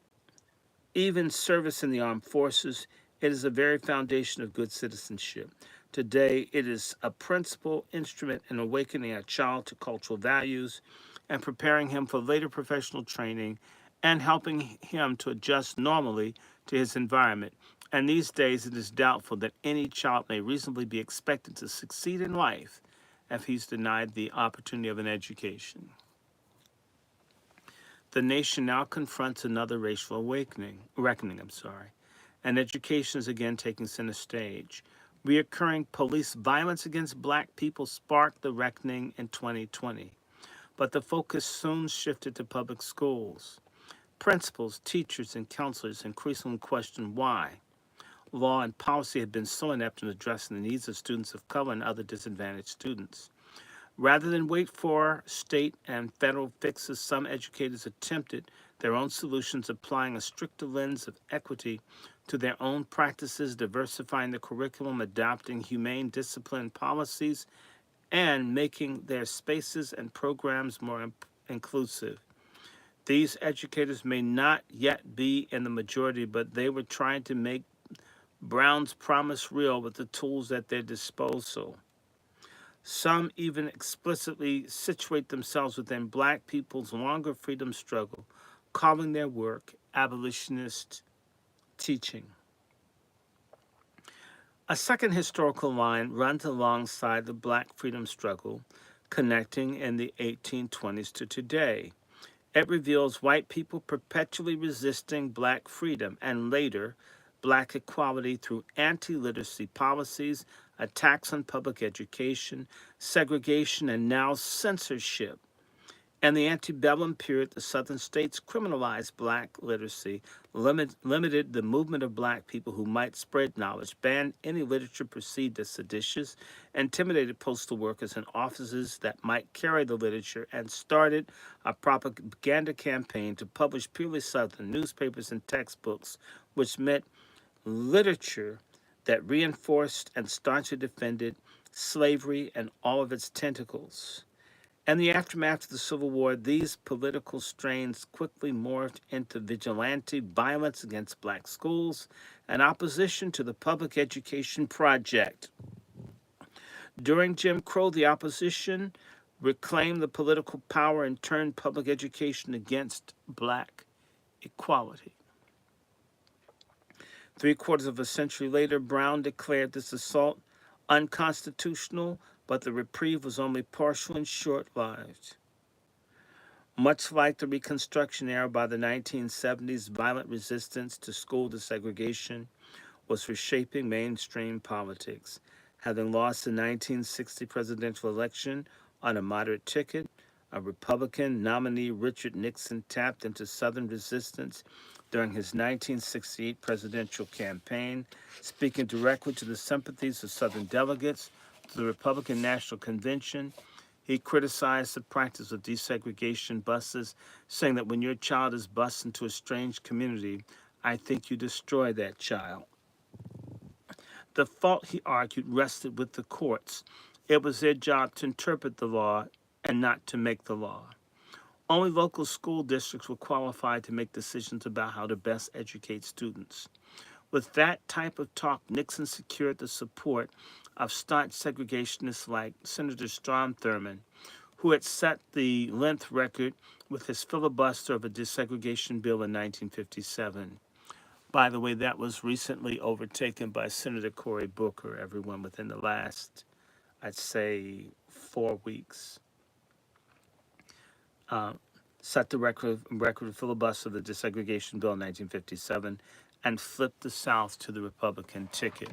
service in the armed forces. It is the very foundation of good citizenship. Today, it is a principal instrument in awakening a child to cultural values and preparing him for later professional training and helping him to adjust normally to his environment. And these days, it is doubtful that any child may reasonably be expected to succeed in life if he's denied the opportunity of an education. The nation now confronts another racial reckoning, and education is again taking center stage. Reoccurring police violence against black people sparked the reckoning in 2020, but the focus soon shifted to public schools. Principals, teachers, and counselors increasingly questioned why law and policy had been so inept in addressing the needs of students of color and other disadvantaged students. Rather than wait for state and federal fixes, some educators attempted their own solutions, applying a stricter lens of equity to their own practices, diversifying the curriculum, adopting humane discipline policies, and making their spaces and programs more inclusive. These educators may not yet be in the majority, but they were trying to make Brown's promise real with the tools at their disposal. Some even explicitly situate themselves within black people's longer freedom struggle, calling their work abolitionist teaching. A second historical line runs alongside the black freedom struggle, connecting in the 1820s to today. It reveals white people perpetually resisting black freedom and later black equality through anti-literacy policies, attacks on public education, segregation, and now censorship. In the antebellum period, the southern states criminalized black literacy, limited the movement of black people who might spread knowledge, banned any literature perceived as seditious, intimidated postal workers and offices that might carry the literature, and started a propaganda campaign to publish purely southern newspapers and textbooks, which meant literature that reinforced and staunchly defended slavery and all of its tentacles. In the aftermath of the Civil War, these political strains quickly morphed into vigilante violence against black schools and opposition to the public education project. During Jim Crow, the opposition reclaimed the political power and turned public education against black equality. 3/4 of a century later, Brown declared this assault unconstitutional, but the reprieve was only partial and short-lived. Much like the Reconstruction era, by the 1970s, violent resistance to school desegregation was reshaping mainstream politics. Having lost the 1960 presidential election on a moderate ticket, a Republican nominee, Richard Nixon, tapped into Southern resistance during his 1968 presidential campaign, speaking directly to the sympathies of Southern delegates to the Republican National Convention. He criticized the practice of desegregation buses, saying that when your child is bused into a strange community, I think you destroy that child. The fault, he argued, rested with the courts. It was their job to interpret the law and not to make the law. Only local school districts were qualified to make decisions about how to best educate students. With that type of talk, Nixon secured the support of staunch segregationists like Senator Strom Thurmond, who had set the length record with his filibuster of a desegregation bill in 1957. By the way, that was recently overtaken by Senator Cory Booker, everyone, within the last, I'd say, 4 weeks. Uh, Set the record of filibuster of the desegregation bill in 1957 and flipped the South to the Republican ticket.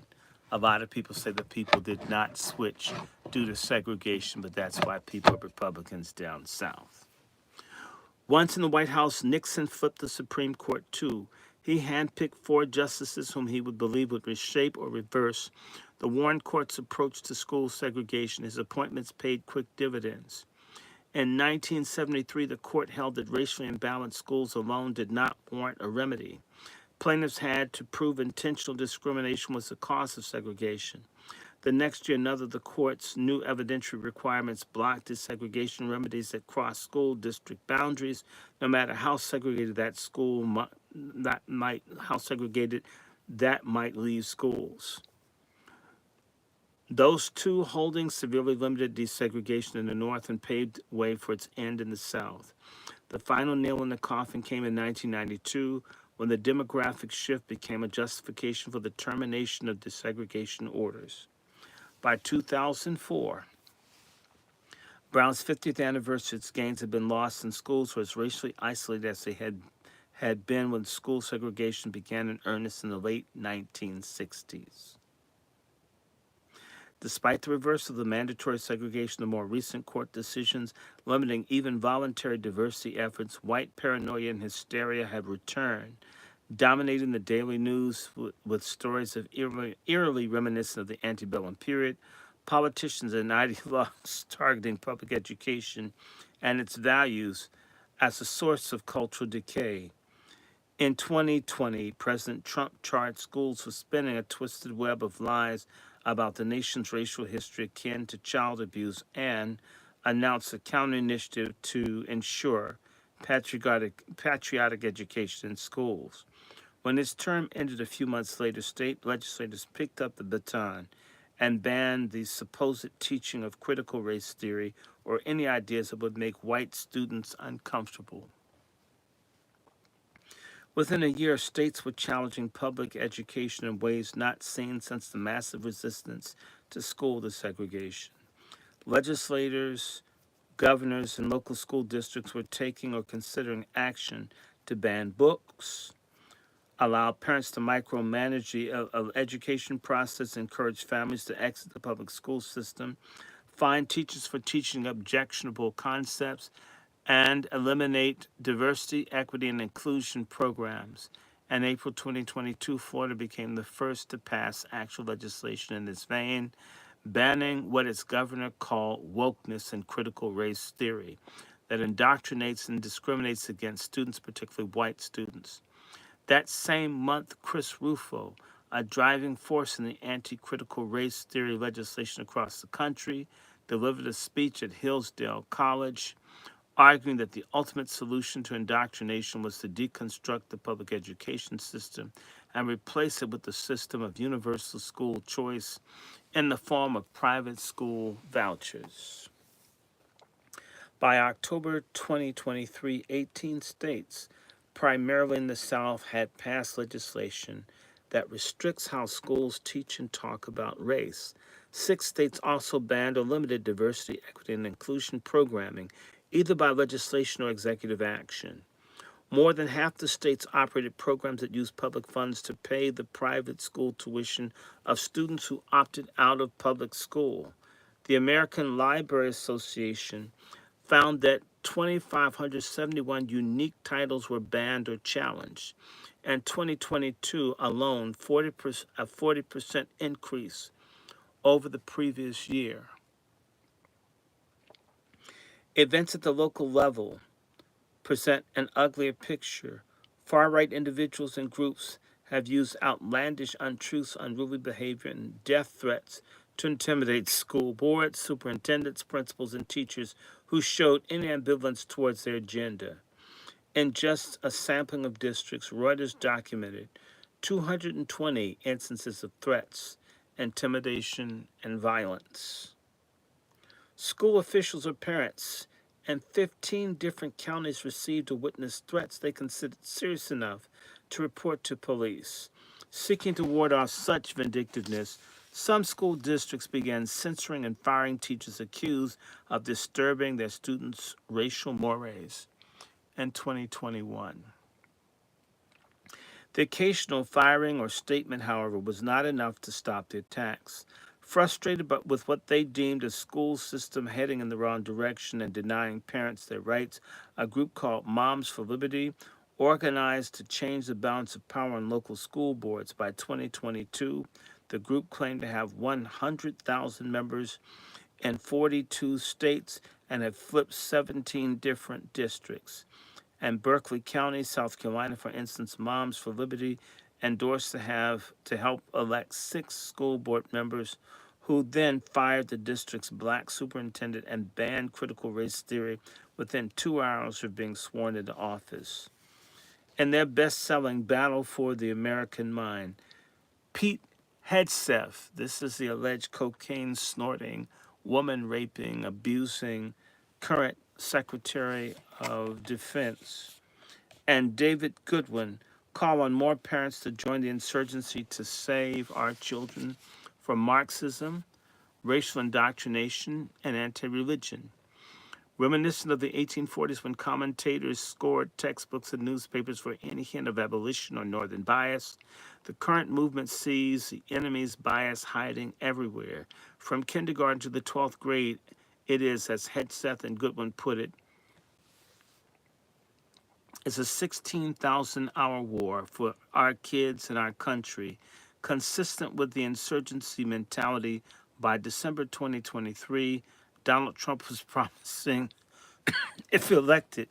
A lot of people say that people did not switch due to segregation, but that's why people are Republicans down South. Once in the White House, Nixon flipped the Supreme Court too. He handpicked 4 justices whom he would believe would reshape or reverse the Warren Court's approach to school segregation. His appointments paid quick dividends. In 1973, the court held that racially imbalanced schools alone did not warrant a remedy. Plaintiffs had to prove intentional discrimination was the cause of segregation. The next year, another of the court's new evidentiary requirements blocked desegregation remedies that crossed school district boundaries, no matter how segregated that might leave schools. Those two holdings severely limited desegregation in the North and paved way for its end in the South. The final nail in the coffin came in 1992 when the demographic shift became a justification for the termination of desegregation orders. By 2004, Brown's 50th anniversary, its gains had been lost and schools were as racially isolated as they had been when school segregation began in earnest in the late 1960s. Despite the reversal of the mandatory segregation of more recent court decisions limiting even voluntary diversity efforts, white paranoia and hysteria have returned, dominating the daily news with stories of eerily reminiscent of the antebellum period, politicians and ideologues targeting public education and its values as a source of cultural decay. In 2020, President Trump charged schools with spinning a twisted web of lies about the nation's racial history akin to child abuse and announced a counter initiative to ensure patriotic education in schools. When his term ended a few months later, state legislators picked up the baton and banned the supposed teaching of critical race theory or any ideas that would make white students uncomfortable. Within a year, states were challenging public education in ways not seen since the massive resistance to school desegregation. Legislators, governors, and local school districts were taking or considering action to ban books, allow parents to micromanage the education process, encourage families to exit the public school system, fine teachers for teaching objectionable concepts, and eliminate diversity, equity, and inclusion programs. In April 2022, Florida became the first to pass actual legislation in this vein, banning what its governor called wokeness and critical race theory that indoctrinates and discriminates against students, particularly white students. That same month, Chris Rufo, a driving force in the anti-critical race theory legislation across the country, delivered a speech at Hillsdale College, arguing that the ultimate solution to indoctrination was to deconstruct the public education system and replace it with the system of universal school choice in the form of private school vouchers. By October 2023, 18 states, primarily in the South, had passed legislation that restricts how schools teach and talk about race. 6 states also banned or limited diversity, equity, and inclusion programming, either by legislation or executive action. More than half the states operated programs that used public funds to pay the private school tuition of students who opted out of public school. The American Library Association found that 2,571 unique titles were banned or challenged. In 2022 alone, a 40% increase over the previous year. Events at the local level present an uglier picture. Far-right individuals and groups have used outlandish untruths, unruly behavior, and death threats to intimidate school boards, superintendents, principals, and teachers who showed any ambivalence towards their agenda. In just a sampling of districts, Reuters documented 220 instances of threats, intimidation, and violence. School officials or parents in 15 different counties received or witnessed threats they considered serious enough to report to police. Seeking to ward off such vindictiveness, some school districts began censoring and firing teachers accused of disturbing their students' racial mores in 2021. The occasional firing or statement, however, was not enough to stop the attacks. Frustrated but with what they deemed a school system heading in the wrong direction and denying parents their rights, a group called Moms for Liberty organized to change the balance of power in local school boards. By 2022, the group claimed to have 100,000 members in 42 states and had flipped 17 different districts. And Berkeley County, South Carolina, for instance, Moms for Liberty endorsed to help elect 6 school board members who then fired the district's black superintendent and banned critical race theory within 2 hours of being sworn into office. In their best-selling Battle for the American Mind, Pete Hegseth, this is the alleged cocaine-snorting, woman-raping, abusing current Secretary of Defense, and David Goodwin call on more parents to join the insurgency to save our children from Marxism, racial indoctrination, and anti-religion. Reminiscent of the 1840s when commentators scored textbooks and newspapers for any hint of abolition or northern bias, the current movement sees the enemy's bias hiding everywhere. From kindergarten to the 12th grade, it is, as Hegseth and Goodwin put it, it's a 16,000-hour war for our kids and our country, consistent with the insurgency mentality. By December 2023, Donald Trump was promising, if reelected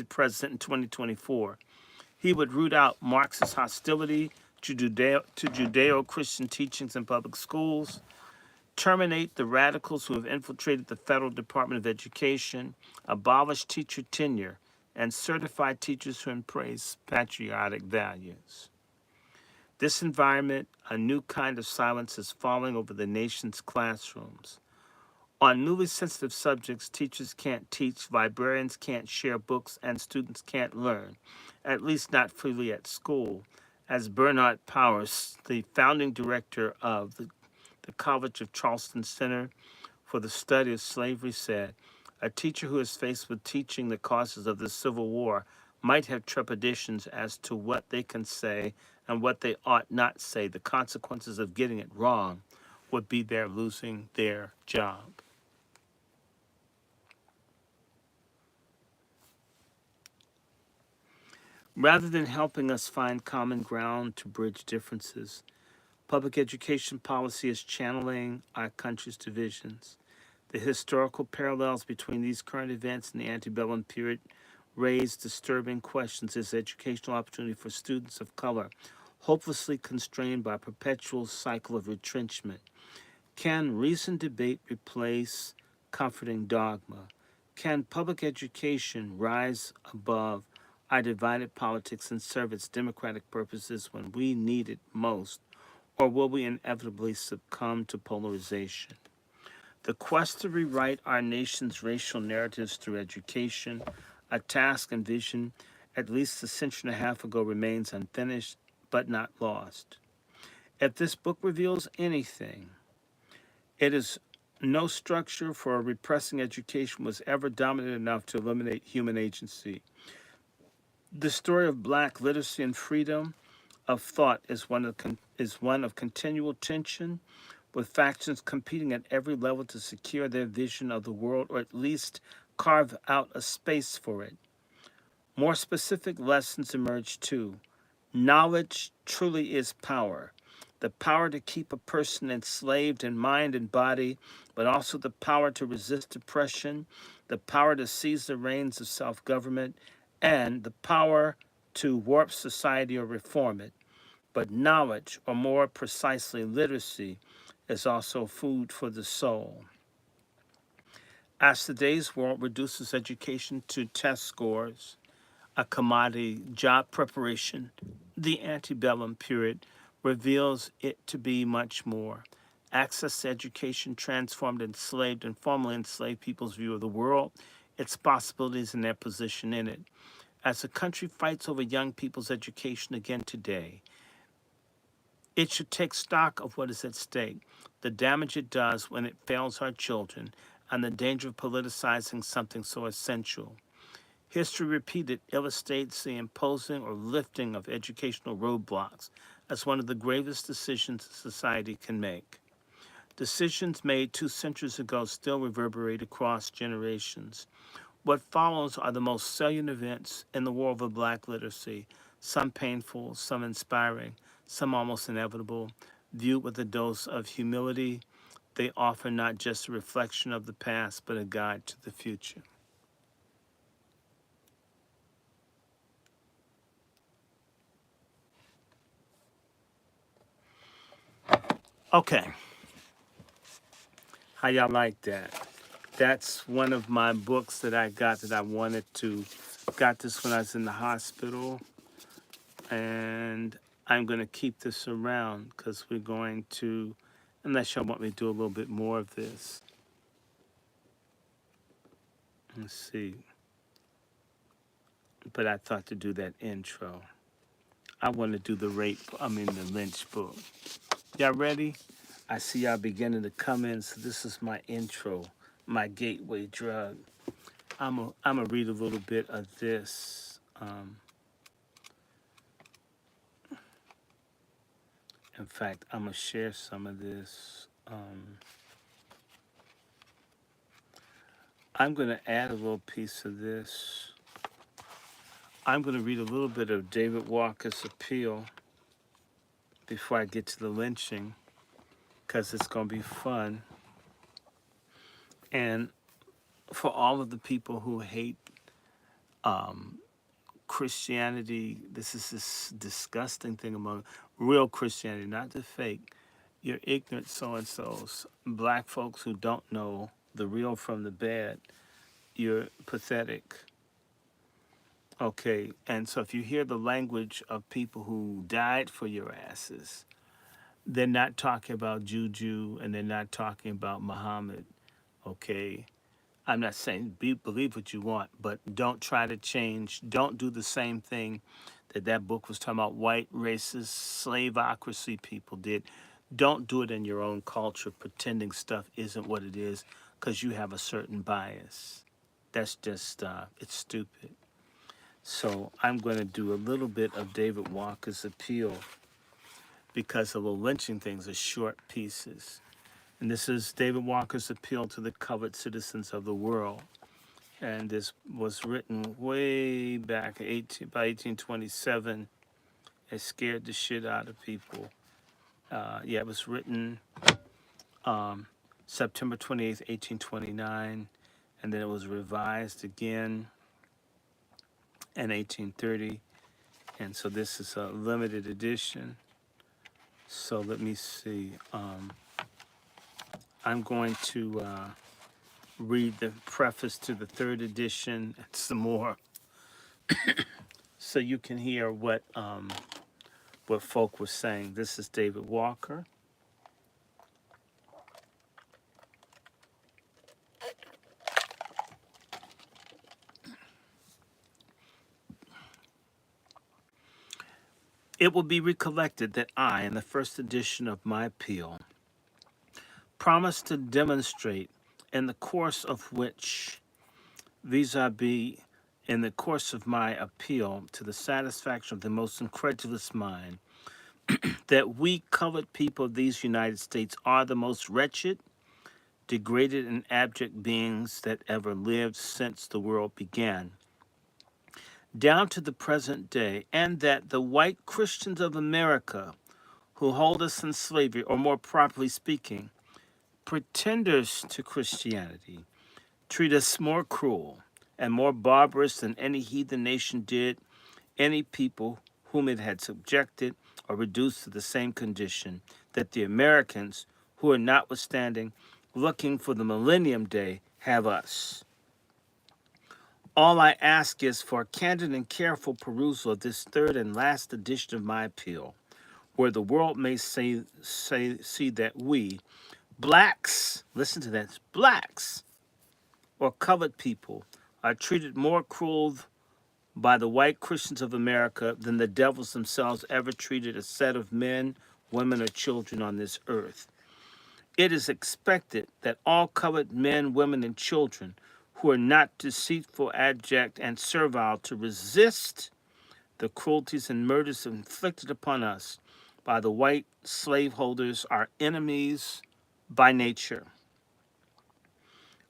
president in 2024, he would root out Marxist hostility to Judeo-Christian teachings in public schools, terminate the radicals who have infiltrated the federal Department of Education, abolish teacher tenure, and certify teachers who embrace patriotic values. This environment, a new kind of silence, is falling over the nation's classrooms. On newly sensitive subjects, teachers can't teach, librarians can't share books, and students can't learn, at least not freely at school. As Bernard Powers, the founding director of the College of Charleston Center for the Study of Slavery, said, a teacher who is faced with teaching the causes of the Civil War might have trepidations as to what they can say and what they ought not say. The consequences of getting it wrong would be their losing their job. Rather than helping us find common ground to bridge differences, public education policy is channeling our country's divisions. The historical parallels between these current events and the antebellum period raise disturbing questions. Is educational opportunity for students of color hopelessly constrained by a perpetual cycle of retrenchment? Can reasoned debate replace comforting dogma? Can public education rise above our divided politics and serve its democratic purposes when we need it most? Or will we inevitably succumb to polarization? The quest to rewrite our nation's racial narratives through education, a task envisioned at least a century and a half ago, remains unfinished but not lost. If this book reveals anything, it is no structure for repressing education was ever dominant enough to eliminate human agency. The story of black literacy and freedom of thought is one of continual tension, with factions competing at every level to secure their vision of the world, or at least carve out a space for it. More specific lessons emerge too. Knowledge truly is power. The power to keep a person enslaved in mind and body, but also the power to resist oppression, the power to seize the reins of self-government, and the power to warp society or reform it. But knowledge, or more precisely literacy, is also food for the soul. As today's world reduces education to test scores, a commodity, job preparation, the antebellum period reveals it to be much more. Access to education transformed enslaved and formerly enslaved people's view of the world, its possibilities, and their position in it. As the country fights over young people's education again today, it should take stock of what is at stake, the damage it does when it fails our children, and the danger of politicizing something so essential. History repeated illustrates the imposing or lifting of educational roadblocks as one of the gravest decisions society can make. Decisions made 2 centuries ago still reverberate across generations. What follows are the most salient events in the war of black literacy, some painful, some inspiring, some almost inevitable. Viewed with a dose of humility, they offer not just a reflection of the past, but a guide to the future. Okay, how y'all like that? That's one of my books that I got that I wanted to. Got this when I was in the hospital, and I'm going to keep this around because we're going to, unless y'all want me to do a little bit more of this. Let's see. But I thought to do that intro. I want to do the the Lynch book. Y'all ready? I see y'all beginning to come in, so this is my intro, my gateway drug. I'm a read a little bit of this. In fact, I'm gonna share some of this. I'm gonna add a little piece of this. I'm gonna read a little bit of David Walker's appeal before I get to the lynching, because it's gonna be fun. And for all of the people who hate Christianity, this is this disgusting thing among real Christianity, not the fake. You're ignorant so-and-sos, black folks who don't know the real from the bad. You're pathetic. Okay, and so if you hear the language of people who died for your asses, they're not talking about Juju and they're not talking about Muhammad. Okay, I'm not saying believe what you want, but don't try to change. Don't do the same thing that book was talking about. White racist slaveocracy people did. Don't do it in your own culture, pretending stuff isn't what it is because you have a certain bias. That's just it's stupid. So I'm going to do a little bit of David Walker's appeal because the little lynching things are short pieces. And this is David Walker's appeal to the colored citizens of the world. And this was written way back by 1827. It scared the shit out of people. It was written September 28th, 1829, and then it was revised again in 1830. And so this is a limited edition. So let me see. I'm going to read the preface to the third edition and some more, so you can hear what folk were saying. This is David Walker. It will be recollected that I, in the first edition of my appeal, promised to demonstrate in the course of which, vis-a-vis, in the course of my appeal to the satisfaction of the most incredulous mind, that we colored people of these United States are the most wretched, degraded, and abject beings that ever lived since the world began, down to the present day, and that the white Christians of America who hold us in slavery, or more properly speaking, pretenders to Christianity, treat us more cruel and more barbarous than any heathen nation did any people whom it had subjected are reduced to the same condition that the Americans, who are notwithstanding looking for the millennium day, have us. All I ask is for a candid and careful perusal of this third and last edition of my appeal, where the world may see that we, blacks, listen to that, blacks, or colored people, are treated more cruel by the white Christians of America than the devils themselves ever treated a set of men, women, or children on this earth. It is expected that all colored men, women, and children who are not deceitful, abject, and servile to resist the cruelties and murders inflicted upon us by the white slaveholders, our enemies by nature.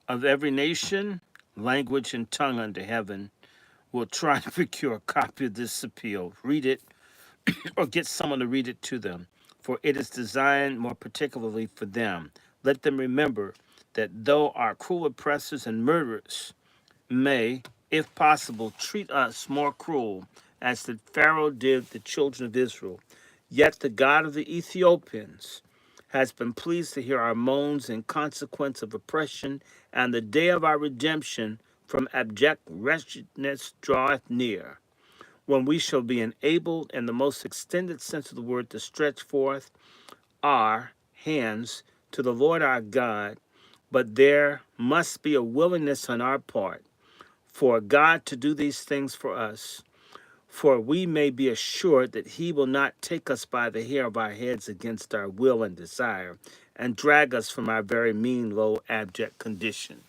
Of every nation, language, and tongue under heaven will try to procure a copy of this appeal, read it, or get someone to read it to them, for it is designed more particularly for them. Let them remember that though our cruel oppressors and murderers may, if possible, treat us more cruel, as the Pharaoh did the children of Israel, yet the God of the Ethiopians has been pleased to hear our moans in consequence of oppression, and the day of our redemption from abject wretchedness draweth near, when we shall be enabled, in the most extended sense of the word, to stretch forth our hands to the Lord our God. But there must be a willingness on our part for God to do these things for us, for we may be assured that he will not take us by the hair of our heads against our will and desire, and drag us from our very mean, low, abject condition.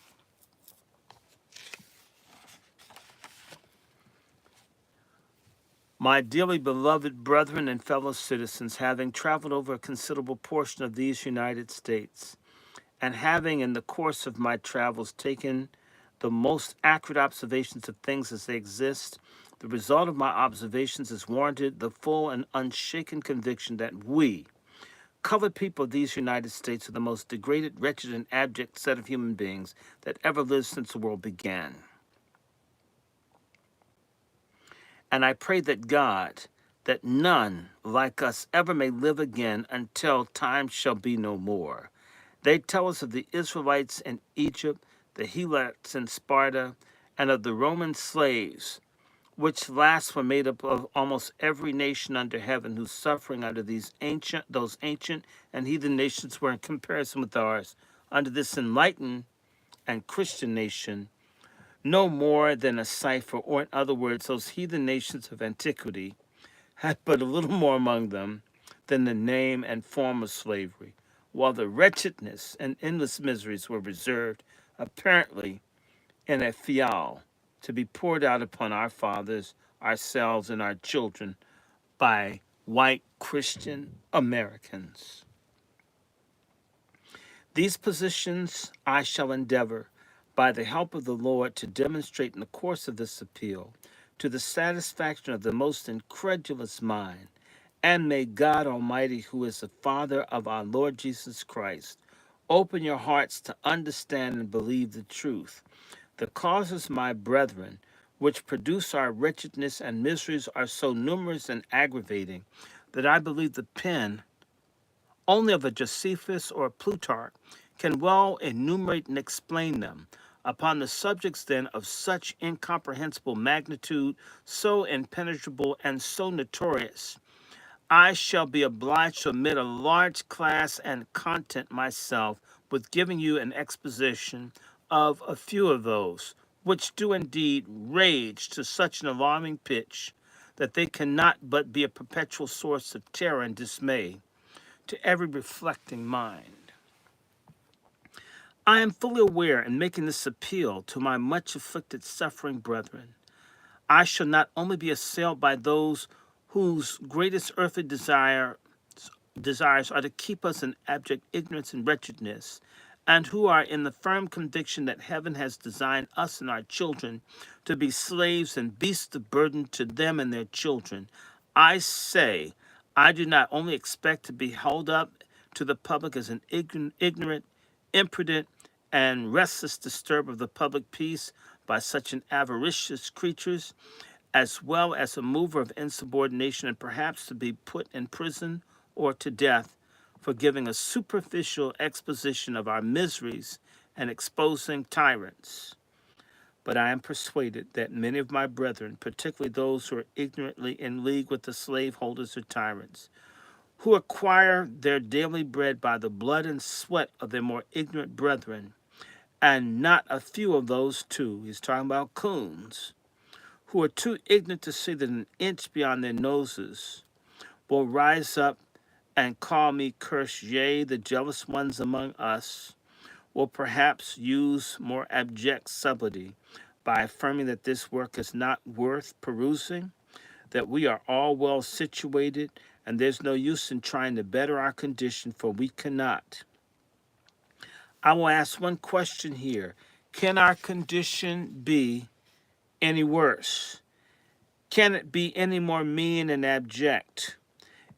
My dearly beloved brethren and fellow citizens, having traveled over a considerable portion of these United States, and having in the course of my travels taken the most accurate observations of things as they exist, the result of my observations has warranted the full and unshaken conviction that we, colored people of these United States, are the most degraded, wretched, and abject set of human beings that ever lived since the world began. And I pray that God, that none like us ever may live again until time shall be no more. They tell us of the Israelites in Egypt, the Helots in Sparta, and of the Roman slaves, which last were made up of almost every nation under heaven, whose suffering under those ancient and heathen nations were in comparison with ours, under this enlightened and Christian nation, no more than a cipher, or in other words, those heathen nations of antiquity had but a little more among them than the name and form of slavery, while the wretchedness and endless miseries were reserved, apparently, in a fial, to be poured out upon our fathers, ourselves, and our children by white Christian Americans. These positions I shall endeavor, by the help of the Lord, to demonstrate in the course of this appeal, to the satisfaction of the most incredulous mind. And may God Almighty, who is the Father of our Lord Jesus Christ, open your hearts to understand and believe the truth. The causes, my brethren, which produce our wretchedness and miseries are so numerous and aggravating that I believe the pen only of a Josephus or a Plutarch can well enumerate and explain them. Upon the subjects, then, of such incomprehensible magnitude, so impenetrable, and so notorious, I shall be obliged to omit a large class and content myself, with giving you an exposition of a few of those, which do indeed rage to such an alarming pitch that they cannot but be a perpetual source of terror and dismay to every reflecting mind. I am fully aware, in making this appeal to my much afflicted, suffering brethren, I shall not only be assailed by those whose greatest earthly desires are to keep us in abject ignorance and wretchedness, and who are in the firm conviction that heaven has designed us and our children to be slaves and beasts of burden to them and their children. I say, I do not only expect to be held up to the public as an ignorant, imprudent, and restless disturber of the public peace by such an avaricious creatures as well as a mover of insubordination, and perhaps to be put in prison or to death for giving a superficial exposition of our miseries and exposing tyrants. But I am persuaded that many of my brethren, particularly those who are ignorantly in league with the slaveholders or tyrants, who acquire their daily bread by the blood and sweat of their more ignorant brethren, and not a few of those too, he's talking about coons, who are too ignorant to see that an inch beyond their noses, will rise up and call me cursed. Yea, the jealous ones among us will perhaps use more abject subtlety by affirming that this work is not worth perusing, that we are all well situated, and there's no use in trying to better our condition, for we cannot. I will ask one question here. Can our condition be any worse? Can it be any more mean and abject?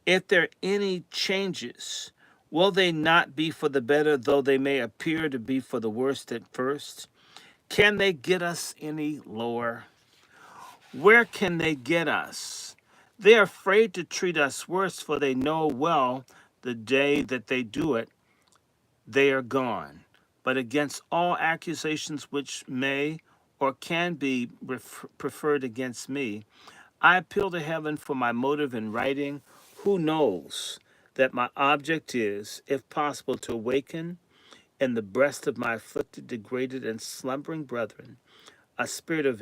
If there are any changes, will they not be for the better, though they may appear to be for the worst at first? Can they get us any lower? Where can they get us? They are afraid to treat us worse, for they know well the day that they do it, they are gone. But against all accusations which may or can be preferred against me, I appeal to heaven for my motive in writing. Who knows that my object is, if possible, to awaken in the breast of my afflicted, degraded, and slumbering brethren a spirit of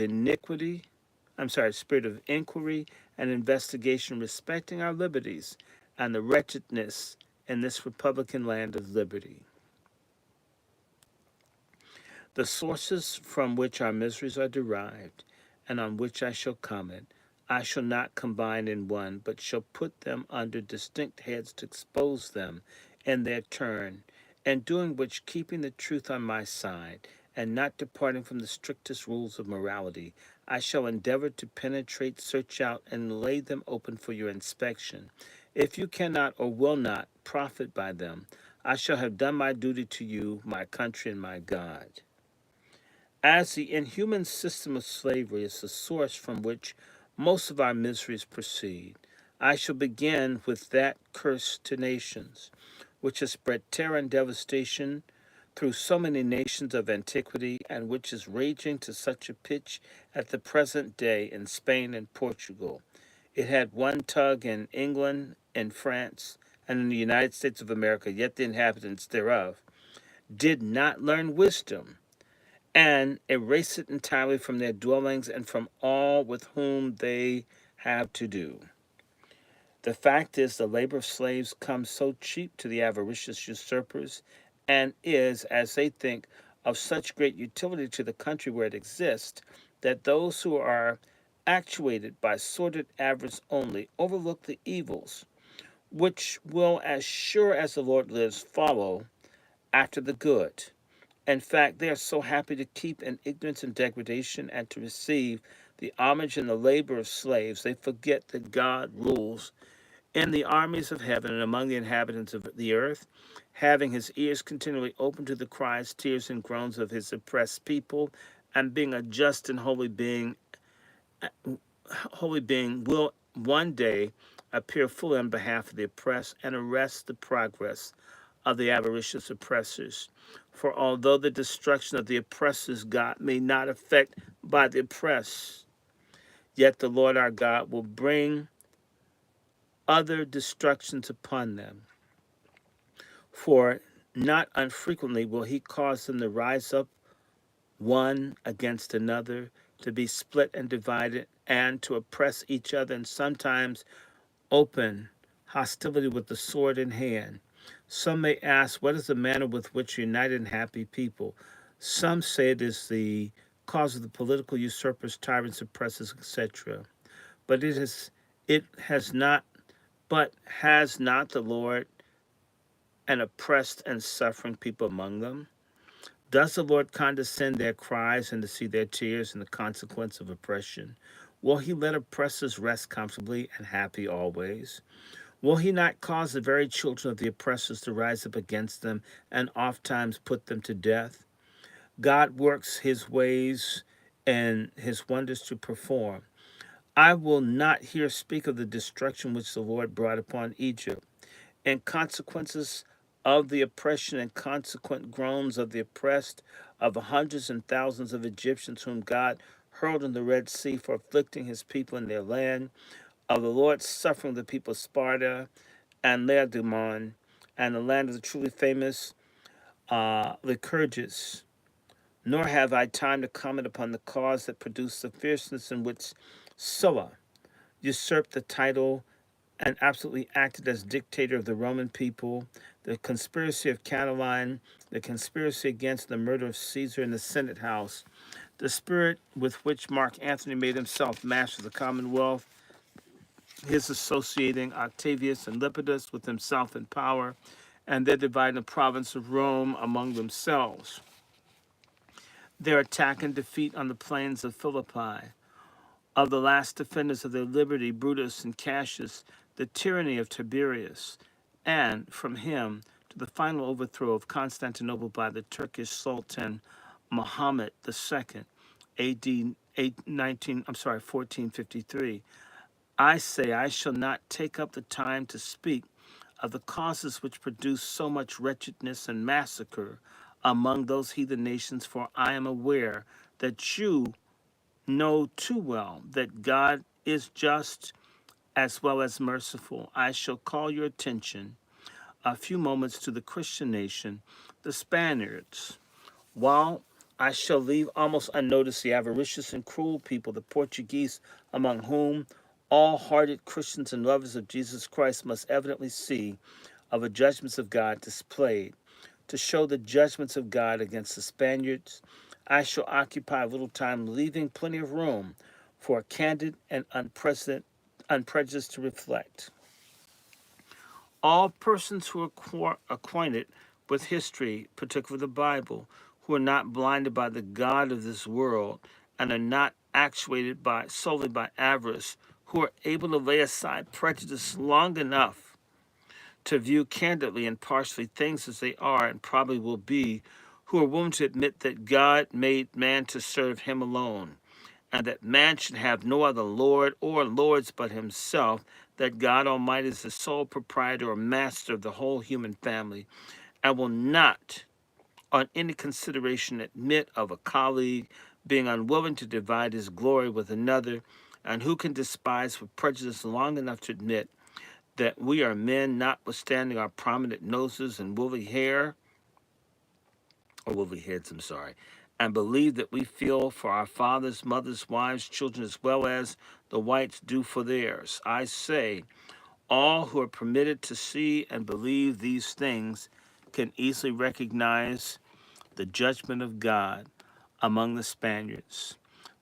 spirit of inquiry and investigation respecting our liberties and the wretchedness in this Republican land of liberty. The sources from which our miseries are derived, and on which I shall comment, I shall not combine in one, but shall put them under distinct heads to expose them in their turn, and doing which, keeping the truth on my side, and not departing from the strictest rules of morality, I shall endeavor to penetrate, search out, and lay them open for your inspection. If you cannot or will not profit by them, I shall have done my duty to you, my country, and my God. As the inhuman system of slavery is the source from which most of our miseries proceed, I shall begin with that curse to nations, which has spread terror and devastation through so many nations of antiquity, and which is raging to such a pitch at the present day in Spain and Portugal. It had one tug in England, in France, and in the United States of America, yet the inhabitants thereof did not learn wisdom, and erase it entirely from their dwellings and from all with whom they have to do. The fact is, the labor of slaves comes so cheap to the avaricious usurpers, and is, as they think, of such great utility to the country where it exists, that those who are actuated by sordid avarice only overlook the evils, which will, as sure as the Lord lives, follow after the good. In fact, they are so happy to keep in ignorance and degradation and to receive the homage and the labor of slaves, they forget that God rules in the armies of heaven and among the inhabitants of the earth, having his ears continually open to the cries, tears, and groans of his oppressed people, and being a just and holy being will one day appear fully on behalf of the oppressed and arrest the progress of the avaricious oppressors. For although the destruction of the oppressors God may not affect by the oppressed, yet the Lord our God will bring other destructions upon them. For not unfrequently will he cause them to rise up one against another, to be split and divided, and to oppress each other, and sometimes open hostility with the sword in hand. Some may ask, what is the manner with which united and happy people? Some say it is the cause of the political usurpers, tyrants, oppressors, etc. But has not the Lord an oppressed and suffering people among them? Does the Lord condescend their cries and to see their tears and the consequence of oppression? Will he let oppressors rest comfortably and happy always? Will he not cause the very children of the oppressors to rise up against them and ofttimes put them to death? God works his ways and his wonders to perform. I will not here speak of the destruction which the Lord brought upon Egypt, and consequences of the oppression and consequent groans of the oppressed, of the hundreds and thousands of Egyptians whom God hurled in the Red Sea for afflicting his people in their land, of the Lord suffering the people of Sparta and Laodamon, and the land of the truly famous Lycurgus. Nor have I time to comment upon the cause that produced the fierceness in which Sulla usurped the title and absolutely acted as dictator of the Roman people, the conspiracy of Catiline, the conspiracy against the murder of Caesar in the Senate House, the spirit with which Mark Antony made himself master of the Commonwealth, his associating Octavius and Lepidus with himself in power, and their dividing the province of Rome among themselves, their attack and defeat on the plains of Philippi, of the last defenders of their liberty, Brutus and Cassius, the tyranny of Tiberius, and from him to the final overthrow of Constantinople by the Turkish Sultan Muhammad II, A.D. 1453. I say I shall not take up the time to speak of the causes which produced so much wretchedness and massacre among those heathen nations, for I am aware that you know too well that God is just as well as merciful. I shall call your attention a few moments to the Christian nation, the Spaniards, while I shall leave almost unnoticed the avaricious and cruel people, the Portuguese, among whom all hearted Christians and lovers of Jesus Christ must evidently see of the judgments of God displayed. To show the judgments of God against the Spaniards, I shall occupy a little time, leaving plenty of room for a candid and unprejudiced to reflect. All persons who are acquainted with history, particularly the Bible, who are not blinded by the God of this world and are not actuated solely by avarice, who are able to lay aside prejudice long enough to view candidly and partially things as they are and probably will be, who are willing to admit that God made man to serve him alone, and that man should have no other Lord or lords but himself, that God Almighty is the sole proprietor or master of the whole human family, and will not, on any consideration, admit of a colleague being unwilling to divide his glory with another, and who can despise with prejudice long enough to admit that we are men, notwithstanding our prominent noses and woolly hair, or woolly heads, and believe that we feel for our fathers, mothers, wives, children, as well as the whites do for theirs. I say, all who are permitted to see and believe these things can easily recognize the judgment of God among the Spaniards.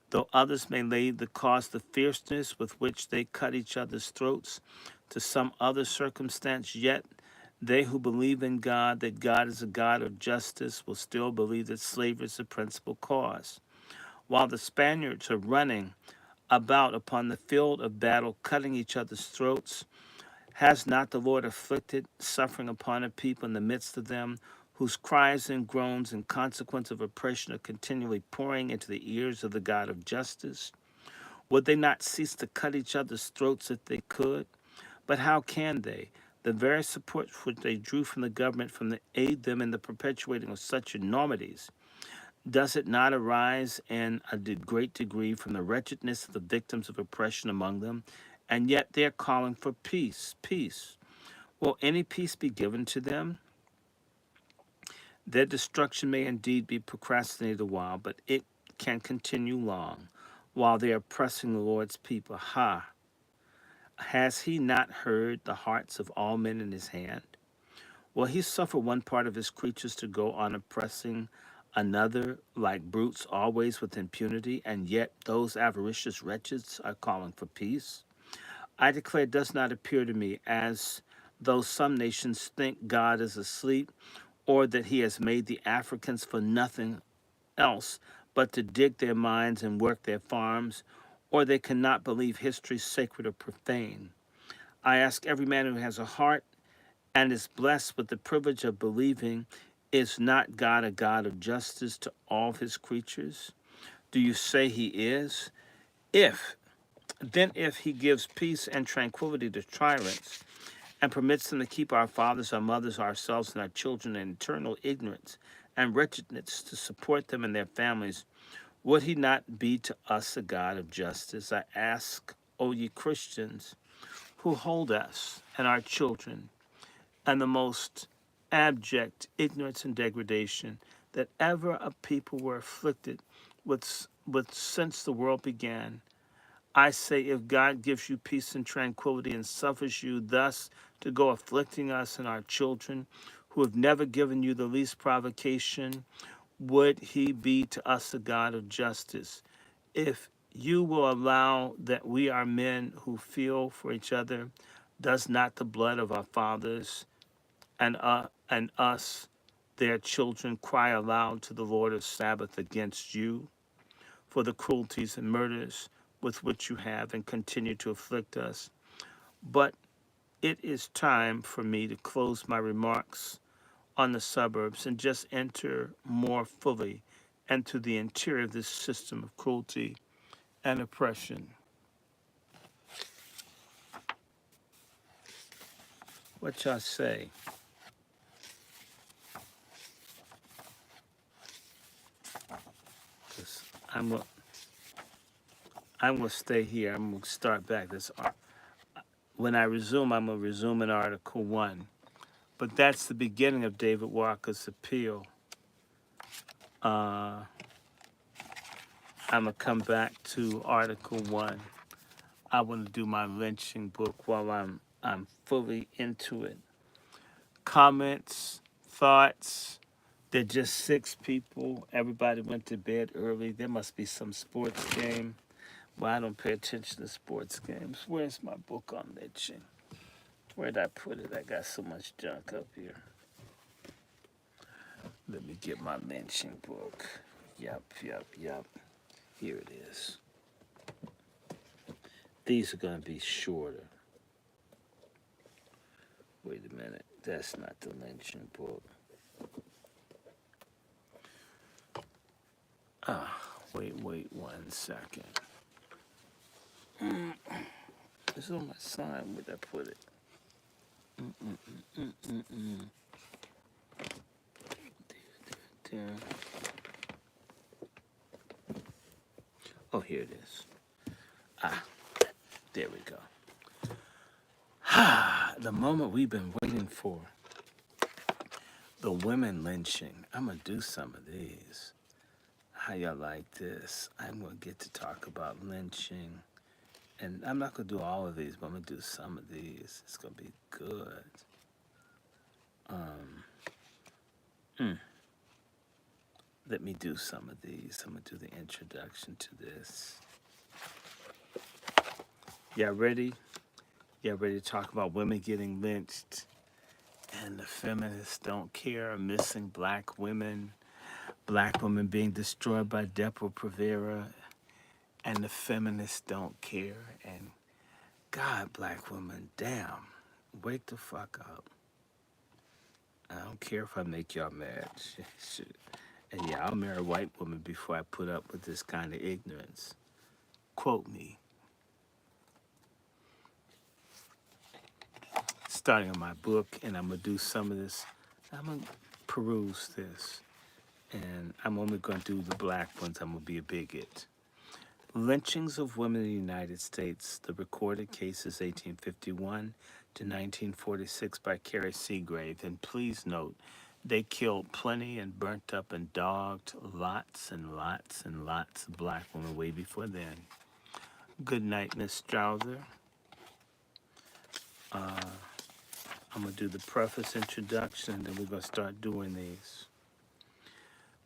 Though others may lay the cause the fierceness with which they cut each other's throats to some other circumstance, yet they who believe in God, that God is a God of justice, will still believe that slavery is the principal cause. While the Spaniards are running about upon the field of battle, cutting each other's throats, has not the Lord afflicted suffering upon a people in the midst of them, whose cries and groans in consequence of oppression are continually pouring into the ears of the God of justice? Would they not cease to cut each other's throats if they could? But how can they? The very support which they drew from the government from the aid them in the perpetuating of such enormities, does it not arise in a great degree from the wretchedness of the victims of oppression among them? And yet they are calling for peace, peace. Will any peace be given to them? Their destruction may indeed be procrastinated a while, but it can continue long while they are oppressing the Lord's people. Ha! Has he not heard the hearts of all men in his hand? Will he suffer one part of his creatures to go on oppressing another like brutes always with impunity, and yet those avaricious wretches are calling for peace? I declare it does not appear to me as though some nations think God is asleep, or that he has made the Africans for nothing else but to dig their mines and work their farms, or they cannot believe history sacred or profane. I ask every man who has a heart and is blessed with the privilege of believing, is not God a God of justice to all of his creatures? Do you say he is? If Then, if he gives peace and tranquility to tyrants and permits them to keep our fathers, our mothers, ourselves, and our children in eternal ignorance and wretchedness to support them and their families, would he not be to us a God of justice? I ask, O ye Christians, who hold us and our children and the most abject ignorance and degradation that ever a people were afflicted with since the world began. I say, if God gives you peace and tranquility and suffers you thus to go afflicting us and our children, who have never given you the least provocation, would he be to us a God of justice? If you will allow that we are men who feel for each other, does not the blood of our fathers and us, their children, cry aloud to the Lord of Sabbath against you for the cruelties and murders with which you have and continue to afflict us? But it is time for me to close my remarks on the suburbs and just enter more fully into the interior of this system of cruelty and oppression. What y'all say? 'Cause I'm gonna stay here. I'm gonna start back. When I resume, I'm gonna resume in Article 1. But that's the beginning of David Walker's appeal. I'm gonna come back to Article 1. I want to do my lynching book while I'm fully into it. Comments, thoughts. They're just 6 people. Everybody went to bed early. There must be some sports game. Well, I don't pay attention to sports games. Where's my book on lynching? Where'd I put it? I got so much junk up here. Let me get my lynching book. Yup. Here it is. These are going to be shorter. Wait a minute. That's not the lynching book. Wait 1 second. It's on my side. Where'd I put it? There. Oh, here it is. There we go. The moment we've been waiting for. The women lynching. I'm going to do some of these. How y'all like this? I'm going to get to talk about lynching. And I'm not going to do all of these, but I'm going to do some of these. It's going to be good. Let me do some of these. I'm going to do the introduction to this. Y'all ready? Y'all ready to talk about women getting lynched? And the feminists don't care. Missing black women being destroyed by Depo Provera, and the feminists don't care. And God, black women, damn, wake the fuck up. I don't care if I make y'all mad. Shit. And yeah, I'll marry a white woman before I put up with this kind of ignorance. Quote me. Starting on my book, and I'm going to do some of this. I'm going to peruse this. And I'm only going to do the black ones. I'm going to be a bigot. Lynchings of women in the United States. The recorded cases 1851 to 1946 by Carrie Seagrave. And please note, they killed plenty and burnt up and dogged lots and lots and lots of black women way before then. Good night, Miss Strouser. I'm going to do the preface introduction, and then we're going to start doing these.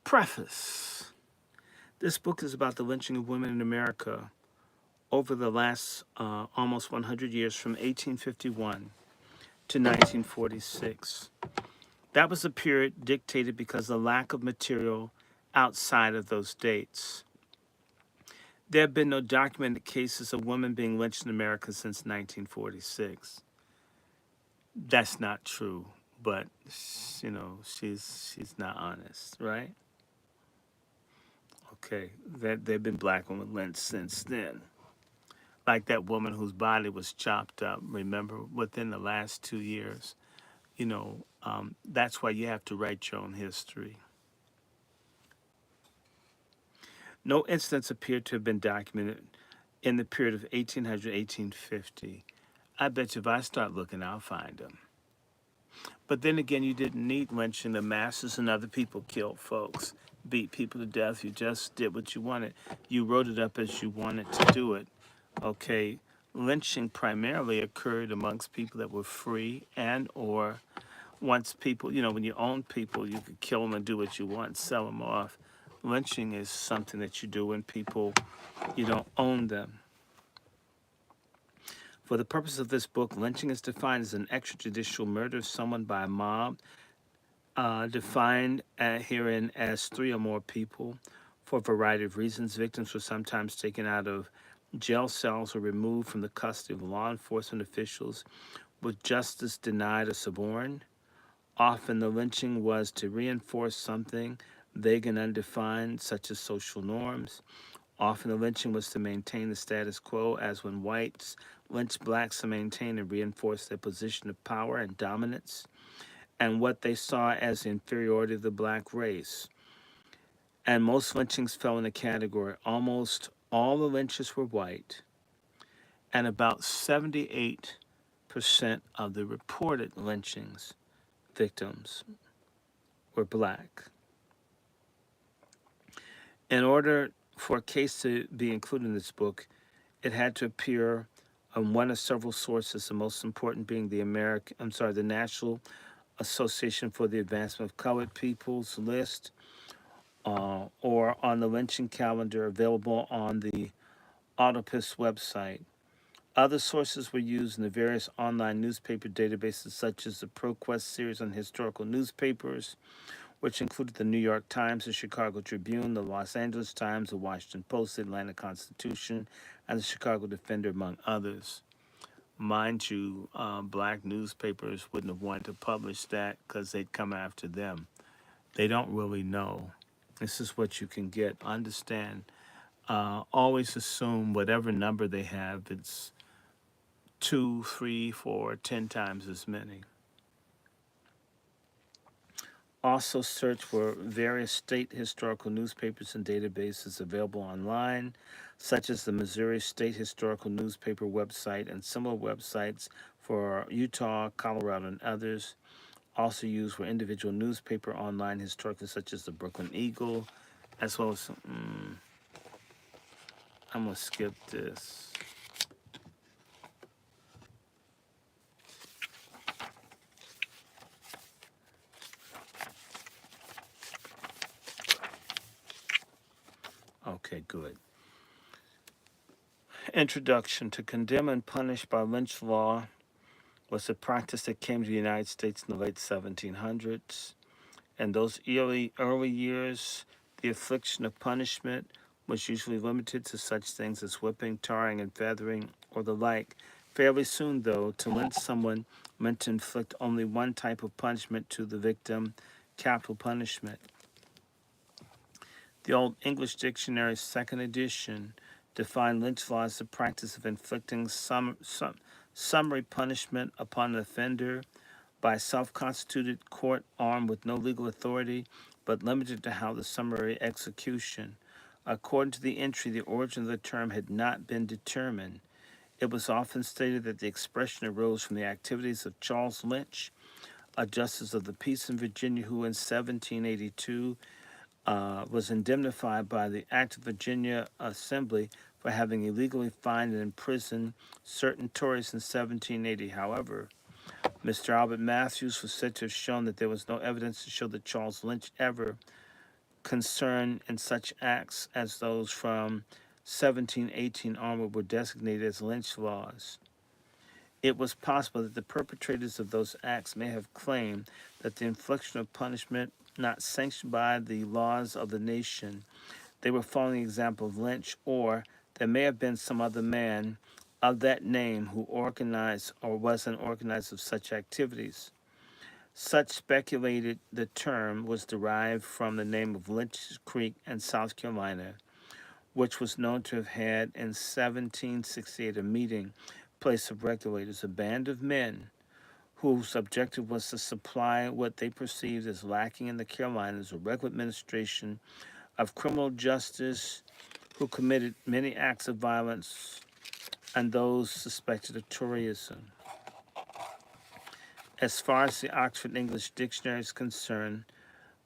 Preface. This book is about the lynching of women in America over the last almost 100 years, from 1851 to 1946. That was a period dictated because of the lack of material outside of those dates. There have been no documented cases of women being lynched in America since 1946. That's not true, but you know, she's not honest, right? Okay, there have been black women lynched since then. like that woman whose body was chopped up, remember, within the last 2 years. That's why you have to write your own history. No incidents appear to have been documented in the period of 1800 1850. I bet you if I start looking, I'll find them. But then again, you didn't need lynching. The masses and other people killed folks, beat people to death. You just did what you wanted. You wrote it up as you wanted to do it. Okay, lynching primarily occurred amongst people that were free and or once people, when you own people, you could kill them and do what you want, sell them off. Lynching is something that you do when people, you don't own them. For the purpose of this book, lynching is defined as an extrajudicial murder of someone by a mob, defined herein as three or more people. For a variety of reasons, victims were sometimes taken out of jail cells or removed from the custody of law enforcement officials with justice denied or suborned. Often the lynching was to reinforce something vague and undefined, such as social norms. Often the lynching was to maintain the status quo, as when whites lynched blacks to maintain and reinforce their position of power and dominance, and what they saw as the inferiority of the black race. And most lynchings fell in the category. Almost all the lynchers were white, and about 78% of the reported lynchings victims were black. In order for a case to be included in this book, it had to appear on one of several sources, the most important being the National Association for the Advancement of Colored Peoples list, or on the lynching calendar available on the Autopus website. Other sources were used in the various online newspaper databases, such as the ProQuest series on historical newspapers, which included the New York Times, the Chicago Tribune, the Los Angeles Times, the Washington Post, the Atlanta Constitution, and the Chicago Defender, among others. Mind you, black newspapers wouldn't have wanted to publish that because they'd come after them. They don't really know. This is what you can get. Understand, always assume whatever number they have, it's 2, 3, 4, 10 times as many. Also search for various state historical newspapers and databases available online, such as the Missouri State Historical Newspaper website and similar websites for Utah, Colorado, and others. Also used were individual newspaper online historically, such as the Brooklyn Eagle, as well as, I'm going to skip this. Okay, good. Introduction. To condemn and punish by lynch law was a practice that came to the United States in the late 1700s. In those early years, the affliction of punishment was usually limited to such things as whipping, tarring, and feathering, or the like. Fairly soon, though, to lynch someone meant to inflict only one type of punishment to the victim, capital punishment. The Old English Dictionary, second edition, defined lynch law as the practice of inflicting summary punishment upon an offender by a self-constituted court armed with no legal authority, but limited to how the summary execution. According to the entry, the origin of the term had not been determined. It was often stated that the expression arose from the activities of Charles Lynch, a justice of the peace in Virginia who in 1782 was indemnified by the Act of Virginia Assembly for having illegally fined and imprisoned certain Tories in 1780. However, Mr. Albert Matthews was said to have shown that there was no evidence to show that Charles Lynch ever concerned in such acts as those from 1718 onward were designated as lynch laws. It was possible that the perpetrators of those acts may have claimed that the infliction of punishment not sanctioned by the laws of the nation, they were following the example of Lynch, or there may have been some other man of that name who organized or was an organizer of such activities. Such speculated the term was derived from the name of Lynch Creek in South Carolina, which was known to have had in 1768 a meeting place of regulators, a band of men whose objective was to supply what they perceived as lacking in the Carolinas a regular administration of criminal justice, who committed many acts of violence and those suspected of Toryism. As far as the Oxford English Dictionary is concerned,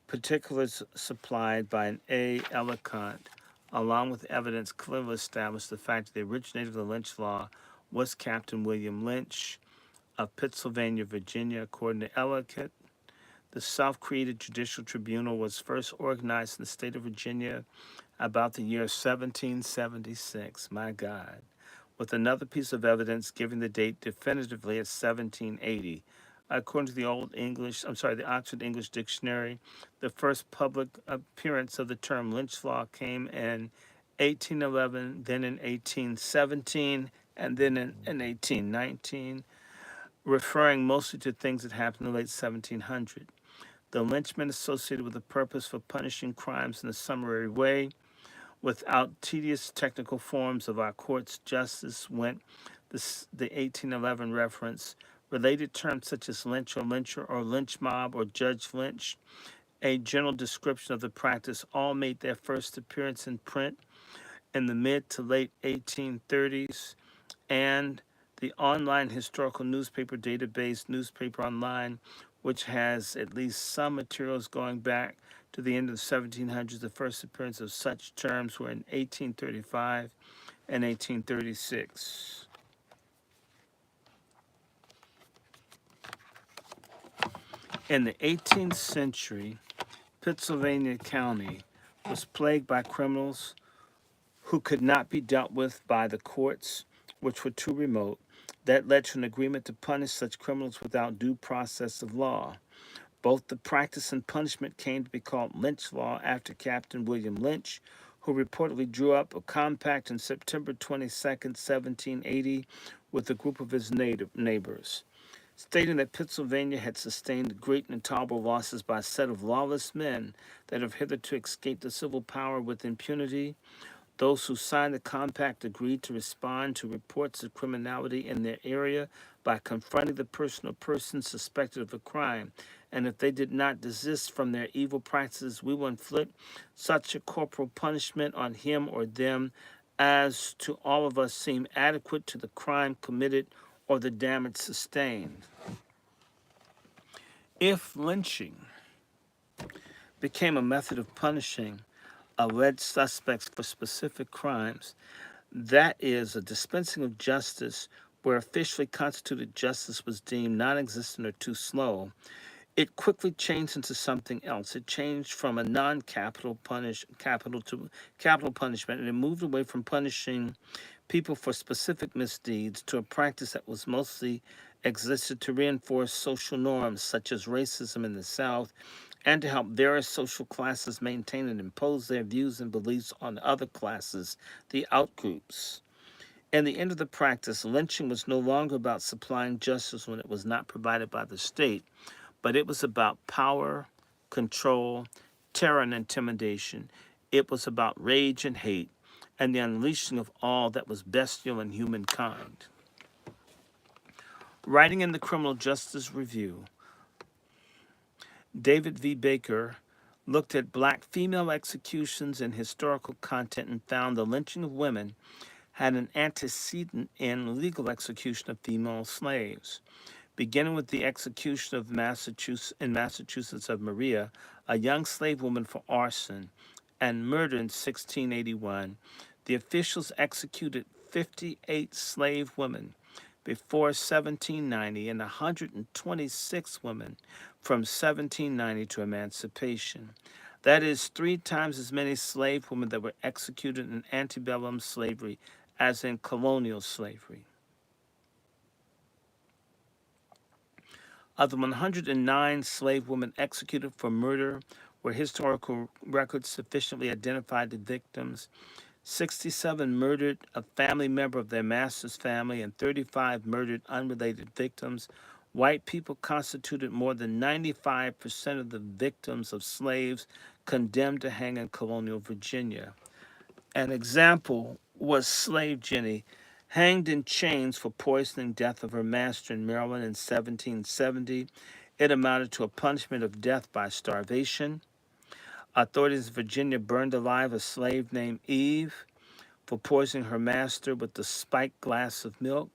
particulars supplied by an A. Ellicott, along with evidence, clearly established the fact that the originator of the lynch law was Captain William Lynch of Pittsylvania, Virginia. According to Ellicott, the self-created judicial tribunal was first organized in the state of Virginia about the year 1776. My God. With another piece of evidence giving the date definitively as 1780. According to the the Oxford English Dictionary, the first public appearance of the term lynch law came in 1811, then in 1817, and then in 1819, referring mostly to things that happened in the late 1700s. The lynchment associated with the purpose for punishing crimes in a summary way without tedious technical forms of our court's justice went the 1811 reference. Related terms such as lynch or lyncher or lynch mob or judge lynch, a general description of the practice, all made their first appearance in print in the mid to late 1830s, and the online historical newspaper database, Newspaper Online, which has at least some materials going back to the end of the 1700s. The first appearance of such terms were in 1835 and 1836. In the 18th century, Pittsylvania County was plagued by criminals who could not be dealt with by the courts, which were too remote. That led to an agreement to punish such criminals without due process of law. Both the practice and punishment came to be called lynch law after Captain William Lynch, who reportedly drew up a compact on September 22nd, 1780, with a group of his neighbors, stating that Pennsylvania had sustained great and intolerable losses by a set of lawless men that have hitherto escaped the civil power with impunity. Those who signed the compact agreed to respond to reports of criminality in their area by confronting the person or persons suspected of a crime. And if they did not desist from their evil practices, we will inflict such a corporal punishment on him or them as to all of us seem adequate to the crime committed or the damage sustained. If lynching became a method of punishing alleged suspects for specific crimes, that is, a dispensing of justice where officially constituted justice was deemed non-existent or too slow, it quickly changed into something else. It changed from a non-capital capital to capital punishment, and it moved away from punishing people for specific misdeeds to a practice that was mostly existed to reinforce social norms such as racism in the South and to help various social classes maintain and impose their views and beliefs on other classes, the outgroups. In the end of the practice, lynching was no longer about supplying justice when it was not provided by the state, but it was about power, control, terror, and intimidation. It was about rage and hate, and the unleashing of all that was bestial in humankind. Writing in the Criminal Justice Review, David V. Baker looked at black female executions and historical content and found the lynching of women had an antecedent in legal execution of female slaves. Beginning with the execution of Massachusetts of Maria, a young slave woman for arson, and murder in 1681, the officials executed 58 slave women before 1790 and 126 women from 1790 to emancipation. That is 3 times as many slave women that were executed in antebellum slavery as in colonial slavery. Of the 109 slave women executed for murder, where historical records sufficiently identified the victims, 67 murdered a family member of their master's family, and 35 murdered unrelated victims. White people constituted more than 95% of the victims of slaves condemned to hang in colonial Virginia. An example was Slave Jenny, hanged in chains for poisoning death of her master in Maryland in 1770. It amounted to a punishment of death by starvation. Authorities in Virginia burned alive a slave named Eve for poisoning her master with the spiked glass of milk.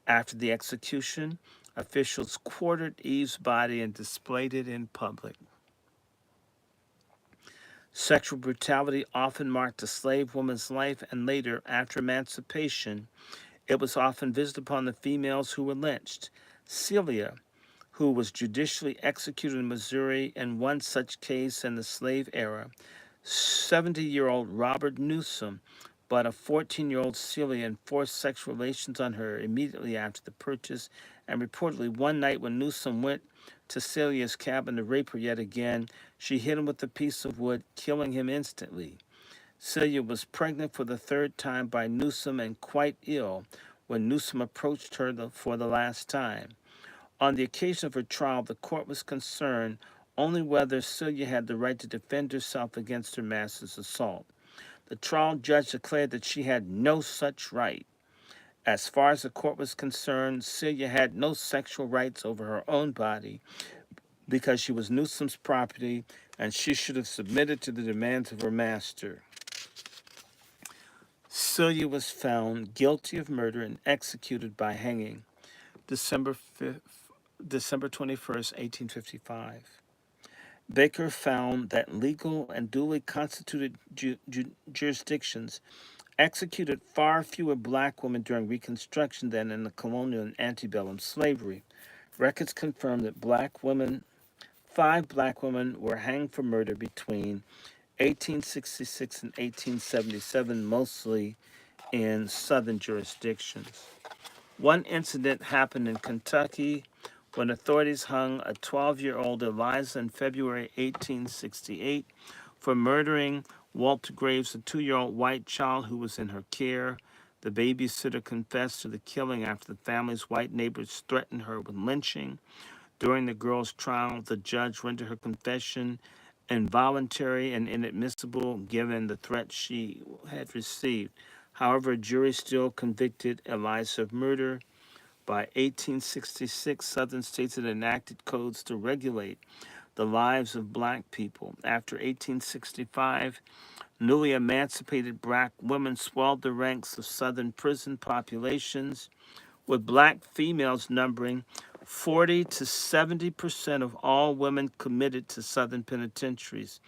After the execution, officials quartered Eve's body and displayed it in public. Sexual brutality often marked a slave woman's life, and later, after emancipation, it was often visited upon the females who were lynched. Celia, who was judicially executed in Missouri in one such case in the slave era, 70-year-old Robert Newsom bought a 14-year-old Celia and forced sexual relations on her immediately after the purchase, and reportedly one night when Newsom went to Celia's cabin to rape her yet again, she hit him with a piece of wood, killing him instantly. Celia was pregnant for the third time by Newsom and quite ill when Newsom approached her for the last time. On the occasion of her trial, the court was concerned only whether Celia had the right to defend herself against her master's assault. The trial judge declared that she had no such right. As far as the court was concerned, Celia had no sexual rights over her own body because she was Newsom's property and she should have submitted to the demands of her master. Celia was found guilty of murder and executed by hanging December 21st, 1855. Baker found that legal and duly constituted jurisdictions executed far fewer black women during Reconstruction than in the colonial and antebellum slavery. Records confirm that 5 black women were hanged for murder between 1866 and 1877, mostly in southern jurisdictions. One incident happened in Kentucky when authorities hung a 12-year-old Eliza in February 1868 for murdering Walter Graves, a 2-year-old white child who was in her care. The babysitter confessed to the killing after the family's white neighbors threatened her with lynching. During the girl's trial, the judge rendered her confession involuntary and inadmissible given the threat she had received. However, a jury still convicted Eliza of murder. By 1866, Southern states had enacted codes to regulate the lives of black people. After 1865, newly emancipated black women swelled the ranks of Southern prison populations, with black females numbering 40 to 70% of all women committed to Southern penitentiaries,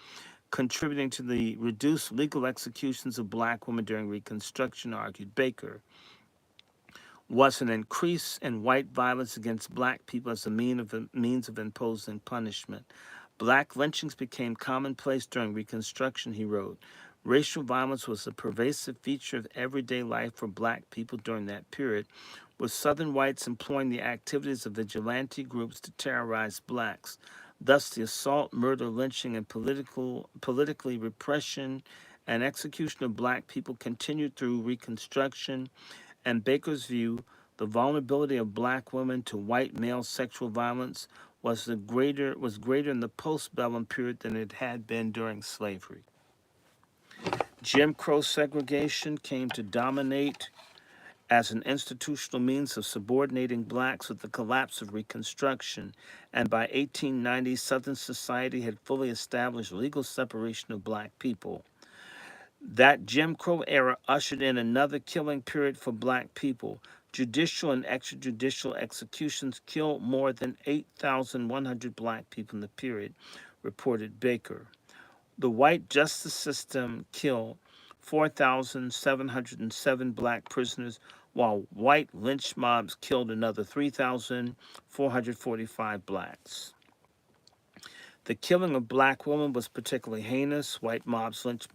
contributing to the reduced legal executions of black women during Reconstruction, argued Baker. Was an increase in white violence against black people as a means of imposing punishment. Black lynchings became commonplace during Reconstruction, he wrote. Racial violence was a pervasive feature of everyday life for black people during that period, with Southern whites employing the activities of vigilante groups to terrorize blacks. Thus, the assault, murder, lynching, and politically repression and execution of black people continued through Reconstruction. And Baker's view, the vulnerability of black women to white male sexual violence was greater in the postbellum period than it had been during slavery. Jim Crow segregation came to dominate as an institutional means of subordinating blacks with the collapse of Reconstruction, and by 1890, Southern society had fully established legal separation of black people. That Jim Crow era ushered in another killing period for black people. Judicial and extrajudicial executions killed more than 8,100 black people in the period, reported Baker. The white justice system killed 4,707 black prisoners, while white lynch mobs killed another 3,445 blacks. The killing of black women was particularly heinous. White mobs lynched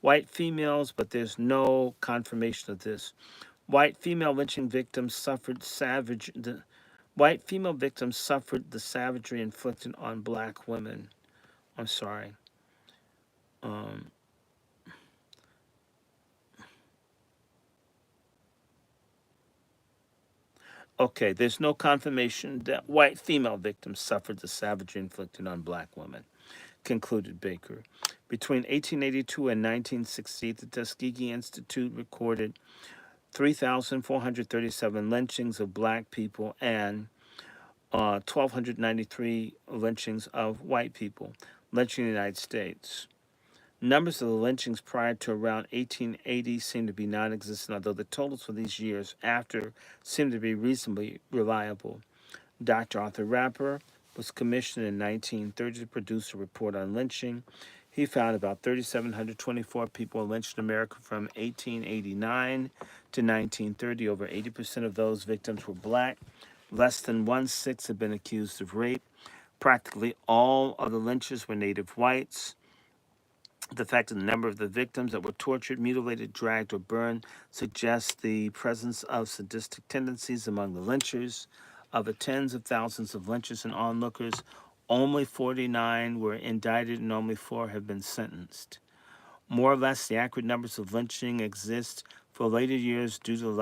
white females, but there's no confirmation of this. White female lynching victims suffered white female victims suffered the savagery inflicted on black women. I'm sorry. Okay, there's no confirmation that white female victims suffered the savagery inflicted on black women, concluded Baker. Between 1882 and 1960, the Tuskegee Institute recorded 3,437 lynchings of black people and 1,293 lynchings of white people, lynching in the United States. Numbers of the lynchings prior to around 1880 seem to be non existent, although the totals for these years after seem to be reasonably reliable. Dr. Arthur Rapper was commissioned in 1930 to produce a report on lynching. He found about 3,724 people lynched in America from 1889 to 1930. Over 80% of those victims were black. Less than one-sixth had been accused of rape. Practically all of the lynchers were native whites. The fact that the number of the victims that were tortured, mutilated, dragged, or burned suggests the presence of sadistic tendencies among the lynchers. Of the tens of thousands of lynchers and onlookers, only 49 were indicted and only 4 have been sentenced. More or less, the accurate numbers of lynching exist for later years due to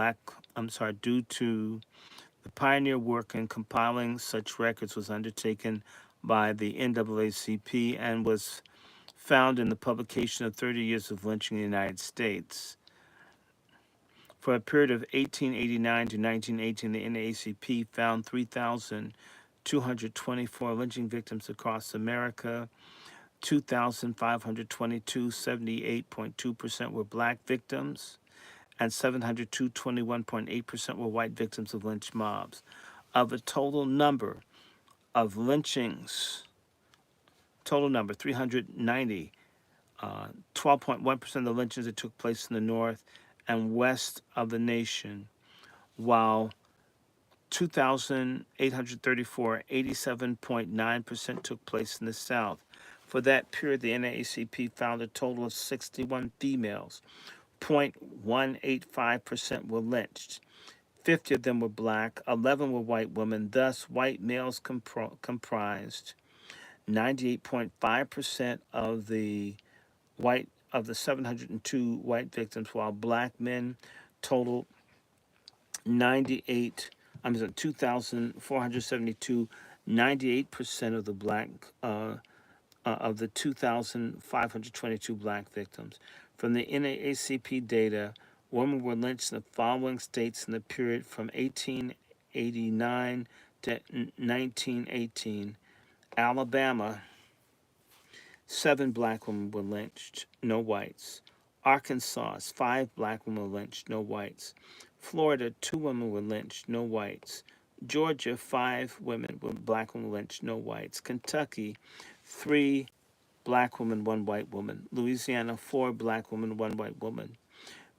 the pioneer work in compiling such records was undertaken by the NAACP and was found in the publication of 30 Years of Lynching in the United States. For a period of 1889 to 1918, the NAACP found 3,224 lynching victims across America. 2,522, 78.2% were black victims, and 702, 21.8% were white victims of lynch mobs. Of the total number of lynchings, 390, 12.1% of the lynchings that took place in the north and west of the nation, while 2,834, 87.9% took place in the south. For that period, the NAACP found a total of 61 females. 0.185% were lynched. 50 of them were black, 11 were white women. Thus, white males comprised 98.5% of the 702 white victims, while black men totaled 2,472, 98% of the of the 2,522 black victims. From the NAACP data, women were lynched in the following states in the period from 1889 to 1918. Alabama, 7 black women were lynched, no whites. Arkansas, 5 black women were lynched, no whites. Florida, 2 women were lynched, no whites. Georgia, 5 black women were lynched, no whites. Kentucky, 3 black women, 1 white woman. Louisiana, 4 black women, 1 white woman.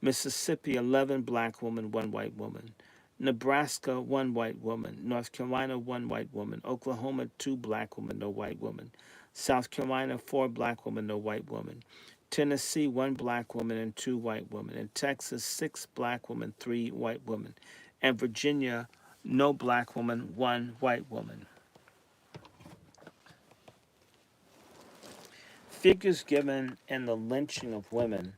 Mississippi, 11 black women, 1 white woman. Nebraska, 1 white woman. North Carolina, 1 white woman. Oklahoma, 2 black women, no white woman. South Carolina, 4 black women, no white woman. Tennessee, 1 black woman and 2 white women. In Texas, 6 black women, 3 white women. And Virginia, no black woman, 1 white woman. Figures given in the lynching of women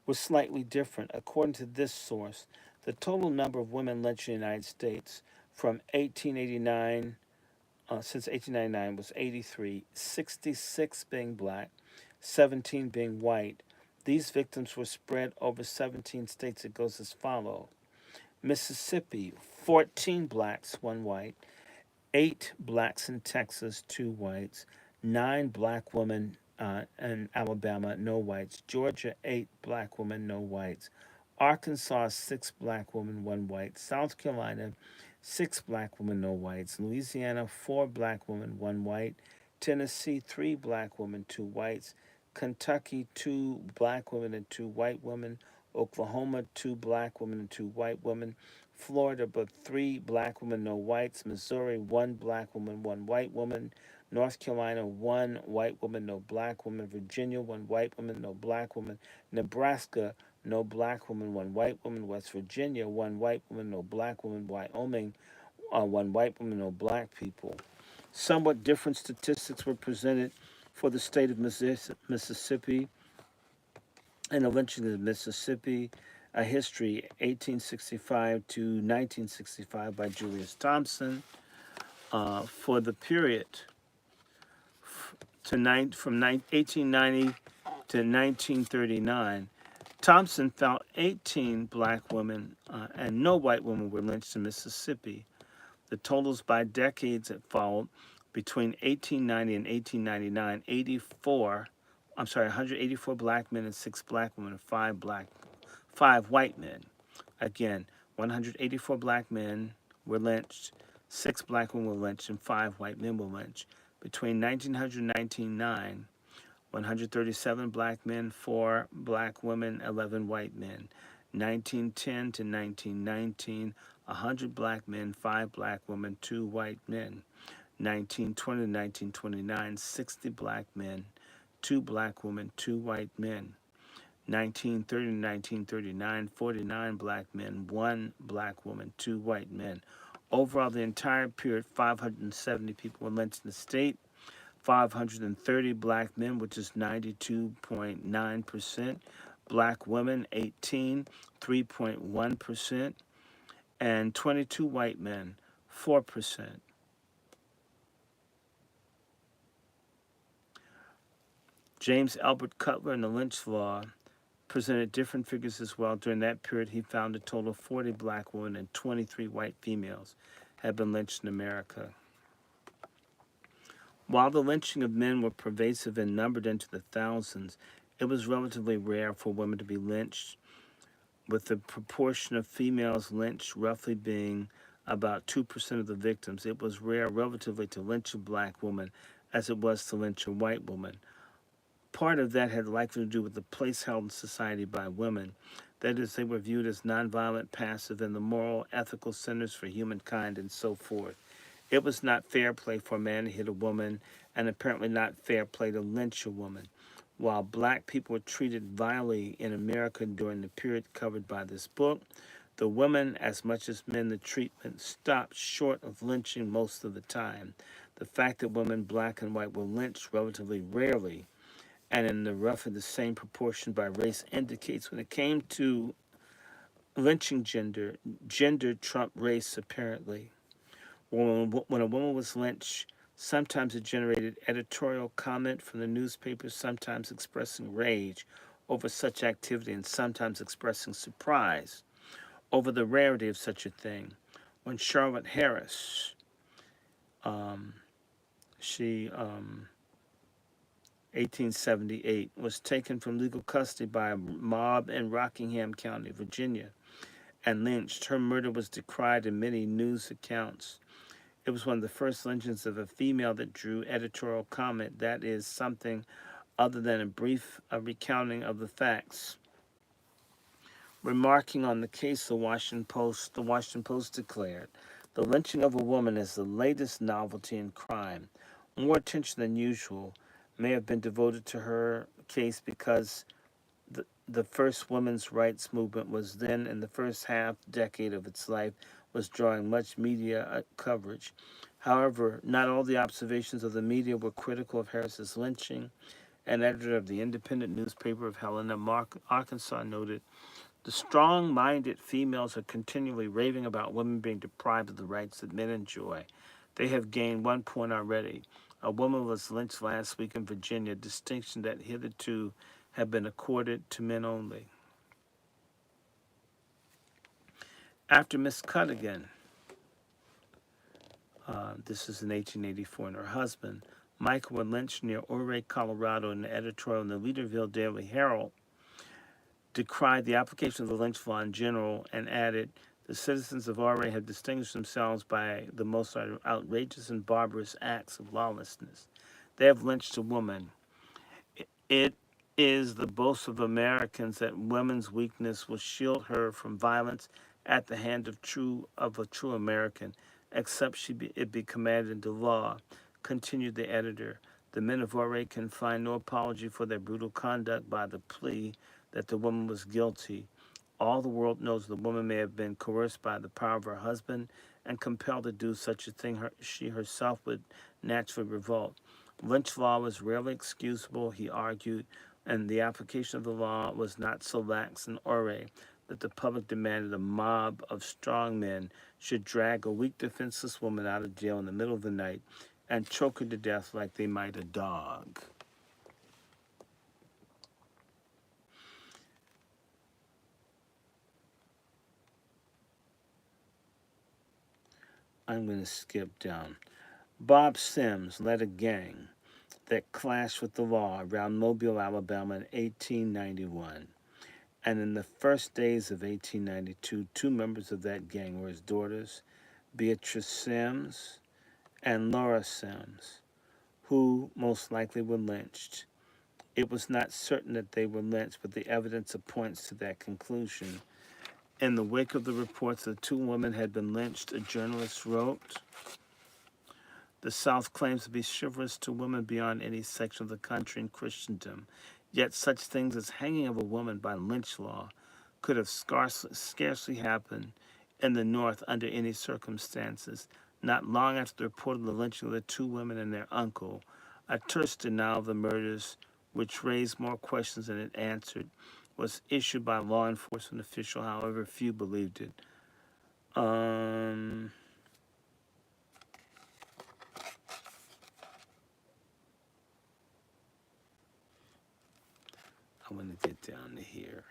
were slightly different. According to this source, the total number of women lynched in the United States from 1889 since 1899 was 83, 66 being black, 17 being white. These victims were spread over 17 states. It goes as follows: Mississippi, 14 blacks, 1 white; 8 blacks in Texas, 2 whites; 9 black women in Alabama, no whites; Georgia, 8 black women, no whites; Arkansas, 6 black women, 1 white; South Carolina, 6 black women, no whites; Louisiana, 4 black women, 1 white; Tennessee, 3 black women, 2 whites; Kentucky, 2 black women and 2 white women; Oklahoma, 2 black women and 2 white women; Florida, but 3 black women, no whites; Missouri, 1 black woman, 1 white woman; North Carolina, 1 white woman, no black woman; Virginia, 1 white woman, no black woman; Nebraska, no black woman, 1 white woman; West Virginia, 1 white woman, no black woman; Wyoming, 1 white woman, no black people. Somewhat different statistics were presented for the state of Mississippi and the lynching of Mississippi, a history 1865 to 1965 by Julius Thompson. For the period from 1890 to 1939, Thompson found 18 black women and no white women were lynched in Mississippi. The totals by decades that followed between 1890 and 1899, 184 black men and 6 black women and 5 white men. Again, 184 black men were lynched, 6 black women were lynched, and 5 white men were lynched. Between 1900 and 1909, 137 black men, 4 black women, 11 white men. 1910 to 1919, 100 black men, 5 black women, 2 white men. 1920 to 1929, 60 black men, 2 black women, 2 white men. 1930 to 1939, 49 black men, 1 black woman, 2 white men. Overall, the entire period, 570 people were lynched in the state. 530 black men, which is 92.9%. Black women, 18, 3.1%. And 22 white men, 4%. James Albert Cutler in the lynch law presented different figures as well. During that period, he found a total of 40 black women and 23 white females had been lynched in America. While the lynching of men were pervasive and numbered into the thousands, it was relatively rare for women to be lynched, with the proportion of females lynched roughly being about 2% of the victims. It was rare relatively to lynch a black woman as it was to lynch a white woman. Part of that had likely to do with the place held in society by women. That is, they were viewed as nonviolent, passive, and the moral, ethical centers for humankind and so forth. It was not fair play for a man to hit a woman, and apparently not fair play to lynch a woman. While black people were treated vilely in America during the period covered by this book, the women, as much as men, the treatment stopped short of lynching most of the time. The fact that women, black and white, were lynched relatively rarely and in the roughly the same proportion by race indicates when it came to lynching gender trumped race apparently. When a woman was lynched, sometimes it generated editorial comment from the newspapers, sometimes expressing rage over such activity and sometimes expressing surprise over the rarity of such a thing. When Charlotte Harris, she 1878, was taken from legal custody by a mob in Rockingham County, Virginia, and lynched. Her murder was decried in many news accounts. It was one of the first lynchings of a female that drew editorial comment, that is, something other than a brief recounting of the facts. Remarking on the case, the Washington Post declared, "The lynching of a woman is the latest novelty in crime. More attention than usual may have been devoted to her case because the first women's rights movement was then in the first half decade of its life was drawing much media coverage. However, not all the observations of the media were critical of Harris's lynching. An editor of the independent newspaper of Helena, Arkansas, noted, the strong-minded females are continually raving about women being deprived of the rights that men enjoy. They have gained 1 point already. A woman was lynched last week in Virginia, a distinction that hitherto had been accorded to men only." After Miss Cuttigan, this is in 1884, and her husband, Michael, were lynched near Ouray, Colorado, in an editorial in the Leaderville Daily Herald, decried the application of the lynch law in general and added, the citizens of Ouray have distinguished themselves by the most outrageous and barbarous acts of lawlessness. They have lynched a woman. It is the boast of Americans that women's weakness will shield her from violence at the hand of a true American, except it be commanded into law, continued the editor. The men of Ouray can find no apology for their brutal conduct by the plea that the woman was guilty. All the world knows the woman may have been coerced by the power of her husband and compelled to do such a thing she herself would naturally revolt. Lynch law was rarely excusable, he argued, and the application of the law was not so lax in Ouray that the public demanded a mob of strong men should drag a weak, defenseless woman out of jail in the middle of the night and choke her to death like they might a dog. I'm going to skip down. Bob Sims led a gang that clashed with the law around Mobile, Alabama in 1891. And in the first days of 1892, two members of that gang were his daughters, Beatrice Sims and Laura Sims, who most likely were lynched. It was not certain that they were lynched, but the evidence points to that conclusion. In the wake of the reports that two women had been lynched, a journalist wrote, "The South claims to be chivalrous to women beyond any section of the country in Christendom. Yet such things as hanging of a woman by lynch law could have scarcely happened in the North under any circumstances. Not long after the report of the lynching of the two women and their uncle, a terse denial of the murders, which raised more questions than it answered, was issued by a law enforcement official. However, few believed it." I'm going to get down to here.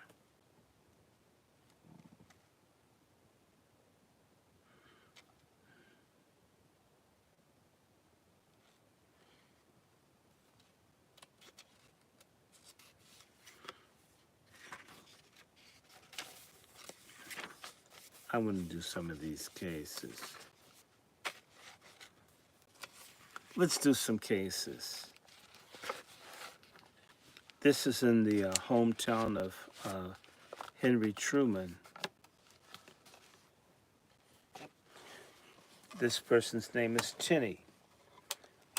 I want to do some of these cases. Let's do some cases. This is in the hometown of Henry Truman. This person's name is Tinney.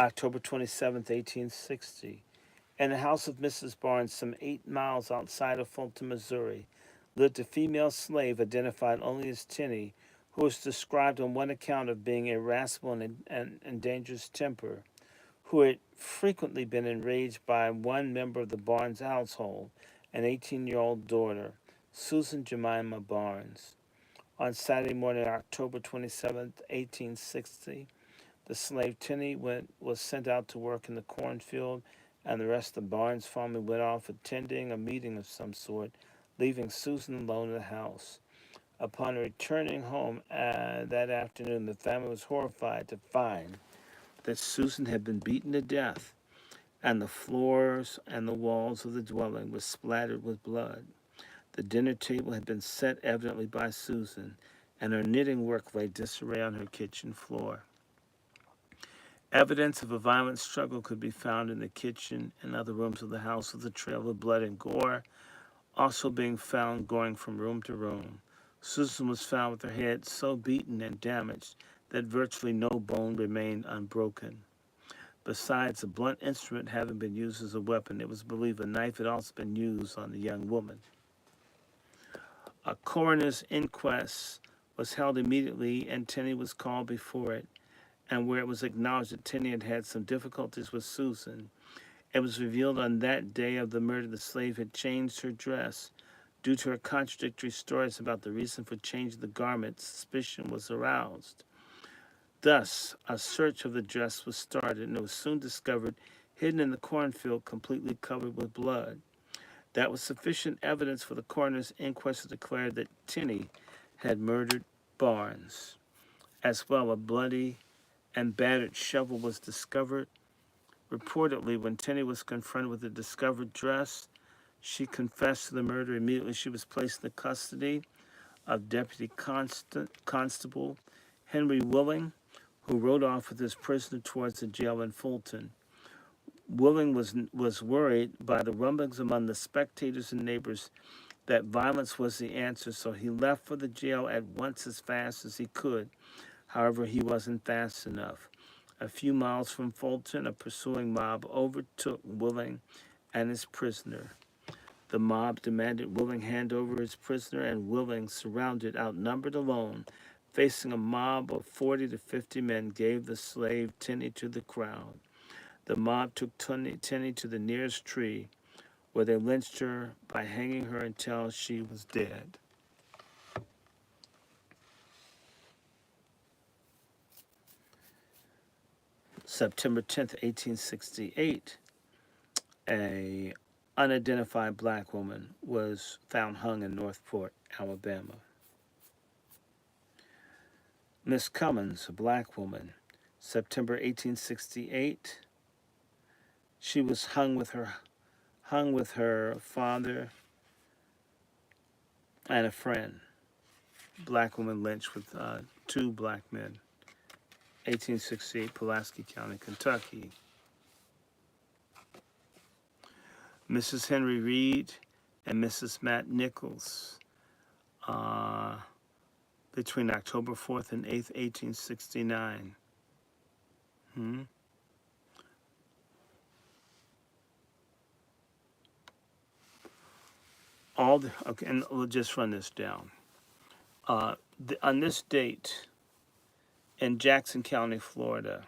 October 27th, 1860. In the house of Mrs. Barnes, some 8 miles outside of Fulton, Missouri, lived a female slave identified only as Tinney, who was described on one account of being irascible and dangerous temper, who had frequently been enraged by one member of the Barnes household, an 18-year-old daughter, Susan Jemima Barnes. On Saturday morning, October 27, 1860, the slave Tinney was sent out to work in the cornfield, and the rest of the Barnes family went off attending a meeting of some sort, leaving Susan alone in the house. Upon returning home that afternoon, the family was horrified to find that Susan had been beaten to death, and the floors and the walls of the dwelling were splattered with blood. The dinner table had been set evidently by Susan, and her knitting work lay disarray on her kitchen floor. Evidence of a violent struggle could be found in the kitchen and other rooms of the house, with a trail of blood and gore also being found going from room to room. Susan was found with her head so beaten and damaged that virtually no bone remained unbroken. Besides a blunt instrument having been used as a weapon, it was believed a knife had also been used on the young woman. A coroner's inquest was held immediately, and Tinney was called before it, and where it was acknowledged that Tinney had had some difficulties with Susan, it was revealed on that day of the murder the slave had changed her dress. Due to her contradictory stories about the reason for changing the garment, suspicion was aroused. Thus, a search of the dress was started, and it was soon discovered hidden in the cornfield, completely covered with blood. That was sufficient evidence for the coroner's inquest to declare that Tinney had murdered Barnes. As well, a bloody and battered shovel was discovered. Reportedly, when Tinney was confronted with the discovered dress, she confessed to the murder. Immediately, she was placed in the custody of Deputy Constable Henry Willing, who rode off with his prisoner towards the jail in Fulton. Willing was worried by the rumblings among the spectators and neighbors that violence was the answer, so he left for the jail at once as fast as he could. However, he wasn't fast enough. A few miles from Fulton, a pursuing mob overtook Willing and his prisoner. The mob demanded Willing hand over his prisoner, and Willing, surrounded, outnumbered, alone, facing a mob of 40 to 50 men, gave the slave Tinney to the crowd. The mob took Tinney to the nearest tree, where they lynched her by hanging her until she was dead. September 10th, 1868, a unidentified black woman was found hung in Northport, Alabama. Miss Cummins, a black woman, September 1868, she was hung with her father and a friend. Black woman lynched with two black men. 1868, Pulaski County, Kentucky. Mrs. Henry Reed and Mrs. Matt Nichols, uh, between October 4th and 8th, 1869. Hmm? Okay, and we'll just run this down. On this date in Jackson County, Florida,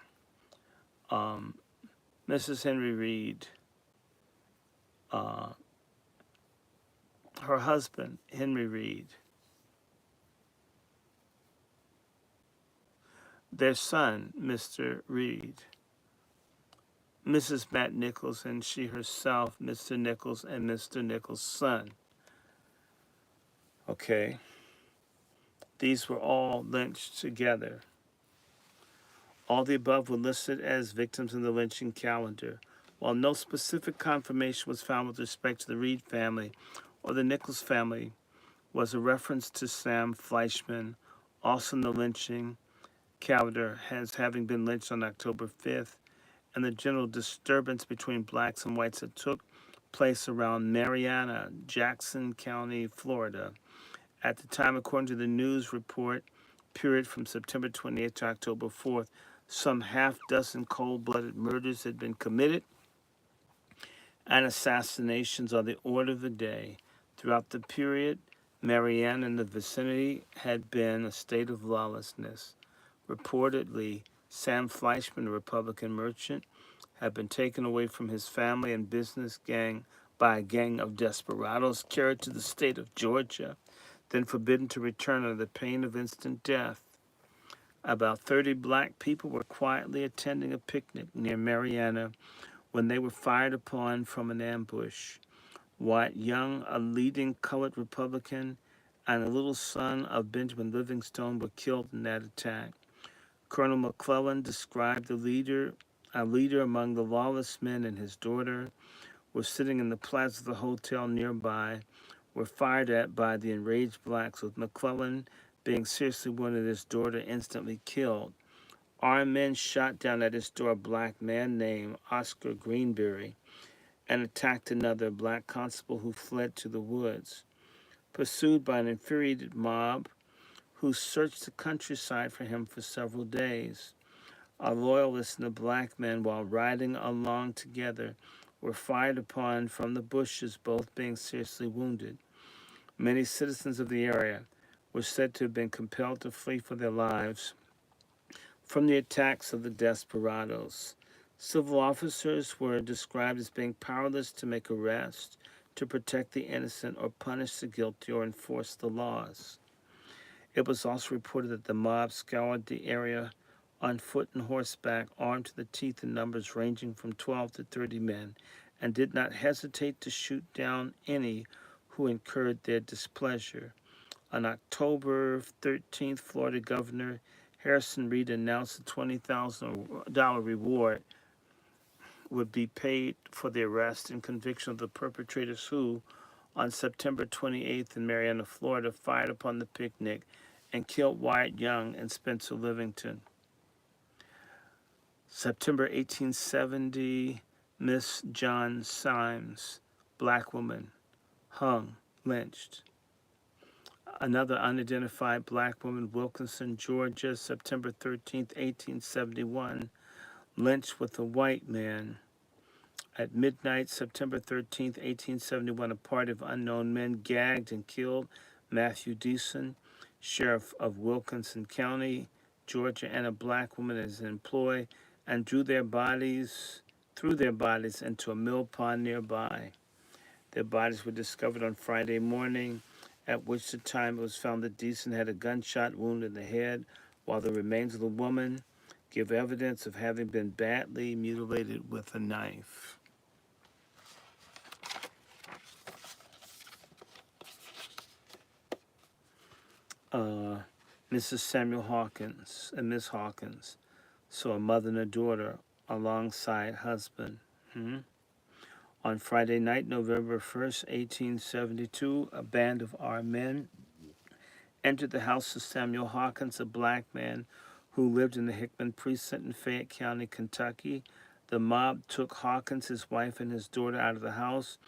um, Mrs. Henry Reed, uh, her husband, Henry Reed, their son, Mr. Reed, Mrs. Matt Nichols, and she herself, Mr. Nichols, and Mr. Nichols' son. Okay, these were all lynched together. All the above were listed as victims in the lynching calendar. While no specific confirmation was found with respect to the Reed family or the Nichols family, was a reference to Sam Fleischman, also in the lynching calendar, as having been lynched on October 5th, and the general disturbance between blacks and whites that took place around Marianna, Jackson County, Florida. At the time, according to the news report, period from September 28th to October 4th, some half dozen cold-blooded murders had been committed, and assassinations are the order of the day. Throughout the period, Marianna and the vicinity had been a state of lawlessness. Reportedly, Sam Fleischman, a Republican merchant, had been taken away from his family and business gang by a gang of desperados, carried to the state of Georgia, then forbidden to return under the pain of instant death. About 30 black people were quietly attending a picnic near Marianna when they were fired upon from an ambush. Wyatt Young, a leading colored Republican, and a little son of Benjamin Livingstone were killed in that attack. Colonel McClellan described a leader among the lawless men, and his daughter were sitting in the plaza of the hotel nearby, were fired at by the enraged blacks, with McClellan being seriously wounded, his daughter instantly killed. Armed men shot down at his door a black man named Oscar Greenberry and attacked another black constable who fled to the woods. Pursued by an infuriated mob who searched the countryside for him for several days. A loyalist and a black man, while riding along together, were fired upon from the bushes, both being seriously wounded. Many citizens of the area were said to have been compelled to flee for their lives from the attacks of the desperados. Civil officers were described as being powerless to make arrests, to protect the innocent, or punish the guilty, or enforce the laws. It was also reported that the mob scoured the area on foot and horseback, armed to the teeth in numbers ranging from 12 to 30 men, and did not hesitate to shoot down any who incurred their displeasure. On October 13th, Florida Governor Harrison Reed announced a $20,000 reward would be paid for the arrest and conviction of the perpetrators who, on September 28th in Marianna, Florida, fired upon the picnic and killed Wyatt Young and Spencer Livington. September 1870, Miss John Symes, black woman, hung, lynched. Another unidentified black woman, Wilkinson, Georgia, September 13th, 1871, lynched with a white man. At midnight, September 13th, 1871, a party of unknown men gagged and killed Matthew Deason, sheriff of Wilkinson County, Georgia, and a black woman in his employ, and threw their bodies into a mill pond nearby. Their bodies were discovered on Friday morning, at which time it was found that Deason had a gunshot wound in the head, while the remains of the woman give evidence of having been badly mutilated with a knife. Uh, Mrs. Samuel Hawkins and Miss Hawkins saw a mother and a daughter alongside husband. On Friday night, November 1st, 1872, a band of armed men entered the house of Samuel Hawkins, a black man who lived in the Hickman precinct in Fayette County, Kentucky. The mob took Hawkins, his wife, and his daughter out of the house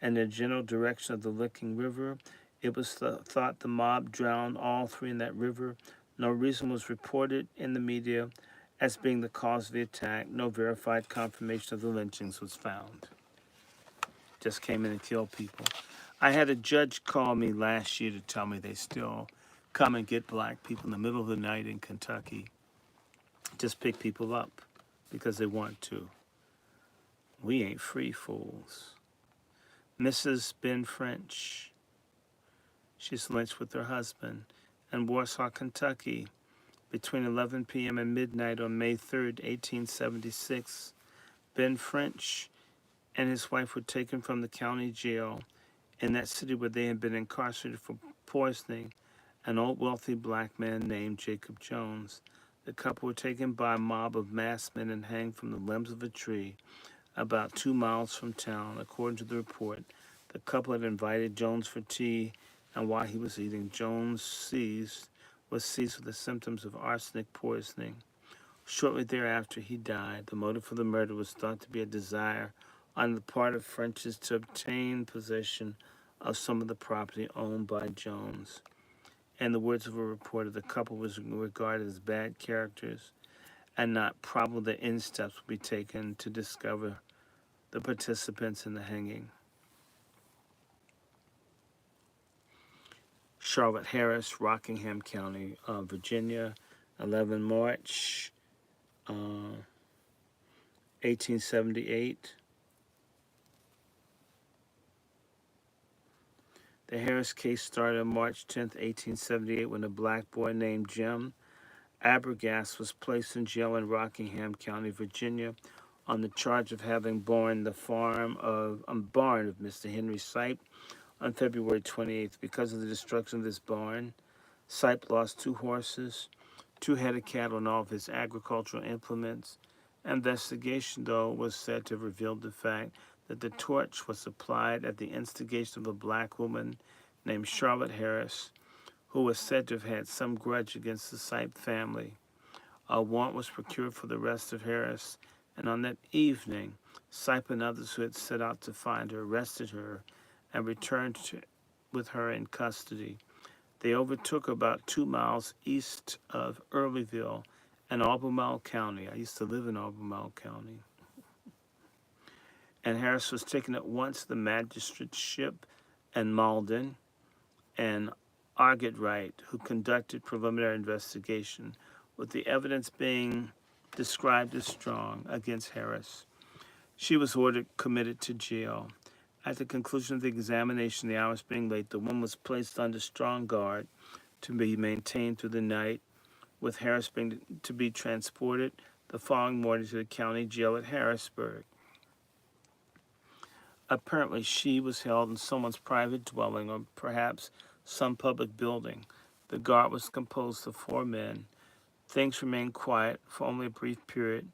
in the general direction of the Licking River. It was thought the mob drowned all three in that river. No reason was reported in the media as being the cause of the attack. No verified confirmation of the lynchings was found. Just came in and killed people. I had a judge call me last year to tell me they still come and get black people in the middle of the night in Kentucky. Just pick people up because they want to. We ain't free fools. Mrs. Ben French, she's lynched with her husband in Warsaw, Kentucky, between 11 p.m. and midnight on May 3rd, 1876. Ben French and his wife were taken from the county jail in that city where they had been incarcerated for poisoning an old wealthy black man named Jacob Jones. The couple were taken by a mob of masked men and hanged from the limbs of a tree about 2 miles from town. According to the report, the couple had invited Jones for tea, and while he was eating, Jones was seized with the symptoms of arsenic poisoning. Shortly thereafter, he died. The motive for the murder was thought to be a desire on the part of French's to obtain possession of some of the property owned by Jones. In the words of a reporter, the couple was regarded as bad characters and not probable that any steps would be taken to discover the participants in the hanging. Charlotte Harris, Rockingham County, Virginia, 11 March, 1878. The Harris case started on March 10, 1878, when a black boy named Jim Abergast was placed in jail in Rockingham County, Virginia, on the charge of having barn of Mr. Henry Sipe on February 28th. Because of the destruction of this barn, Sipe lost 2 horses, 2 head of cattle, and all of his agricultural implements. Investigation, though, was said to have revealed the fact that the torch was applied at the instigation of a black woman named Charlotte Harris, who was said to have had some grudge against the Sipe family. A warrant was procured for the arrest of Harris, and on that evening, Sipe and others who had set out to find her arrested her and returned with her in custody. They overtook her about 2 miles east of Earlyville in Albemarle County. I used to live in Albemarle County. And Harris was taken at once to the magistrate's in Malden, and Argatwright, who conducted preliminary investigation, with the evidence being described as strong against Harris. She was ordered committed to jail. At the conclusion of the examination, the hours being late, the woman was placed under strong guard to be maintained through the night, with Harris being to be transported the following morning to the county jail at Harrisburg. Apparently, she was held in someone's private dwelling or perhaps some public building. The guard was composed of 4 men. Things remained quiet for only a brief period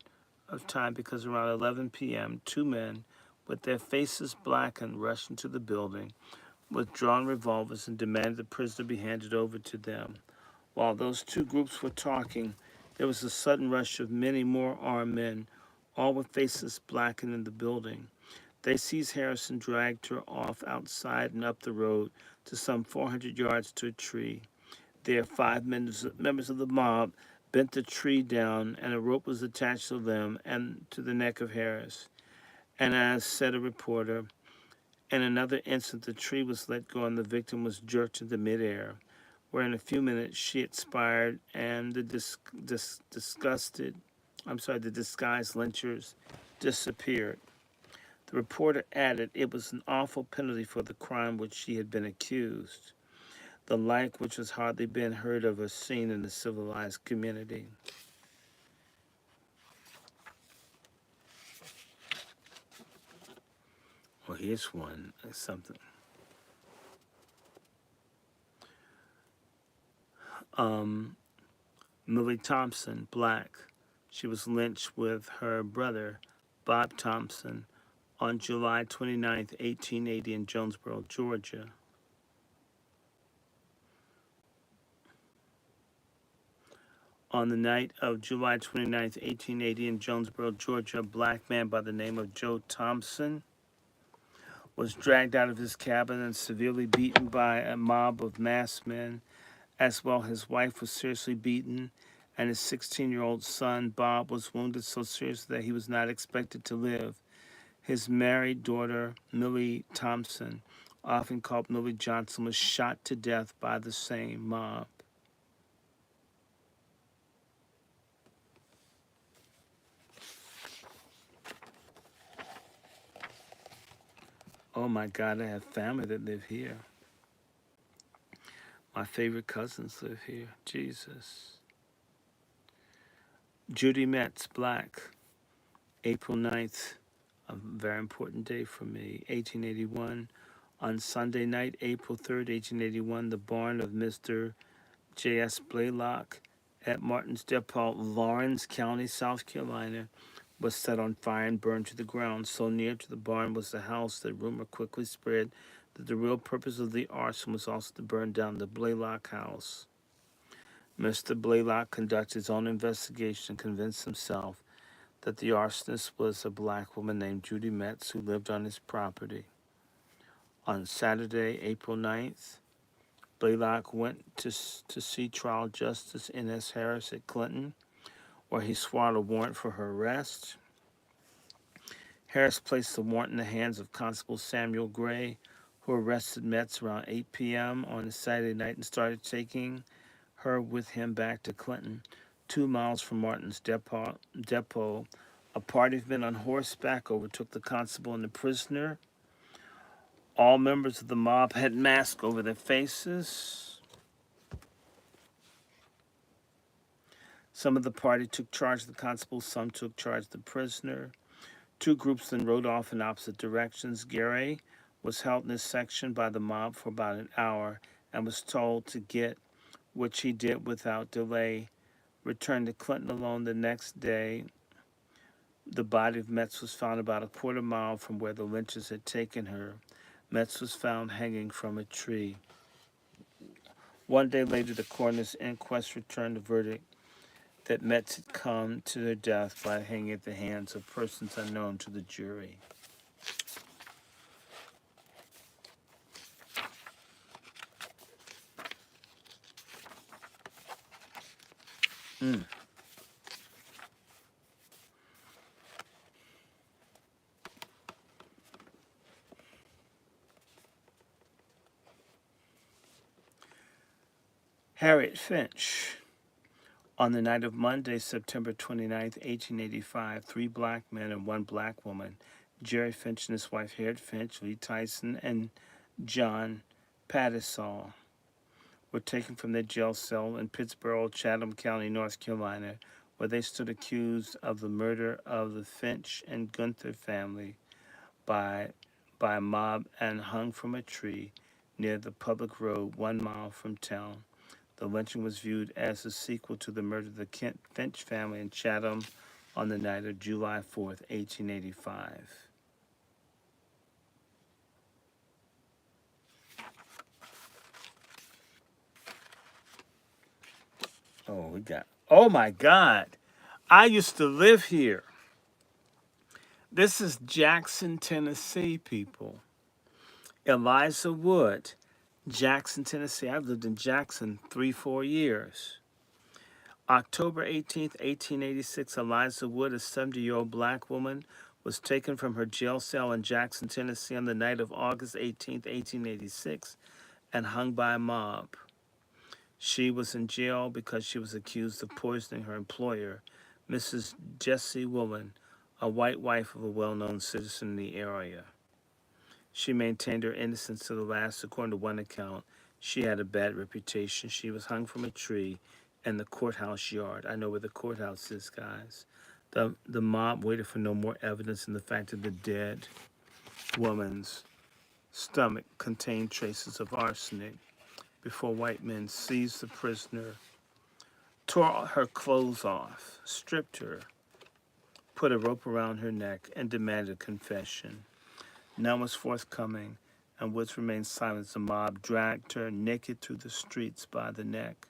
of time because around 11 p.m., 2 men with their faces blackened rushed into the building with drawn revolvers and demanded the prisoner be handed over to them. While those 2 groups were talking, there was a sudden rush of many more armed men, all with faces blackened in the building. They seized Harris and dragged her off outside and up the road to some 400 yards to a tree. There, 5 members of the mob bent the tree down, and a rope was attached to them and to the neck of Harris. And as said a reporter, in another instant the tree was let go and the victim was jerked into midair, where in a few minutes she expired and the disguised lynchers disappeared. The reporter added it was an awful penalty for the crime which she had been accused, the like which has hardly been heard of or seen in the civilized community. Well, here's one. Something. Um, Millie Thompson, black. She was lynched with her brother, Bob Thompson, on July 29th, 1880 in Jonesboro, Georgia. On the night of July 29th, 1880 in Jonesboro, Georgia, a black man by the name of Joe Thompson was dragged out of his cabin and severely beaten by a mob of masked men. As well, his wife was seriously beaten, and his 16-year-old son, Bob, was wounded so seriously that he was not expected to live. His married daughter, Millie Thompson, often called Millie Johnson, was shot to death by the same mob. Oh my God, I have family that live here. My favorite cousins live here. Jesus. Judy Metz, black. April 9th, a very important day for me. 1881. On Sunday night, April 3rd, 1881, the barn of Mr. J.S. Blaylock at Martin's Depot, Lawrence County, South Carolina, was set on fire and burned to the ground. So near to the barn was the house that rumor quickly spread that the real purpose of the arson was also to burn down the Blaylock house. Mr. Blaylock conducted his own investigation and convinced himself that the arsonist was a black woman named Judy Metz who lived on his property. On Saturday, April 9th, Blaylock went to see Trial Justice N.S. Harris at Clinton, where he swore a warrant for her arrest. Harris placed the warrant in the hands of Constable Samuel Gray, who arrested Metz around 8 p.m. on a Saturday night and started taking her with him back to Clinton, 2 miles from Martin's Depot. A party of men on horseback overtook the constable and the prisoner. All members of the mob had masks over their faces. Some of the party took charge of the constable, some took charge of the prisoner. 2 groups then rode off in opposite directions. Gary was held in this section by the mob for about an hour and was told to get, which he did without delay. Returned to Clinton alone the next day. The body of Metz was found about a quarter mile from where the lynchers had taken her. Metz was found hanging from a tree. One day later, the coroner's inquest returned a verdict that Metz had come to their death by hanging at the hands of persons unknown to the jury. Harriet Finch. On the night of Monday, September 29th, 1885, 3 black men and 1 black woman, Jerry Finch and his wife Harriet Finch, Lee Tyson, and John Pattisall, were taken from their jail cell in Pittsboro, Chatham County, North Carolina, where they stood accused of the murder of the Finch and Gunther family by a mob and hung from a tree near the public road 1 mile from town. The lynching was viewed as a sequel to the murder of the Kent Finch family in Chatham on the night of July 4th, 1885. Oh my God. I used to live here. This is Jackson, Tennessee, people. Eliza Wood, Jackson, Tennessee. I've lived in Jackson 3-4 years. October 18th, 1886, Eliza Wood, a 70-year-old black woman, was taken from her jail cell in Jackson, Tennessee on the night of August 18th, 1886, and hung by a mob. She was in jail because she was accused of poisoning her employer, Mrs. Jessie Woolen, a white wife of a well-known citizen in the area. She maintained her innocence to the last. According to one account, she had a bad reputation. She was hung from a tree in the courthouse yard. I know where the courthouse is, guys. The mob waited for no more evidence than the fact of the dead. woman's stomach contained traces of arsenic before white men seized the prisoner, tore her clothes off, stripped her, put a rope around her neck, and demanded confession. None was forthcoming, and Woods remained silent as the mob dragged her naked through the streets by the neck.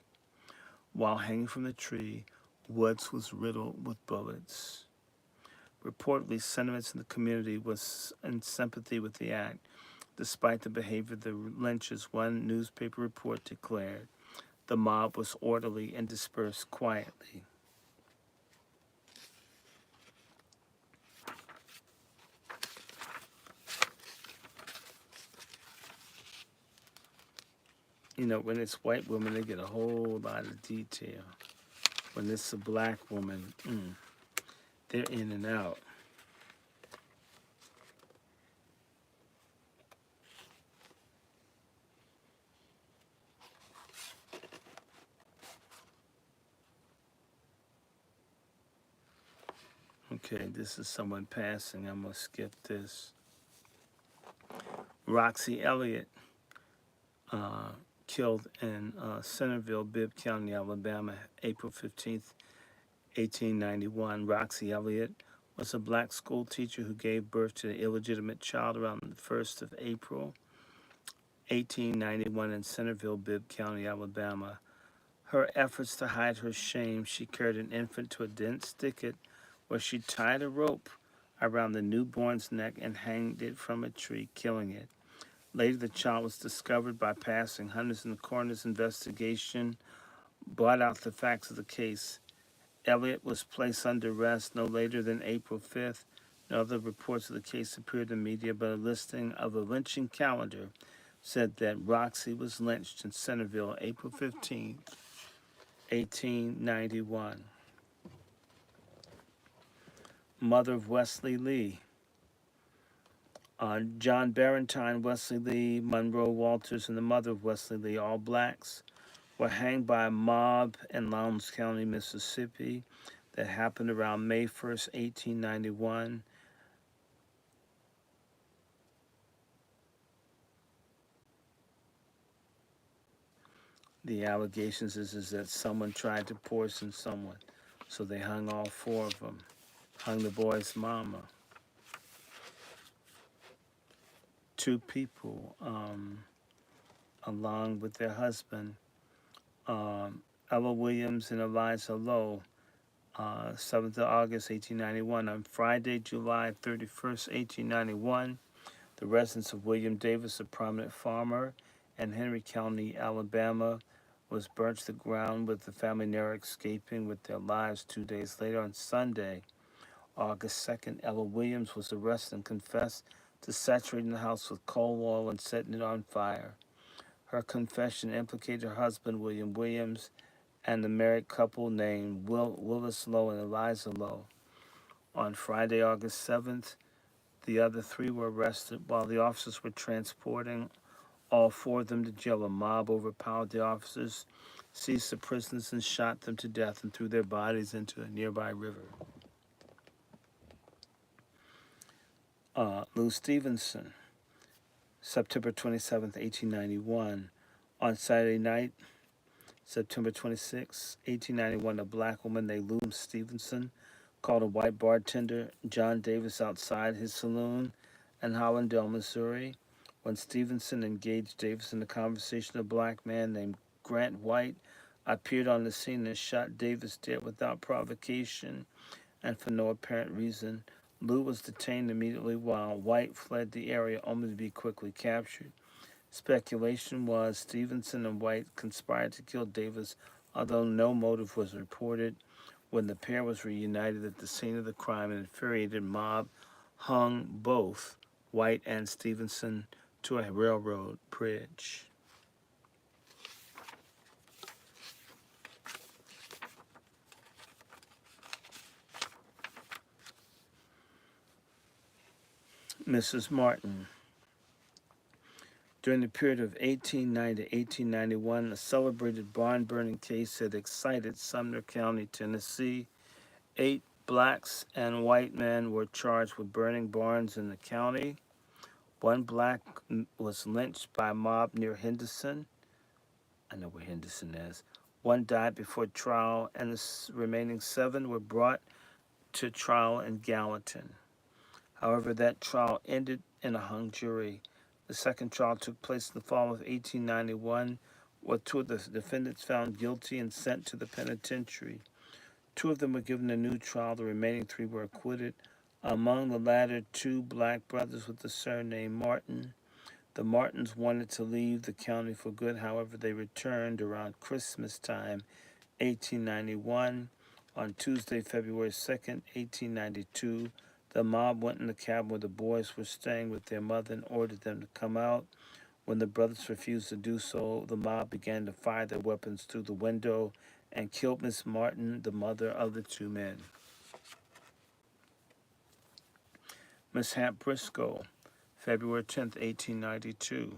While hanging from the tree, Woods was riddled with bullets. Reportedly, sentiments in the community was in sympathy with the act. Despite the behavior of the lynchers, one newspaper report declared the mob was orderly and dispersed quietly. You know, when it's white women, they get a whole lot of detail. When it's a black woman, they're in and out. Okay, this is someone passing. I'm going to skip this. Roxy Elliott, killed in Centerville, Bibb County, Alabama, April 15th, 1891. Roxy Elliott was a black school teacher who gave birth to an illegitimate child around the 1st of April, 1891 in Centerville, Bibb County, Alabama. Her efforts to hide her shame, she carried an infant to a dense thicket where she tied a rope around the newborn's neck and hanged it from a tree, killing it. Later, the child was discovered by passing hunters, and the coroner's investigation brought out the facts of the case. Elliott was placed under arrest no later than April 5th. No other reports of the case appeared in the media, but a listing of a lynching calendar said that Roxy was lynched in Centerville April 15th, 1891. Mother of Wesley Lee. John Barentine, Wesley Lee, Monroe Walters, and the mother of Wesley Lee, all blacks, were hanged by a mob in Lowndes County, Mississippi, that happened around May 1st, 1891. The allegations is that someone tried to poison someone, so they hung all four of them, hung the boy's mama. Two people, along with their husband, Ella Williams and Eliza Lowe, 7th of August, 1891. On Friday, July 31st, 1891, the residence of William Davis, a prominent farmer in Henry County, Alabama, was burnt to the ground, with the family near escaping with their lives. 2 days later, on Sunday, August 2nd, Ella Williams was arrested and confessed to saturating the house with coal oil and setting it on fire. Her confession implicated her husband, William Williams, and the married couple named Willis Lowe and Eliza Lowe. On Friday, August 7th, the other three were arrested while the officers were transporting all four of them to jail. A mob overpowered the officers, seized the prisoners, and shot them to death and threw their bodies into a nearby river. Lou Stevenson, September 27th, 1891. On Saturday night, September 26, 1891, a black woman named Lou Stevenson called a white bartender, John Davis, outside his saloon in Hollandale, Missouri. When Stevenson engaged Davis in a conversation, a black man named Grant White appeared on the scene and shot Davis dead without provocation and for no apparent reason. Lou was detained immediately while White fled the area, only to be quickly captured. Speculation was Stevenson and White conspired to kill Davis, although no motive was reported. When the pair was reunited at the scene of the crime, an infuriated mob hung both White and Stevenson to a railroad bridge. Mrs. Martin. During the period of 1890 to 1891, a celebrated barn burning case had excited Sumner County, Tennessee. 8 blacks and white men were charged with burning barns in the county. One black was lynched by a mob near Henderson. I know where Henderson is. One died before trial, and the remaining 7 were brought to trial in Gallatin. However, that trial ended in a hung jury. The second trial took place in the fall of 1891, with 2 of the defendants found guilty and sent to the penitentiary. 2 of them were given a new trial. The remaining 3 were acquitted. Among the latter, 2 black brothers with the surname Martin. The Martins wanted to leave the county for good. However, they returned around Christmas time, 1891. On Tuesday, February 2nd, 1892, the mob went in the cabin where the boys were staying with their mother and ordered them to come out. When the brothers refused to do so, the mob began to fire their weapons through the window and killed Miss Martin, the mother of the 2 men. Miss Hap Briscoe, February 10th, 1892,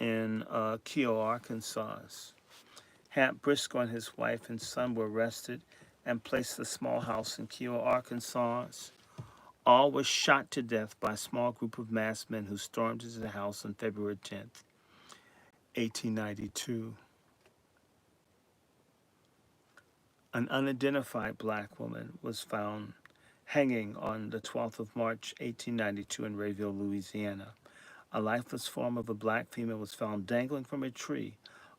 in Keogh, Arkansas. Hap Briscoe and his wife and son were arrested and placed in a small house in Keogh, Arkansas. All were shot to death by a small group of masked men who stormed into the house on February 10th, 1892. An unidentified black woman was found hanging on the 12th of March, 1892 in Rayville, Louisiana. A lifeless form of a black female was found dangling from a tree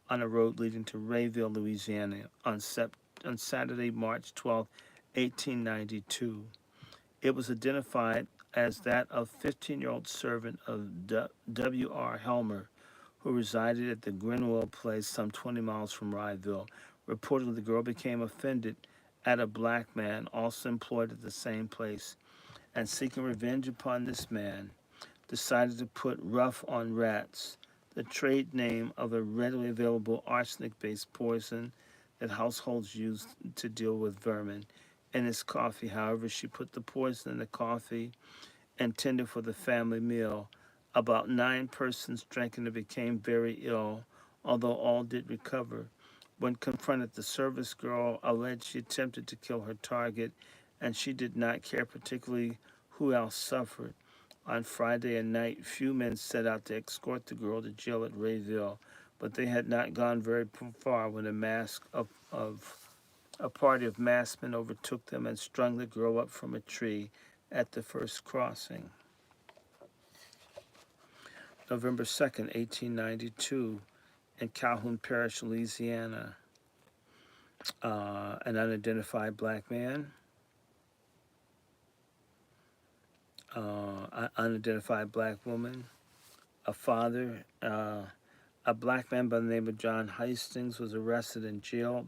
on a road leading to Rayville, Louisiana on Saturday, March 12, 1892. It was identified as that of 15-year-old servant of W.R. Helmer, who resided at the Grenwell Place some 20 miles from Rayville. Reportedly, the girl became offended at a black man also employed at the same place, and seeking revenge upon this man, decided to put rough on rats, the trade name of a readily available arsenic-based poison that households use to deal with vermin, in his coffee. However, she put the poison in the coffee intended for the family meal. About 9 persons drank and became very ill, although all did recover. When confronted, the service girl alleged she attempted to kill her target, and she did not care particularly who else suffered. On Friday night, few men set out to escort the girl to jail at Rayville, but they had not gone very far when a party of masked men overtook them and strung the girl up from a tree at the first crossing. November 2nd, 1892, in Calhoun Parish, Louisiana, an unidentified black man, an unidentified black woman, a father, a black man by the name of John Hastings was arrested and jailed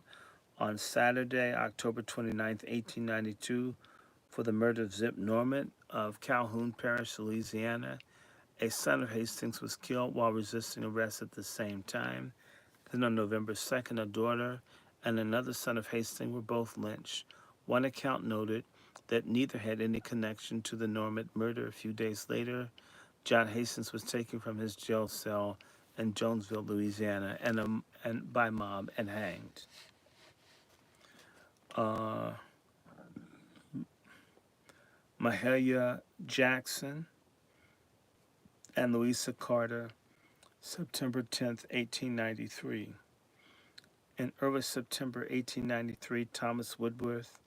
on Saturday, October 29th, 1892, for the murder of Zip Norman of Calhoun Parish, Louisiana. A son of Hastings was killed while resisting arrest at the same time. Then on November 2nd, a daughter and another son of Hastings were both lynched. One account noted that neither had any connection to the Norman murder. A few days later, John Hastings was taken from his jail cell in Jonesville, Louisiana, and by mob and hanged. Mahalia Jackson and Louisa Carter, September 10th, 1893. In early September 1893, Thomas Woodworth,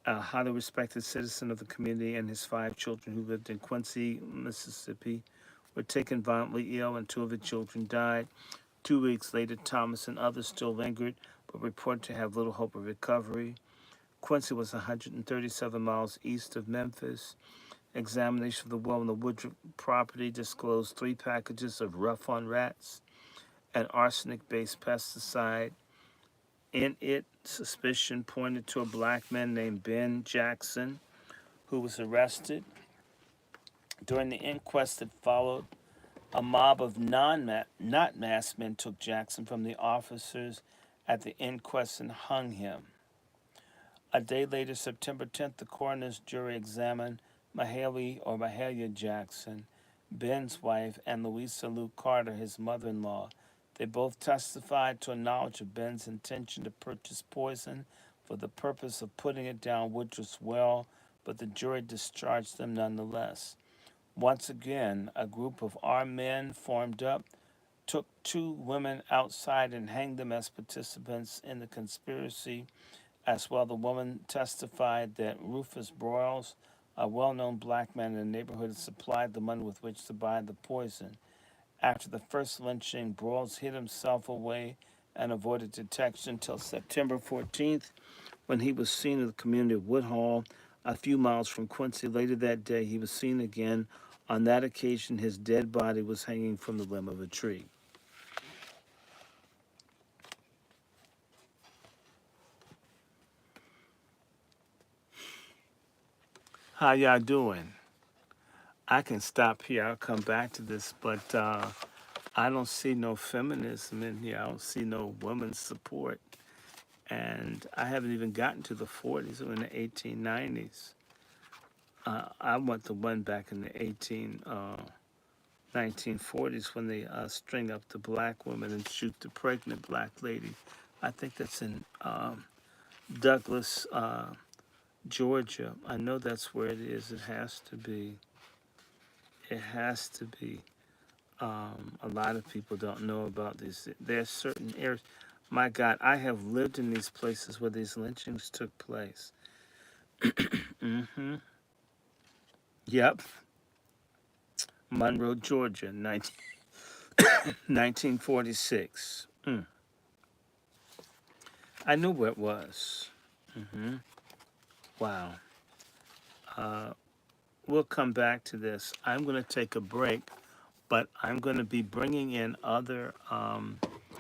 a highly respected citizen of the community, and his 5 children who lived in Quincy, Mississippi, were taken violently ill, and 2 of the children died. 2 weeks later, Thomas and others still lingered, but reported to have little hope of recovery. Quincy was 137 miles east of Memphis. Examination of the well on the Woodruff property disclosed 3 packages of rough-on rats, an arsenic-based pesticide. In it, suspicion pointed to a black man named Ben Jackson, who was arrested. During the inquest that followed, a mob of not masked men took Jackson from the officers at the inquest and hung him. A day later, September 10th, the coroner's jury examined Mahalia Jackson, Ben's wife, and Louisa Lou Carter, his mother-in-law. They both testified to a knowledge of Ben's intention to purchase poison for the purpose of putting it down Woodruff's well, but the jury discharged them nonetheless. Once again, a group of armed men formed up, took two women outside and hanged them as participants in the conspiracy. As well, the woman testified that Rufus Broyles, a well-known black man in the neighborhood, had supplied the money with which to buy the poison. After the first lynching, Broyles hid himself away and avoided detection until September 14th, when he was seen in the community of Woodhall, a few miles from Quincy. Later that day, he was seen again. On that occasion, his dead body was hanging from the limb of a tree. How y'all doing? I can stop here. I'll come back to this, but I don't see no feminism in here. I don't see no women's support. And I haven't even gotten to the 40s or in the 1890s. I want the one back in the 1940s when they string up the black women and shoot the pregnant black lady. I think that's in Douglas, Georgia. I know that's where it is. It has to be. It has to be. A lot of people don't know about these. There's certain areas. My God, I have lived in these places where these lynchings took place. Yep. Monroe, Georgia, 1946. I knew where it was. Wow. We'll come back to this. I'm going to take a break, but I'm going to be bringing in other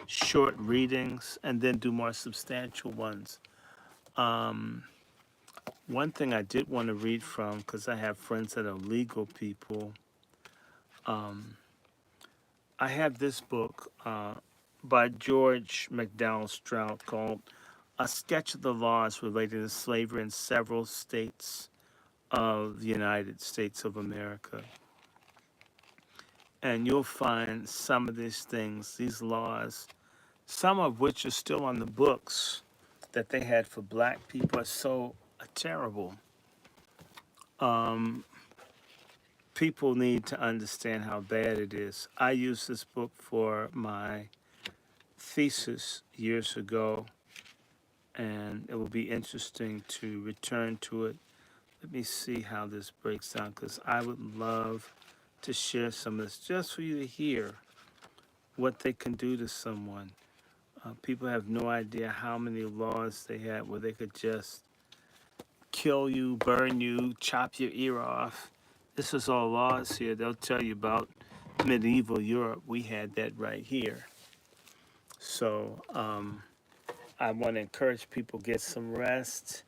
short readings and then do more substantial ones. One thing I did want to read from, because I have friends that are legal people, I have this book by George McDowell Stroud called A Sketch of the Laws Related to Slavery in Several States of the United States of America. And you'll find some of these things, these laws, some of which are still on the books that they had for black people, are so terrible. People need to understand how bad it is. I used this book for my thesis years ago, and it will be interesting to return to it. Let me see how this breaks down, because I would love to share some of this just for you to hear what they can do to someone. People have no idea how many laws they had where they could just kill you, burn you, chop your ear off. This is all laws here. They'll tell you about medieval Europe. We had that right here. So I want to encourage people get some rest.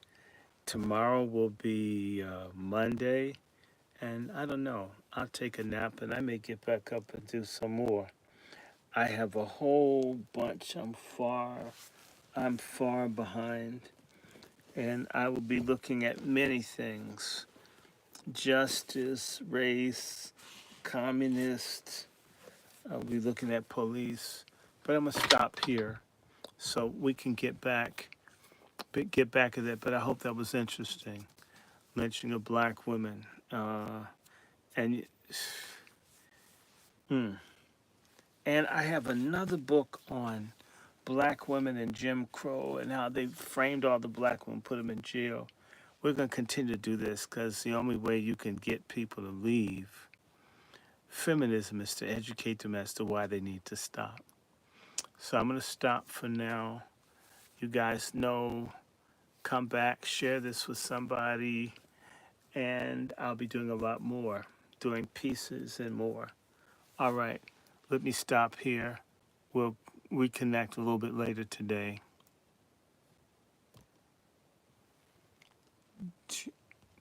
Tomorrow will be Monday, and I don't know. I'll take a nap, and I may get back up and do some more. I have a whole bunch. I'm far behind, and I will be looking at many things: justice, race, communist. I'll be looking at police, but I'm gonna stop here so we can get back at that. But I hope that was interesting. Lynching of black women, and and I have another book on black women and Jim Crow and how they framed all the black women, put them in jail. We're going to continue to do this because the only way you can get people to leave feminism is to educate them as to why they need to stop. So I'm going to stop for now. You guys know, come back, share this with somebody, and I'll be doing a lot more, doing pieces and more. All right, let me stop here. We'll reconnect a little bit later today.